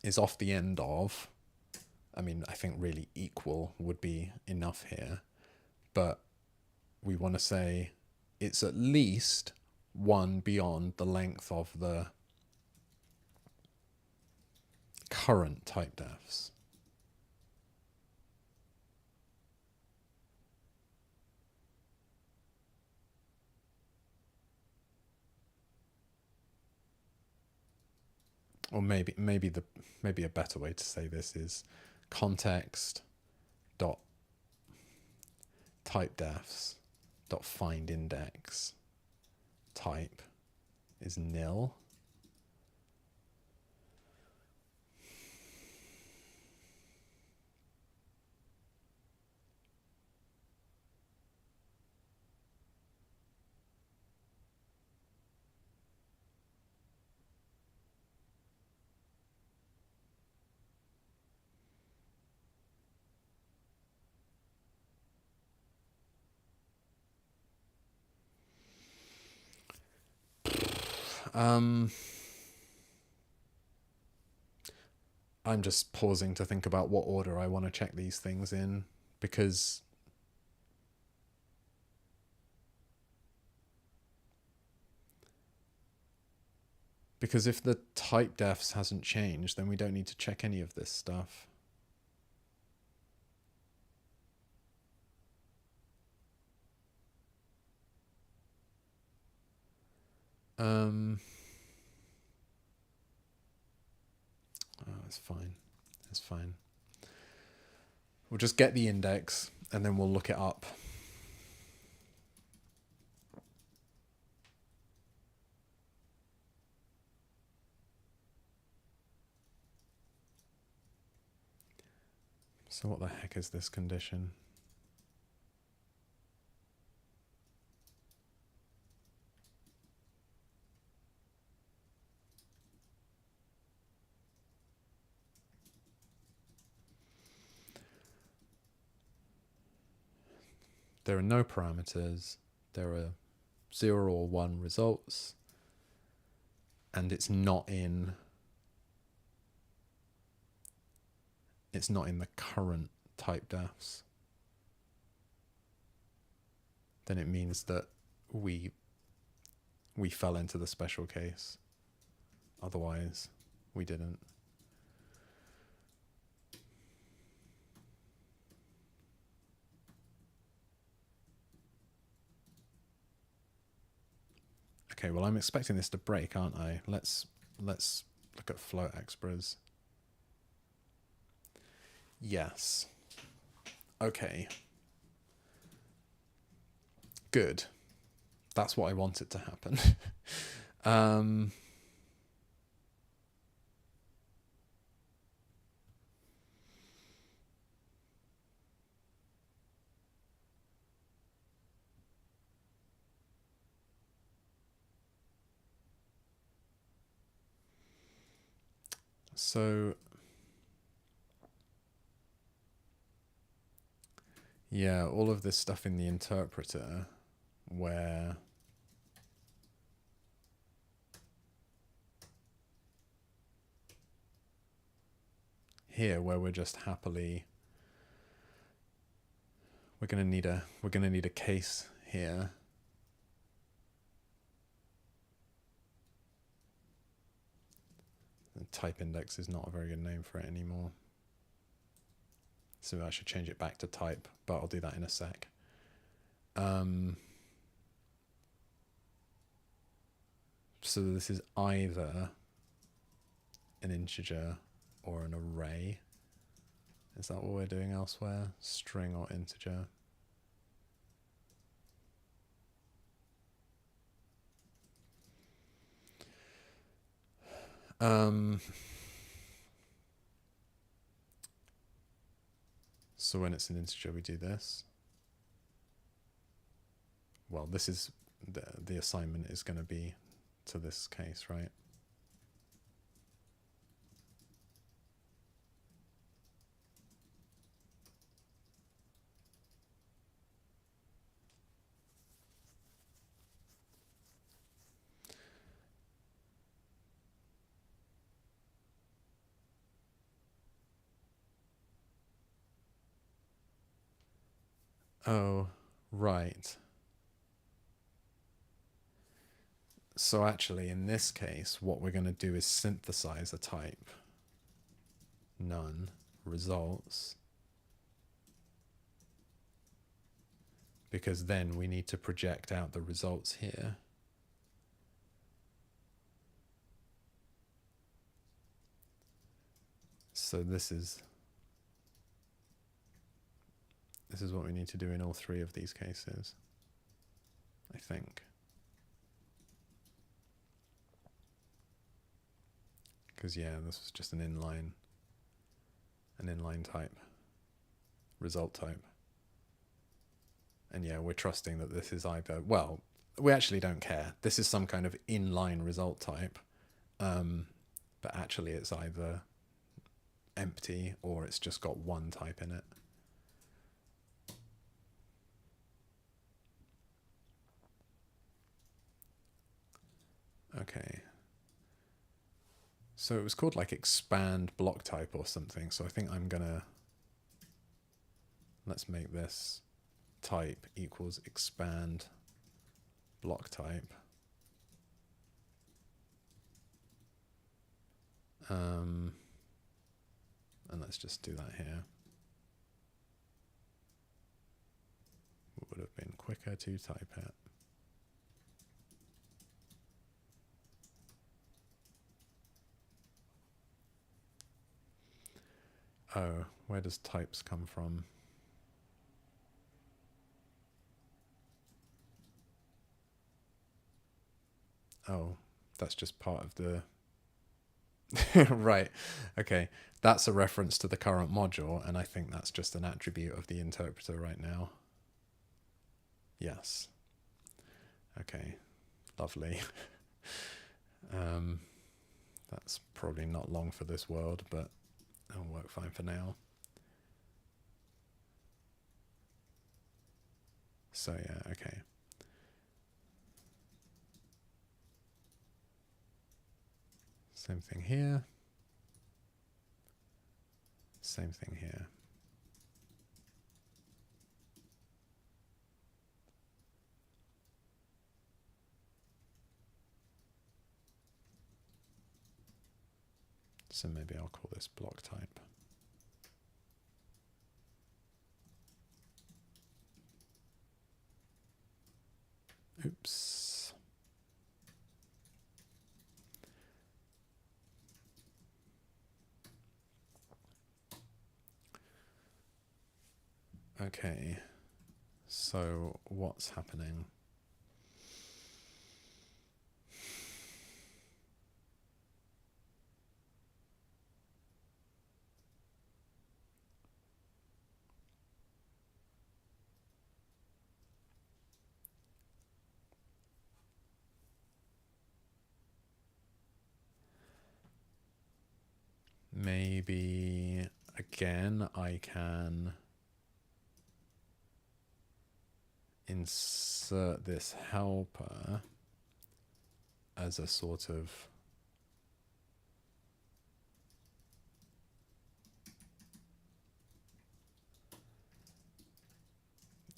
is off the end of, I think really equal would be enough here, but we want to say it's at least 1 beyond the length of the current typedefs. Or maybe a better way to say this is context dot typedefs dot find index type is nil. I'm just pausing to think about what order I want to check these things in, because Because if the typedefs hasn't changed, then we don't need to check any of this stuff. Oh, it's fine. It's fine. We'll just get the index and then we'll look it up. So what the heck is this condition? There are no parameters. There are 0 or 1 results. And it's not in the current typedefs. Then it means that we fell into the special case. Otherwise, we didn't. Okay, well, I'm expecting this to break, aren't I? Let's look at float expras. Yes. Okay. Good. That's what I wanted to happen. So yeah, all of this stuff in the interpreter where we're just happily, we're gonna need a case here. The type index is not a very good name for it anymore. So I should change it back to type, but I'll do that in a sec. So this is either an integer or an array. Is that what we're doing elsewhere? String or integer? So when it's an integer, we do this. Well, this is the assignment is going to be to this case, right? Oh, right. So actually, in this case, what we're going to do is synthesize a type. None results. Because then we need to project out the results here. So this is what we need to do in all 3 of these cases, I think. Because yeah, this was just an inline type, result type. And yeah, we're trusting that this is either, well, we actually don't care. This is some kind of inline result type, but actually it's either empty or it's just got 1 type in it. Okay. So it was called like expand block type or something. So I think I'm gonna, let's make this type equals expand block type. And let's just do that here. It would have been quicker to type it. Oh, where does types come from? Oh, that's just part of the... Right, okay. That's a reference to the current module, and I think that's just an attribute of the interpreter right now. Yes. Okay, lovely. That's probably not long for this world, but it'll work fine for now. So yeah, okay. Same thing here. Same thing here. So maybe I'll call this block type. Oops. Okay, so what's happening? Maybe, again, I can insert this helper as a sort of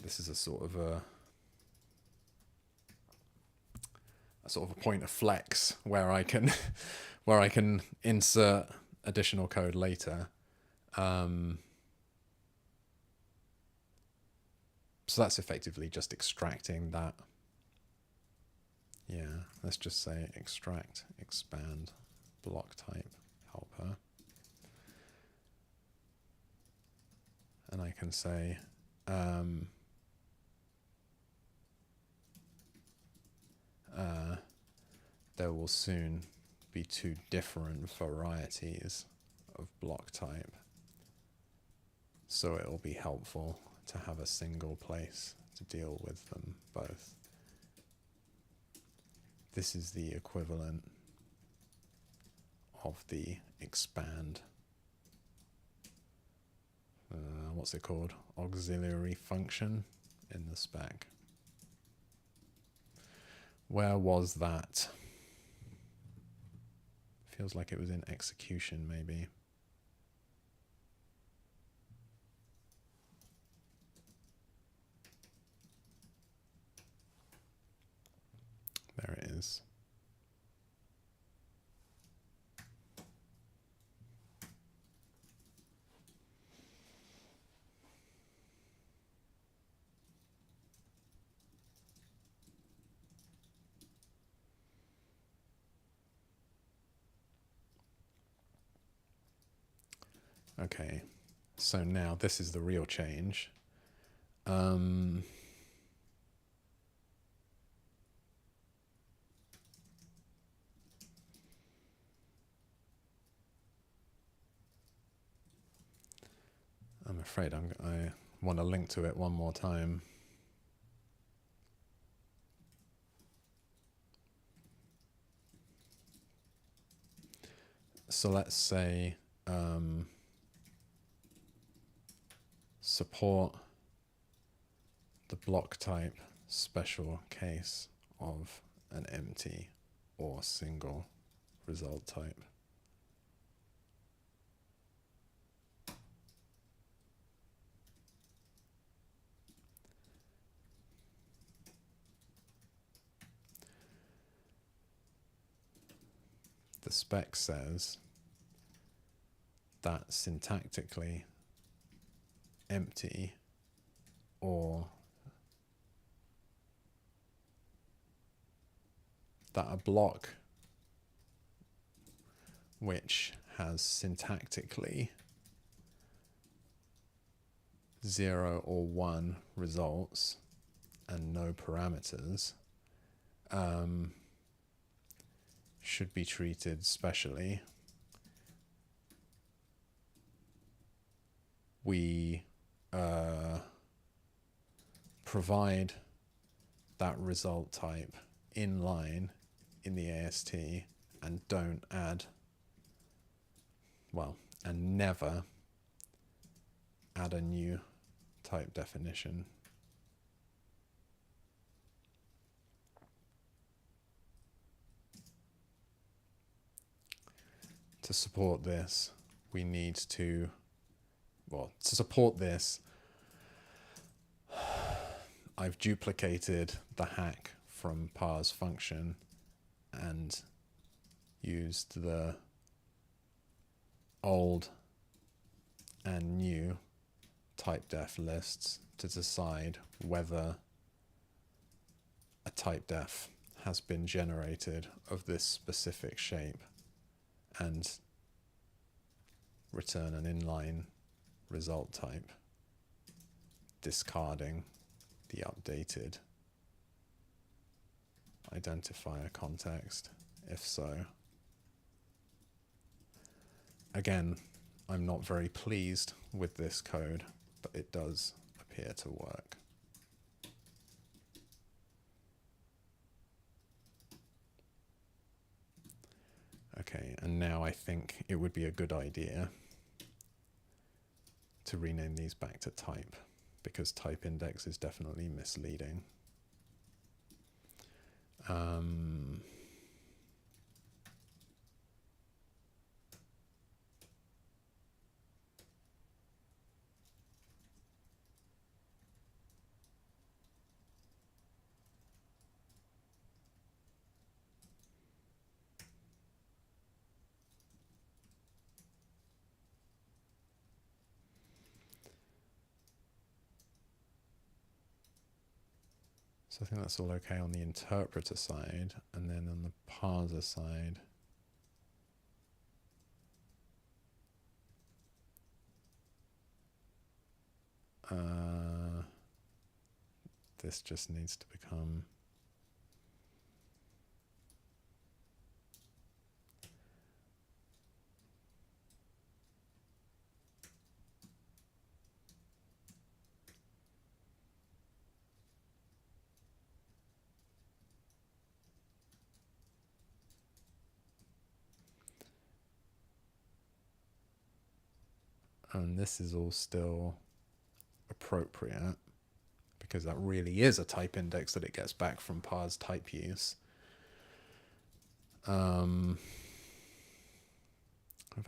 this is a sort of a point of flex where I can where I can insert additional code later. So that's effectively just extracting that. Yeah, let's just say extract, expand, block type, helper. And I can say, there will soon be two different varieties of block type. So it will be helpful to have a single place to deal with them both. This is the equivalent of the expand. What's it called? Auxiliary function in the spec. Where was that? Feels like it was in execution, maybe. There it is. Okay, so now this is the real change. I'm afraid I want to link to it one more time. So let's say support the block type special case of an empty or single result type. The spec says that syntactically empty or that a block which has syntactically 0 or 1 results and no parameters should be treated specially. We provide that result type inline in the AST and don't add, well, and never add a new type definition. To support this, we need to, well, to support this, I've duplicated the hack from parse function and used the old and new typedef lists to decide whether a typedef has been generated of this specific shape and return an inline result type, discarding the updated identifier context, if so. Again, I'm not very pleased with this code, but it does appear to work. Okay, and now I think it would be a good idea to rename these back to type, because type index is definitely misleading. So I think that's all okay on the interpreter side, and then on the parser side, this just needs to become and this is all still appropriate because that really is a type index that it gets back from parse typeuse. Have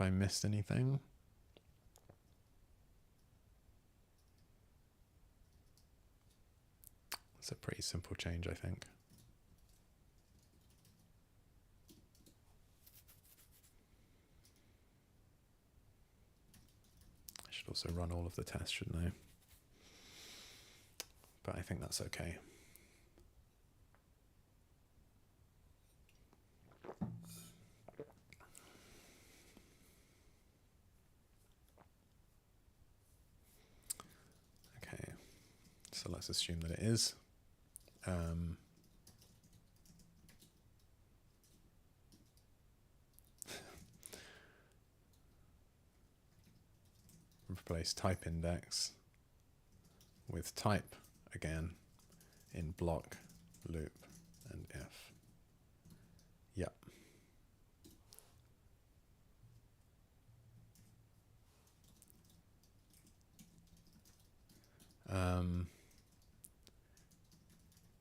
I missed anything? It's a pretty simple change, I think. I should also run all of the tests, shouldn't I? But I think that's okay. Okay, so let's assume that it is. Replace type index with type again in block, loop, and if. Yep.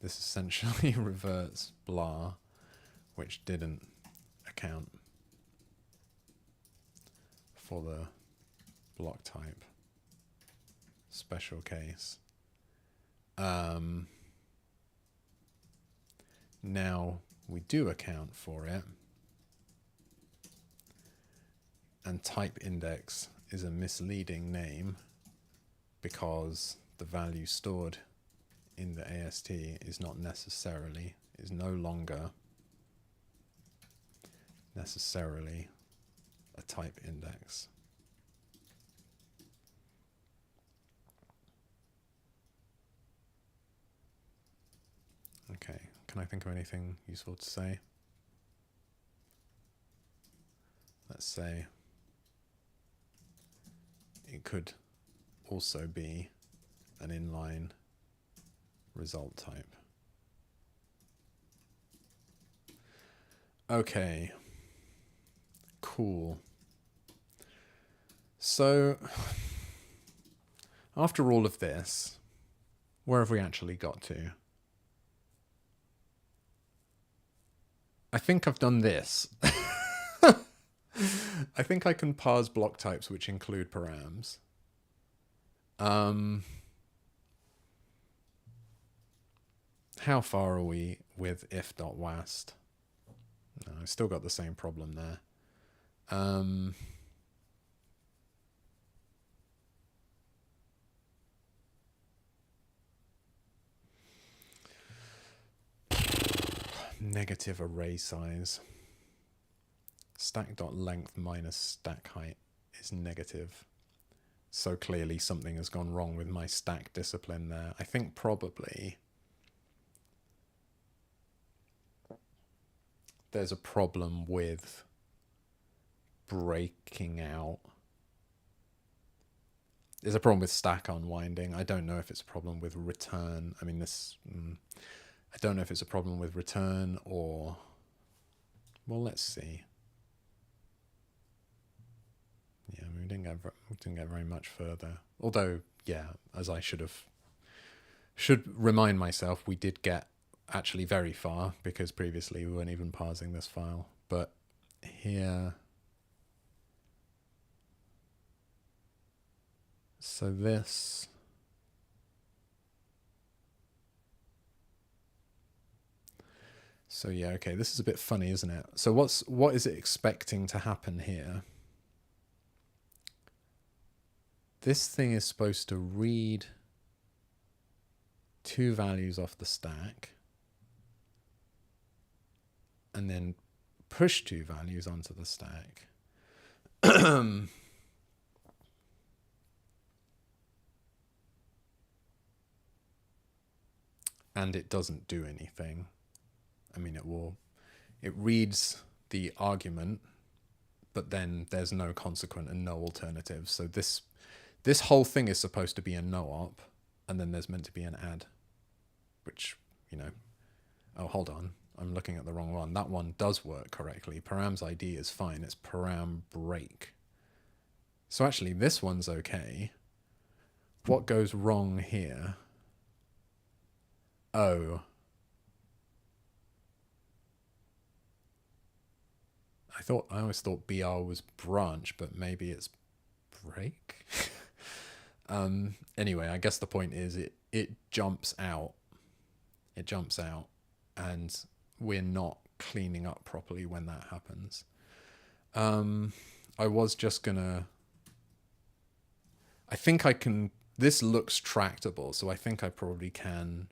This essentially reverts blah, which didn't account for the block type special case. Now we do account for it, And type index is a misleading name because the value stored in the AST is no longer necessarily a type index. Okay, can I think of anything useful to say? Let's say it could also be an inline result type. Okay, cool. So after all of this, where have we actually got to? I think I've done this. I think I can parse block types which include params. How far are we with if.wast? No, I still got the same problem there. Negative array size. Stack.length minus stack height is negative. So clearly something has gone wrong with my stack discipline there. I think probably there's a problem with breaking out. There's a problem with stack unwinding. I don't know if it's a problem with return. I mean, I don't know if it's a problem with return or... Well, let's see. Yeah, I mean, we didn't get very much further. Although, yeah, as I should remind myself, we did get actually very far because previously we weren't even parsing this file. But here... So this... So yeah, okay, this is a bit funny, isn't it? So what is it expecting to happen here? This thing is supposed to read 2 values off the stack and then push 2 values onto the stack. And it doesn't do anything. I mean, it reads the argument, but then there's no consequent and no alternative. So this whole thing is supposed to be a no-op, and then there's meant to be an add, which, you know, oh, hold on, I'm looking at the wrong one. That one does work correctly. Param's ID is fine. It's param break. So actually, this one's okay. What goes wrong here? Oh. I always thought BR was branch, but maybe it's break. Anyway, I guess the point is it jumps out. It jumps out, and we're not cleaning up properly when that happens. I was just gonna... I think I can... This looks tractable, so I think I probably can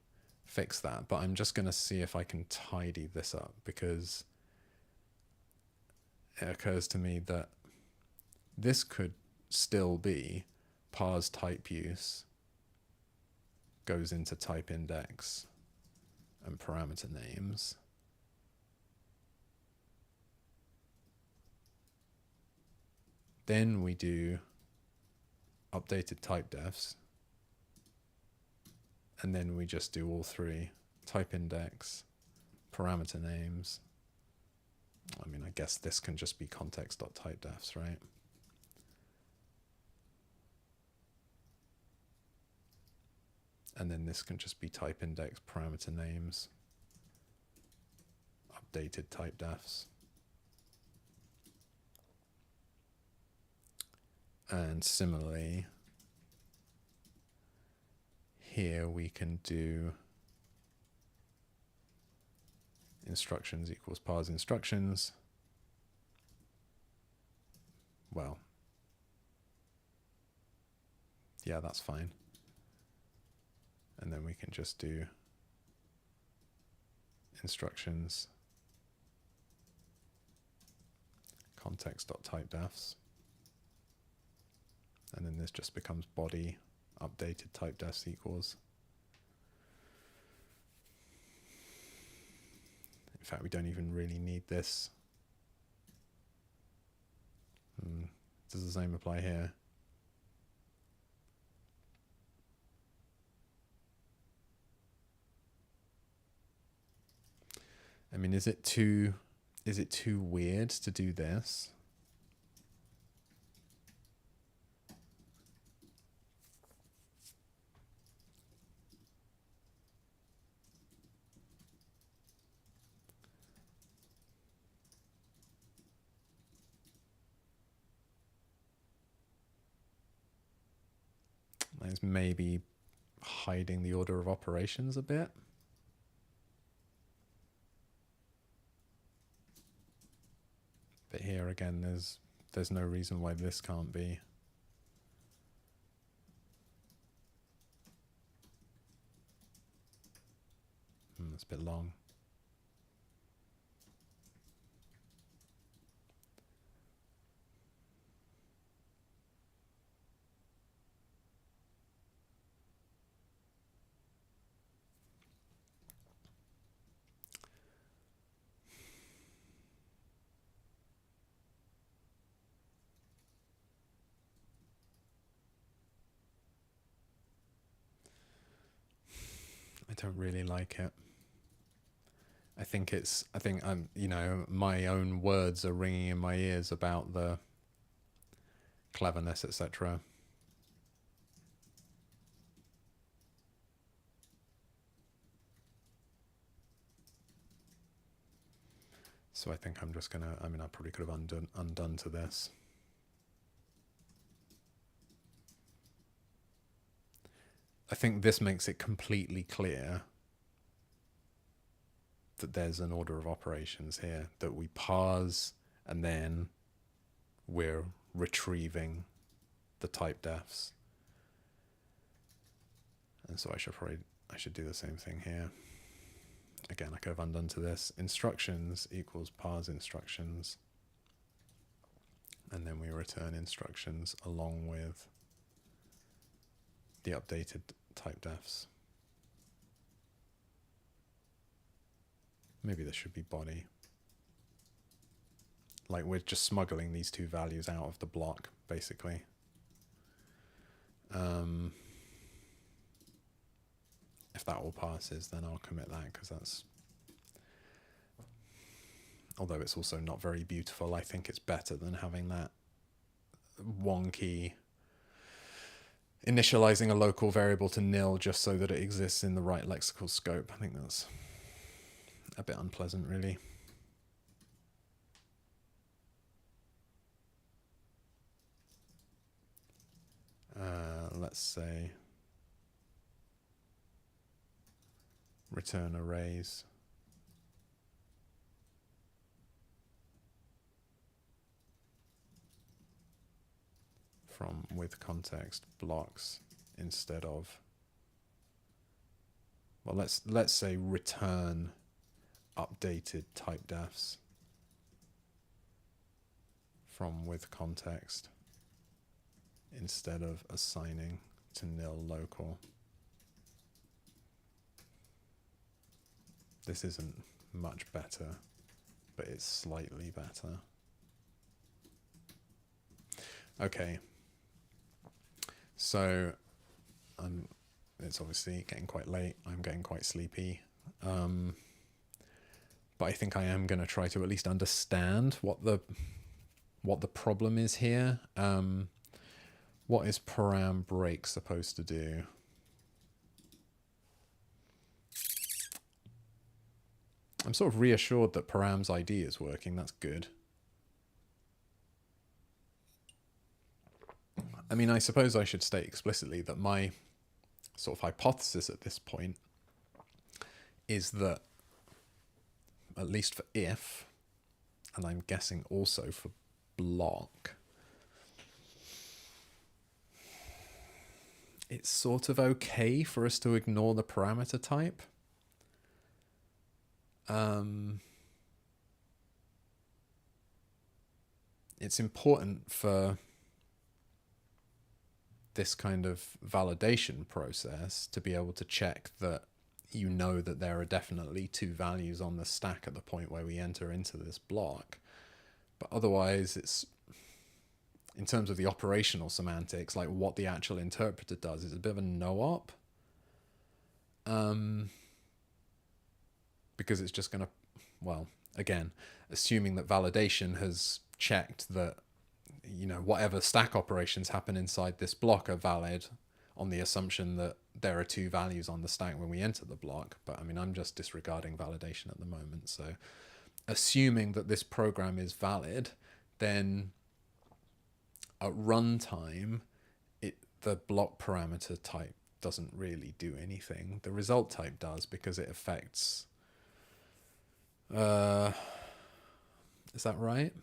fix that, but I'm just gonna see if I can tidy this up, because it occurs to me that this could still be parse typeuse goes into type index and parameter names. Then we do updated typedefs, and then we just do all 3: type index, parameter names. I mean, I guess this can just be context.typedefs, right? And then this can just be type index, parameter names, updated typedefs. And similarly, here we can do instructions equals parse instructions. Well, Yeah, that's fine. And then we can just do instructions context.typedefs. And then this just becomes body updated typedefs equals. In fact, we don't even really need this. Does the same apply here? I mean, is it too weird to do this? It's maybe hiding the order of operations a bit. But here again, there's no reason why this can't be. It's a bit long. I don't really like it. I think I'm, my own words are ringing in my ears about the cleverness, etc. So I think I'm just gonna, I probably could have undone to this. I think this makes it completely clear that there's an order of operations here, that we parse and then we're retrieving the typedefs. And so I should do the same thing here. Again, I could have undone to this. Instructions equals parse instructions. And then we return instructions along with the updated typedefs. Maybe this should be body. Like we're just smuggling these two values out of the block, basically. If that all passes, then I'll commit that, because that's, although it's also not very beautiful, I think it's better than having that wonky initializing a local variable to nil just so that it exists in the right lexical scope. I think that's a bit unpleasant, really. Let's say return arrays from with context blocks instead of, well, let's say return updated typedefs from with context instead of assigning to nil local. This isn't much better, but it's slightly better. Okay. So it's obviously getting quite late. I'm getting quite sleepy. But I think I am going to try to at least understand what the problem is here. What is param break supposed to do? I'm sort of reassured that param's ID is working. That's good. I mean, I suppose I should state explicitly that my sort of hypothesis at this point is that, at least for if, and I'm guessing also for block, it's sort of okay for us to ignore the parameter type. It's important for this kind of validation process to be able to check that you know that there are definitely two values on the stack at the point where we enter into this block. But otherwise, it's, in terms of the operational semantics, like what the actual interpreter does is a bit of a no-op. Because it's just going to, well, again, assuming that validation has checked that, you know, whatever stack operations happen inside this block are valid on the assumption that there are two values on the stack when we enter the block. But I mean, I'm just disregarding validation at the moment. So assuming that this program is valid, then at runtime, the block parameter type doesn't really do anything. The result type does, because it affects... is that right?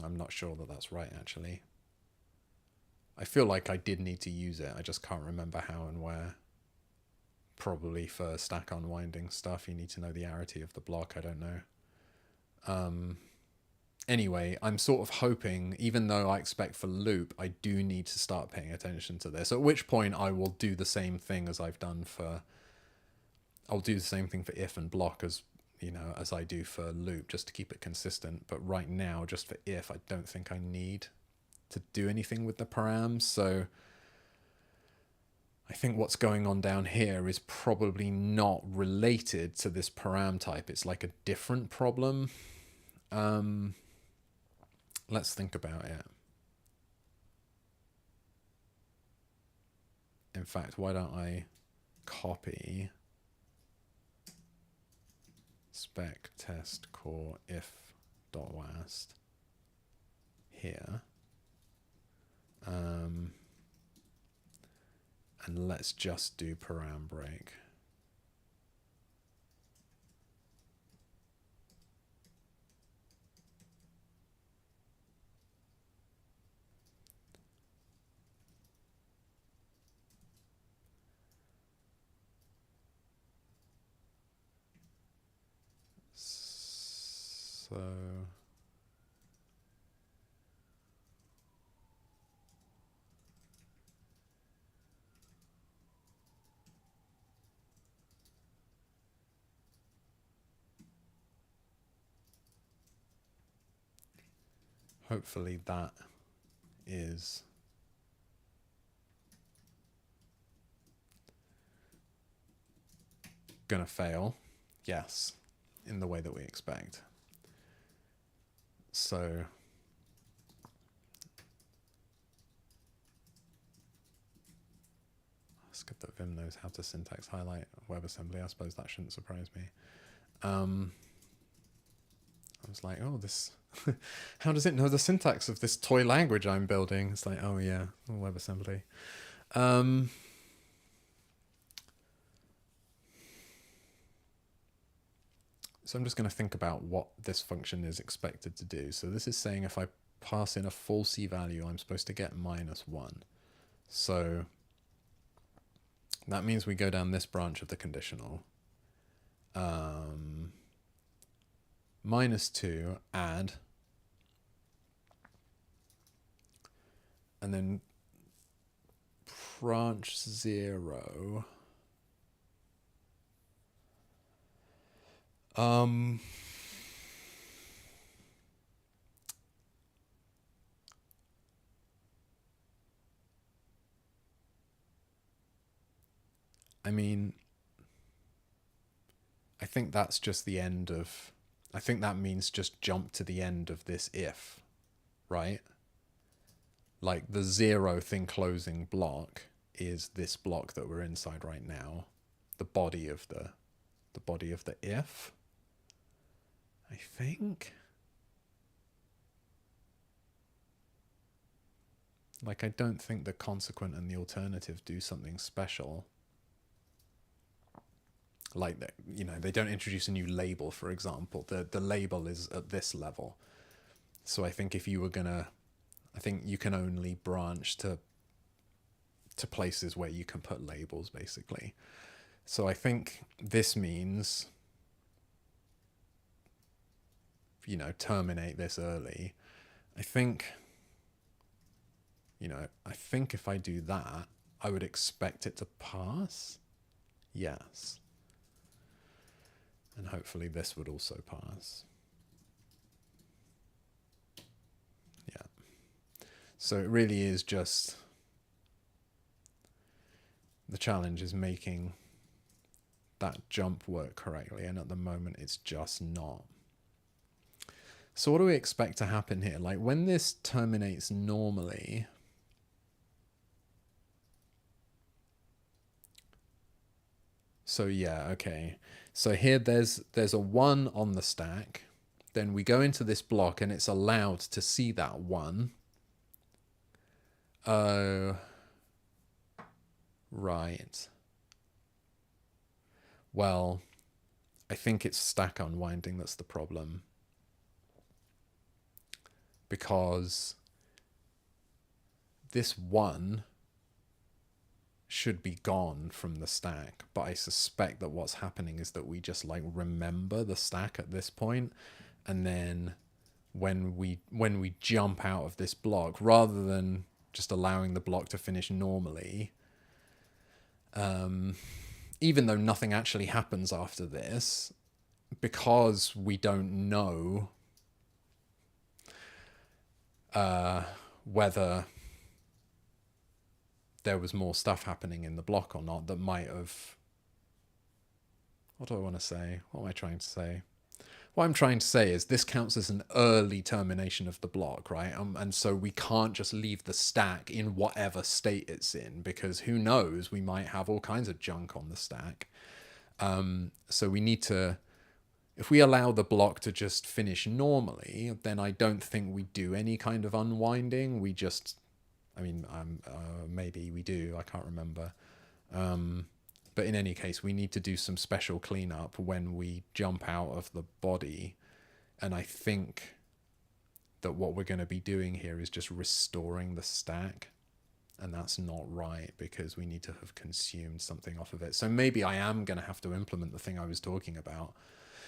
I'm not sure that that's right, actually. I feel like I did need to use it. I just can't remember how and where. Probably for stack unwinding stuff, you need to know the arity of the block. I don't know. Anyway, I'm sort of hoping, even though I expect for loop, I do need to start paying attention to this, at which point I will do the same thing as I've done for... I'll do the same thing for if and block as, you know, as I do for loop, just to keep it consistent. But right now, just for if, I don't think I need to do anything with the params. So I think what's going on down here is probably not related to this param type. It's like a different problem. Let's think about it. In fact, why don't I copy spec test core if.wast here, and let's just do param break. So hopefully that is gonna fail. Yes, in the way that we expect. So it's good that Vim knows how to syntax highlight WebAssembly. I suppose that shouldn't surprise me. I was like, oh, this, how does it know the syntax of this toy language I'm building? It's like, oh yeah, WebAssembly. So I'm just going to think about what this function is expected to do. So this is saying if I pass in a falsy value, I'm supposed to get -1. So that means we go down this branch of the conditional. -2, add, and then branch 0. I mean, I think that's just the end of, I think that means just jump to the end of this if, right? Like the 0 thing closing block is this block that we're inside right now, the body of the if, I think. Like, I don't think the consequent and the alternative do something special. Like, you know, they don't introduce a new label, for example. The label is at this level. So I think if you were gonna, I think you can only branch to places where you can put labels, basically. So I think this means, you know, terminate this early. I think, you know, I think if I do that, I would expect it to pass. Yes. And hopefully this would also pass. Yeah. So it really is just, the challenge is making that jump work correctly, and at the moment it's just not. So what do we expect to happen here? Like when this terminates normally, so yeah, okay. So here there's a 1 on the stack. Then we go into this block and it's allowed to see that 1. Oh, right. Well, I think it's stack unwinding that's the problem. Because this 1 should be gone from the stack, but I suspect that what's happening is that we just like remember the stack at this point, and then when we jump out of this block, rather than just allowing the block to finish normally, even though nothing actually happens after this, because we don't know whether there was more stuff happening in the block or not that might have... What do I want to say? What am I trying to say? What I'm trying to say is this counts as an early termination of the block, right? And so we can't just leave the stack in whatever state it's in, because who knows, we might have all kinds of junk on the stack. So we need to... If we allow the block to just finish normally, then I don't think we do any kind of unwinding. We just... I mean, maybe we do. I can't remember. But in any case, we need to do some special cleanup when we jump out of the body. And I think that what we're going to be doing here is just restoring the stack. And that's not right, because we need to have consumed something off of it. So maybe I am going to have to implement the thing I was talking about.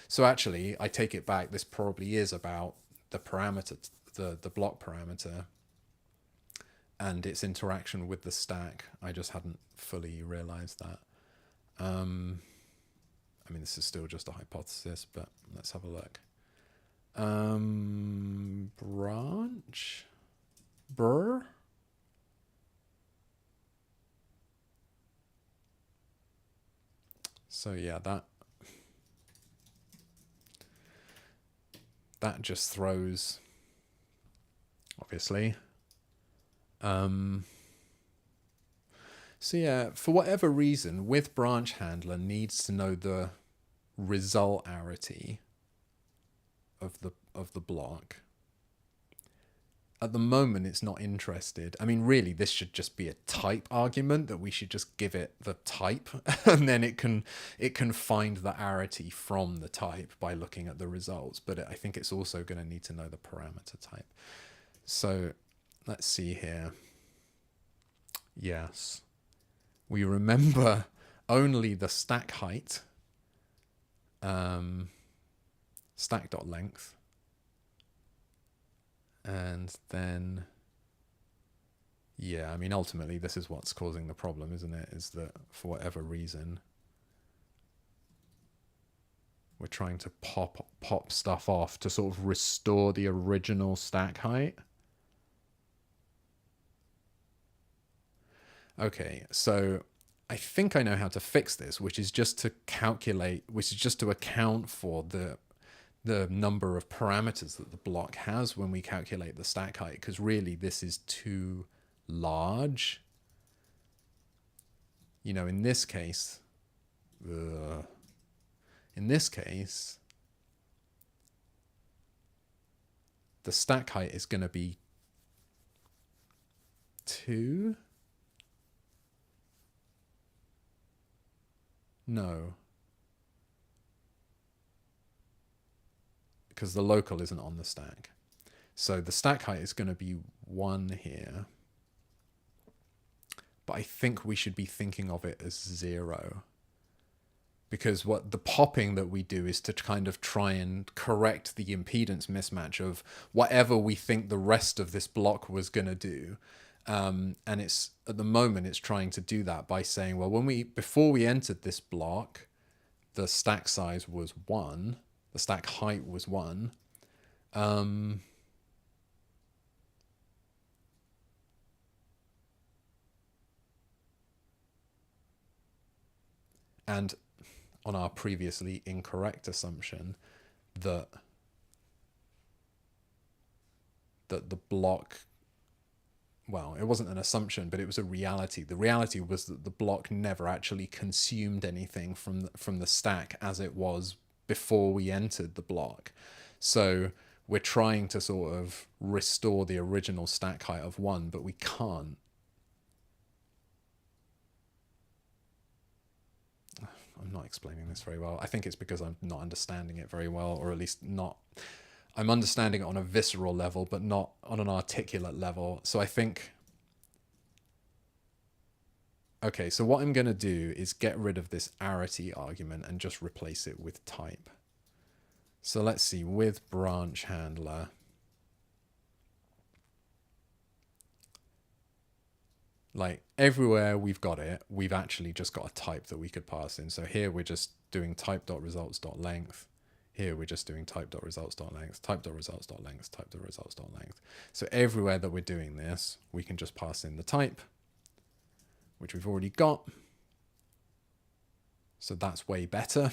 So actually, I take it back. This probably is about the parameter, the block parameter, and its interaction with the stack. I just hadn't fully realized that. I mean, this is still just a hypothesis, but let's have a look. Branch? Burr? So yeah, that just throws, obviously. So yeah, for whatever reason, with branch handler needs to know the result arity of the block. At the moment, it's not interested. I mean, really, this should just be a type argument that we should just give it the type, and then it can find the arity from the type by looking at the results. But I think it's also going to need to know the parameter type. So let's see here. Yes. We remember only the stack height, stack.length, and then, yeah, I mean, ultimately this is what's causing the problem, isn't it? Is that for whatever reason, we're trying to pop stuff off to sort of restore the original stack height. Okay, so I think I know how to fix this, which is just to account for the number of parameters that the block has when we calculate the stack height, because really this is too large. You know, in this case, the stack height is going to be 2. No. Because the local isn't on the stack. So the stack height is going to be 1 here. But I think we should be thinking of it as 0. Because what the popping that we do is to kind of try and correct the impedance mismatch of whatever we think the rest of this block was going to do. And it's at the moment it's trying to do that by saying, well, before we entered this block, the stack size was 1, the stack height was 1. And on our previously incorrect assumption that the block, well, it wasn't an assumption, but it was a reality. The reality was that the block never actually consumed anything from the stack as it was before we entered the block. So we're trying to sort of restore the original stack height of 1, but we can't. I'm not explaining this very well. I think it's because I'm not understanding it very well, or at least not. I'm understanding it on a visceral level, but not on an articulate level. So I think, okay, so what I'm going to do is get rid of this arity argument and just replace it with type. So let's see, with branch handler, like everywhere we've got it, we've actually just got a type that we could pass in. So here we're just doing type.results.length. Here we're just doing type.results.length, type.results.length, type.results.length. So everywhere that we're doing this, we can just pass in the type, which we've already got. So that's way better.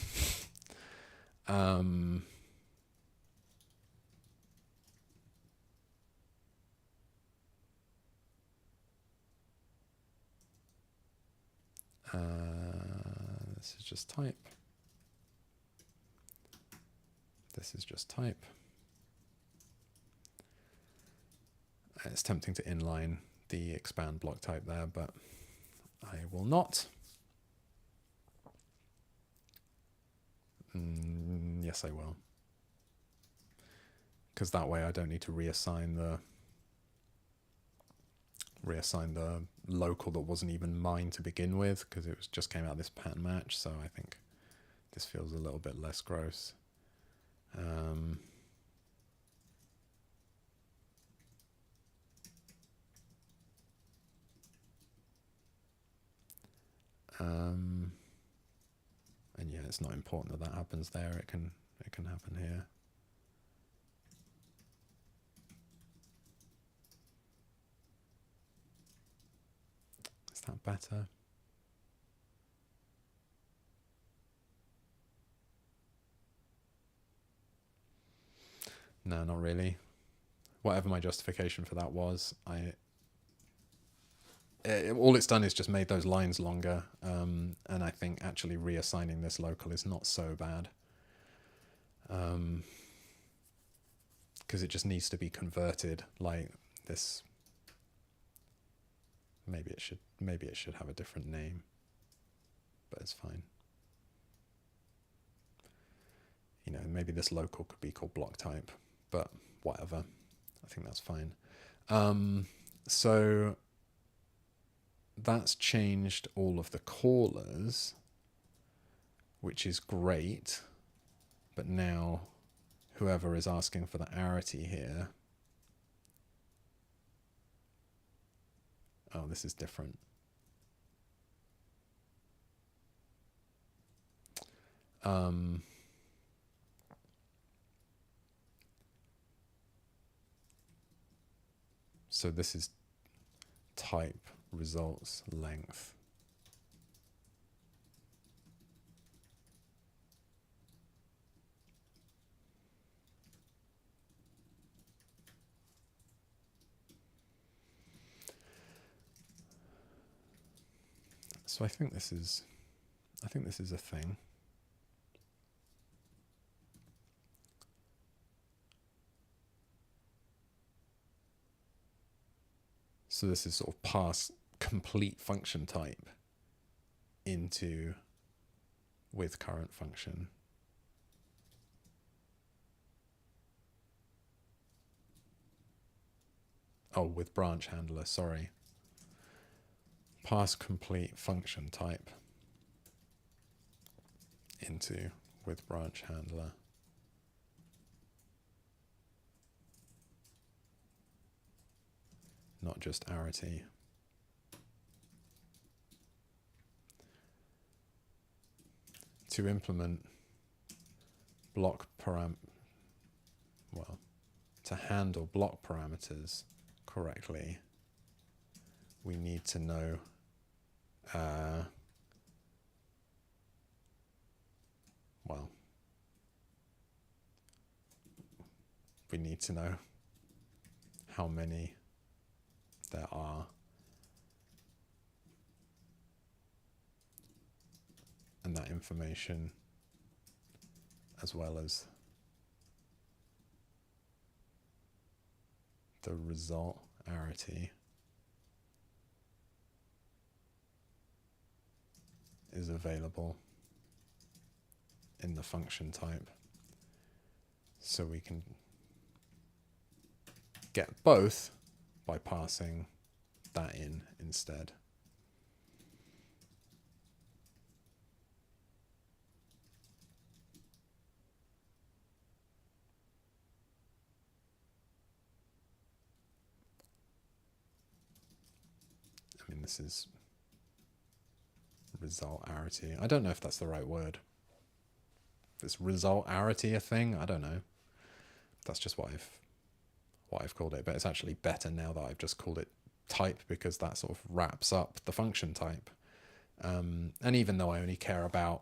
This is just type. This is just type. It's tempting to inline the expand block type there, but I will not. Yes, I will. Because that way I don't need to reassign the local that wasn't even mine to begin with, because it just came out of this pattern match. So I think this feels a little bit less gross. And yeah, it's not important that happens there. It can happen here. Is that better? No, not really. Whatever my justification for that was, all it's done is just made those lines longer, and I think actually reassigning this local is not so bad, because it just needs to be converted like this. Maybe it should have a different name, but it's fine. You know, maybe this local could be called block type, but whatever. I think that's fine. So that's changed all of the callers, which is great. But now whoever is asking for the arity here, oh, this is different. So this is type results length. So I think this is a thing. So this is sort of parse complete function type into with current function. Oh, with branch handler, sorry. Parse complete function type into with branch handler. Not just arity. To implement block to handle block parameters correctly, we need to know we need to know how many there are and that information, as well as the result arity, is available in the function type, so we can get both by passing that in instead. I mean, this is result arity. I don't know if that's the right word. Is result arity a thing? I don't know. That's just what I've called it, but it's actually better now that I've just called it type, because that sort of wraps up the function type. And even though I only care about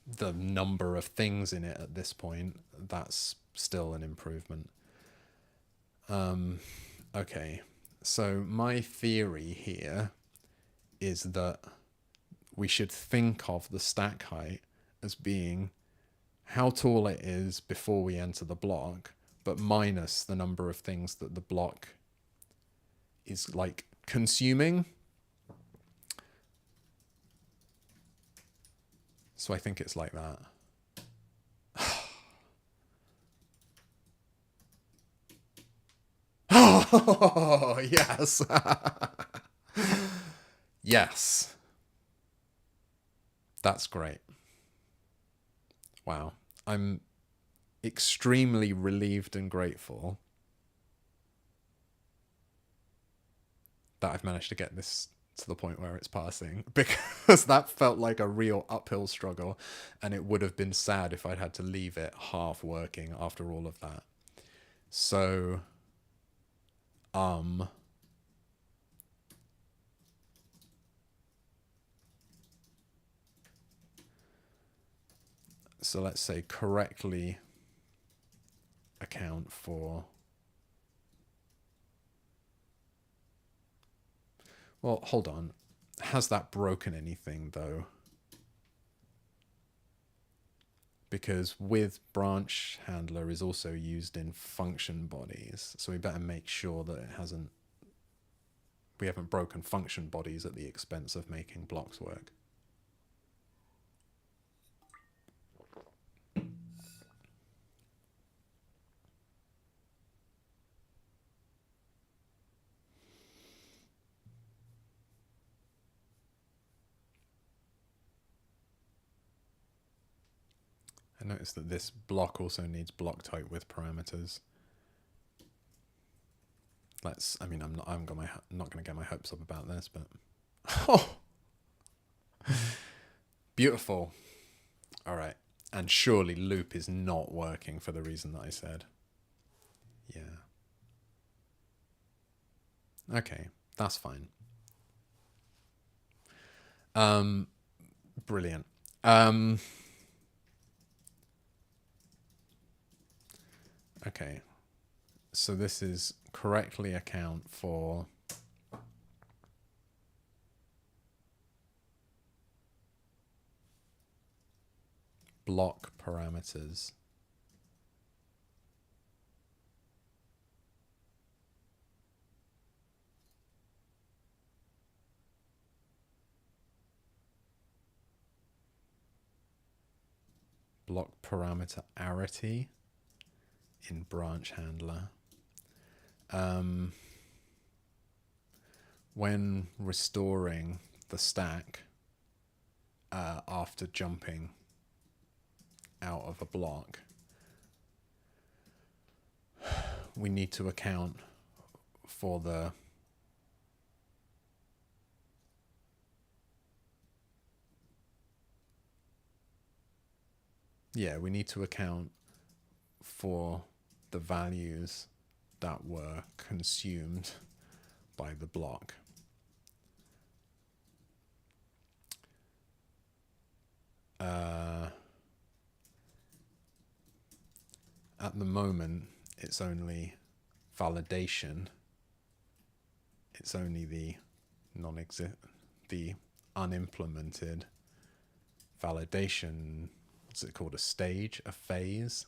the number of things in it at this point, that's still an improvement. Okay, so my theory here is that we should think of the stack height as being how tall it is before we enter the block, but minus the number of things that the block is like consuming. So I think it's like that. Oh, yes. Yes. That's great. Wow. I'm extremely relieved and grateful that I've managed to get this to the point where it's parsing, because that felt like a real uphill struggle, and it would have been sad if I'd had to leave it half working after all of that. So, so let's say correctly account for, well, hold on. Has that broken anything though? Because with branch handler is also used in function bodies, so we better make sure that we haven't broken function bodies at the expense of making blocks work. I noticed that this block also needs block type with parameters. I'm not going to get my hopes up about this, but oh, beautiful. All right, and surely loop is not working for the reason that I said. Yeah. Okay, that's fine. Brilliant. Okay, so this is correctly account for block parameters. Block parameter arity in branch handler. when restoring the stack after jumping out of a block, we need to account for the we need to account for the values that were consumed by the block. At the moment, it's only validation. It's only the unimplemented validation. What's it called? A stage? A phase?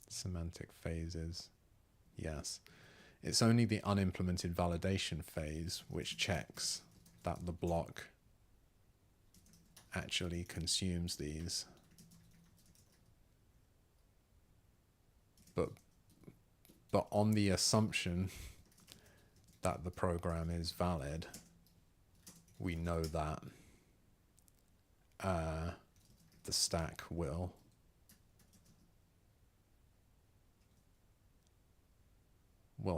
Semantic phases. Yes. It's only the unimplemented validation phase which checks that the block actually consumes these. But on the assumption that the program is valid, we know that the stack will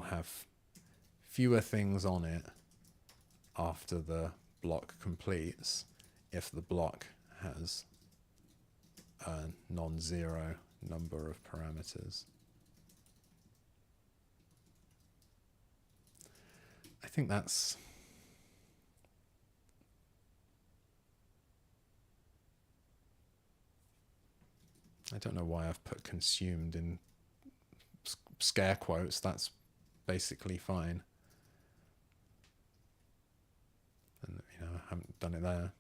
have fewer things on it after the block completes if the block has a non-zero number of parameters. I think that's I don't know why I've put consumed in scare quotes. That's basically fine. And I haven't done it there.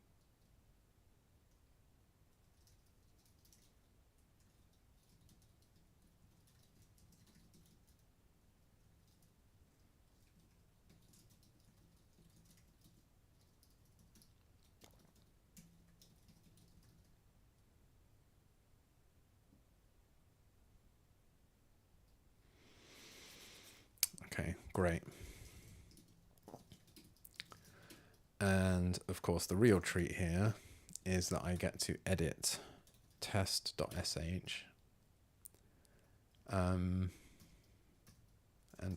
Okay, great. And of course, the real treat here is that I get to edit test.sh and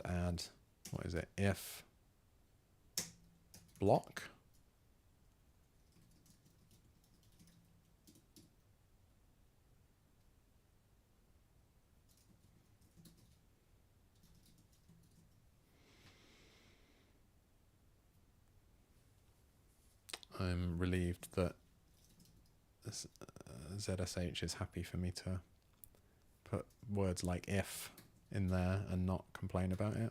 add, what is it, if block. I'm relieved that ZSH is happy for me to put words like if in there and not complain about it.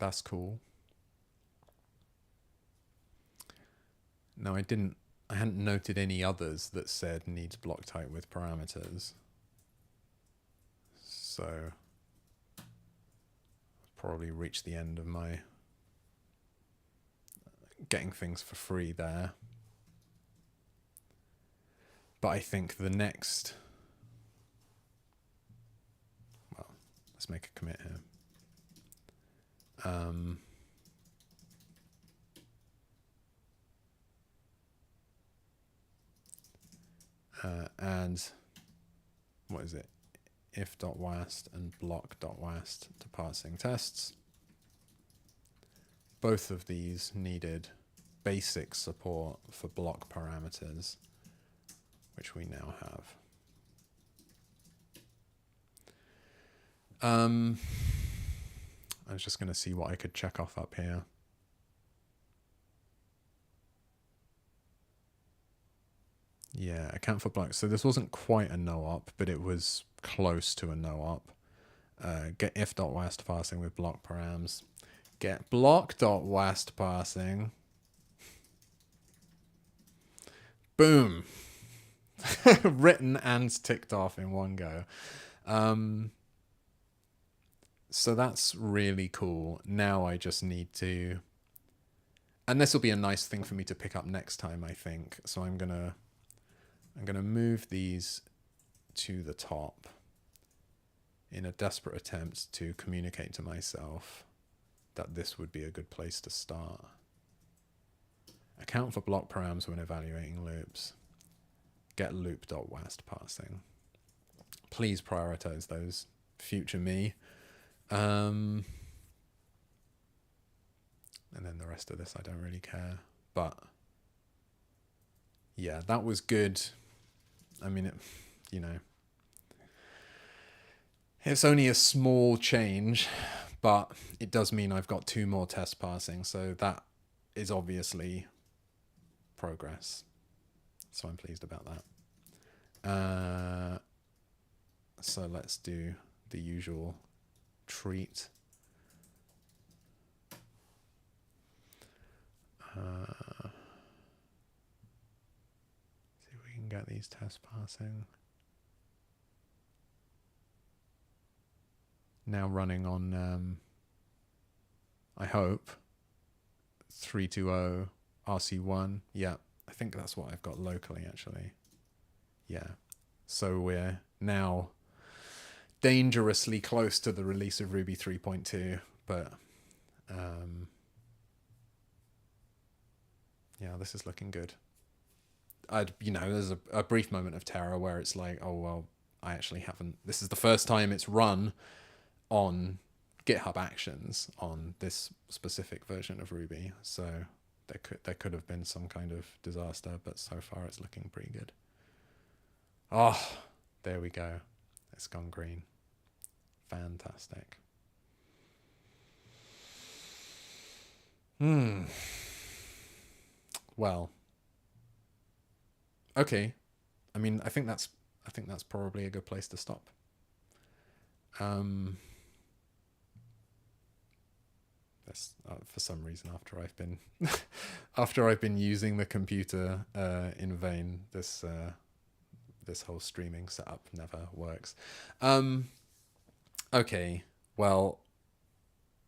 That's cool. Now I hadn't noted any others that said needs block type with parameters. So probably reached the end of my getting things for free there. But I think the next, well, let's make a commit here. Add, what is it? if.wast and block.wast to parsing tests. Both of these needed basic support for block parameters, which we now have. I was just going to see what I could check off up here. Yeah, account for blocks. So this wasn't quite a no-op, but it was close to a no-op. Get if.wast parsing with block params. Get block.wast parsing. Boom. Written and ticked off in one go. So that's really cool. Now I just need to, and this will be a nice thing for me to pick up next time, I think. So I'm gonna move these to the top. in a desperate attempt to communicate to myself that this would be a good place to start. Account for block params when evaluating loops. Get loop.wast parsing. Please prioritize those, future me. And then the rest of this, I don't really care. But yeah, that was good. I mean, it's only a small change, but it does mean I've got 2 more test parsing. So that is obviously progress. So I'm pleased about that. So let's do the usual treat. See if we can get these test parsing. Now running on, I hope, 320 RC1. Yeah, I think that's what I've got locally, actually. Yeah. So we're now dangerously close to the release of Ruby 3.2, but yeah, this is looking good. There's a brief moment of terror where it's like, oh, well, I actually haven't. This is the first time it's run on GitHub Actions on this specific version of Ruby. So there could have been some kind of disaster, but so far it's looking pretty good. Oh, there we go. It's gone green. Fantastic. Well, okay. I mean, I think that's probably a good place to stop. That's for some reason after I've been using the computer in vain, this whole streaming setup never works. Okay, well,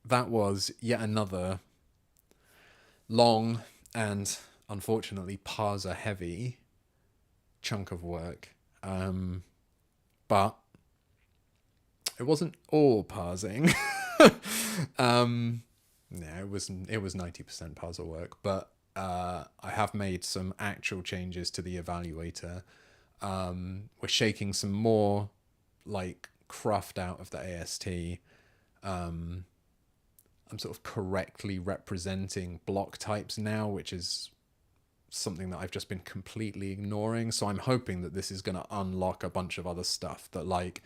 that was yet another long and unfortunately parser heavy chunk of work, but it wasn't all parsing. Yeah, it was 90% parser work, but I have made some actual changes to the evaluator. We're shaking some more like cruft out of the AST. I'm sort of correctly representing block types now, which is something that I've just been completely ignoring. So I'm hoping that this is going to unlock a bunch of other stuff that, like,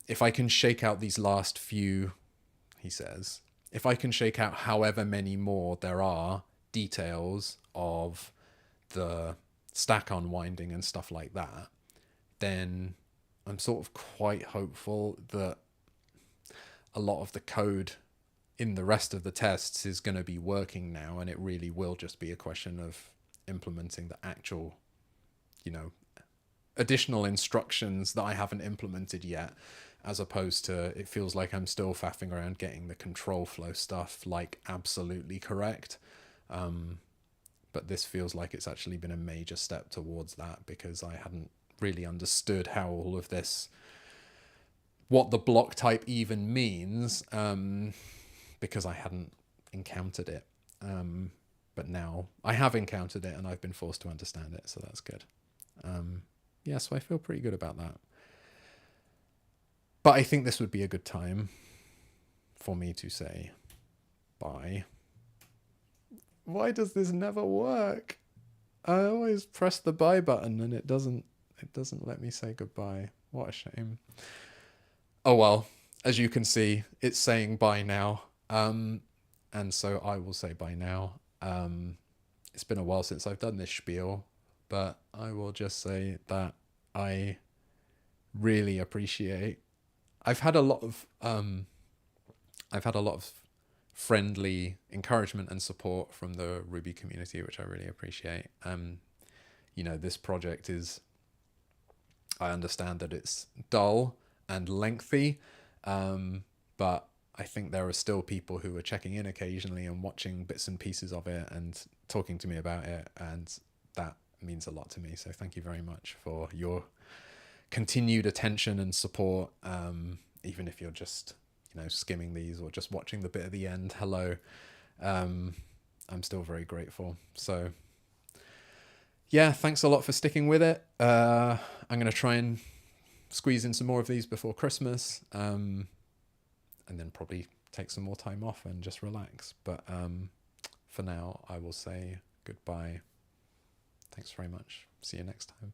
if I can shake out these last few, he says, if I can shake out however many more there are details of the stack unwinding and stuff like that, then I'm sort of quite hopeful that a lot of the code in the rest of the tests is going to be working now, and it really will just be a question of implementing the actual, additional instructions that I haven't implemented yet, as opposed to it feels like I'm still faffing around getting the control flow stuff like absolutely correct. But this feels like it's actually been a major step towards that, because I hadn't really understood how all of this, what the block type even means, because I hadn't encountered it. But now I have encountered it and I've been forced to understand it, so that's good. Yeah, so I feel pretty good about that. But I think this would be a good time for me to say bye. Why does this never work? I always press the bye button and it doesn't let me say goodbye. What a shame. Oh well, as you can see, it's saying bye now. And so I will say bye now. It's been a while since I've done this spiel, but I will just say that I really appreciate. I've had a lot of friendly encouragement and support from the Ruby community, which I really appreciate. This project is, I understand that it's dull and lengthy, but I think there are still people who are checking in occasionally and watching bits and pieces of it and talking to me about it, and that means a lot to me. So thank you very much for your continued attention and support. even if you're just, you know, skimming these or just watching the bit at the end, hello. I'm still very grateful. So yeah, thanks a lot for sticking with it. I'm going to try and squeeze in some more of these before Christmas, and then probably take some more time off and just relax. But for now, I will say goodbye. Thanks very much. See you next time.